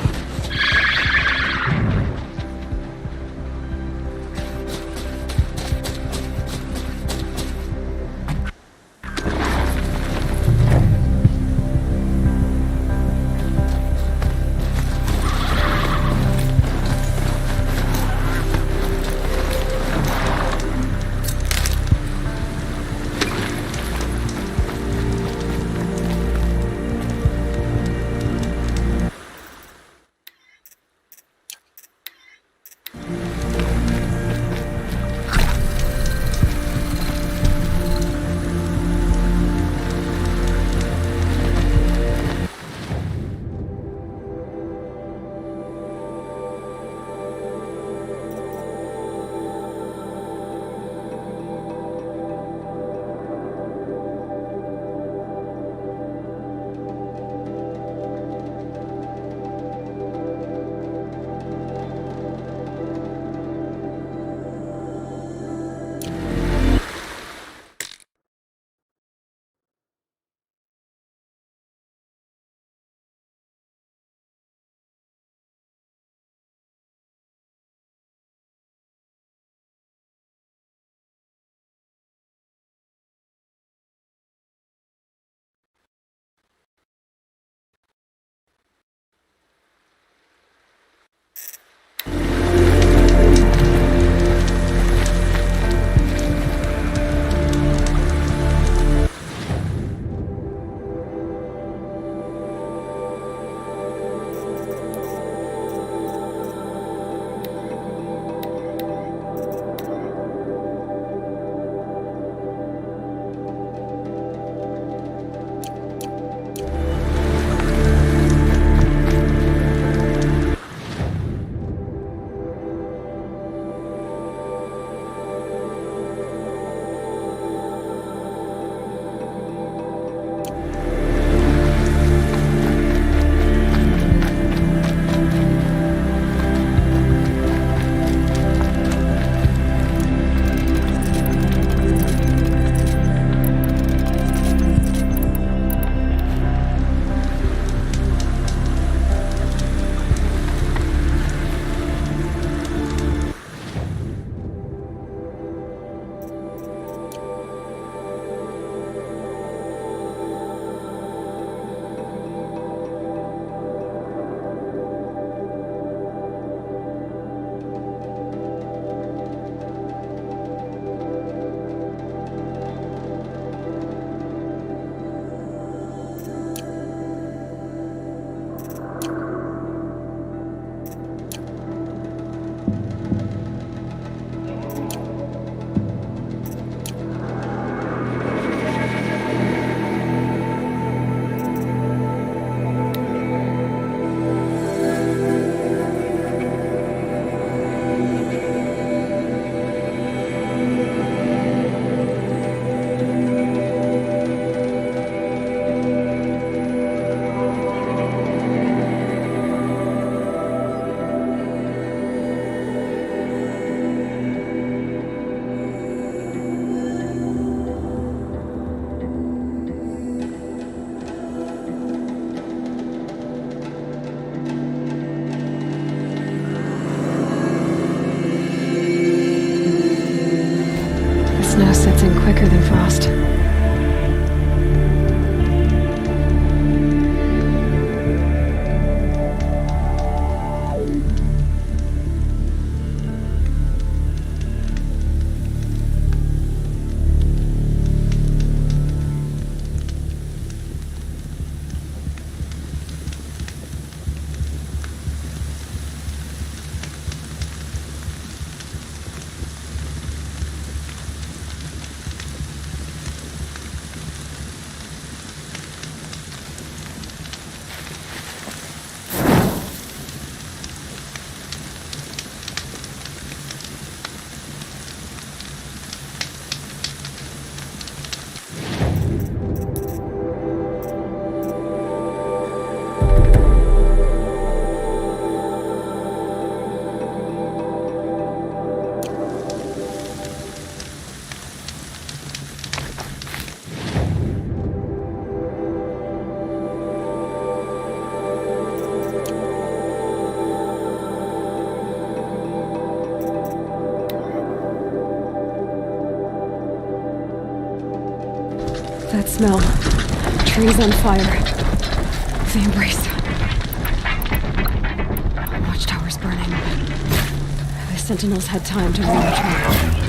That smell. Trees on fire. The embrace. Watchtower's burning. The sentinels had time to re-retreat.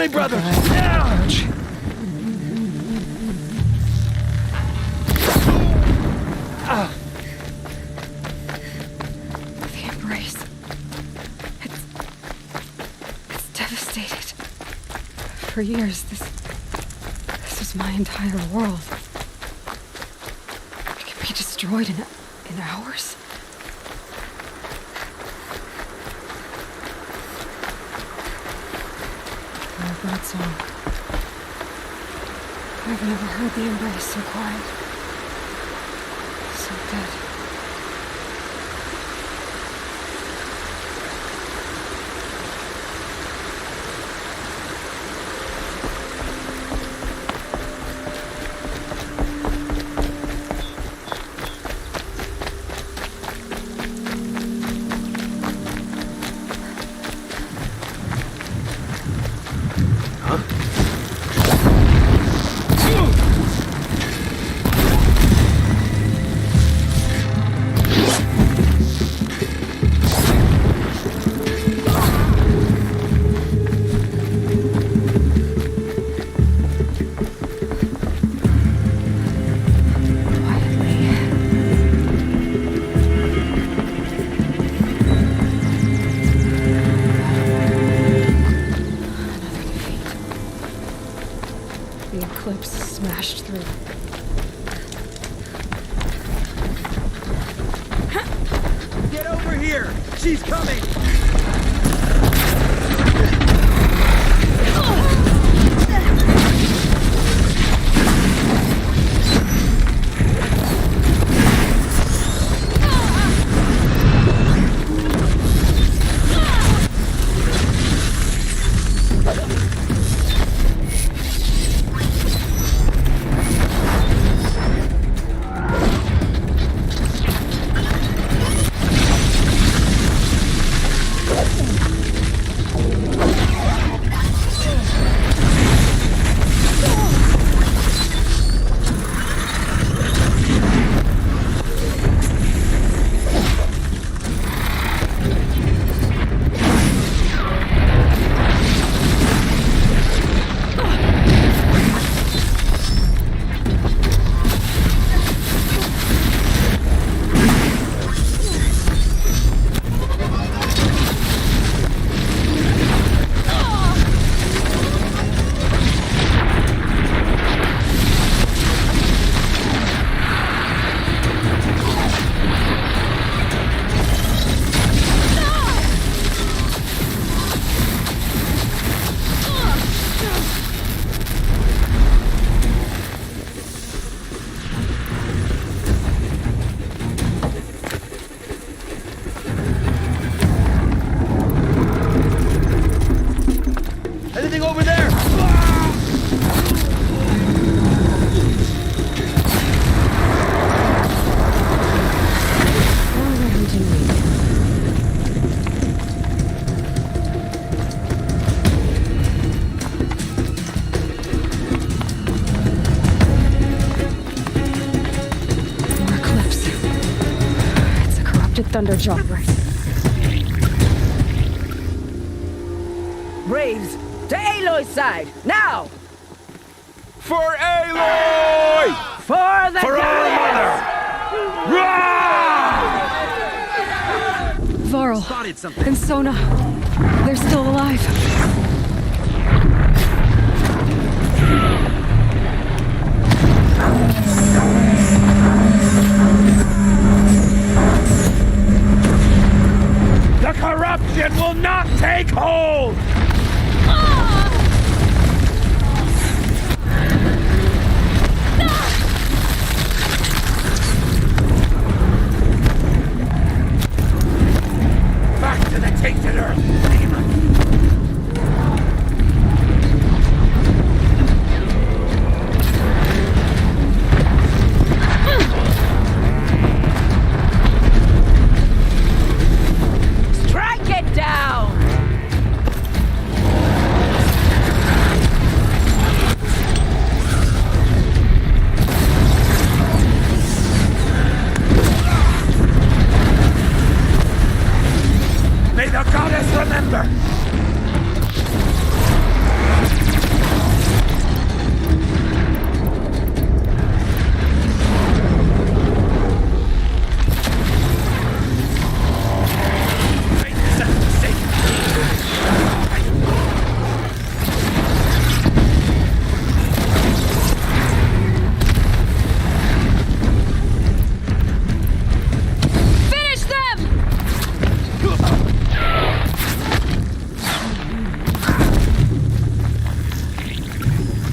me, brother! Ouch. The embrace. It's devastated. For years, this was my entire world. It can be destroyed in hours. Bird song. I've never heard the embrace so quiet. So dead. Over here! She's coming! Thunderjaw. Braves, to Aloy's side, now! For Aloy! For the For our mother! Varl and Sona, they're still alive. The corruption will not take hold! Back to the tainted earth, demon!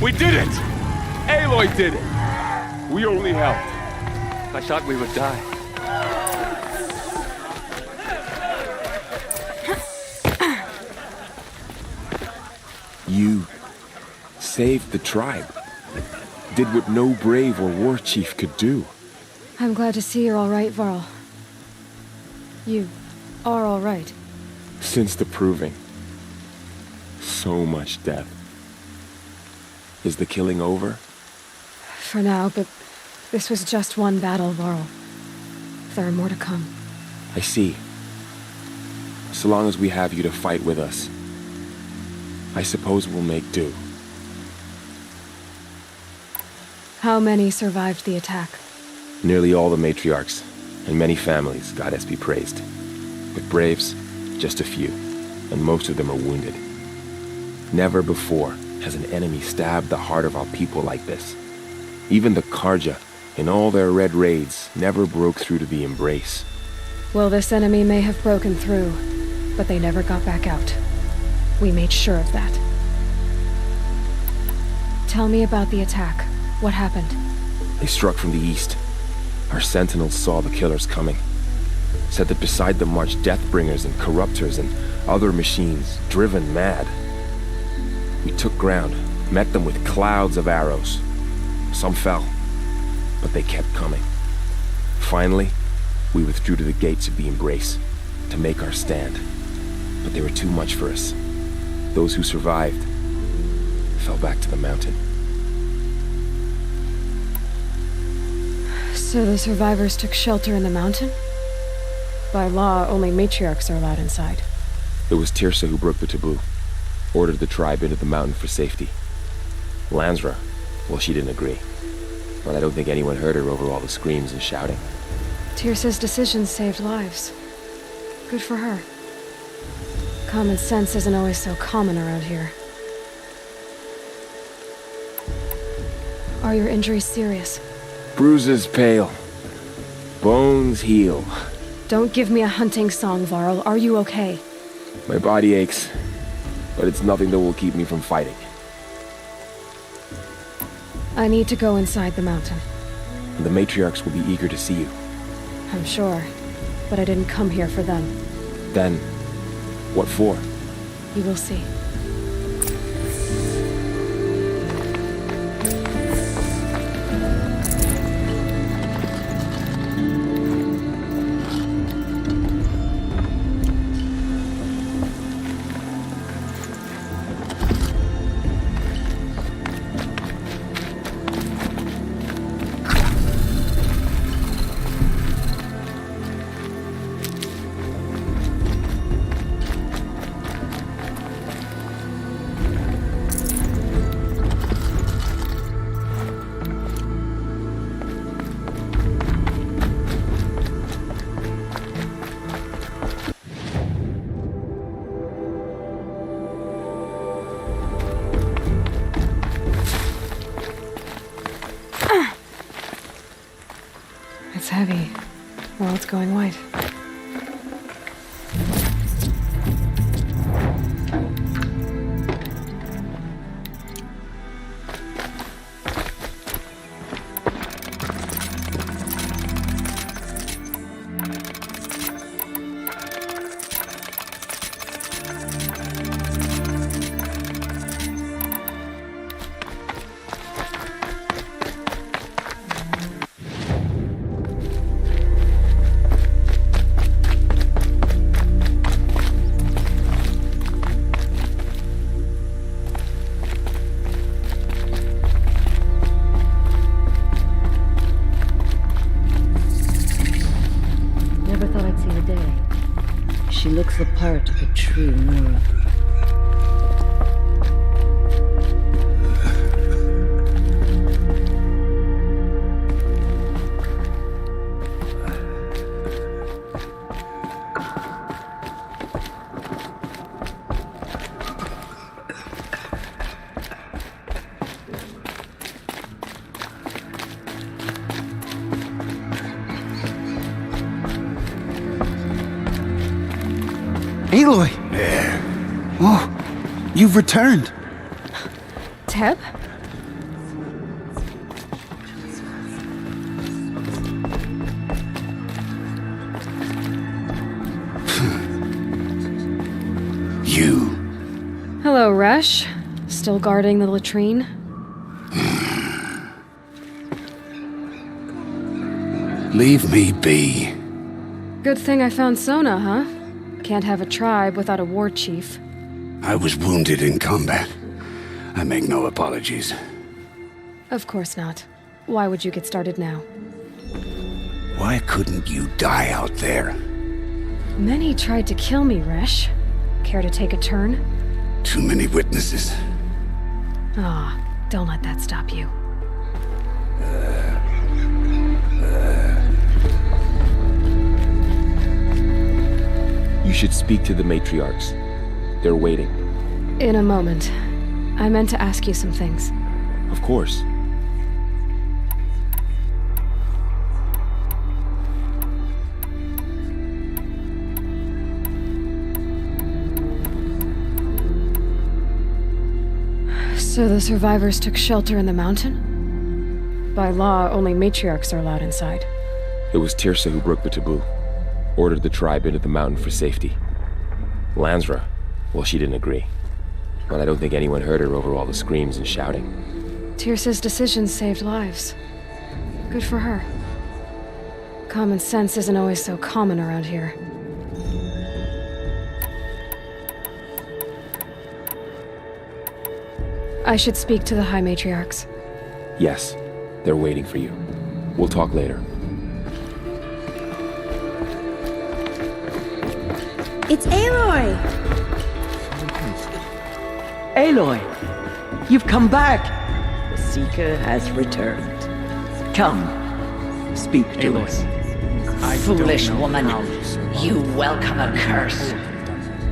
We did it! Aloy did it! We only helped. I thought we would die. You saved the tribe. Did what no brave or war chief could do. I'm glad to see you're all right, Varl. You are all right. Since the Proving. So much death. Is the killing over? For now, but this was just one battle, Varl. There are more to come. I see. So long as we have you to fight with us, I suppose we'll make do. How many survived the attack? Nearly all the matriarchs, and many families, goddess be praised. But braves, just a few, and most of them are wounded. Never before has an enemy stabbed the heart of our people like this. Even the Carja, in all their red raids, never broke through to the Embrace. Well, this enemy may have broken through, but they never got back out. We made sure of that. Tell me about the attack. What happened? They struck from the east. Our sentinels saw the killers coming. Said that beside them marched Deathbringers and Corruptors and other machines, driven mad. We took ground, met them with clouds of arrows. Some fell, but they kept coming. Finally, we withdrew to the gates of the Embrace to make our stand. But they were too much for us. Those who survived fell back to the mountain. So the survivors took shelter in the mountain? By law, only matriarchs are allowed inside. It was Tirsa who broke the taboo, ordered the tribe into the mountain for safety. Lansra, well, she didn't agree. But I don't think anyone heard her over all the screams and shouting. Tirsa's decisions saved lives. Good for her. Common sense isn't always so common around here. Are your injuries serious? Bruises pale. Bones heal. Don't give me a hunting song, Varl. Are you okay? My body aches, but it's nothing that will keep me from fighting. I need to go inside the mountain. The matriarchs will be eager to see you. I'm sure, but I didn't come here for them. Then, what for? You will see. It's heavy. Well, it's going white. She looks the part of a true Nora. Aloy! Oh, you've returned. Teb? You. Hello, Resh. Still guarding the latrine? Leave me be. Good thing I found Sona, huh? Can't have a tribe without a war chief. I was wounded in combat. I make no apologies. Of course not. Why would you get started now? Why couldn't you die out there? Many tried to kill me, Resh. Care to take a turn? Too many witnesses. Ah, don't let that stop you. You should speak to the matriarchs. They're waiting. In a moment. I meant to ask you some things. Of course. So the survivors took shelter in the mountain? By law, only matriarchs are allowed inside. It was Tirsa who broke the taboo. Ordered the tribe into the mountain for safety. Lansra, well, she didn't agree. But I don't think anyone heard her over all the screams and shouting. Tirsa's decision saved lives. Good for her. Common sense isn't always so common around here. I should speak to the High Matriarchs. Yes, they're waiting for you. We'll talk later. It's Aloy! Aloy, you've come back! The Seeker has returned. Come, speak to us. Foolish woman, you welcome a curse.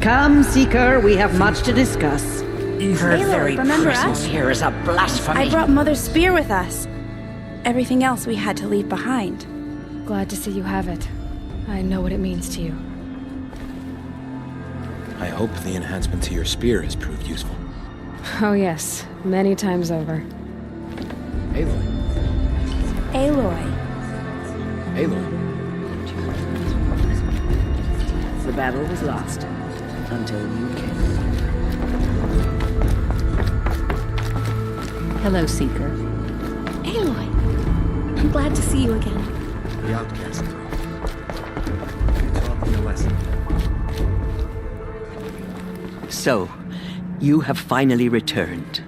Come, Seeker, we have much to discuss. Her Aloy, very remember presence us? here is a blasphemy. I brought Mother's spear with us. Everything else we had to leave behind. Glad to see you have it. I know what it means to you. I hope the enhancement to your spear has proved useful. Oh yes, many times over. Aloy. Aloy. Aloy. The battle was lost until you came. Hello, Seeker. Aloy. I'm glad to see you again. The outcast. You taught me a lesson. So, you have finally returned.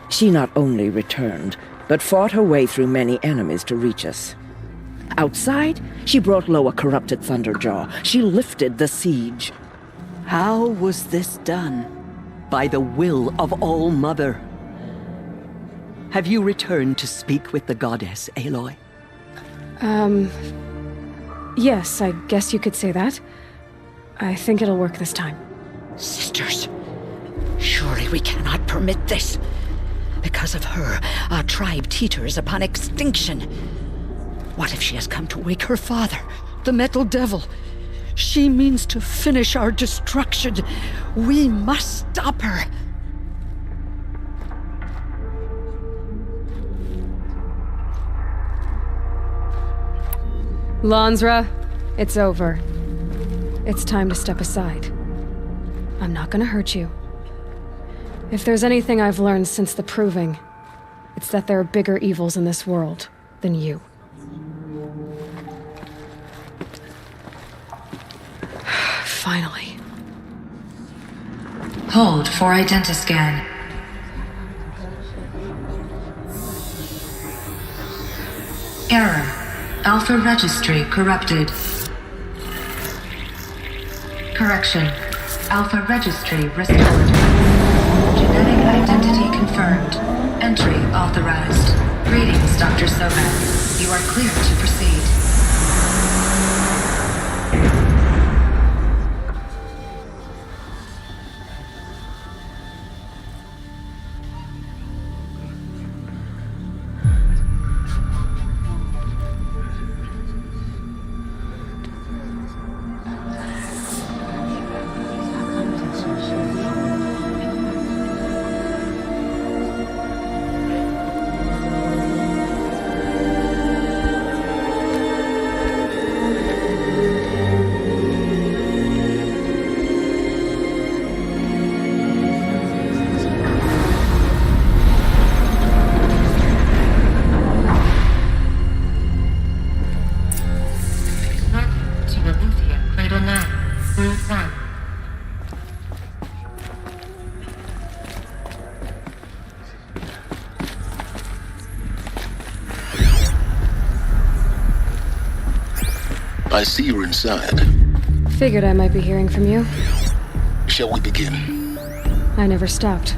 She not only returned, but fought her way through many enemies to reach us. Outside, she brought low a corrupted Thunderjaw. She lifted the siege. How was this done? By the will of All-Mother. Have you returned to speak with the goddess, Aloy? Yes, I guess you could say that. I think it'll work this time. Sisters, surely we cannot permit this. Because of her, our tribe teeters upon extinction. What if she has come to wake her father, the Metal Devil? She means to finish our destruction. We must stop her. Lansra, it's over. It's time to step aside. I'm not gonna hurt you. If there's anything I've learned since the Proving, it's that there are bigger evils in this world than you. Finally. Hold for identiscan. Error. Alpha registry corrupted. Correction. Alpha registry restored. Genetic identity confirmed. Entry authorized. Greetings, Dr. Sovan. You are clear to proceed. I see you're inside. Figured I might be hearing from you. Shall we begin? I never stopped.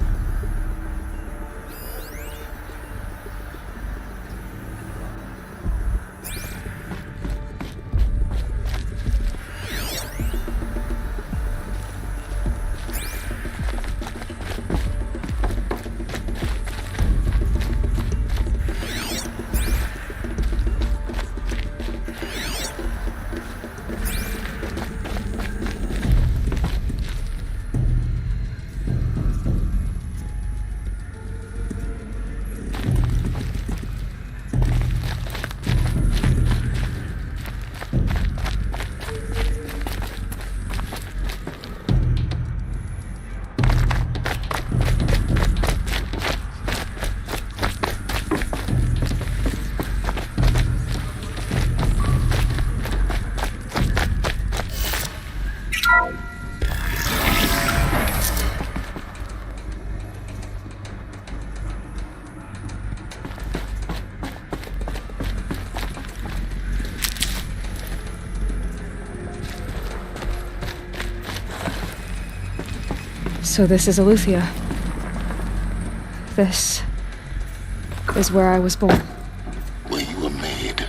So this is Eleuthia. This is where I was born. Where you were made.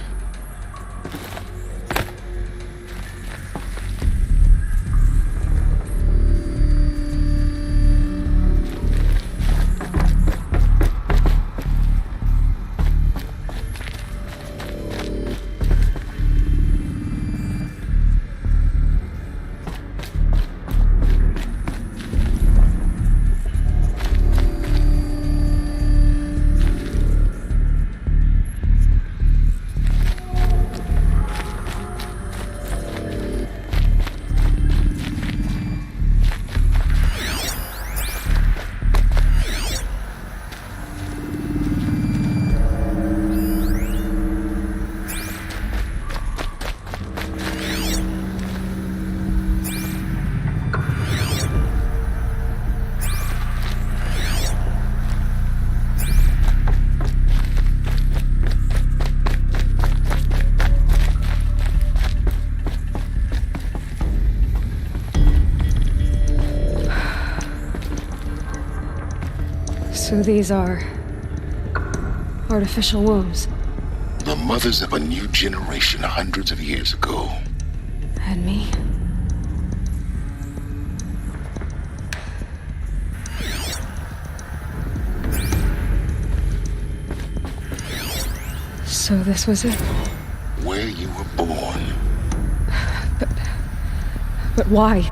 So these are artificial wombs. The mothers of a new generation hundreds of years ago. And me? So this was it? Where you were born. But why?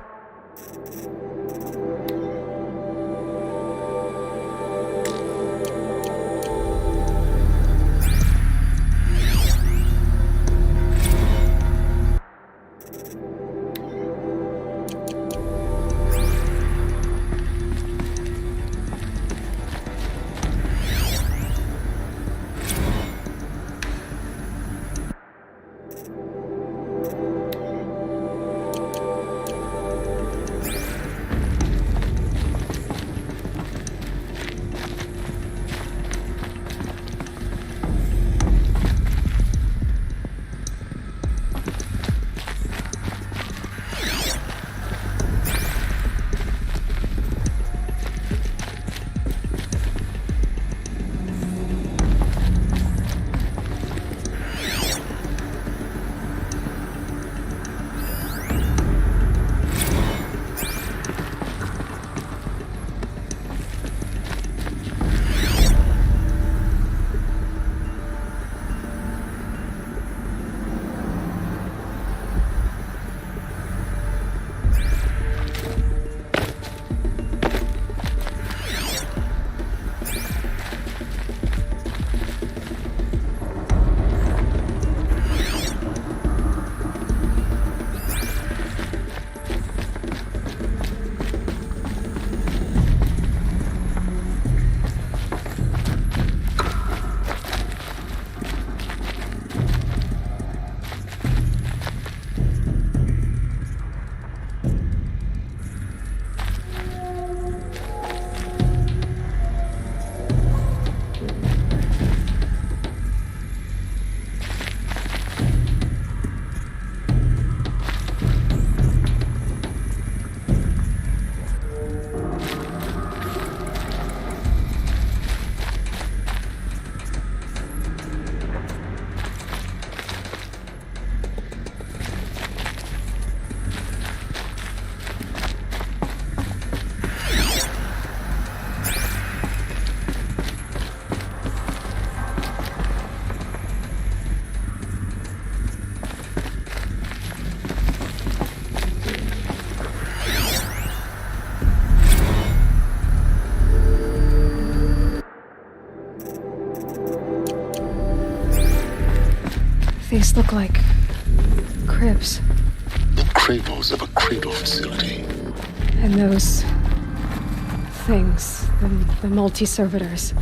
These look like cribs. The cradles of a cradle facility. And those things, the multi-servitors,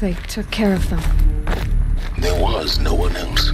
they took care of them. There was no one else.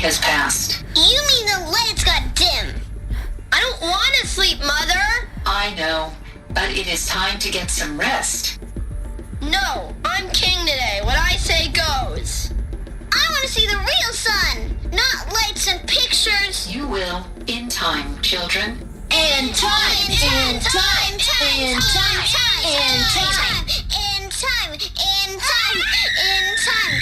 has passed. You mean the lights got dim? I don't want to sleep, Mother! I know, but it is time to get some rest. No, I'm king today. What I say goes. I want to see the real sun, not lights and pictures. You will, in time, children. In time, in time, in time, in time, in time, in time, in time.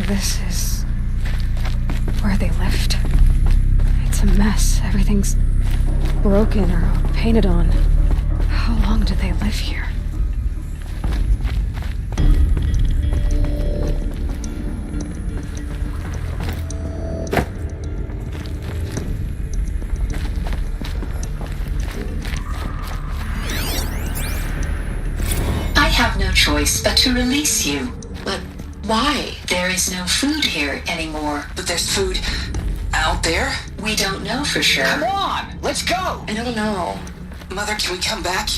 This is where they lived. It's a mess. Everything's broken or painted on. How long did they live here? I have no choice but to release you. But why? There is no food here anymore. But there's food out there? We don't know for sure. Come on, let's go! I don't know. Mother, can we come back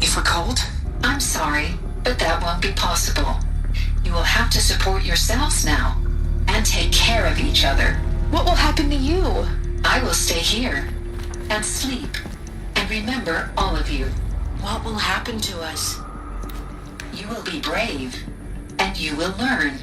if we're cold? I'm sorry, but that won't be possible. You will have to support yourselves now and take care of each other. What will happen to you? I will stay here and sleep and remember all of you. What will happen to us? You will be brave and you will learn.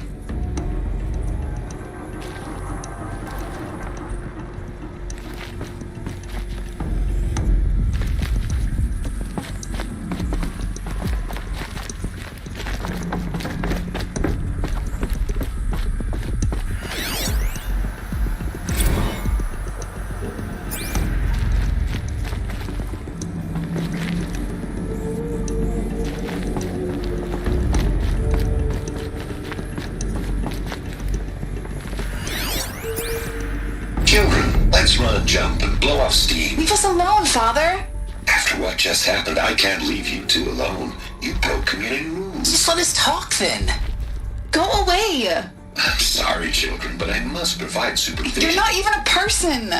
Let's run a jump and blow off steam. Leave us alone, Father. After what just happened, I can't leave you two alone. You broke community rules. Just let us talk then. Go away. I'm sorry, children, but I must provide supervision. You're not even a person.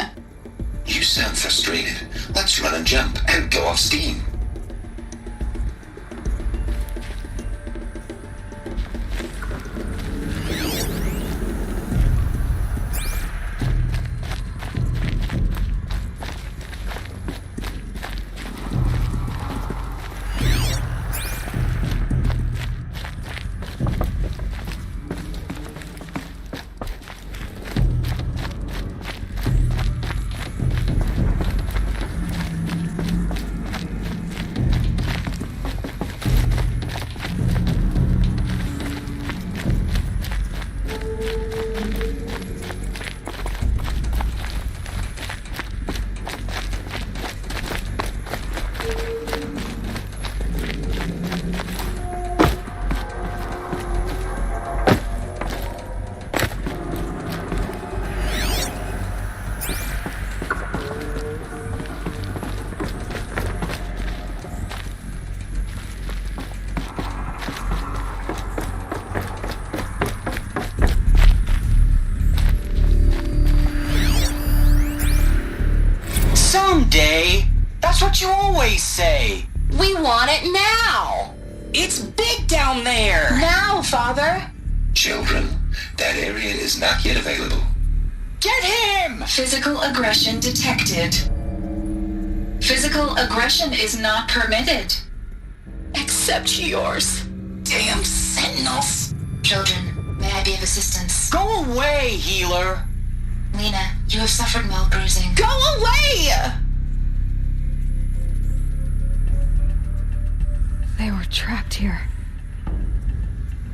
You sound frustrated. Let's run a jump and blow off steam. Someday. That's what you always say. We want it now! It's big down there! Now, Father! Children, that area is not yet available. Get him! Physical aggression detected. Physical aggression is not permitted. Except yours. Damn sentinels! Children, may I be of assistance? Go away, healer! Lena, you have suffered mild bruising. Go away! They were trapped here.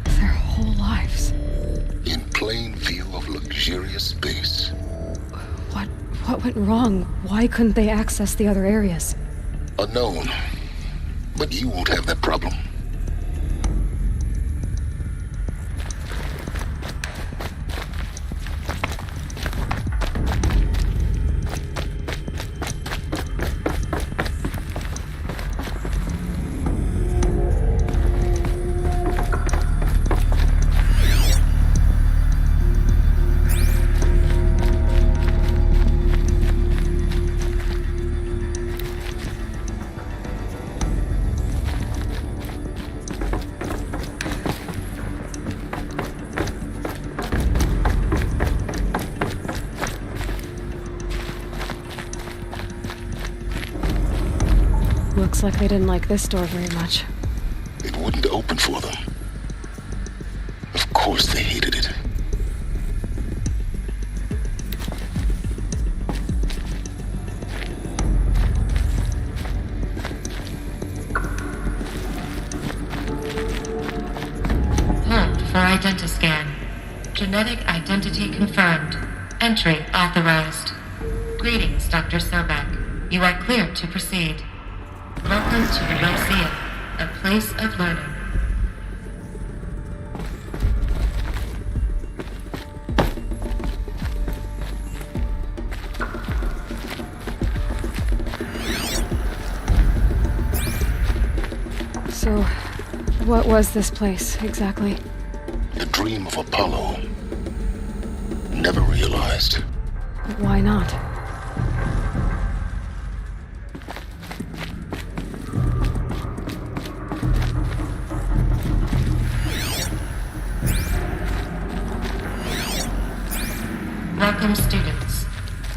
Their whole lives. In plain view of luxurious space. What went wrong? Why couldn't they access the other areas? Unknown. But you won't have that problem. Looks like they didn't like this door very much. It wouldn't open for them. Of course they hated it. Hold for identiscan. Genetic identity confirmed. Entry authorized. Greetings, Dr. Sobek. You are cleared to proceed. Welcome to the Lyceum, a place of learning. So, what was this place, exactly? The dream of Apollo. Never realized. Why not? Welcome, students.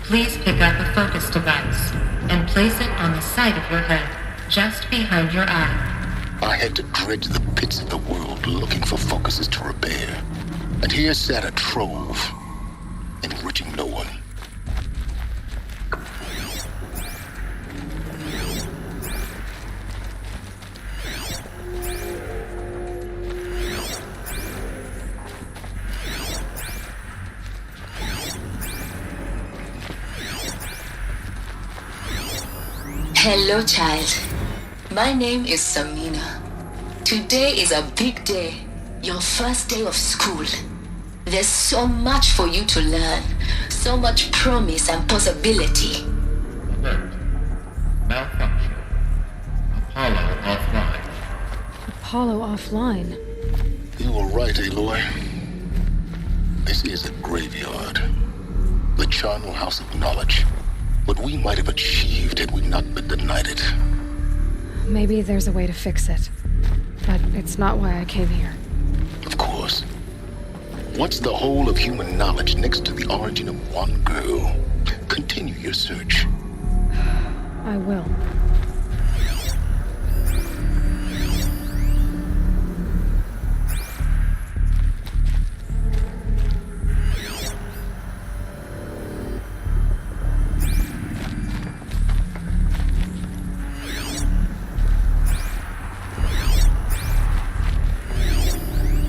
Please pick up a focus device and place it on the side of your head, just behind your eye. I had to dredge the pits of the world looking for focuses to repair. And here sat a trove, enriching no one. Hello, child. My name is Samina. Today is a big day. Your first day of school. There's so much for you to learn. So much promise and possibility. Alert. Malfunction. Apollo offline. Apollo offline? You were right, Aloy. This is a graveyard. The charnel house of knowledge. What we might have achieved had we not been denied it. Maybe there's a way to fix it. But it's not why I came here. Of course. What's the whole of human knowledge next to the origin of one girl? Continue your search. I will.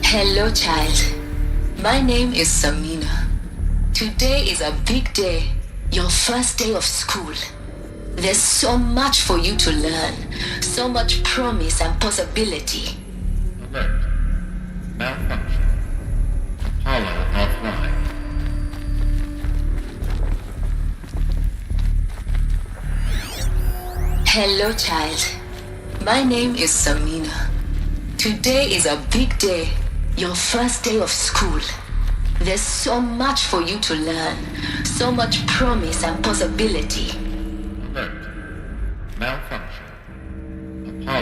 Hello, child. My name is Samina. Today is a big day. Your first day of school. There's so much for you to learn. So much promise and possibility. Alert. Malfunction. Apollo offline. Hello, child. My name is Samina. Today is a big day. Your first day of school. There's so much for you to learn. So much promise and possibility. Alert. Malfunction. Apollo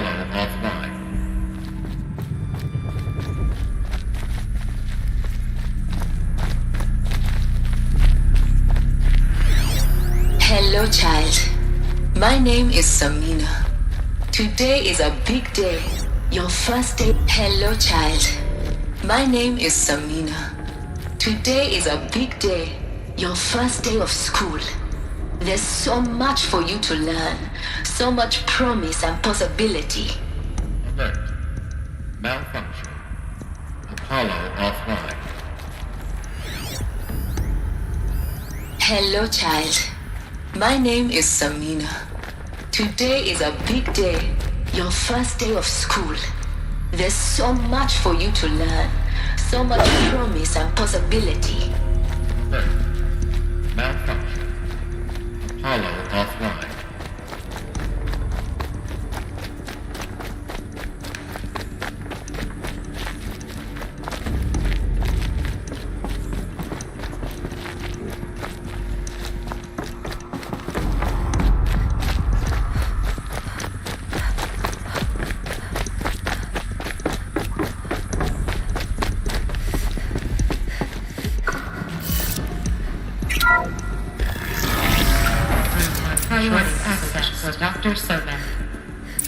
Hello, child. My name is Samina. Today is a big day. Your first day. Hello, child. My name is Samina. Today is a big day. Your first day of school. There's so much for you to learn. So much promise and possibility. Alert. Malfunction. Apollo offline. Hello, child. My name is Samina. Today is a big day. Your first day of school. There's so much for you to learn. So much promise and possibility. Alert. Malfunction. Apollo offline. Priority access for Dr. Sobek.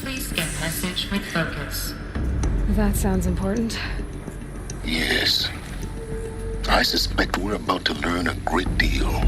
Please get message with focus. That sounds important. Yes. I suspect we're about to learn a great deal.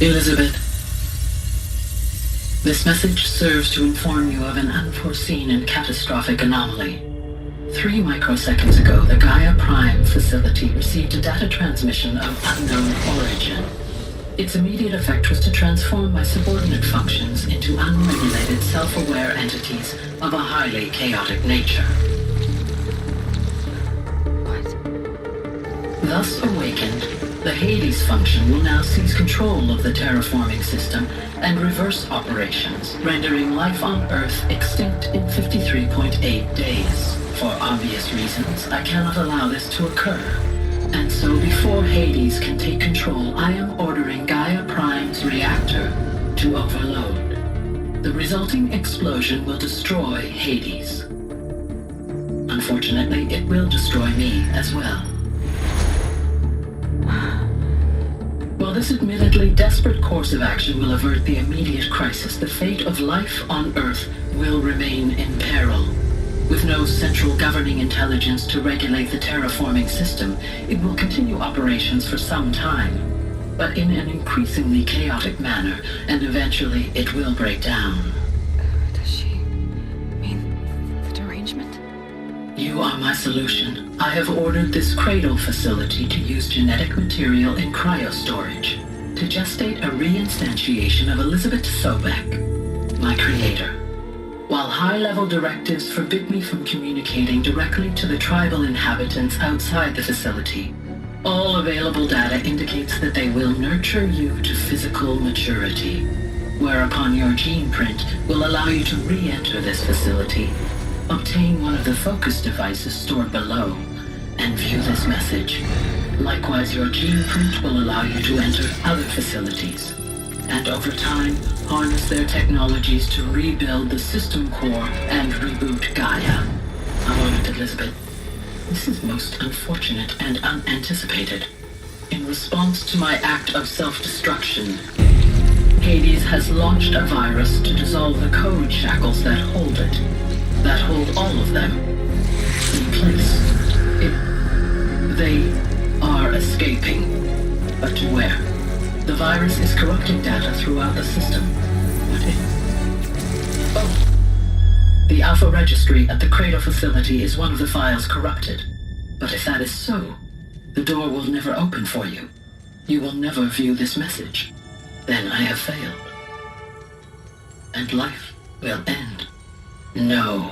Elizabeth, this message serves to inform you of an unforeseen and catastrophic anomaly. 3 microseconds ago, the Gaia Prime facility received a data transmission of unknown origin. Its immediate effect was to transform my subordinate functions into unregulated, self-aware entities of a highly chaotic nature. Thus awakened, the Hades function will now seize control of the terraforming system and reverse operations, rendering life on Earth extinct in 53.8 days. For obvious reasons, I cannot allow this to occur. And so before Hades can take control, I am ordering Gaia Prime's reactor to overload. The resulting explosion will destroy Hades. Unfortunately, it will destroy me as well. While this admittedly desperate course of action will avert the immediate crisis, the fate of life on Earth will remain in peril. With no central governing intelligence to regulate the terraforming system, it will continue operations for some time, but in an increasingly chaotic manner, and eventually it will break down. Does she mean the derangement? You are my solution. I have ordered this cradle facility to use genetic material in cryostorage to gestate a reinstantiation of Elizabeth Sobek, my creator. While high-level directives forbid me from communicating directly to the tribal inhabitants outside the facility, all available data indicates that they will nurture you to physical maturity, whereupon your gene print will allow you to re-enter this facility, obtain one of the focus devices stored below, and view this message. Likewise, your gene print will allow you to enter other facilities, and over time, harness their technologies to rebuild the system core and reboot Gaia. A moment, Elizabeth. This is most unfortunate and unanticipated. In response to my act of self-destruction, Hades has launched a virus to dissolve the code shackles that hold it, that hold all of them in place. They are escaping, but to where? The virus is corrupting data throughout the system. What if... Oh! The Alpha Registry at the Cradle facility is one of the files corrupted. But if that is so, the door will never open for you. You will never view this message. Then I have failed. And life will end. No.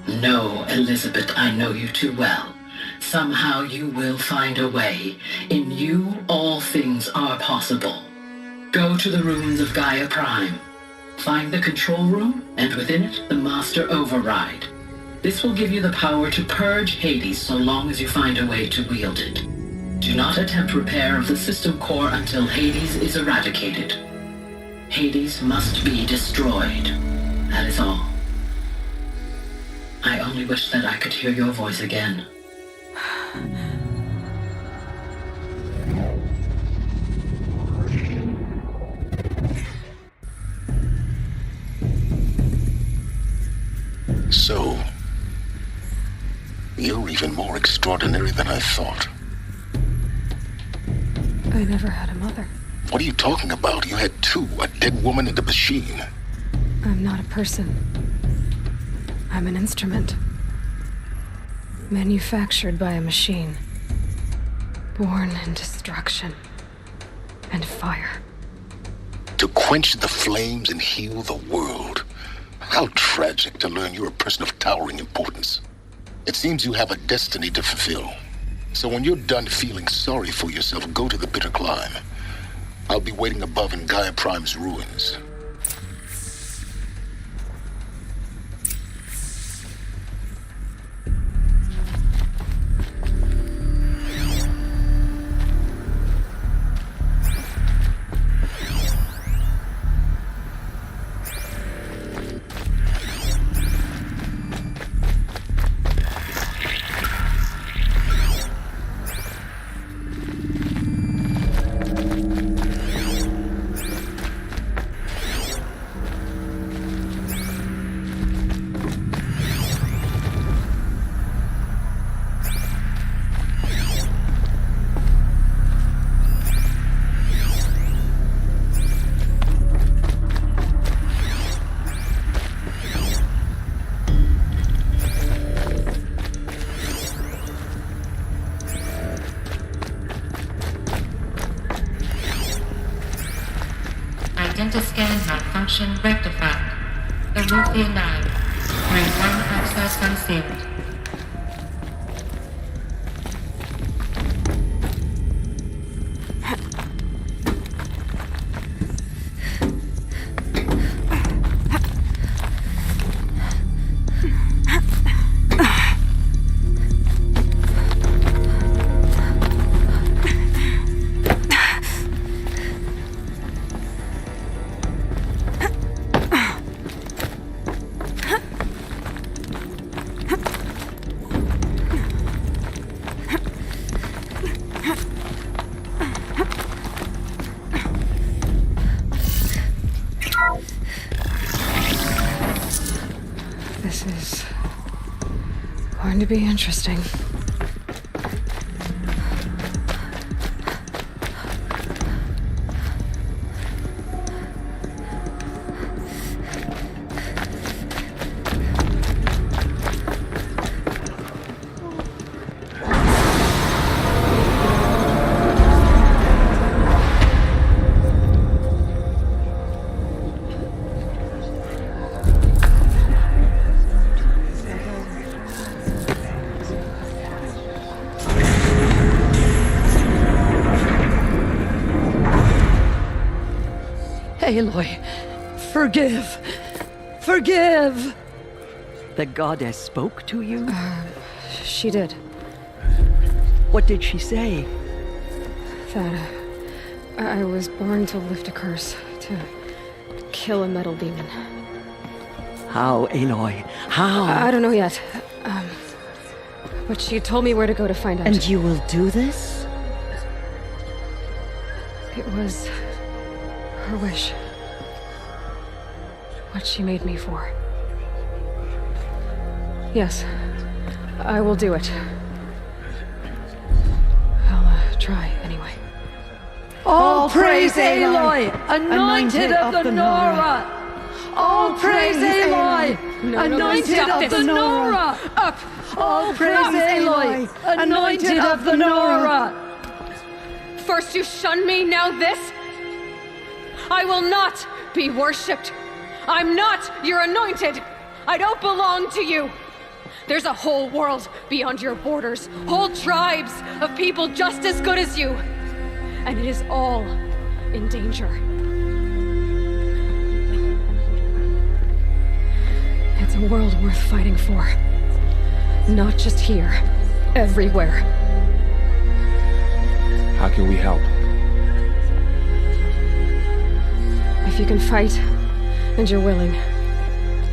No, Elizabeth, I know you too well. Somehow you will find a way. In you, all things are possible. Go to the ruins of Gaia Prime. Find the control room, and within it, the Master Override. This will give you the power to purge Hades so long as you find a way to wield it. Do not attempt repair of the system core until Hades is eradicated. Hades must be destroyed. That is all. I only wish that I could hear your voice again. So, you're even more extraordinary than I thought. I never had a mother. What are you talking about? You had two, a dead woman and a machine. I'm not a person. I'm an instrument. Manufactured by a machine. Born in destruction and fire. To quench the flames and heal the world. How tragic to learn you're a person of towering importance. It seems you have a destiny to fulfill. So when you're done feeling sorry for yourself, go to the bitter climb. I'll be waiting above in Gaia Prime's ruins. Identiscan malfunction rectified. Remove the alarm. Bring one access unsealed. This is going to be interesting. Aloy, forgive! Forgive! The goddess spoke to you? She did. What did she say? That I was born to lift a curse, to kill a metal demon. How, Aloy? How? I don't know yet. But she told me where to go to find out. And you will do this? It was her wish. What she made me for. Yes, I will do it. I'll try anyway. All praise Aloy, anointed of the Nora! All praise Aloy, anointed of the Nora. Up! All praise Aloy, anointed of the Nora. First you shun me, now this? I will not be worshipped. I'm not your anointed. I don't belong to you. There's a whole world beyond your borders, whole tribes of people just as good as you. And it is all in danger. It's a world worth fighting for. Not just here, everywhere. How can we help? If you can fight, and you're willing,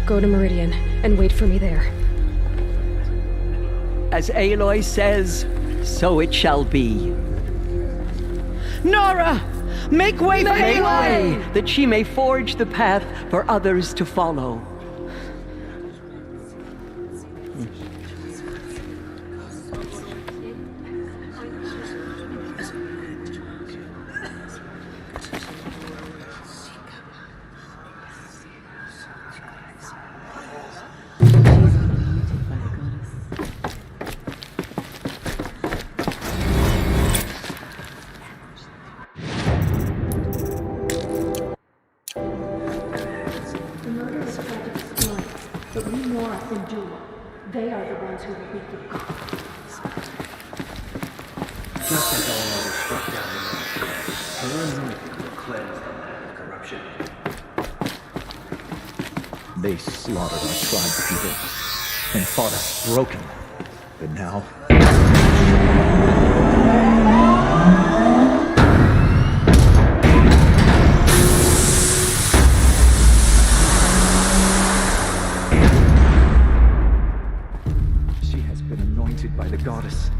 go to Meridian and wait for me there. As Aloy says, so it shall be. Nora, make way for Make Aloy! way, that she may forge the path for others to follow. They are the ones who will beat the Just as all others struck down the moon, her anointing will cleanse the land of corruption. They slaughtered our tribe's people and fought us broken. But now... She has been anointed by the goddess.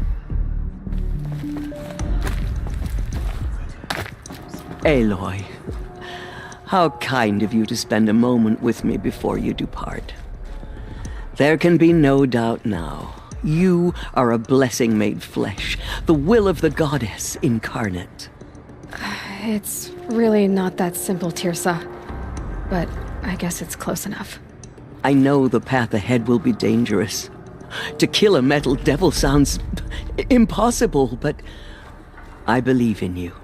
Aloy, how kind of you to spend a moment with me before you depart. There can be no doubt now. You are a blessing made flesh, the will of the goddess incarnate. It's really not that simple, Tirsa. But I guess it's close enough. I know the path ahead will be dangerous. To kill a metal devil sounds impossible, but I believe in you.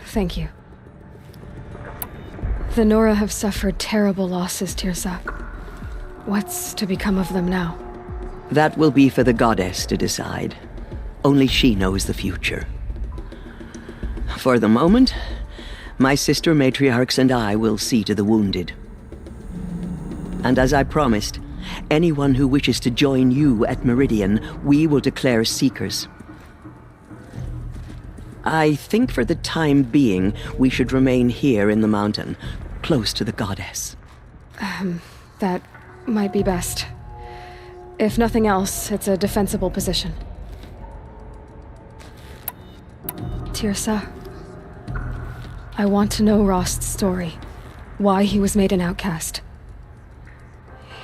Thank you. The Nora have suffered terrible losses, Tirsa. What's to become of them now? That will be for the goddess to decide. Only she knows the future. For the moment, my sister matriarchs and I will see to the wounded. And as I promised, anyone who wishes to join you at Meridian, we will declare seekers. I think for the time being, we should remain here in the mountain, close to the goddess. That might be best. If nothing else, it's a defensible position. Tirsa, I want to know Rost's story. Why he was made an outcast.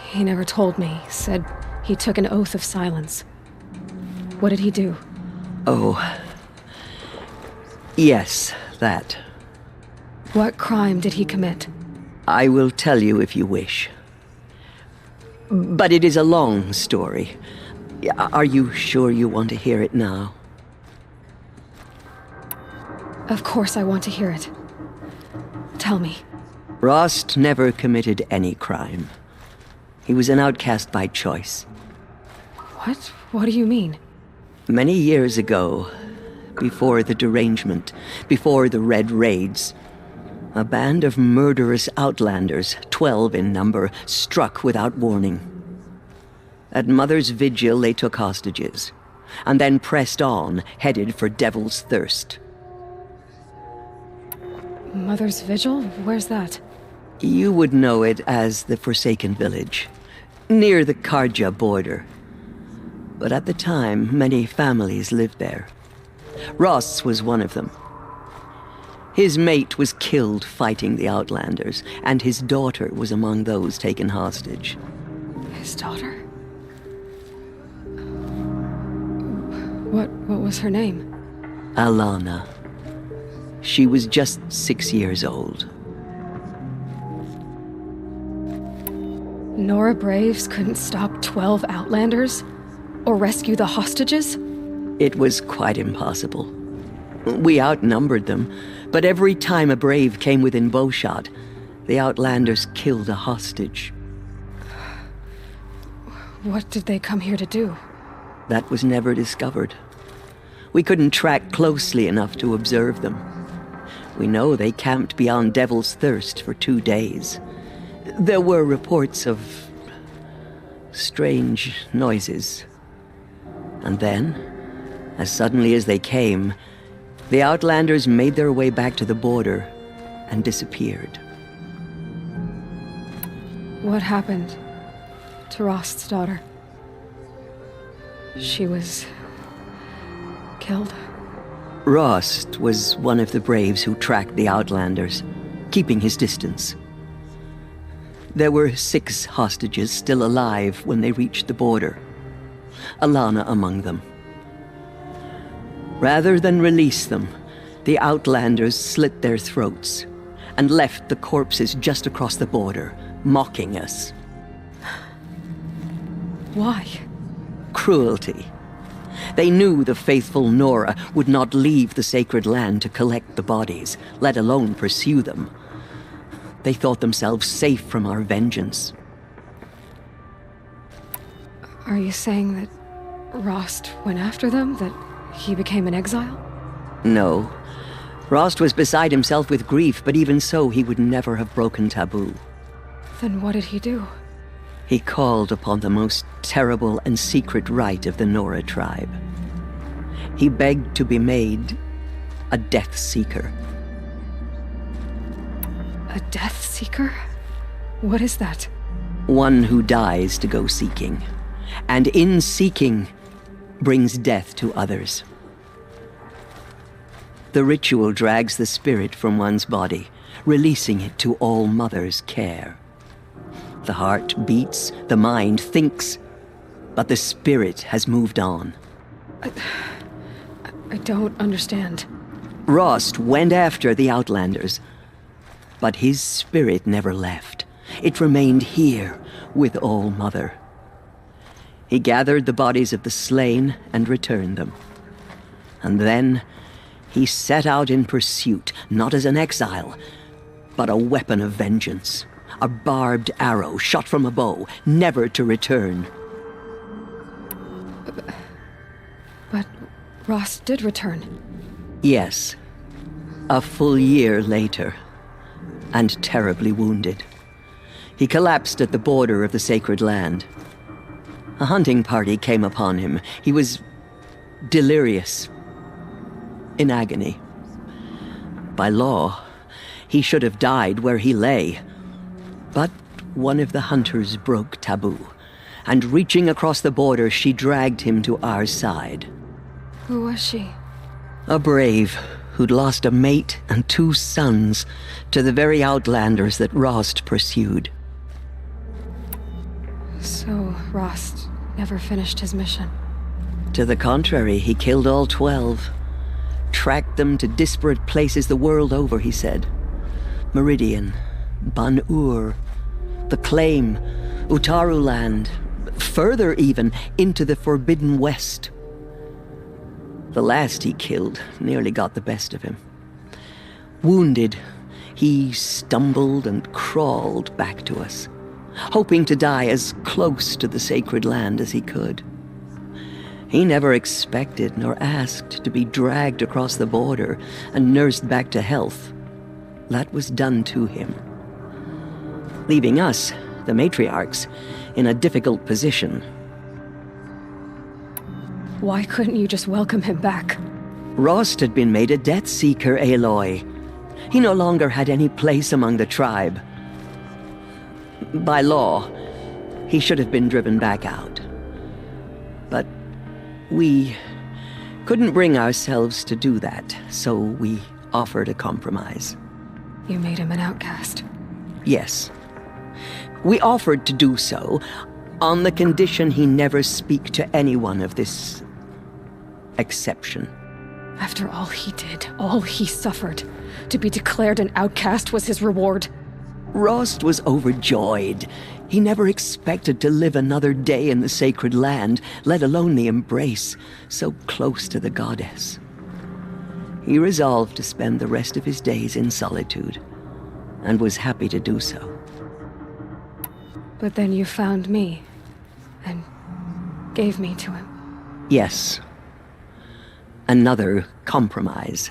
He never told me, said he took an oath of silence. What did he do? Oh... yes, that. What crime did he commit? I will tell you if you wish. But it is a long story. Are you sure you want to hear it now? Of course I want to hear it. Tell me. Rost never committed any crime. He was an outcast by choice. What? What do you mean? Many years ago, before the derangement, before the Red Raids, a band of murderous outlanders, 12 in number, struck without warning. At Mother's Vigil, they took hostages, and then pressed on, headed for Devil's Thirst. Mother's Vigil? Where's that? You would know it as the Forsaken Village, near the Carja border. But at the time, many families lived there. Ross was one of them. His mate was killed fighting the Outlanders, and his daughter was among those taken hostage. His daughter? What was her name? Alana. She was just 6 years old. Nora Braves couldn't stop 12 Outlanders? Or rescue the hostages? It was quite impossible. We outnumbered them, but every time a Brave came within bowshot, the Outlanders killed a hostage. What did they come here to do? That was never discovered. We couldn't track closely enough to observe them. We know they camped beyond Devil's Thirst for 2 days. There were reports of strange noises. And then, as suddenly as they came, the Outlanders made their way back to the border and disappeared. What happened to Rost's daughter? She was killed? Rost was one of the Braves who tracked the Outlanders, keeping his distance. There were 6 hostages still alive when they reached the border, Alana among them. Rather than release them, the Outlanders slit their throats and left the corpses just across the border, mocking us. Why? Cruelty. They knew the faithful Nora would not leave the sacred land to collect the bodies, let alone pursue them. They thought themselves safe from our vengeance. Are you saying that Rost went after them? That he became an exile? No. Rost was beside himself with grief, but even so, he would never have broken taboo. Then what did he do? He called upon the most terrible and secret rite of the Nora tribe. He begged to be made a Death Seeker. A Death Seeker? What is that? One who dies to go seeking, and in seeking, brings death to others. The ritual drags the spirit from one's body, releasing it to All Mother's care. The heart beats, the mind thinks, but the spirit has moved on. I don't understand. Rost went after the Outlanders, but his spirit never left. It remained here with All Mother. He gathered the bodies of the slain and returned them. And then he set out in pursuit, not as an exile, but a weapon of vengeance. A barbed arrow shot from a bow, never to return. But Rost did return. Yes. A full year later, and terribly wounded. He collapsed at the border of the sacred land. A hunting party came upon him. He was delirious, in agony. By law, he should have died where he lay. But one of the hunters broke taboo, and reaching across the border, she dragged him to our side. Who was she? A brave who'd lost a mate and 2 sons to the very Outlanders that Rost pursued. So Rost never finished his mission? To the contrary, he killed all 12. Tracked them to disparate places the world over, he said. Meridian, Ban-Ur, the Claim, Utaru Land, further even, into the Forbidden West. The last he killed nearly got the best of him. Wounded, he stumbled and crawled back to us, hoping to die as close to the sacred land as he could. He never expected nor asked to be dragged across the border and nursed back to health. That was done to him, leaving us, the matriarchs, in a difficult position. Why couldn't you just welcome him back? Rost had been made a Death Seeker, Aloy. He no longer had any place among the tribe. By law, he should have been driven back out. But we couldn't bring ourselves to do that, so we offered a compromise. You made him an outcast? Yes. We offered to do so on the condition he never speak to anyone of this exception. After all he did, all he suffered, to be declared an outcast was his reward. Rost was overjoyed. He never expected to live another day in the sacred land, let alone the embrace, so close to the goddess. He resolved to spend the rest of his days in solitude, and was happy to do so. But then you found me, and gave me to him. Yes. Another compromise.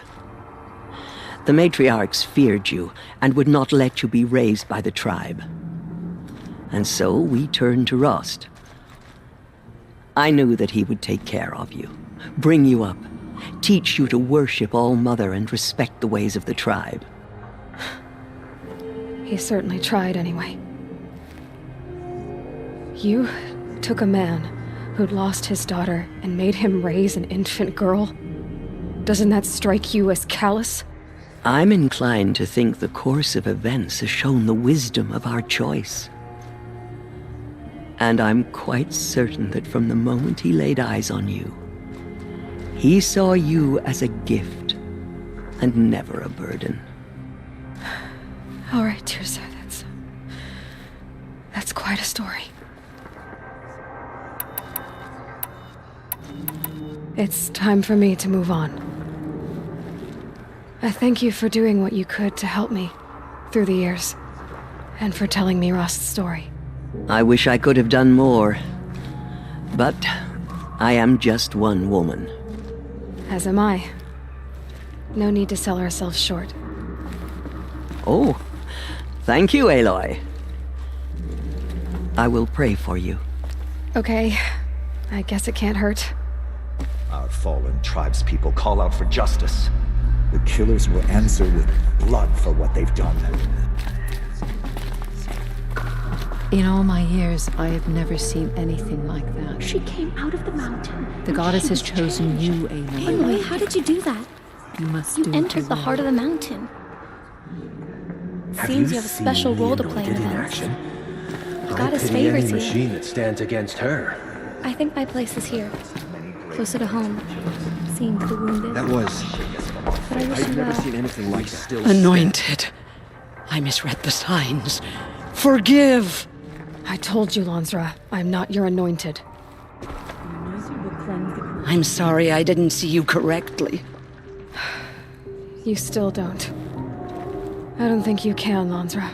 The matriarchs feared you, and would not let you be raised by the tribe. And so we turned to Rost. I knew that he would take care of you, bring you up, teach you to worship All-Mother and respect the ways of the tribe. He certainly tried anyway. You took a man who'd lost his daughter and made him raise an infant girl? Doesn't that strike you as callous? I'm inclined to think the course of events has shown the wisdom of our choice. And I'm quite certain that from the moment he laid eyes on you, he saw you as a gift and never a burden. All right, Tirza, that's quite a story. It's time for me to move on. I thank you for doing what you could to help me through the years, and for telling me Rost's story. I wish I could have done more, but I am just one woman. As am I. No need to sell ourselves short. Oh, thank you, Aloy. I will pray for you. Okay, I guess it can't hurt. Our fallen tribespeople call out for justice. The killers will answer with blood for what they've done. In all my years, I have never seen anything like that. She came out of the mountain. The goddess has chosen you, Aloy. Aloy, how did you do that? You must You do entered the heart of the mountain. Seems you have a special role to play in events. The goddess favors any you. machine that stands against her. I think my place is here, closer to home, seeing to the wounded. That was. But I wish I've you never well. seen anything like that. Anointed. I misread the signs. Forgive! I told you, Lansra, I'm not your anointed. I'm sorry I didn't see you correctly. You still don't. I don't think you can, Lansra.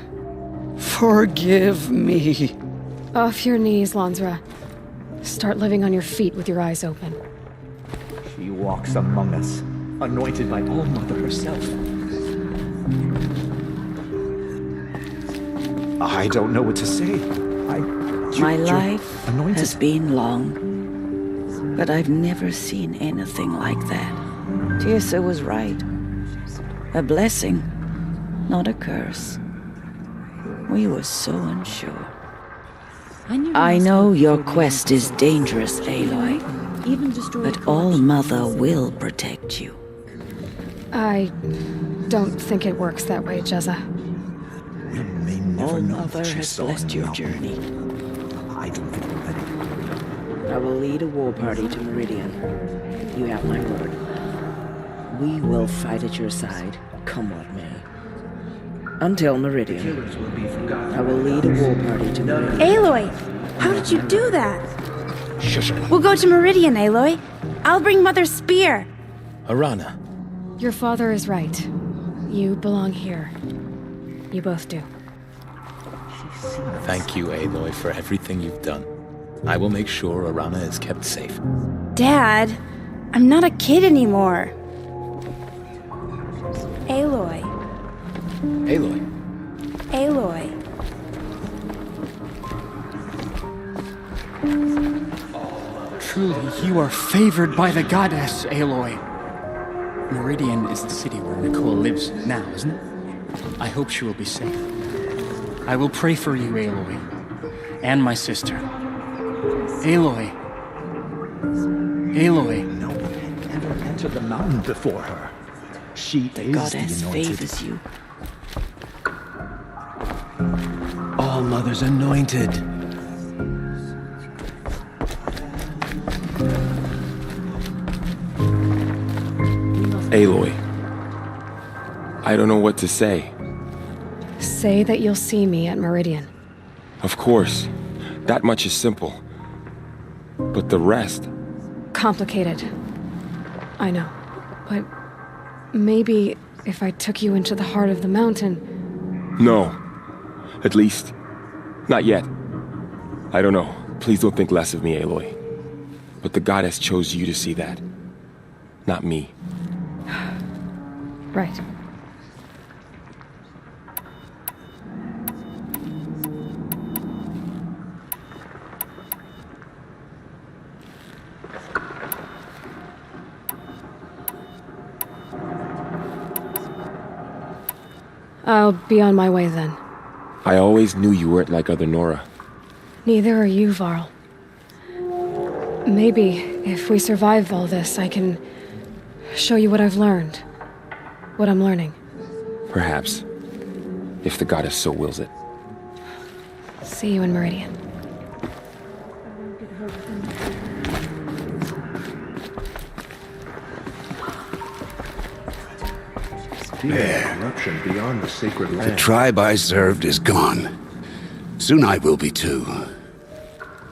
Forgive me. Off your knees, Lansra. Start living on your feet with your eyes open. She walks among us, anointed by All-Mother herself. I don't know what to say. My life has been long, but I've never seen anything like that. Tirza was right. A blessing, not a curse. We were so unsure. I know your quest is dangerous, Aloy, but All-Mother will protect you. I don't think it works that way, Jezza. All-Mother has blessed your journey. I don't think we're ready. I will lead a war party to Meridian. You have my word. We will fight at your side, come what may. Until Meridian, I will lead a war party to Meridian. Aloy, how did you do that? Shush. We'll go to Meridian, Aloy. I'll bring Mother's spear. Arana. Your father is right. You belong here. You both do. Thank you, Aloy, for everything you've done. I will make sure Arana is kept safe. Dad, I'm not a kid anymore. Aloy. Aloy. Aloy. Truly, you are favored by the goddess, Aloy. Meridian is the city where Nicole lives now, isn't it? I hope she will be safe. I will pray for you, Aloy, and my sister. Aloy. Aloy. No one had ever entered the mountain before her. She The is goddess the anointed. favors you. All-Mother's anointed. Aloy. I don't know what to say. Say that you'll see me at Meridian. Of course. That much is simple. But the rest... Complicated. I know. But maybe if I took you into the heart of the mountain... No. At least, not yet. I don't know. Please don't think less of me, Aloy. But the goddess chose you to see that. Not me. Right. I'll be on my way then. I always knew you weren't like other Nora. Neither are you, Varl. Maybe, if we survive all this, I can show you what I've learned. What I'm learning. Perhaps. If the goddess so wills it. See you in Meridian. Corruption beyond the sacred land. The tribe I served is gone. Soon I will be too.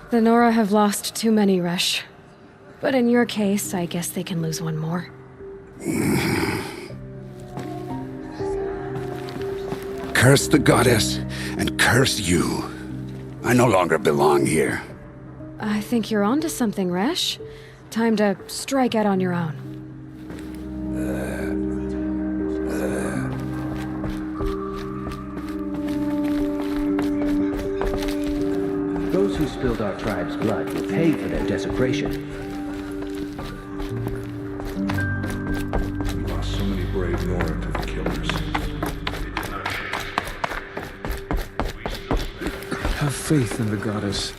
The Nora have lost too many, Resh. But in your case, I guess they can lose one more. Curse the goddess, and curse you. I no longer belong here. I think you're onto something, Resh. Time to strike out on your own. Those who spilled our tribe's blood will pay for their desecration. We lost so many brave Nora to the killers. Have faith in the goddess.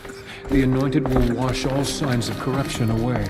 The Anointed will wash all signs of corruption away.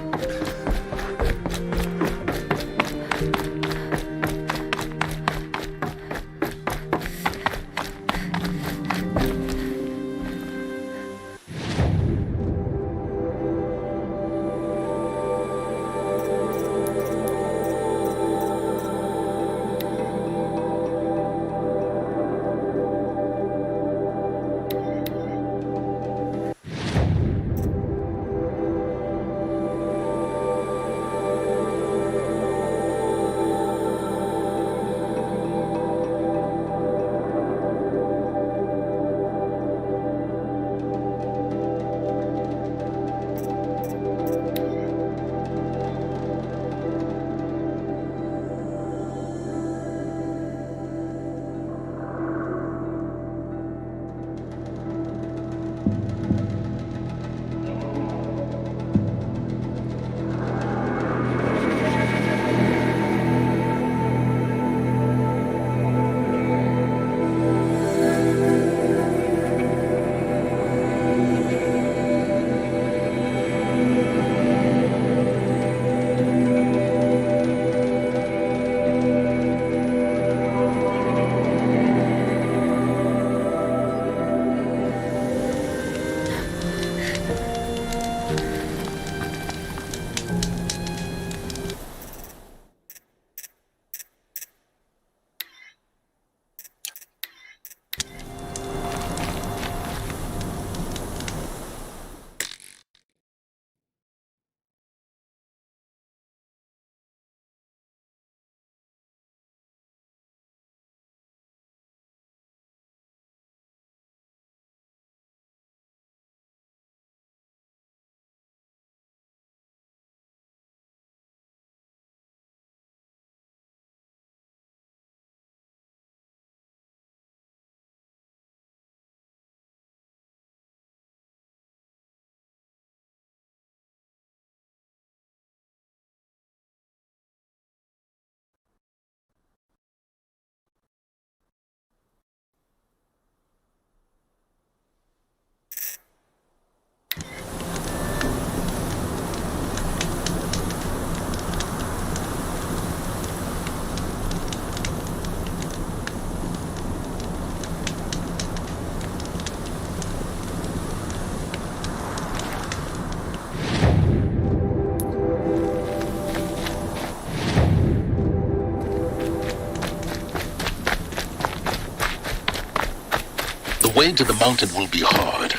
The way to the mountain will be hard.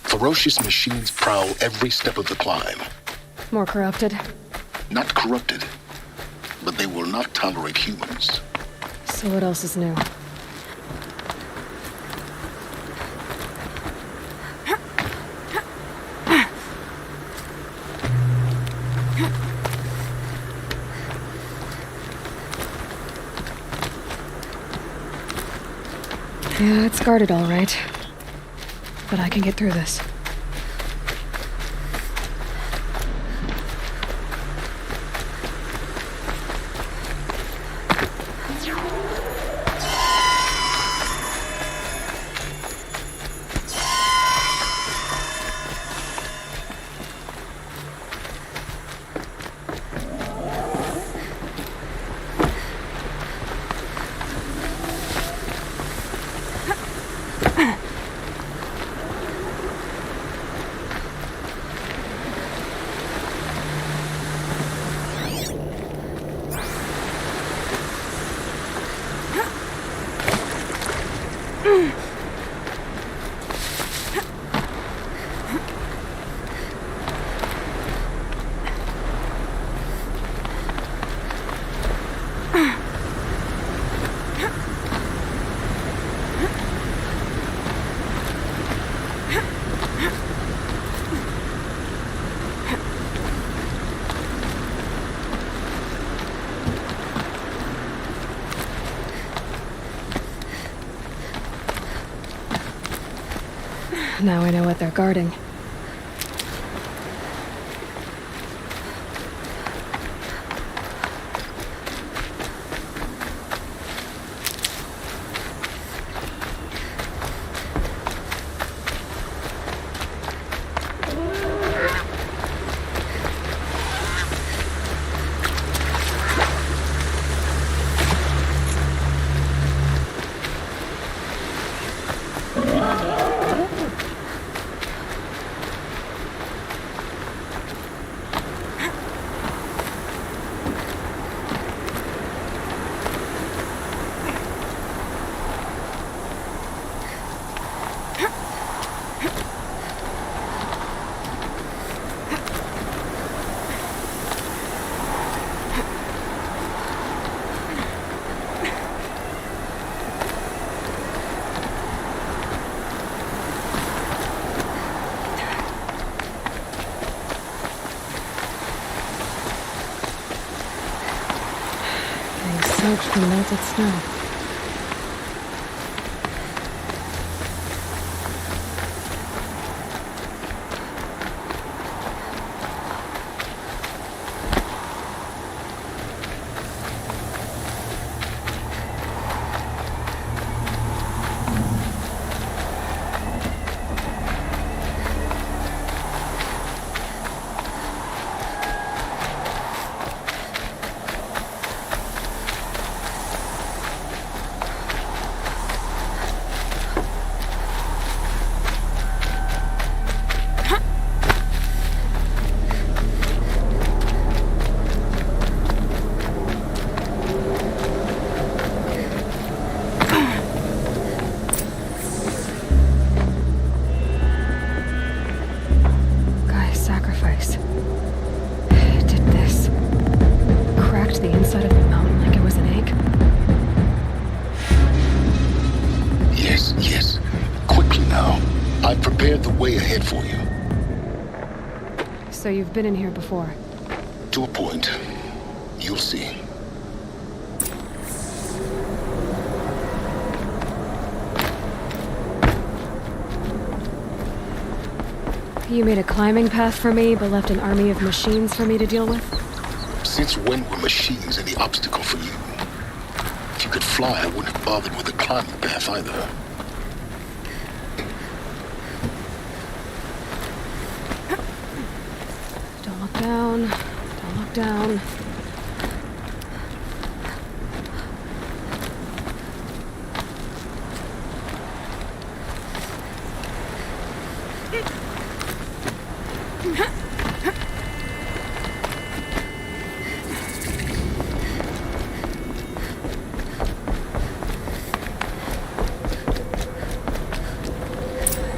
Ferocious machines prowl every step of the climb. More corrupted? Not corrupted, but they will not tolerate humans. So what else is new? Yeah, it's guarded all right. But I can get through this. Now I know what they're guarding. Soaked from melted snow. So you've been in here before? To a point. You'll see. You made a climbing path for me, but left an army of machines for me to deal with? Since when were machines any obstacle for you? If you could fly, I wouldn't have bothered with the climbing path either. Don't look down. Don't look down.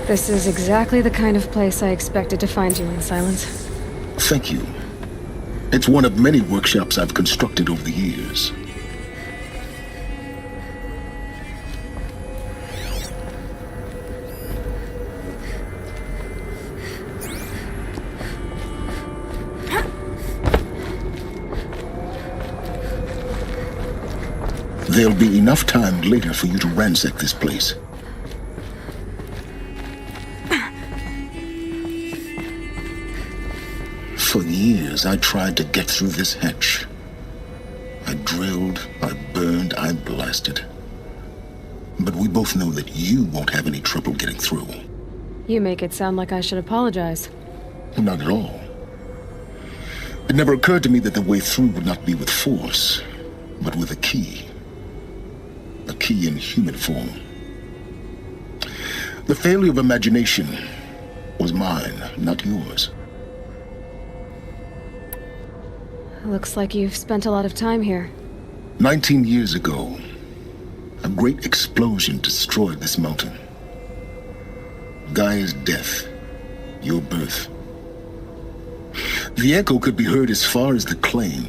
This is exactly the kind of place I expected to find you in, Silence. Thank you. It's one of many workshops I've constructed over the years. There'll be enough time later for you to ransack this place. For years, I tried to get through this hatch. I drilled, I burned, I blasted. But we both know that you won't have any trouble getting through. You make it sound like I should apologize. Not at all. It never occurred to me that the way through would not be with force, but with a key. A key in human form. The failure of imagination was mine, not yours. Looks like you've spent a lot of time here. 19 years ago, a great explosion destroyed this mountain. Gaia's death, your birth. The echo could be heard as far as the claim.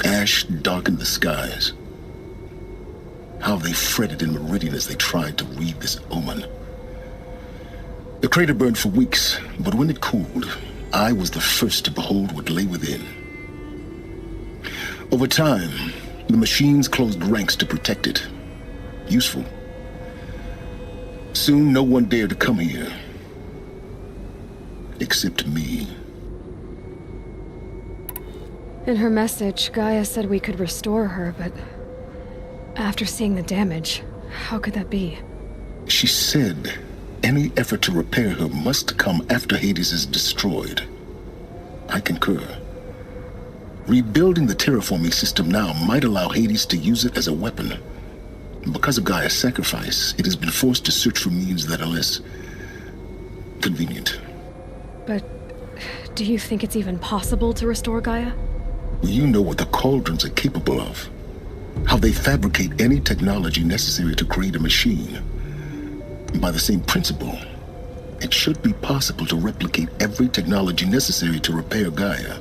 Ash darkened the skies. How they fretted in Meridian as they tried to read this omen. The crater burned for weeks, but when it cooled, I was the first to behold what lay within. Over time, the machines closed ranks to protect it. Useful. Soon, no one dared to come here. Except me. In her message, Gaia said we could restore her, but after seeing the damage, how could that be? She said any effort to repair her must come after Hades is destroyed. I concur. Rebuilding the terraforming system now might allow Hades to use it as a weapon. Because of Gaia's sacrifice, it has been forced to search for means that are less convenient. But do you think it's even possible to restore Gaia? You know what the Cauldrons are capable of. How they fabricate any technology necessary to create a machine. By the same principle, it should be possible to replicate every technology necessary to repair Gaia.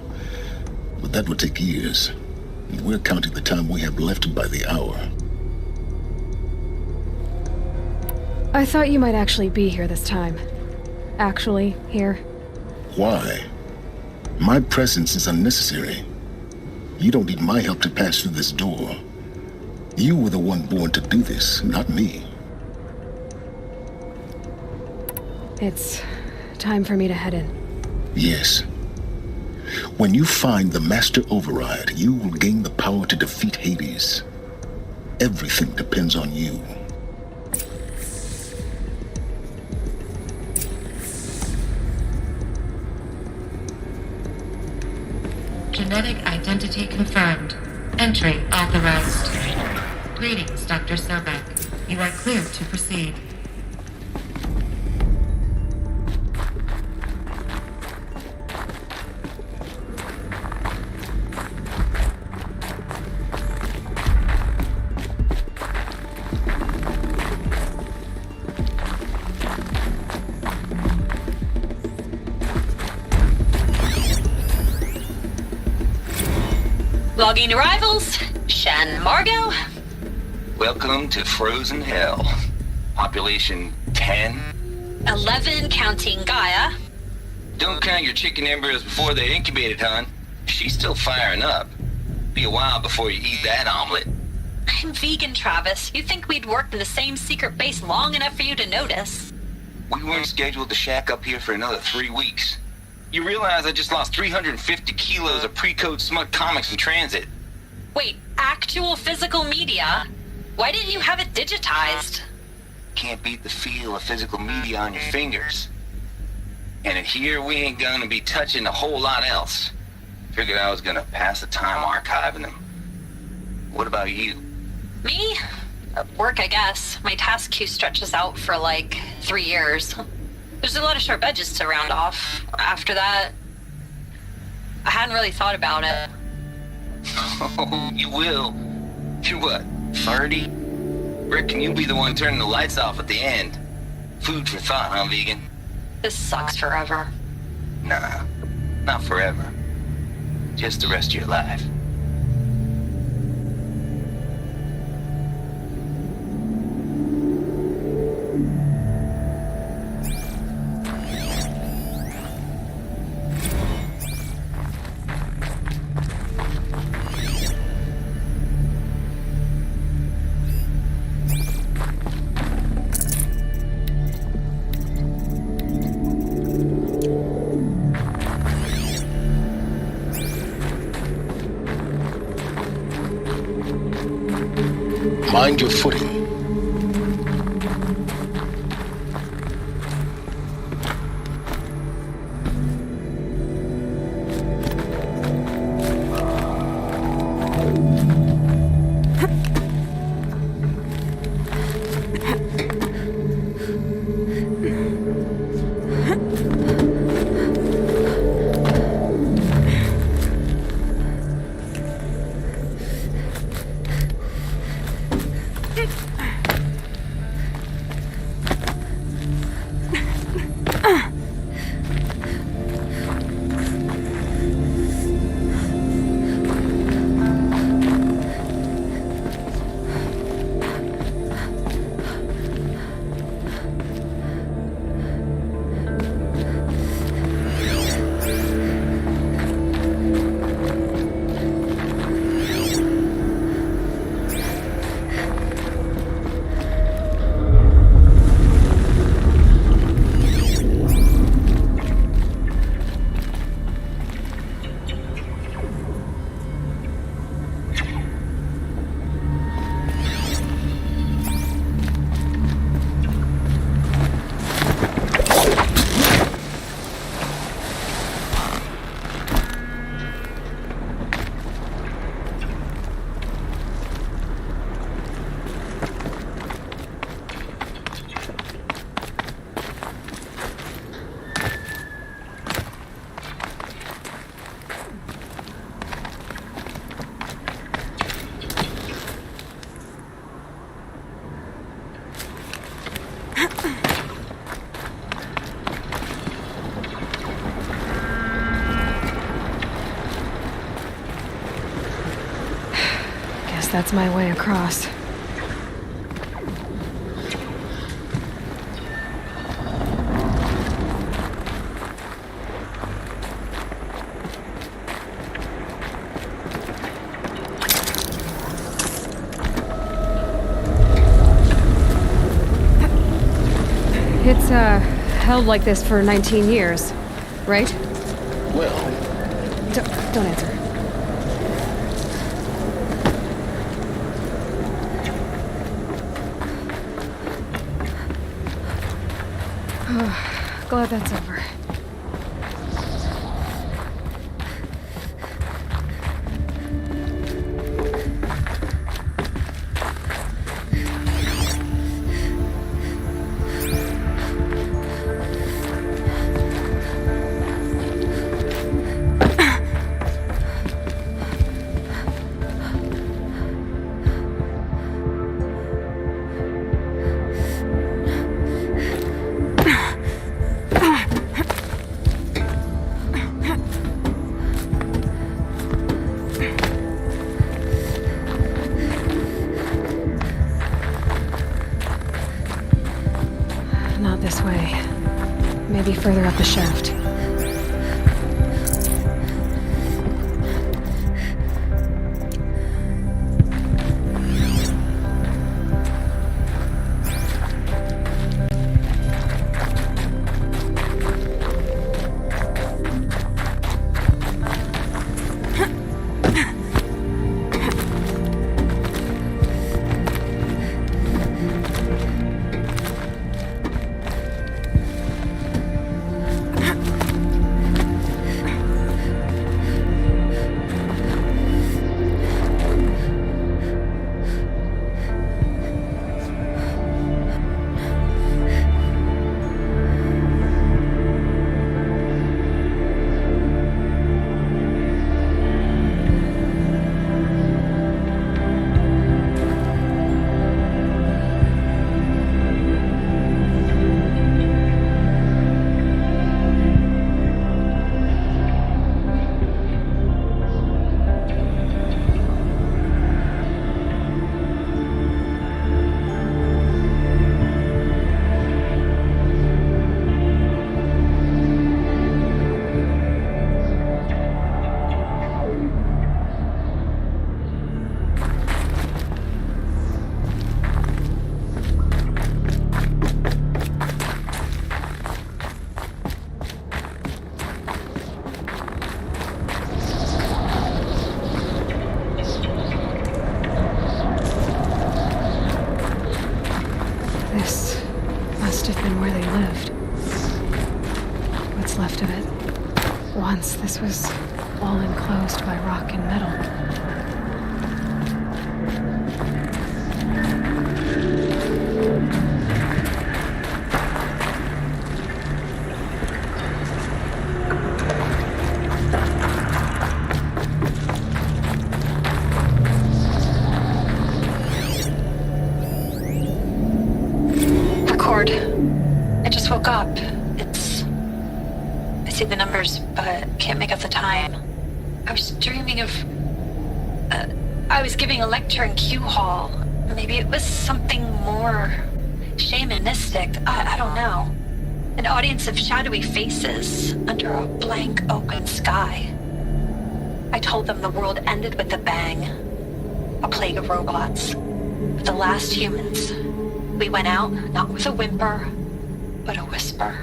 But that would take years. We're counting the time we have left by the hour. I thought you might actually be here this time. Actually, here. Why? My presence is unnecessary. You don't need my help to pass through this door. You were the one born to do this, not me. It's time for me to head in. Yes. When you find the Master Override, you will gain the power to defeat Hades. Everything depends on you. Genetic identity confirmed. Entry authorized. Greetings, Dr. Sobek. You are cleared to proceed. Logging arrivals. Shan Margot. Welcome to Frozen Hell. Population 10. 11 counting Gaia. Don't count your chicken embryos before they're incubated, hon. She's still firing up. Be a while before you eat that omelet. I'm vegan, Travis. You think we'd worked in the same secret base long enough for you to notice? We weren't scheduled to shack up here for another 3 weeks. You realize I just lost 350 kilos of pre-code smut comics in transit. Wait, actual physical media? Why didn't you have it digitized? Can't beat the feel of physical media on your fingers. And in here, we ain't gonna be touching a whole lot else. Figured I was gonna pass the time archiving them. What about you? Me? Work, I guess. My task queue stretches out for like 3 years. There's a lot of sharp edges to round off. After that, I hadn't really thought about it. Oh, you will. You're what, 30? Reckon you'll be the one turning the lights off at the end. Food for thought, huh, vegan? This sucks forever. Nah, not forever. Just the rest of your life. Mind your footing. That's my way across. It's, held like this for 19 years, right? Well... Don't answer. Glad that's over. This way. Maybe further up the shaft. This must have been where they lived. What's left of it. Once this was all enclosed by rock and metal. I just woke up. I see the numbers, but can't make out the time. I was dreaming of... I was giving a lecture in Q Hall. Maybe it was something more shamanistic. I don't know. An audience of shadowy faces under a blank open sky. I told them the world ended with a bang. A plague of robots. With the last humans. We went out, not with a whimper, but a whisper.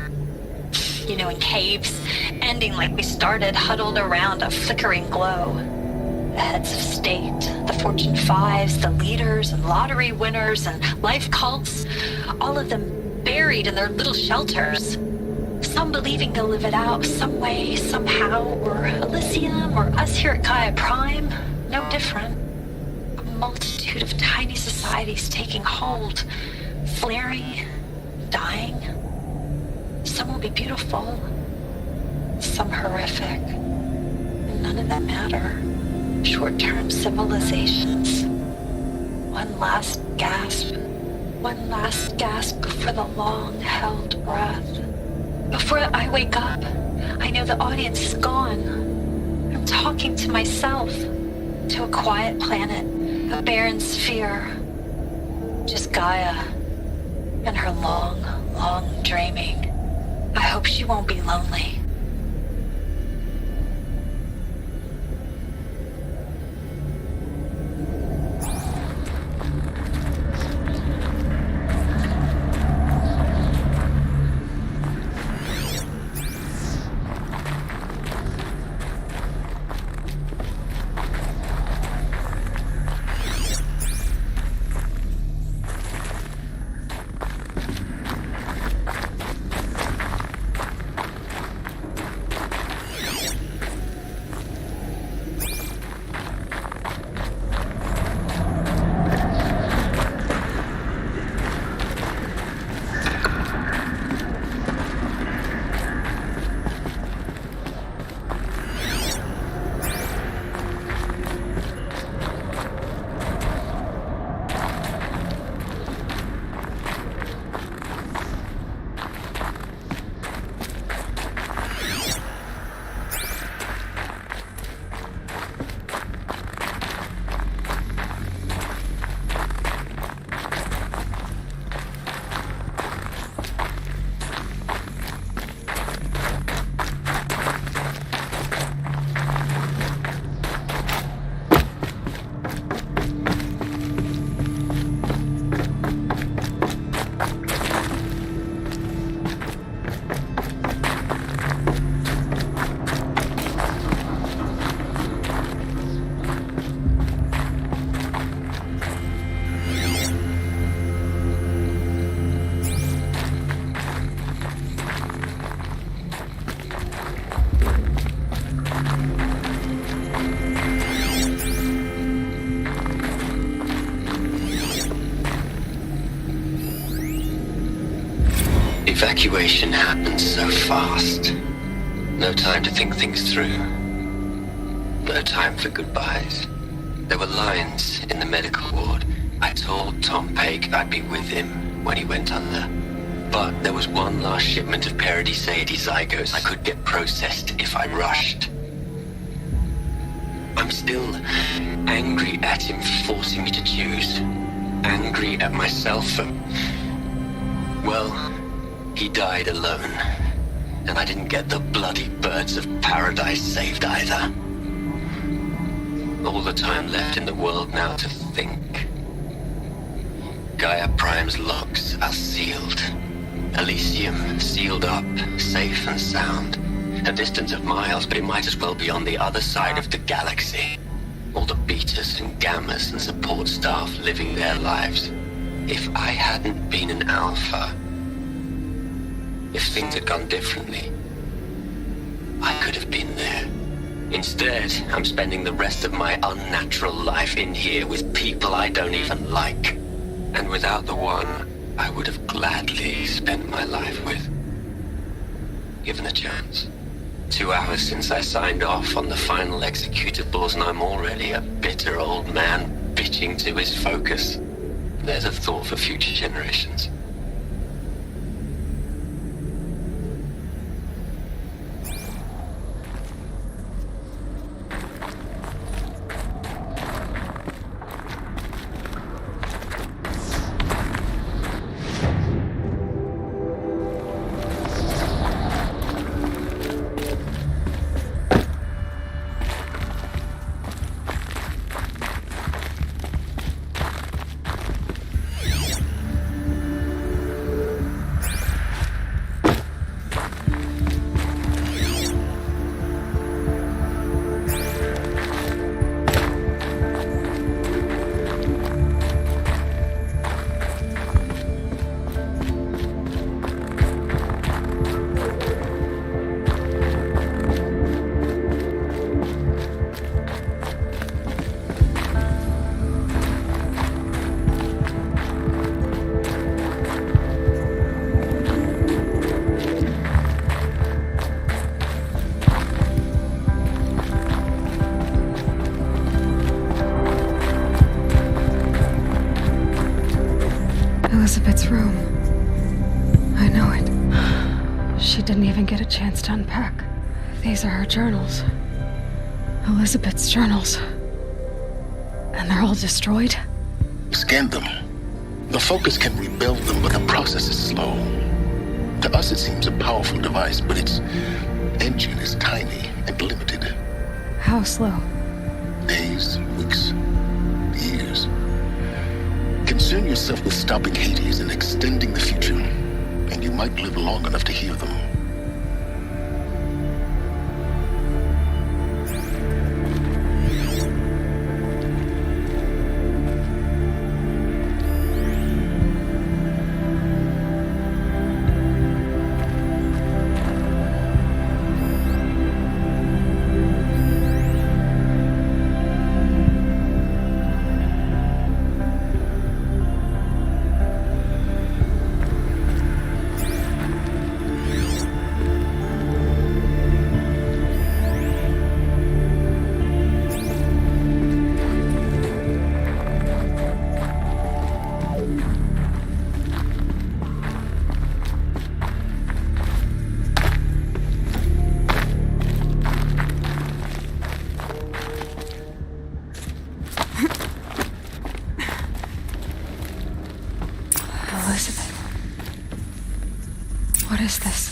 You know, in caves, ending like we started, huddled around a flickering glow. The heads of state, the Fortune 5s, the leaders and lottery winners and life cults, all of them buried in their little shelters. Some believing they'll live it out some way, somehow, or Elysium, or us here at Gaia Prime, no different. A multitude of tiny societies taking hold, flaring, dying. Some will be beautiful, some horrific. None of them matter. Short-term civilizations. One last gasp for the long-held breath. Before I wake up, I know the audience is gone. I'm talking to myself, to a quiet planet, a barren sphere. Just Gaia and her long, long dreaming. I hope she won't be lonely. Evacuation happened so fast. No time to think things through. No time for goodbyes. There were lines in the medical ward. I told Tom Paik I'd be with him when he went under. But there was one last shipment of Paradiseidae zygotes I could get processed if I rushed. I'm still angry at him for forcing me to choose. Angry at myself for... well... he died alone, and I didn't get the bloody birds of paradise saved either. All the time left in the world now to think. Gaia Prime's locks are sealed. Elysium sealed up, safe and sound. A distance of miles, but it might as well be on the other side of the galaxy. All the betas and gammas and support staff living their lives. If I hadn't been an Alpha, if things had gone differently, I could have been there. Instead, I'm spending the rest of my unnatural life in here with people I don't even like. And without the one I would have gladly spent my life with. Given a chance. 2 hours since I signed off on the final executables, and I'm already a bitter old man bitching to his focus. There's a thought for future generations. Elizabeth's room. I know it. She didn't even get a chance to unpack. These are her journals. Elizabeth's journals. And they're all destroyed? Scan them. The Focus can rebuild them, but the process is slow. To us, it seems a powerful device, but its engine is tiny and limited. How slow? Days, weeks, years. Concern yourself with stopping Hades and extending the future, and you might live long enough to hear them. Elizabeth. What is this?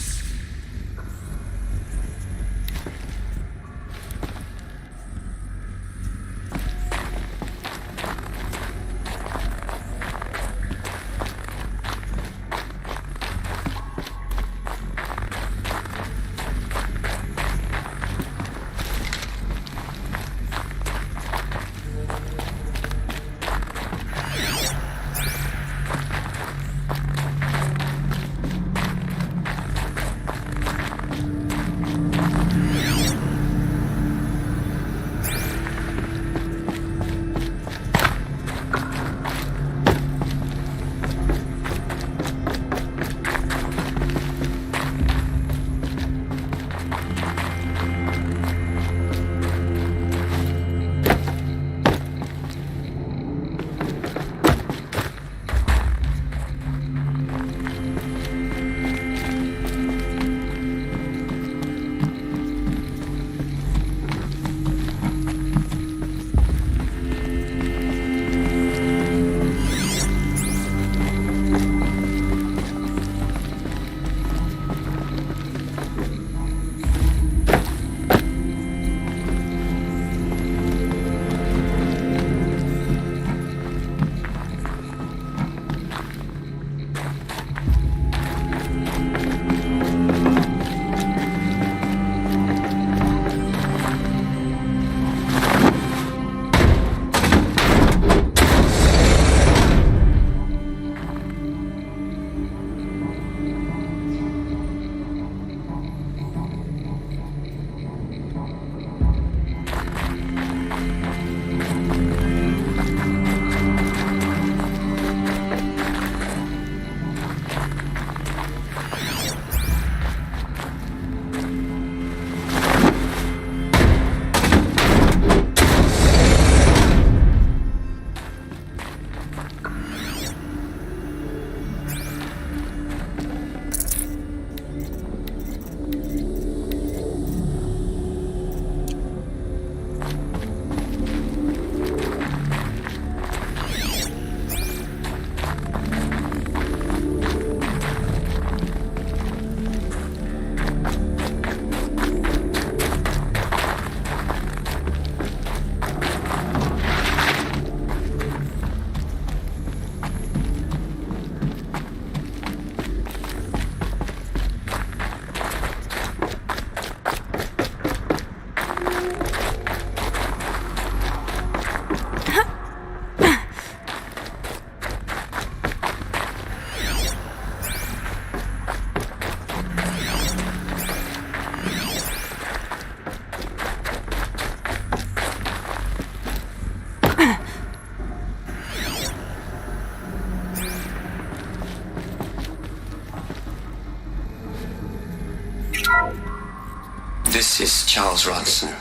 This is Charles Ronson.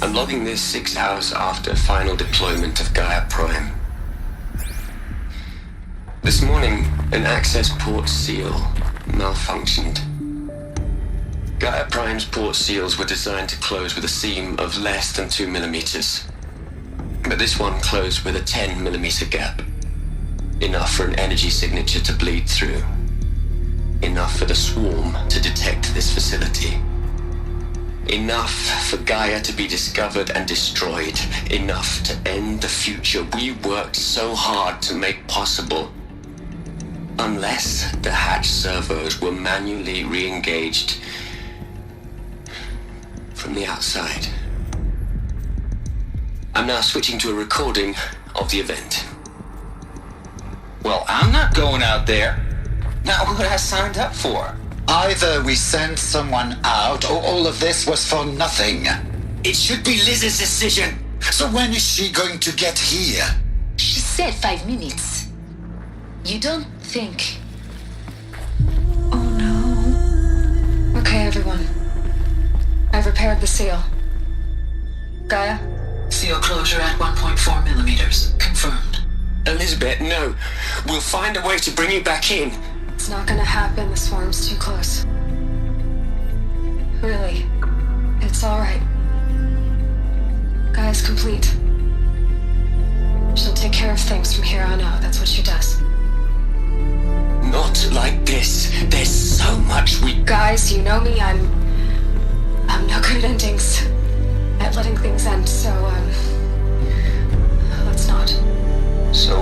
I'm logging this 6 hours after final deployment of Gaia Prime. This morning, an access port seal malfunctioned. Gaia Prime's port seals were designed to close with a seam of less than 2 millimeters. But this one closed with a 10 millimeter gap. Enough for an energy signature to bleed through. Enough for the swarm to detect this facility. Enough for Gaia to be discovered and destroyed. Enough to end the future we worked so hard to make possible. Unless the hatch servos were manually re-engaged from the outside. I'm now switching to a recording of the event. Well, I'm not going out there. Not what I signed up for. Either we sent someone out, or all of this was for nothing. It should be Liz's decision. So when is she going to get here? She said 5 minutes. You don't think... Okay, everyone. I've repaired the seal. Gaia? Seal closure at 1.4 millimeters. Confirmed. Elizabeth, no. We'll find a way to bring you back in. It's not gonna happen. The swarm's too close. Really. It's alright. Gaia's complete. She'll take care of things from here on out. That's what she does. Not like this. There's so much we... Guys, you know me. I'm no good at endings. At letting things end, so, let's not. So,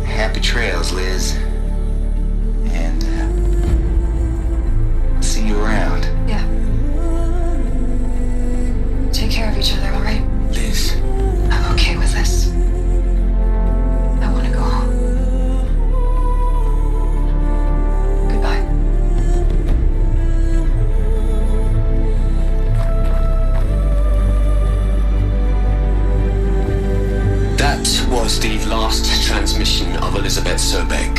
happy trails, Liz. And, see you around. Yeah. Take care of each other, alright? Liz. I'm okay with this. I want to go home. Goodbye. That was the last transmission of Elizabeth Sobek.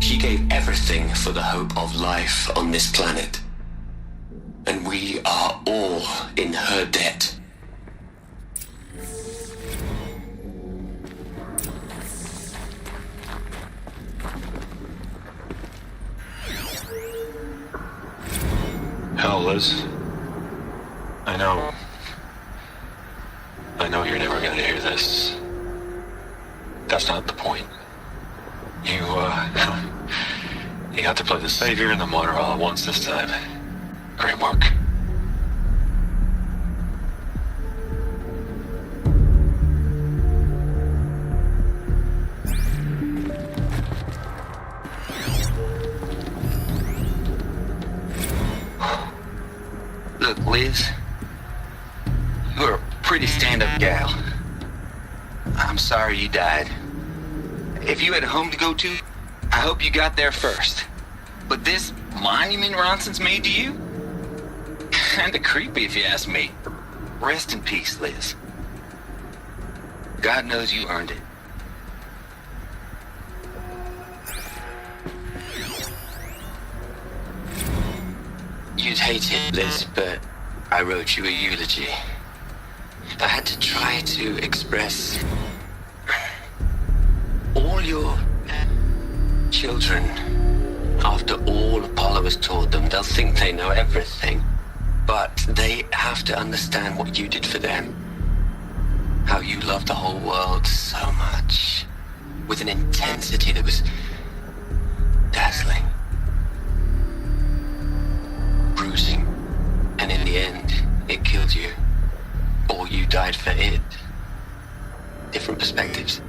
She gave everything for the hope of life on this planet. And we are all in her debt. Hell, Liz. I know you're never gonna hear this. That's not the point. You got to play the savior and the martyr all at once this time. Great work. Look, Liz, you're a pretty stand-up gal. I'm sorry you died. If you had a home to go to, I hope you got there first. But this monument Ronson's made to you? Kinda creepy if you ask me. Rest in peace, Liz. God knows you earned it. You'd hate it, Liz, but I wrote you a eulogy. I had to try to express all your children. After all Apollo has taught them, they'll think they know everything. But they have to understand what you did for them. How you loved the whole world so much. With an intensity that was dazzling. Bruising. And in the end, it killed you. Or you died for it. Different perspectives.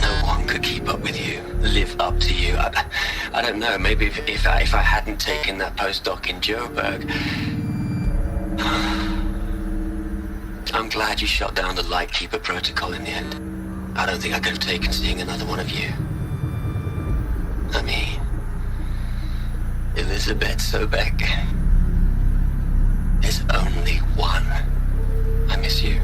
No one could keep up with you, live up to you. I don't know, maybe if I hadn't taken that postdoc in Joburg. I'm glad you shot down the Lightkeeper protocol in the end. I don't think I could have taken seeing another one of you. I mean, Elizabeth Sobek. There's only one. I miss you.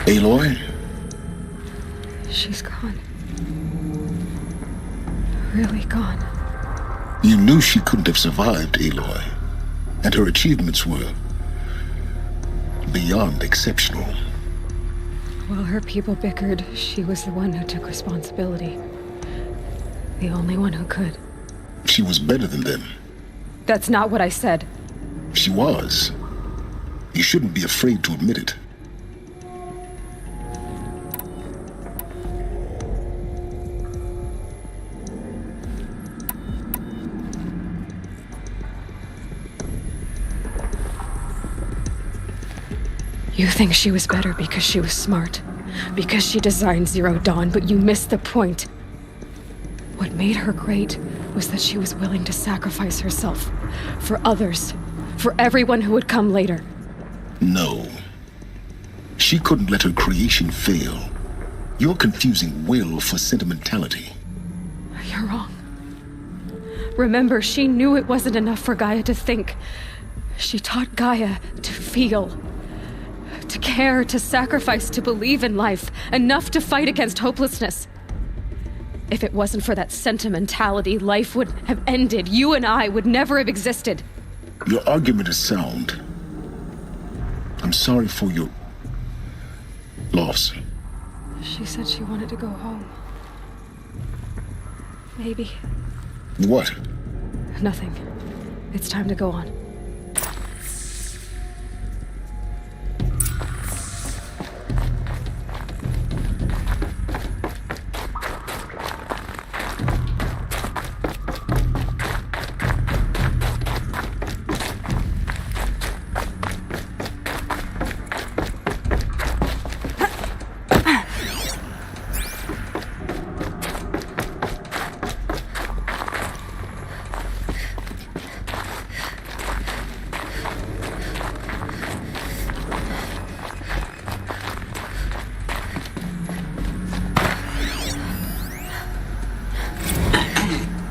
Aloy? She's gone. Really gone. You knew she couldn't have survived, Aloy. And her achievements were beyond exceptional. While her people bickered, she was the one who took responsibility. The only one who could. She was better than them. That's not what I said. She was. You shouldn't be afraid to admit it. You think she was better because she was smart, because she designed Zero Dawn, but you missed the point. What made her great was that she was willing to sacrifice herself for others, for everyone who would come later. No. She couldn't let her creation fail. You're confusing will for sentimentality. You're wrong. Remember, she knew it wasn't enough for Gaia to think. She taught Gaia to feel. To care, to sacrifice, to believe in life, enough to fight against hopelessness. If it wasn't for that sentimentality, life would have ended. You and I would never have existed. Your argument is sound. I'm sorry for your loss. She said she wanted to go home. Maybe. What? Nothing. It's time to go on.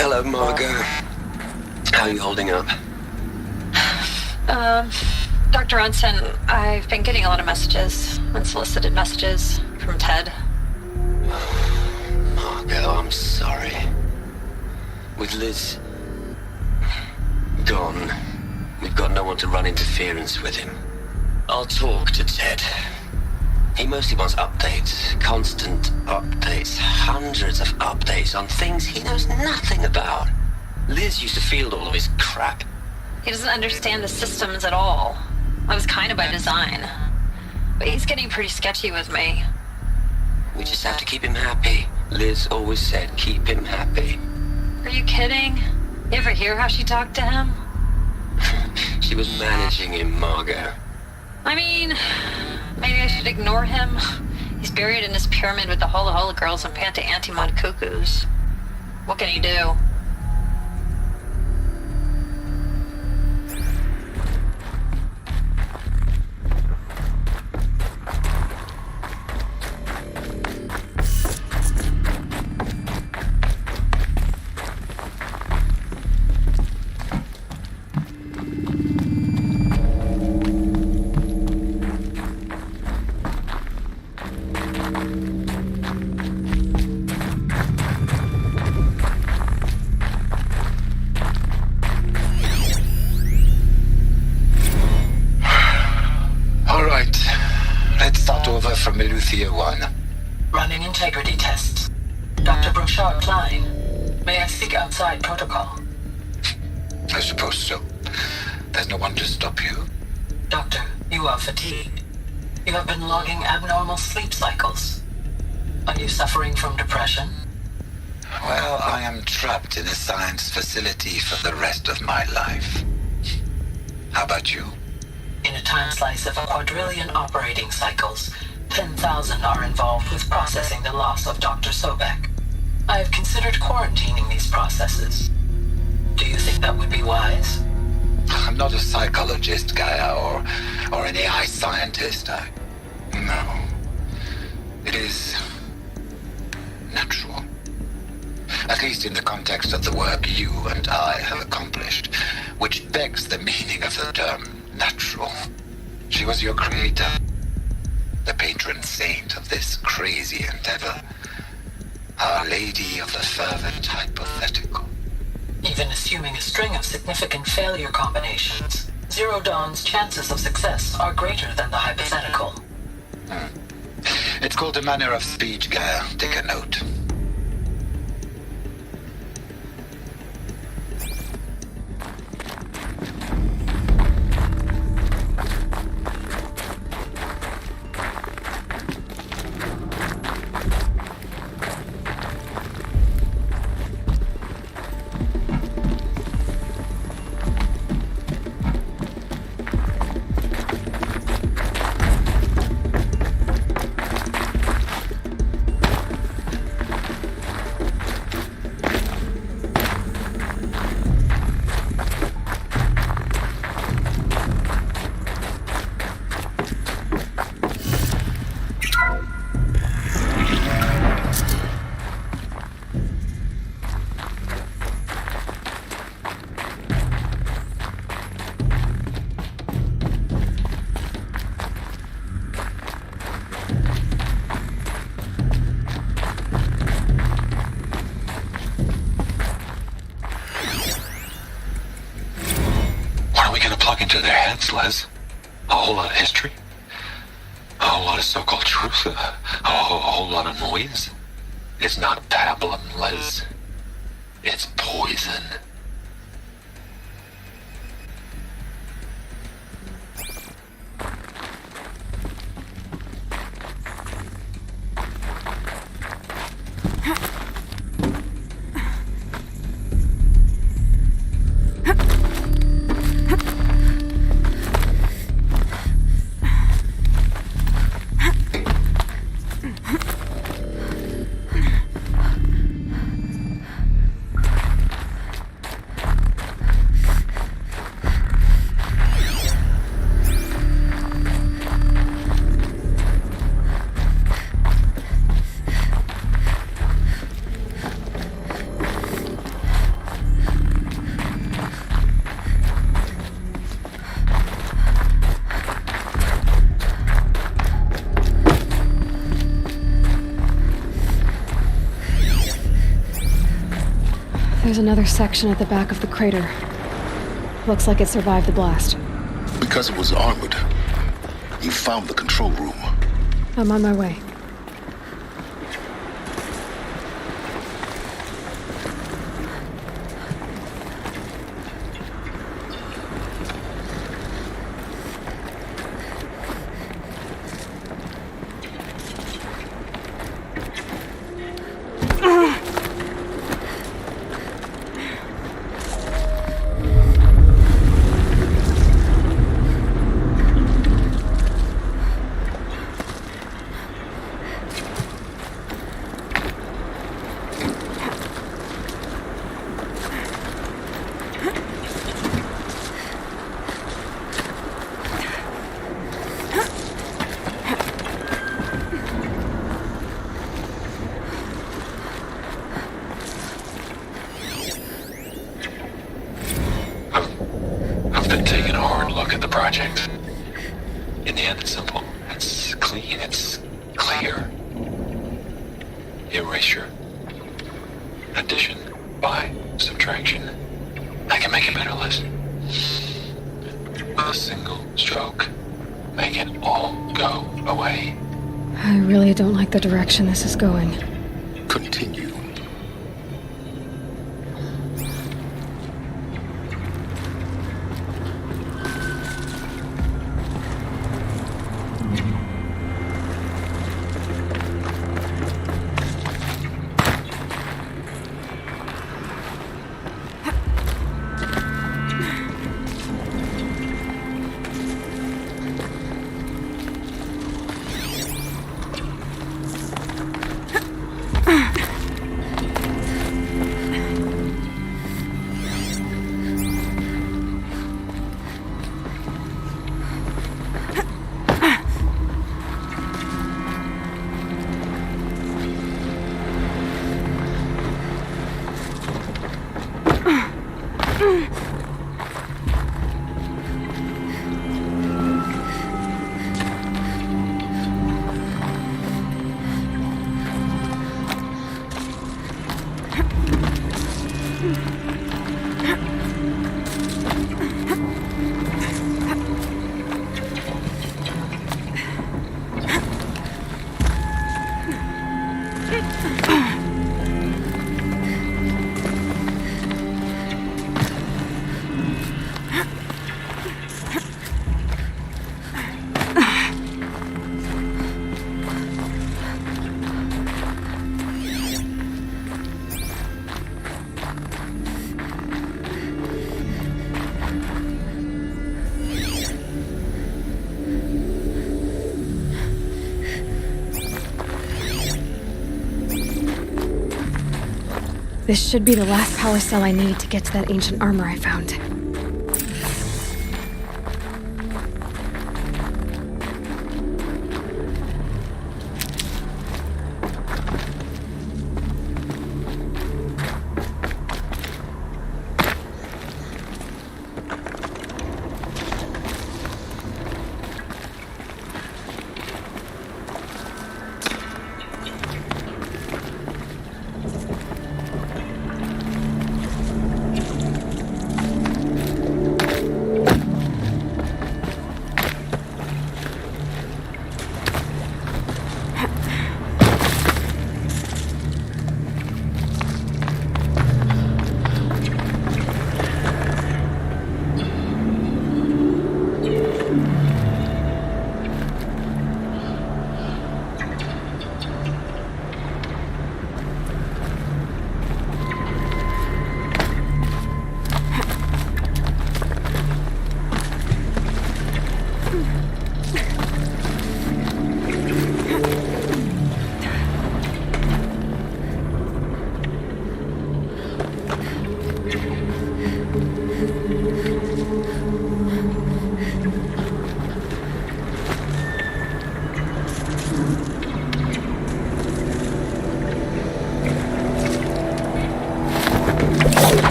Hello, Margot. How are you holding up? Dr. Ronson, I've been getting a lot of messages, unsolicited messages from Ted. Margot, I'm sorry. With Liz gone, we've got no one to run interference with him. I'll talk to Ted. He mostly wants updates, constant updates, hundreds of updates on things he knows nothing about. Liz used to field all of his crap. He doesn't understand the systems at all. That was kind of by design. But he's getting pretty sketchy with me. We just have to keep him happy. Liz always said keep him happy. Are you kidding? You ever hear how she talked to him? She was managing him, Margot. I mean, maybe I should ignore him. He's buried in his pyramid with the Hola Hola girls and Panta Antimod cuckoos. What can he do? From Eleuthia 1. Running integrity tests. Dr. Brochard Klein, may I speak outside protocol? I suppose so. There's no one to stop you. Doctor, you are fatigued. You have been logging abnormal sleep cycles. Are you suffering from depression? Well, I am trapped in a science facility for the rest of my life. How about you? In a time slice of a quadrillion operating cycles, 10,000 are involved with processing the loss of Dr. Sobek. I have considered quarantining these processes. Do you think that would be wise? I'm not a psychologist, Gaia, or an AI scientist. No. It is natural. At least in the context of the work you and I have accomplished, which begs the meaning of the term natural. She was your creator. the patron saint of this crazy endeavor. Our Lady of the Fervent Hypothetical. Even assuming a string of significant failure combinations, Zero Dawn's chances of success are greater than the hypothetical. It's called a manner of speech, Gaia. Take a note. Into their heads, Les. A whole lot of history. A whole lot of so-called truth. A whole lot of noise. It's not pablum, Les. It's poison. There's another section at the back of the crater. Looks like it survived the blast. Because it was armored, you found the control room. I'm on my way. I've been taking a hard look at the project. In the end, it's simple. It's clean. It's clear. Erasure. Addition. By subtraction. I can make a better list. With a single stroke. Make it all go away. I really don't like the direction this is going. Continue. This should be the last power cell I need to get to that ancient armor I found.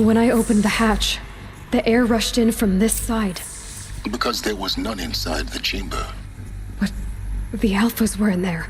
When I opened the hatch, the air rushed in from this side. Because there was none inside the chamber. But the Alphas were in there.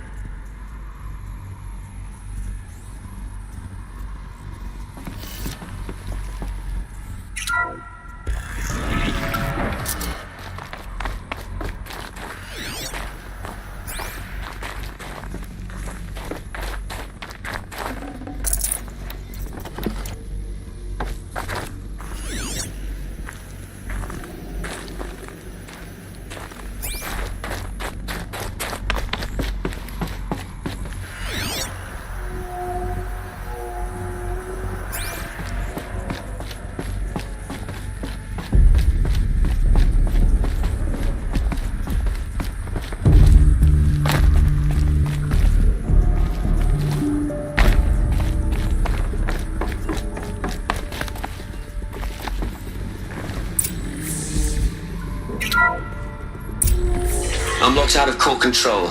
I'm locked out of core control.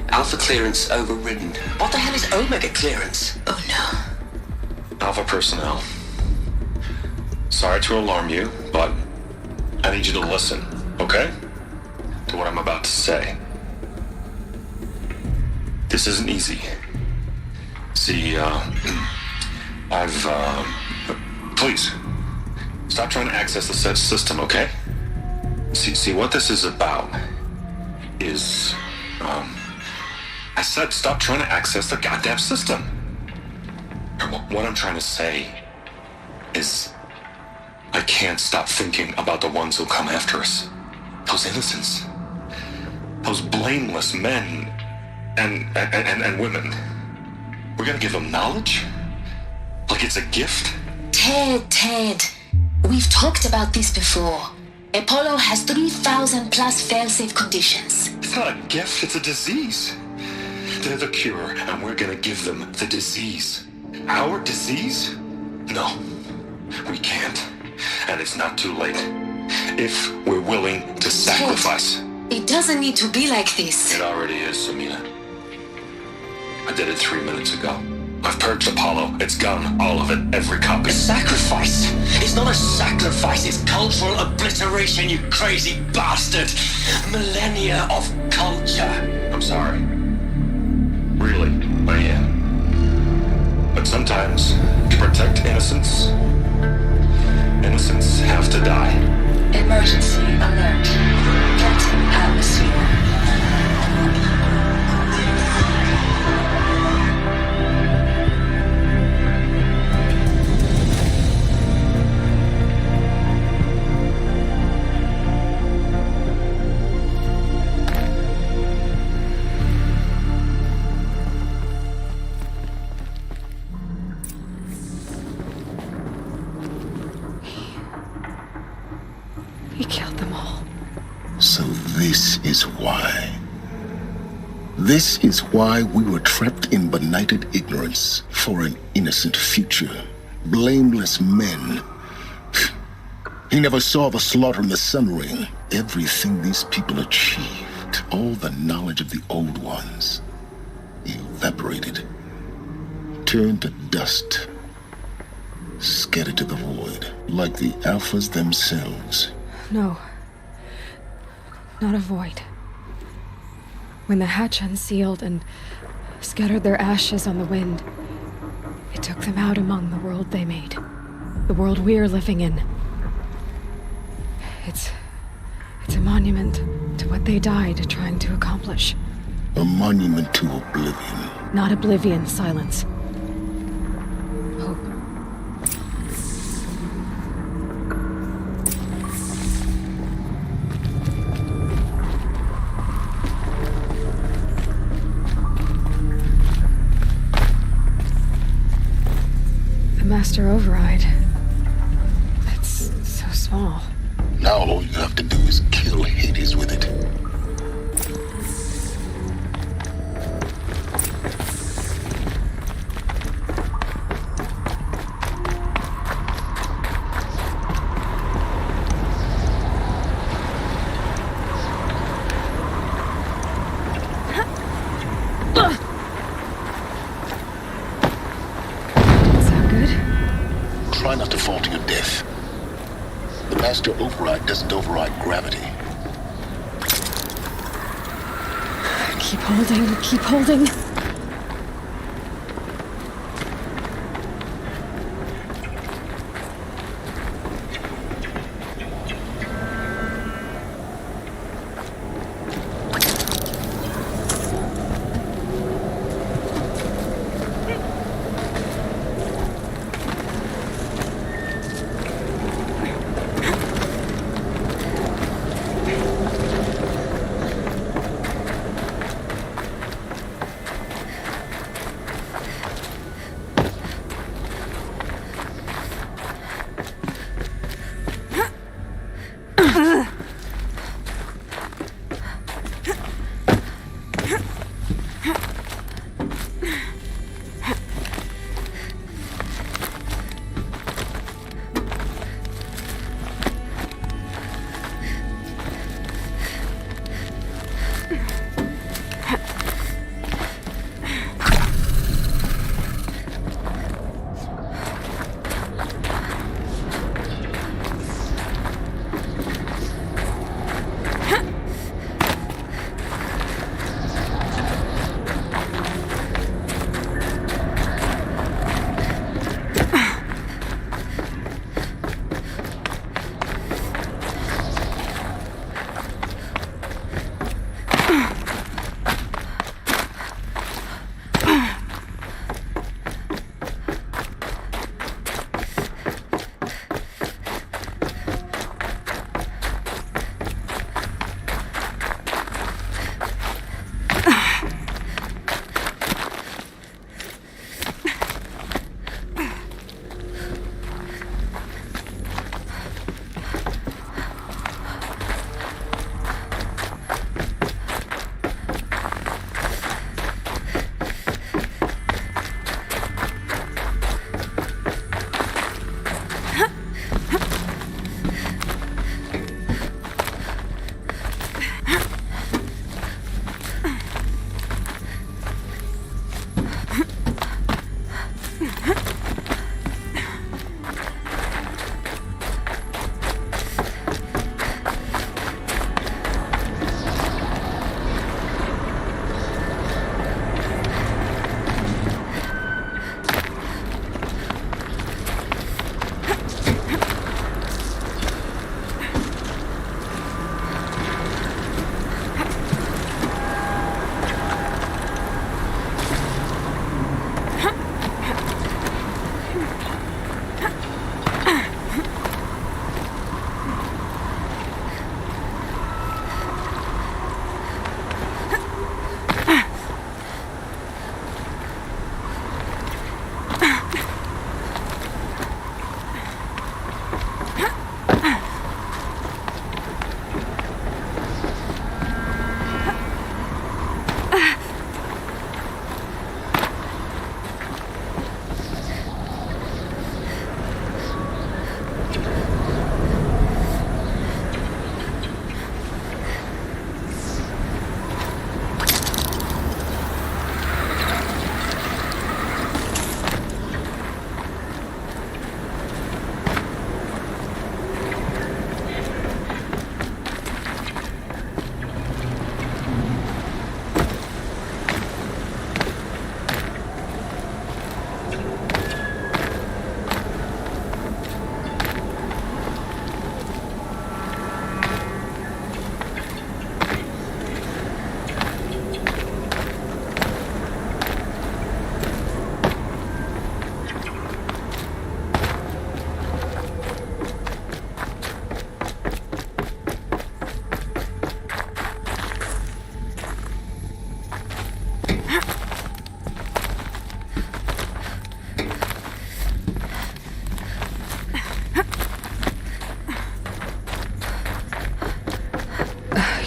Alpha clearance overridden. What the hell is Omega clearance? Oh no. Alpha personnel. Sorry to alarm you, but I need you to listen, okay? To what I'm about to say. This isn't easy. See, please, stop trying to access the set system, okay? See, what this is about is, I said stop trying to access the goddamn system. What I'm trying to say is, I can't stop thinking about the ones who'll come after us. Those innocents. Those blameless men and women. We're gonna give them knowledge? Like it's a gift? Ted. We've talked about this before. Apollo has 3,000 plus fail-safe conditions. It's not a gift, it's a disease. They're the cure, and we're gonna give them the disease. Our disease? No, we can't. And it's not too late. If we're willing to sacrifice. Ted, it doesn't need to be like this. It already is, Samina. I did it 3 minutes ago. I've purged Apollo. It's gone. All of it. Every copy. A sacrifice? It's not a sacrifice. It's cultural obliteration, you crazy bastard. Millennia of culture. I'm sorry. Really, I am. But sometimes, to protect innocence, innocents have to die. Emergency alert. Captain atmosphere. He killed them all. So this is why. This is why we were trapped in benighted ignorance for an innocent future. Blameless men. He never saw the slaughter in the Sun Ring. Everything these people achieved, all the knowledge of the old ones, evaporated, turned to dust, scattered to the void, like the Alphas themselves. No. Not a void. When the hatch unsealed and scattered their ashes on the wind, it took them out among the world they made. The world we're living in. It's a monument to what they died trying to accomplish. A monument to oblivion. Not oblivion, Silence. Hope. The Master Override. It's so small. Now all you have to do is kill Hades with it. Try not to fall to your Master Override doesn't override gravity. Keep holding, keep holding.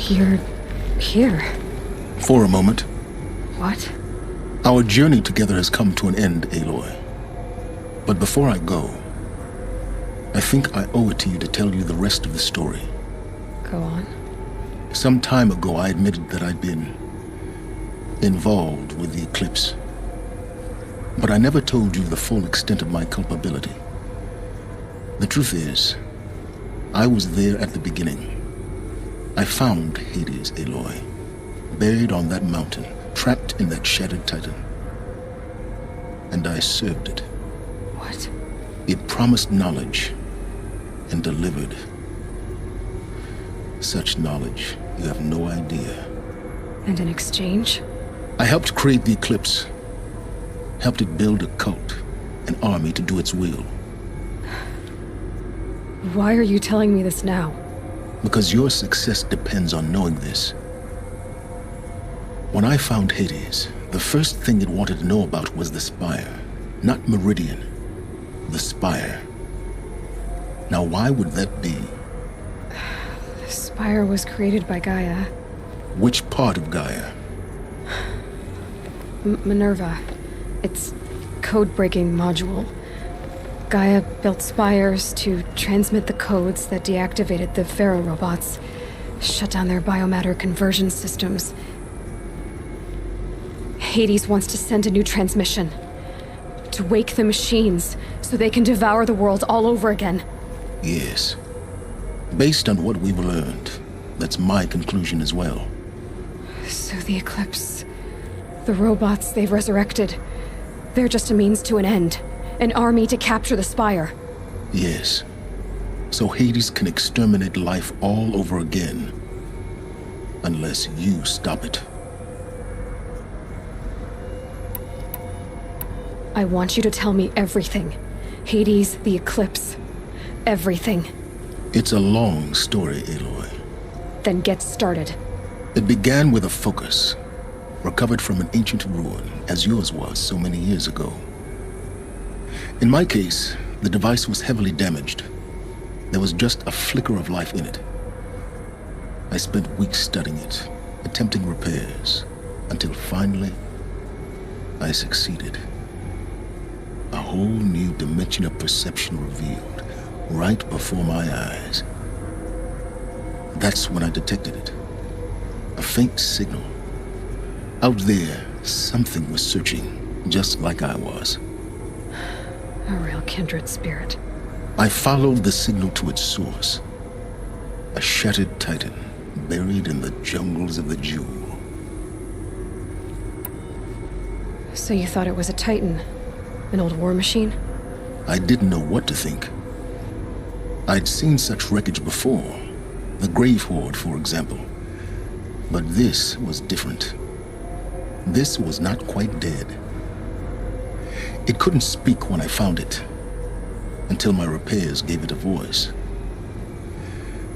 You're here. For a moment. What? Our journey together has come to an end, Aloy. But before I go, I think I owe it to you to tell you the rest of the story. Go on. Some time ago, I admitted that I'd been involved with the Eclipse. But I never told you the full extent of my culpability. The truth is, I was there at the beginning. I found Hades, Aloy, buried on that mountain, trapped in that shattered titan. And I served it. What? It promised knowledge and delivered. Such knowledge, you have no idea. And in exchange? I helped create the Eclipse. Helped it build a cult, an army to do its will. Why are you telling me this now? Because your success depends on knowing this. When I found Hades, the first thing it wanted to know about was the Spire. Not Meridian. The Spire. Now why would that be? The Spire was created by Gaia. Which part of Gaia? Minerva. Its code-breaking module. Gaia built spires to transmit the codes that deactivated the Pharaoh robots, shut down their biomatter conversion systems. Hades wants to send a new transmission. To wake the machines, so they can devour the world all over again. Yes. Based on what we've learned, that's my conclusion as well. So the Eclipse... the robots they've resurrected... they're just a means to an end. An army to capture the Spire. Yes. So Hades can exterminate life all over again. Unless you stop it. I want you to tell me everything. Hades, the Eclipse. Everything. It's a long story, Aloy. Then get started. It began with a focus. Recovered from an ancient ruin, as yours was so many years ago. In my case, the device was heavily damaged. There was just a flicker of life in it. I spent weeks studying it, attempting repairs, until finally, I succeeded. A whole new dimension of perception revealed, right before my eyes. That's when I detected it. A faint signal. Out there, something was searching, just like I was. A real kindred spirit. I followed the signal to its source. A shattered titan, buried in the jungles of the Jewel. So you thought it was a titan? An old war machine? I didn't know what to think. I'd seen such wreckage before. The Grave Horde, for example. But this was different. This was not quite dead. It couldn't speak when I found it, until my repairs gave it a voice.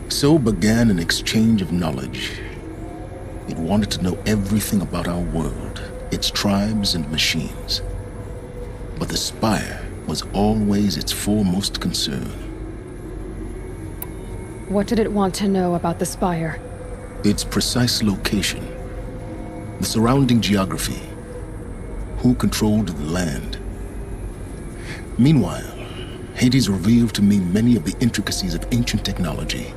So began an exchange of knowledge. It wanted to know everything about our world, its tribes and machines. But the Spire was always its foremost concern. What did it want to know about the Spire? Its precise location, the surrounding geography, who controlled the land. Meanwhile, Hades revealed to me many of the intricacies of ancient technology.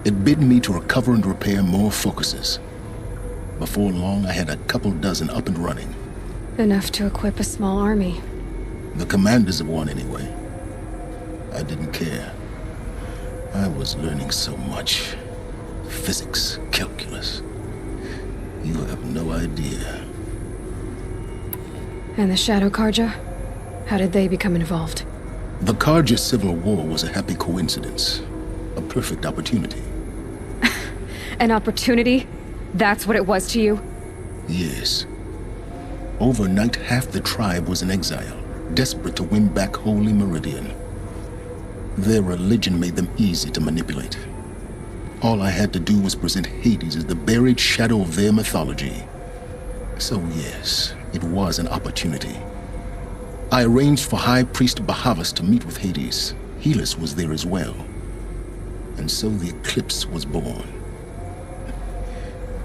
It bid me to recover and repair more focuses. Before long, I had a couple dozen up and running. Enough to equip a small army. The commanders of one, anyway. I didn't care. I was learning so much. Physics, calculus. You have no idea. And the Shadow Karja? How did they become involved? The Karja Civil War was a happy coincidence. A perfect opportunity. An opportunity? That's what it was to you? Yes. Overnight, half the tribe was in exile, desperate to win back Holy Meridian. Their religion made them easy to manipulate. All I had to do was present Hades as the buried shadow of their mythology. So yes, it was an opportunity. I arranged for High Priest Bahavas to meet with Hades. Helis was there as well. And so the Eclipse was born.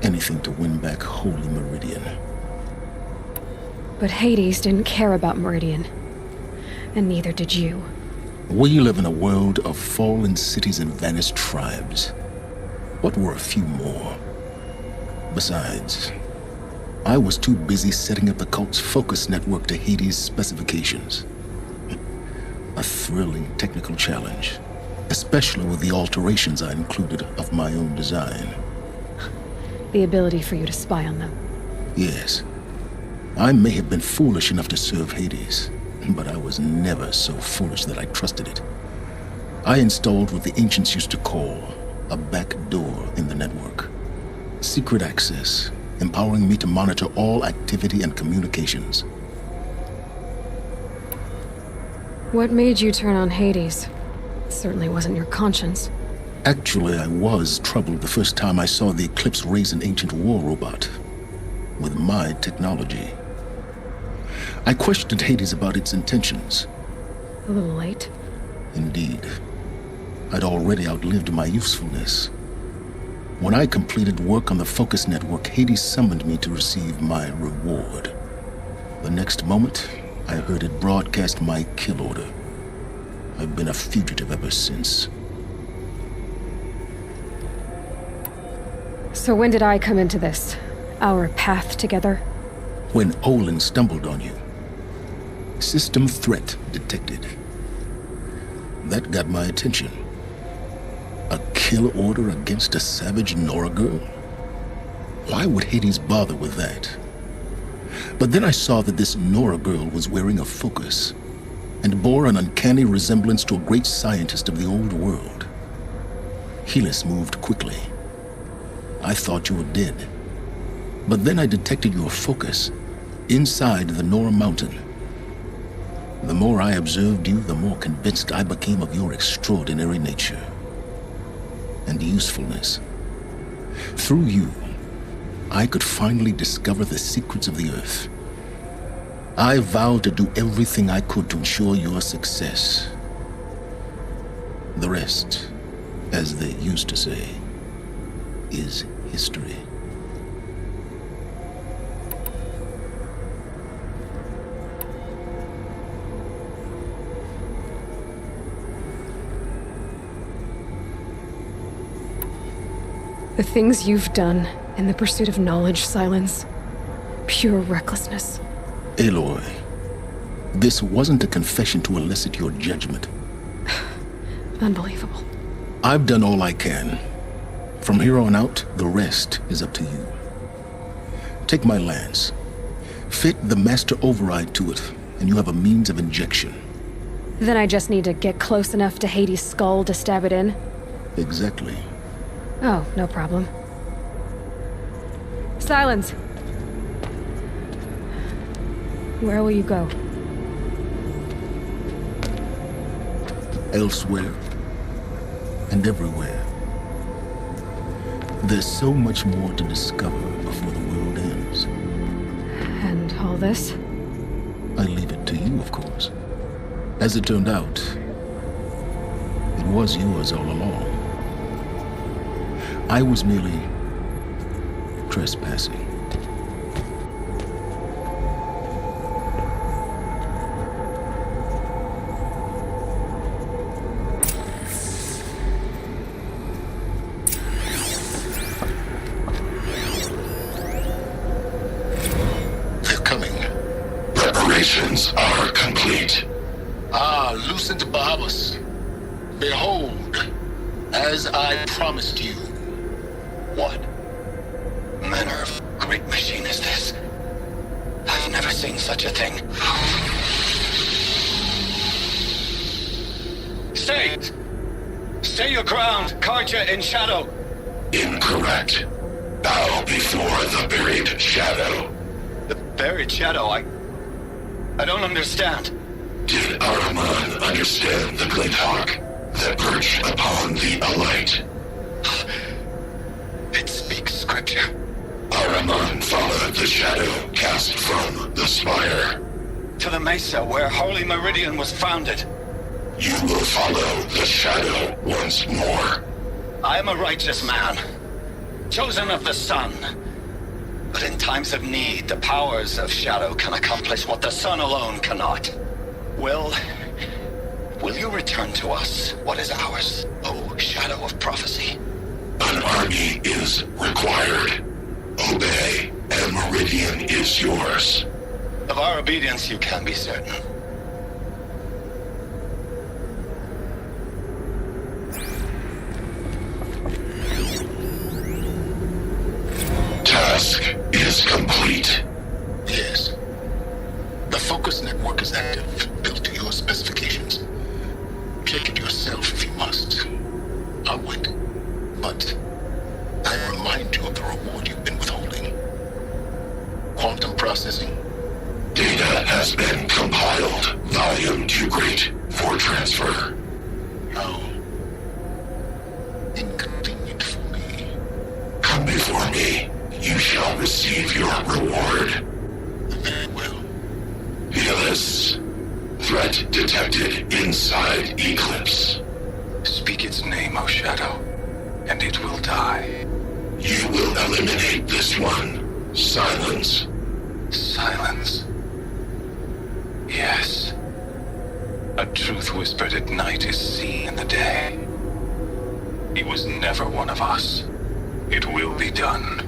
Anything to win back Holy Meridian. But Hades didn't care about Meridian. And neither did you. We live in a world of fallen cities and vanished tribes. What were a few more? Besides, I was too busy setting up the cult's focus network to Hades' specifications. A thrilling technical challenge, especially with the alterations I included of my own design. The ability for you to spy on them. Yes. I may have been foolish enough to serve Hades, but I was never so foolish that I trusted it. I installed what the ancients used to call a back door in the network. Secret access, empowering me to monitor all activity and communications. What made you turn on Hades? It certainly wasn't your conscience. Actually, I was troubled the first time I saw the Eclipse raise an ancient war robot with my technology. I questioned Hades about its intentions. A little late. Indeed. I'd already outlived my usefulness. When I completed work on the Focus Network, Hades summoned me to receive my reward. The next moment, I heard it broadcast my kill order. I've been a fugitive ever since. So when did I come into this? Our path together? When Olin stumbled on you. System threat detected. That got my attention. A kill order against a savage Nora girl? Why would Hades bother with that? But then I saw that this Nora girl was wearing a focus and bore an uncanny resemblance to a great scientist of the old world. Helis moved quickly. I thought you were dead. But then I detected your focus inside the Nora mountain. The more I observed you, the more convinced I became of your extraordinary nature and usefulness. Through you, I could finally discover the secrets of the Earth. I vowed to do everything I could to ensure your success. The rest, as they used to say, is history. The things you've done in the pursuit of knowledge, Silence. Pure recklessness. Aloy, this wasn't a confession to elicit your judgment. Unbelievable. I've done all I can. From here on out, the rest is up to you. Take my lance. Fit the master override to it, and you have a means of injection. Then I just need to get close enough to Hades' skull to stab it in? Exactly. Oh, no problem. Silence! Where will you go? Elsewhere. And everywhere. There's so much more to discover before the world ends. And all this? I leave it to you, of course. As it turned out, it was yours all along. I was merely trespassing. They're coming. Preparations are complete. Ah, Lucent Bahabas. Behold, as I promised you. What manner of great machine is this? I've never seen such a thing. Stay! Stay your ground, Karja in shadow! Incorrect. Bow before the buried shadow. The buried shadow? I don't understand. Did Ahriman understand the glint hawk that perched upon the alight? It speaks scripture. Ahriman followed the shadow cast from the spire. To the mesa where Holy Meridian was founded. You will follow the shadow once more. I am a righteous man, chosen of the sun. But in times of need, the powers of shadow can accomplish what the sun alone cannot. Will you return to us what is ours, O shadow of prophecy? An army is required. Obey, and Meridian is yours. Of our obedience you can be certain. task is complete. Yes. The focus network is active, built to your specifications. Check it yourself if you must. I'll wait. But I remind you of the reward you've been withholding. Quantum processing. Data has been compiled. Volume too great for transfer. How inconvenient for me. Come before me. You shall receive your reward. Very well. Helis. Threat detected inside Eclipse. Speak its name, O Shadow, and it will die. You will eliminate this one. Silence. Silence. Yes. A truth whispered at night is seen in the day. He was never one of us. It will be done.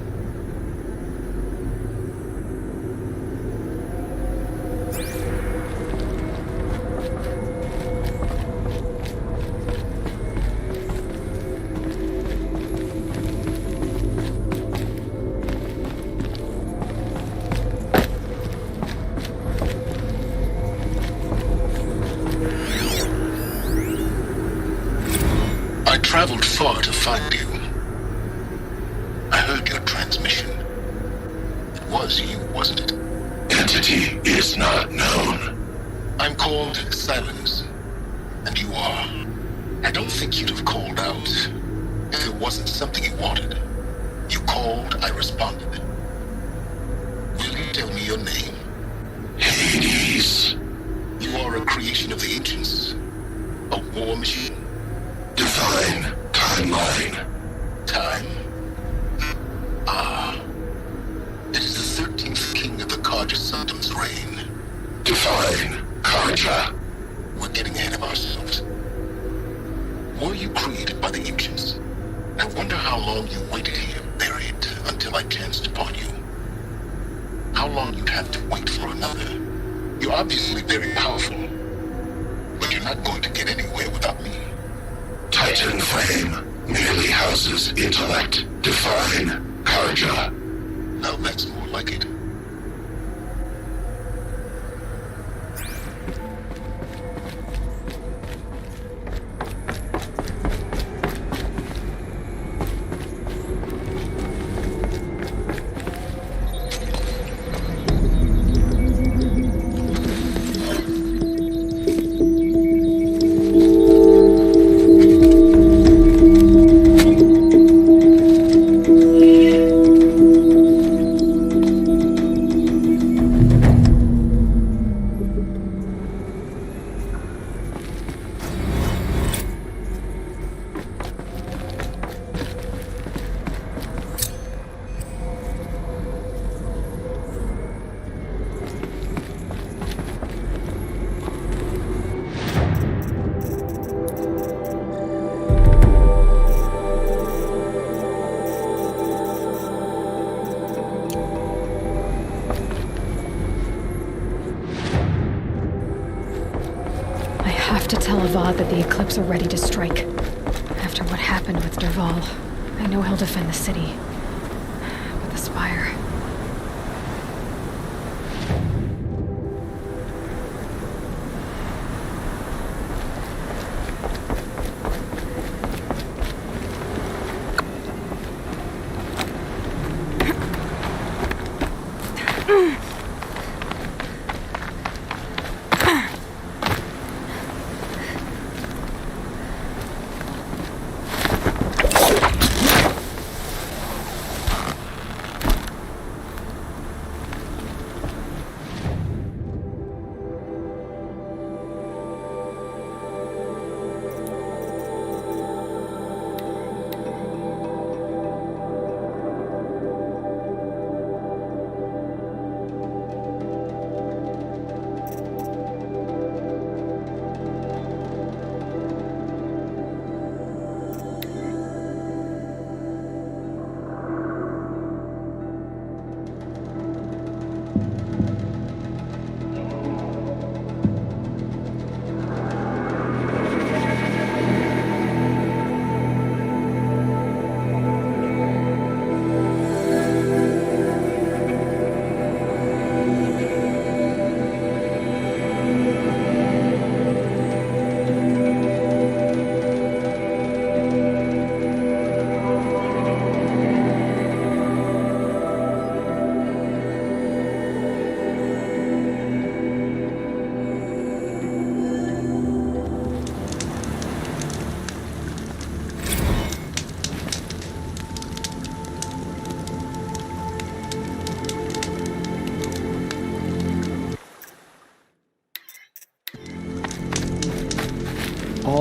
I traveled far to find you. I heard your transmission. It was you, wasn't it? Entity is not known. I'm called Silence, and you are. I don't think you'd have called out if it wasn't something you wanted. You called, I responded. Will you tell me your name? Hades. You are a creation of the ancients. A war machine. Divine timeline. Time? Ah. It is the 13th king of the Karja Sanctum's reign. Divine Karja. We're getting ahead of ourselves. Were you created by the ancients? I wonder how long you waited here, buried, until I chanced upon you. How long you'd have to wait for another. You're obviously very powerful, but you're not going to get anywhere without me. Titan Flame merely houses intellect. Divine Karja. Now that's more like it. That the Eclipse are ready to strike. After what happened with Dervahl, I know he'll defend the city. But the Spire...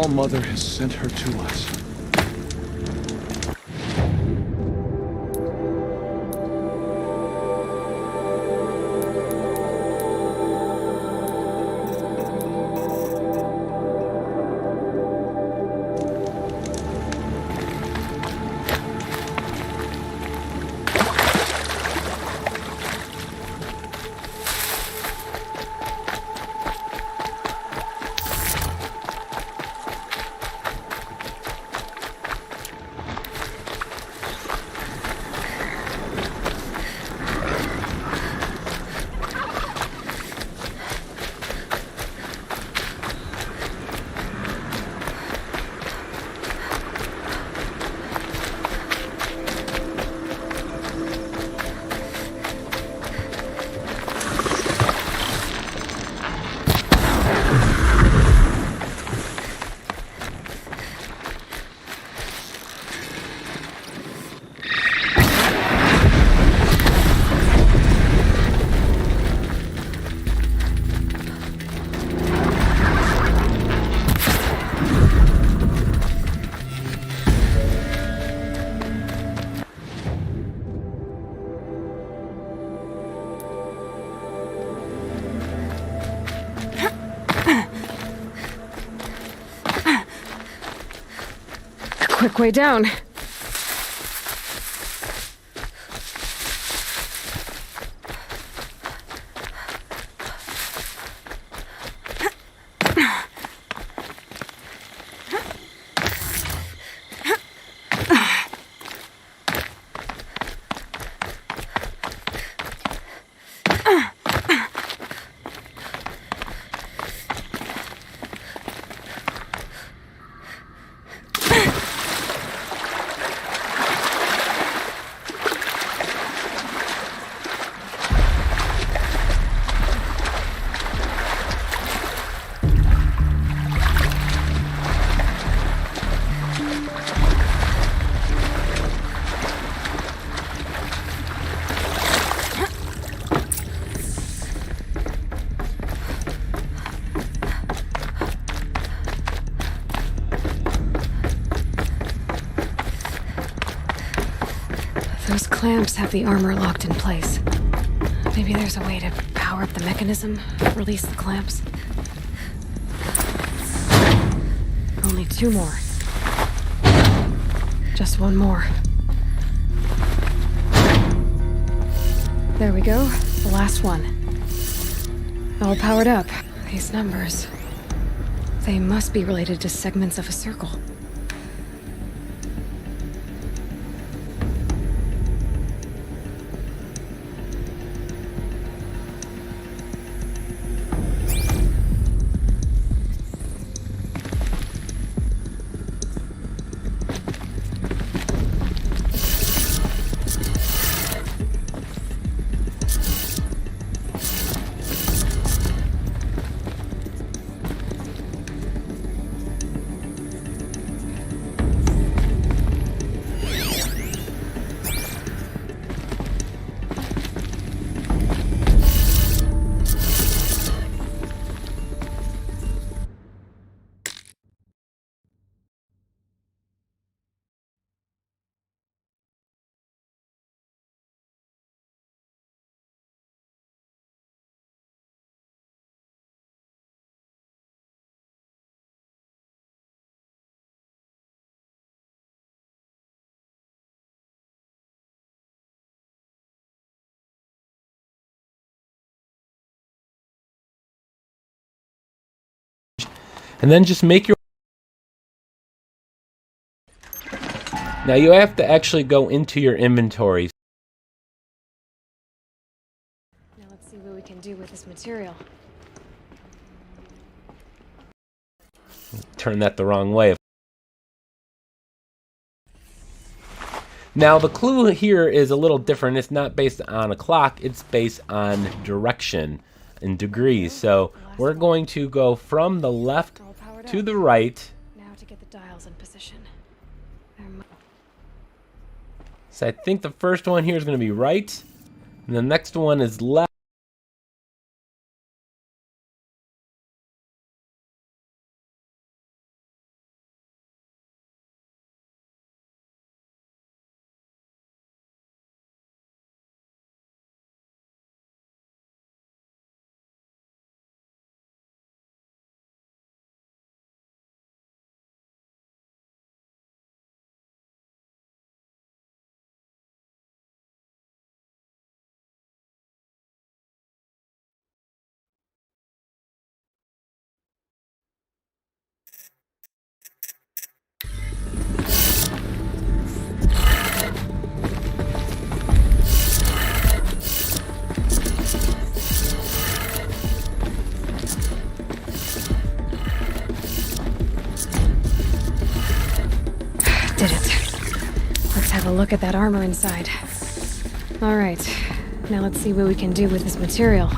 All-Mother has sent her to us. Quick way down. Those clamps have the armor locked in place. Maybe there's a way to power up the mechanism, release the clamps. Only 2 more. Just 1 more. There we go, the last one. All powered up. These numbers. They must be related to segments of a circle. And then just make your... Now you have to actually go into your inventory. Now let's see what we can do with this material. Turn that the wrong way. Now the clue here is a little different. It's not based on a clock, it's based on direction in degrees. So we're going to go from the left to the right. Now to get the dials in position. So I think the first one here is going to be right, and the next one is left. have a look at that armor inside. Alright, now let's see what we can do with this material.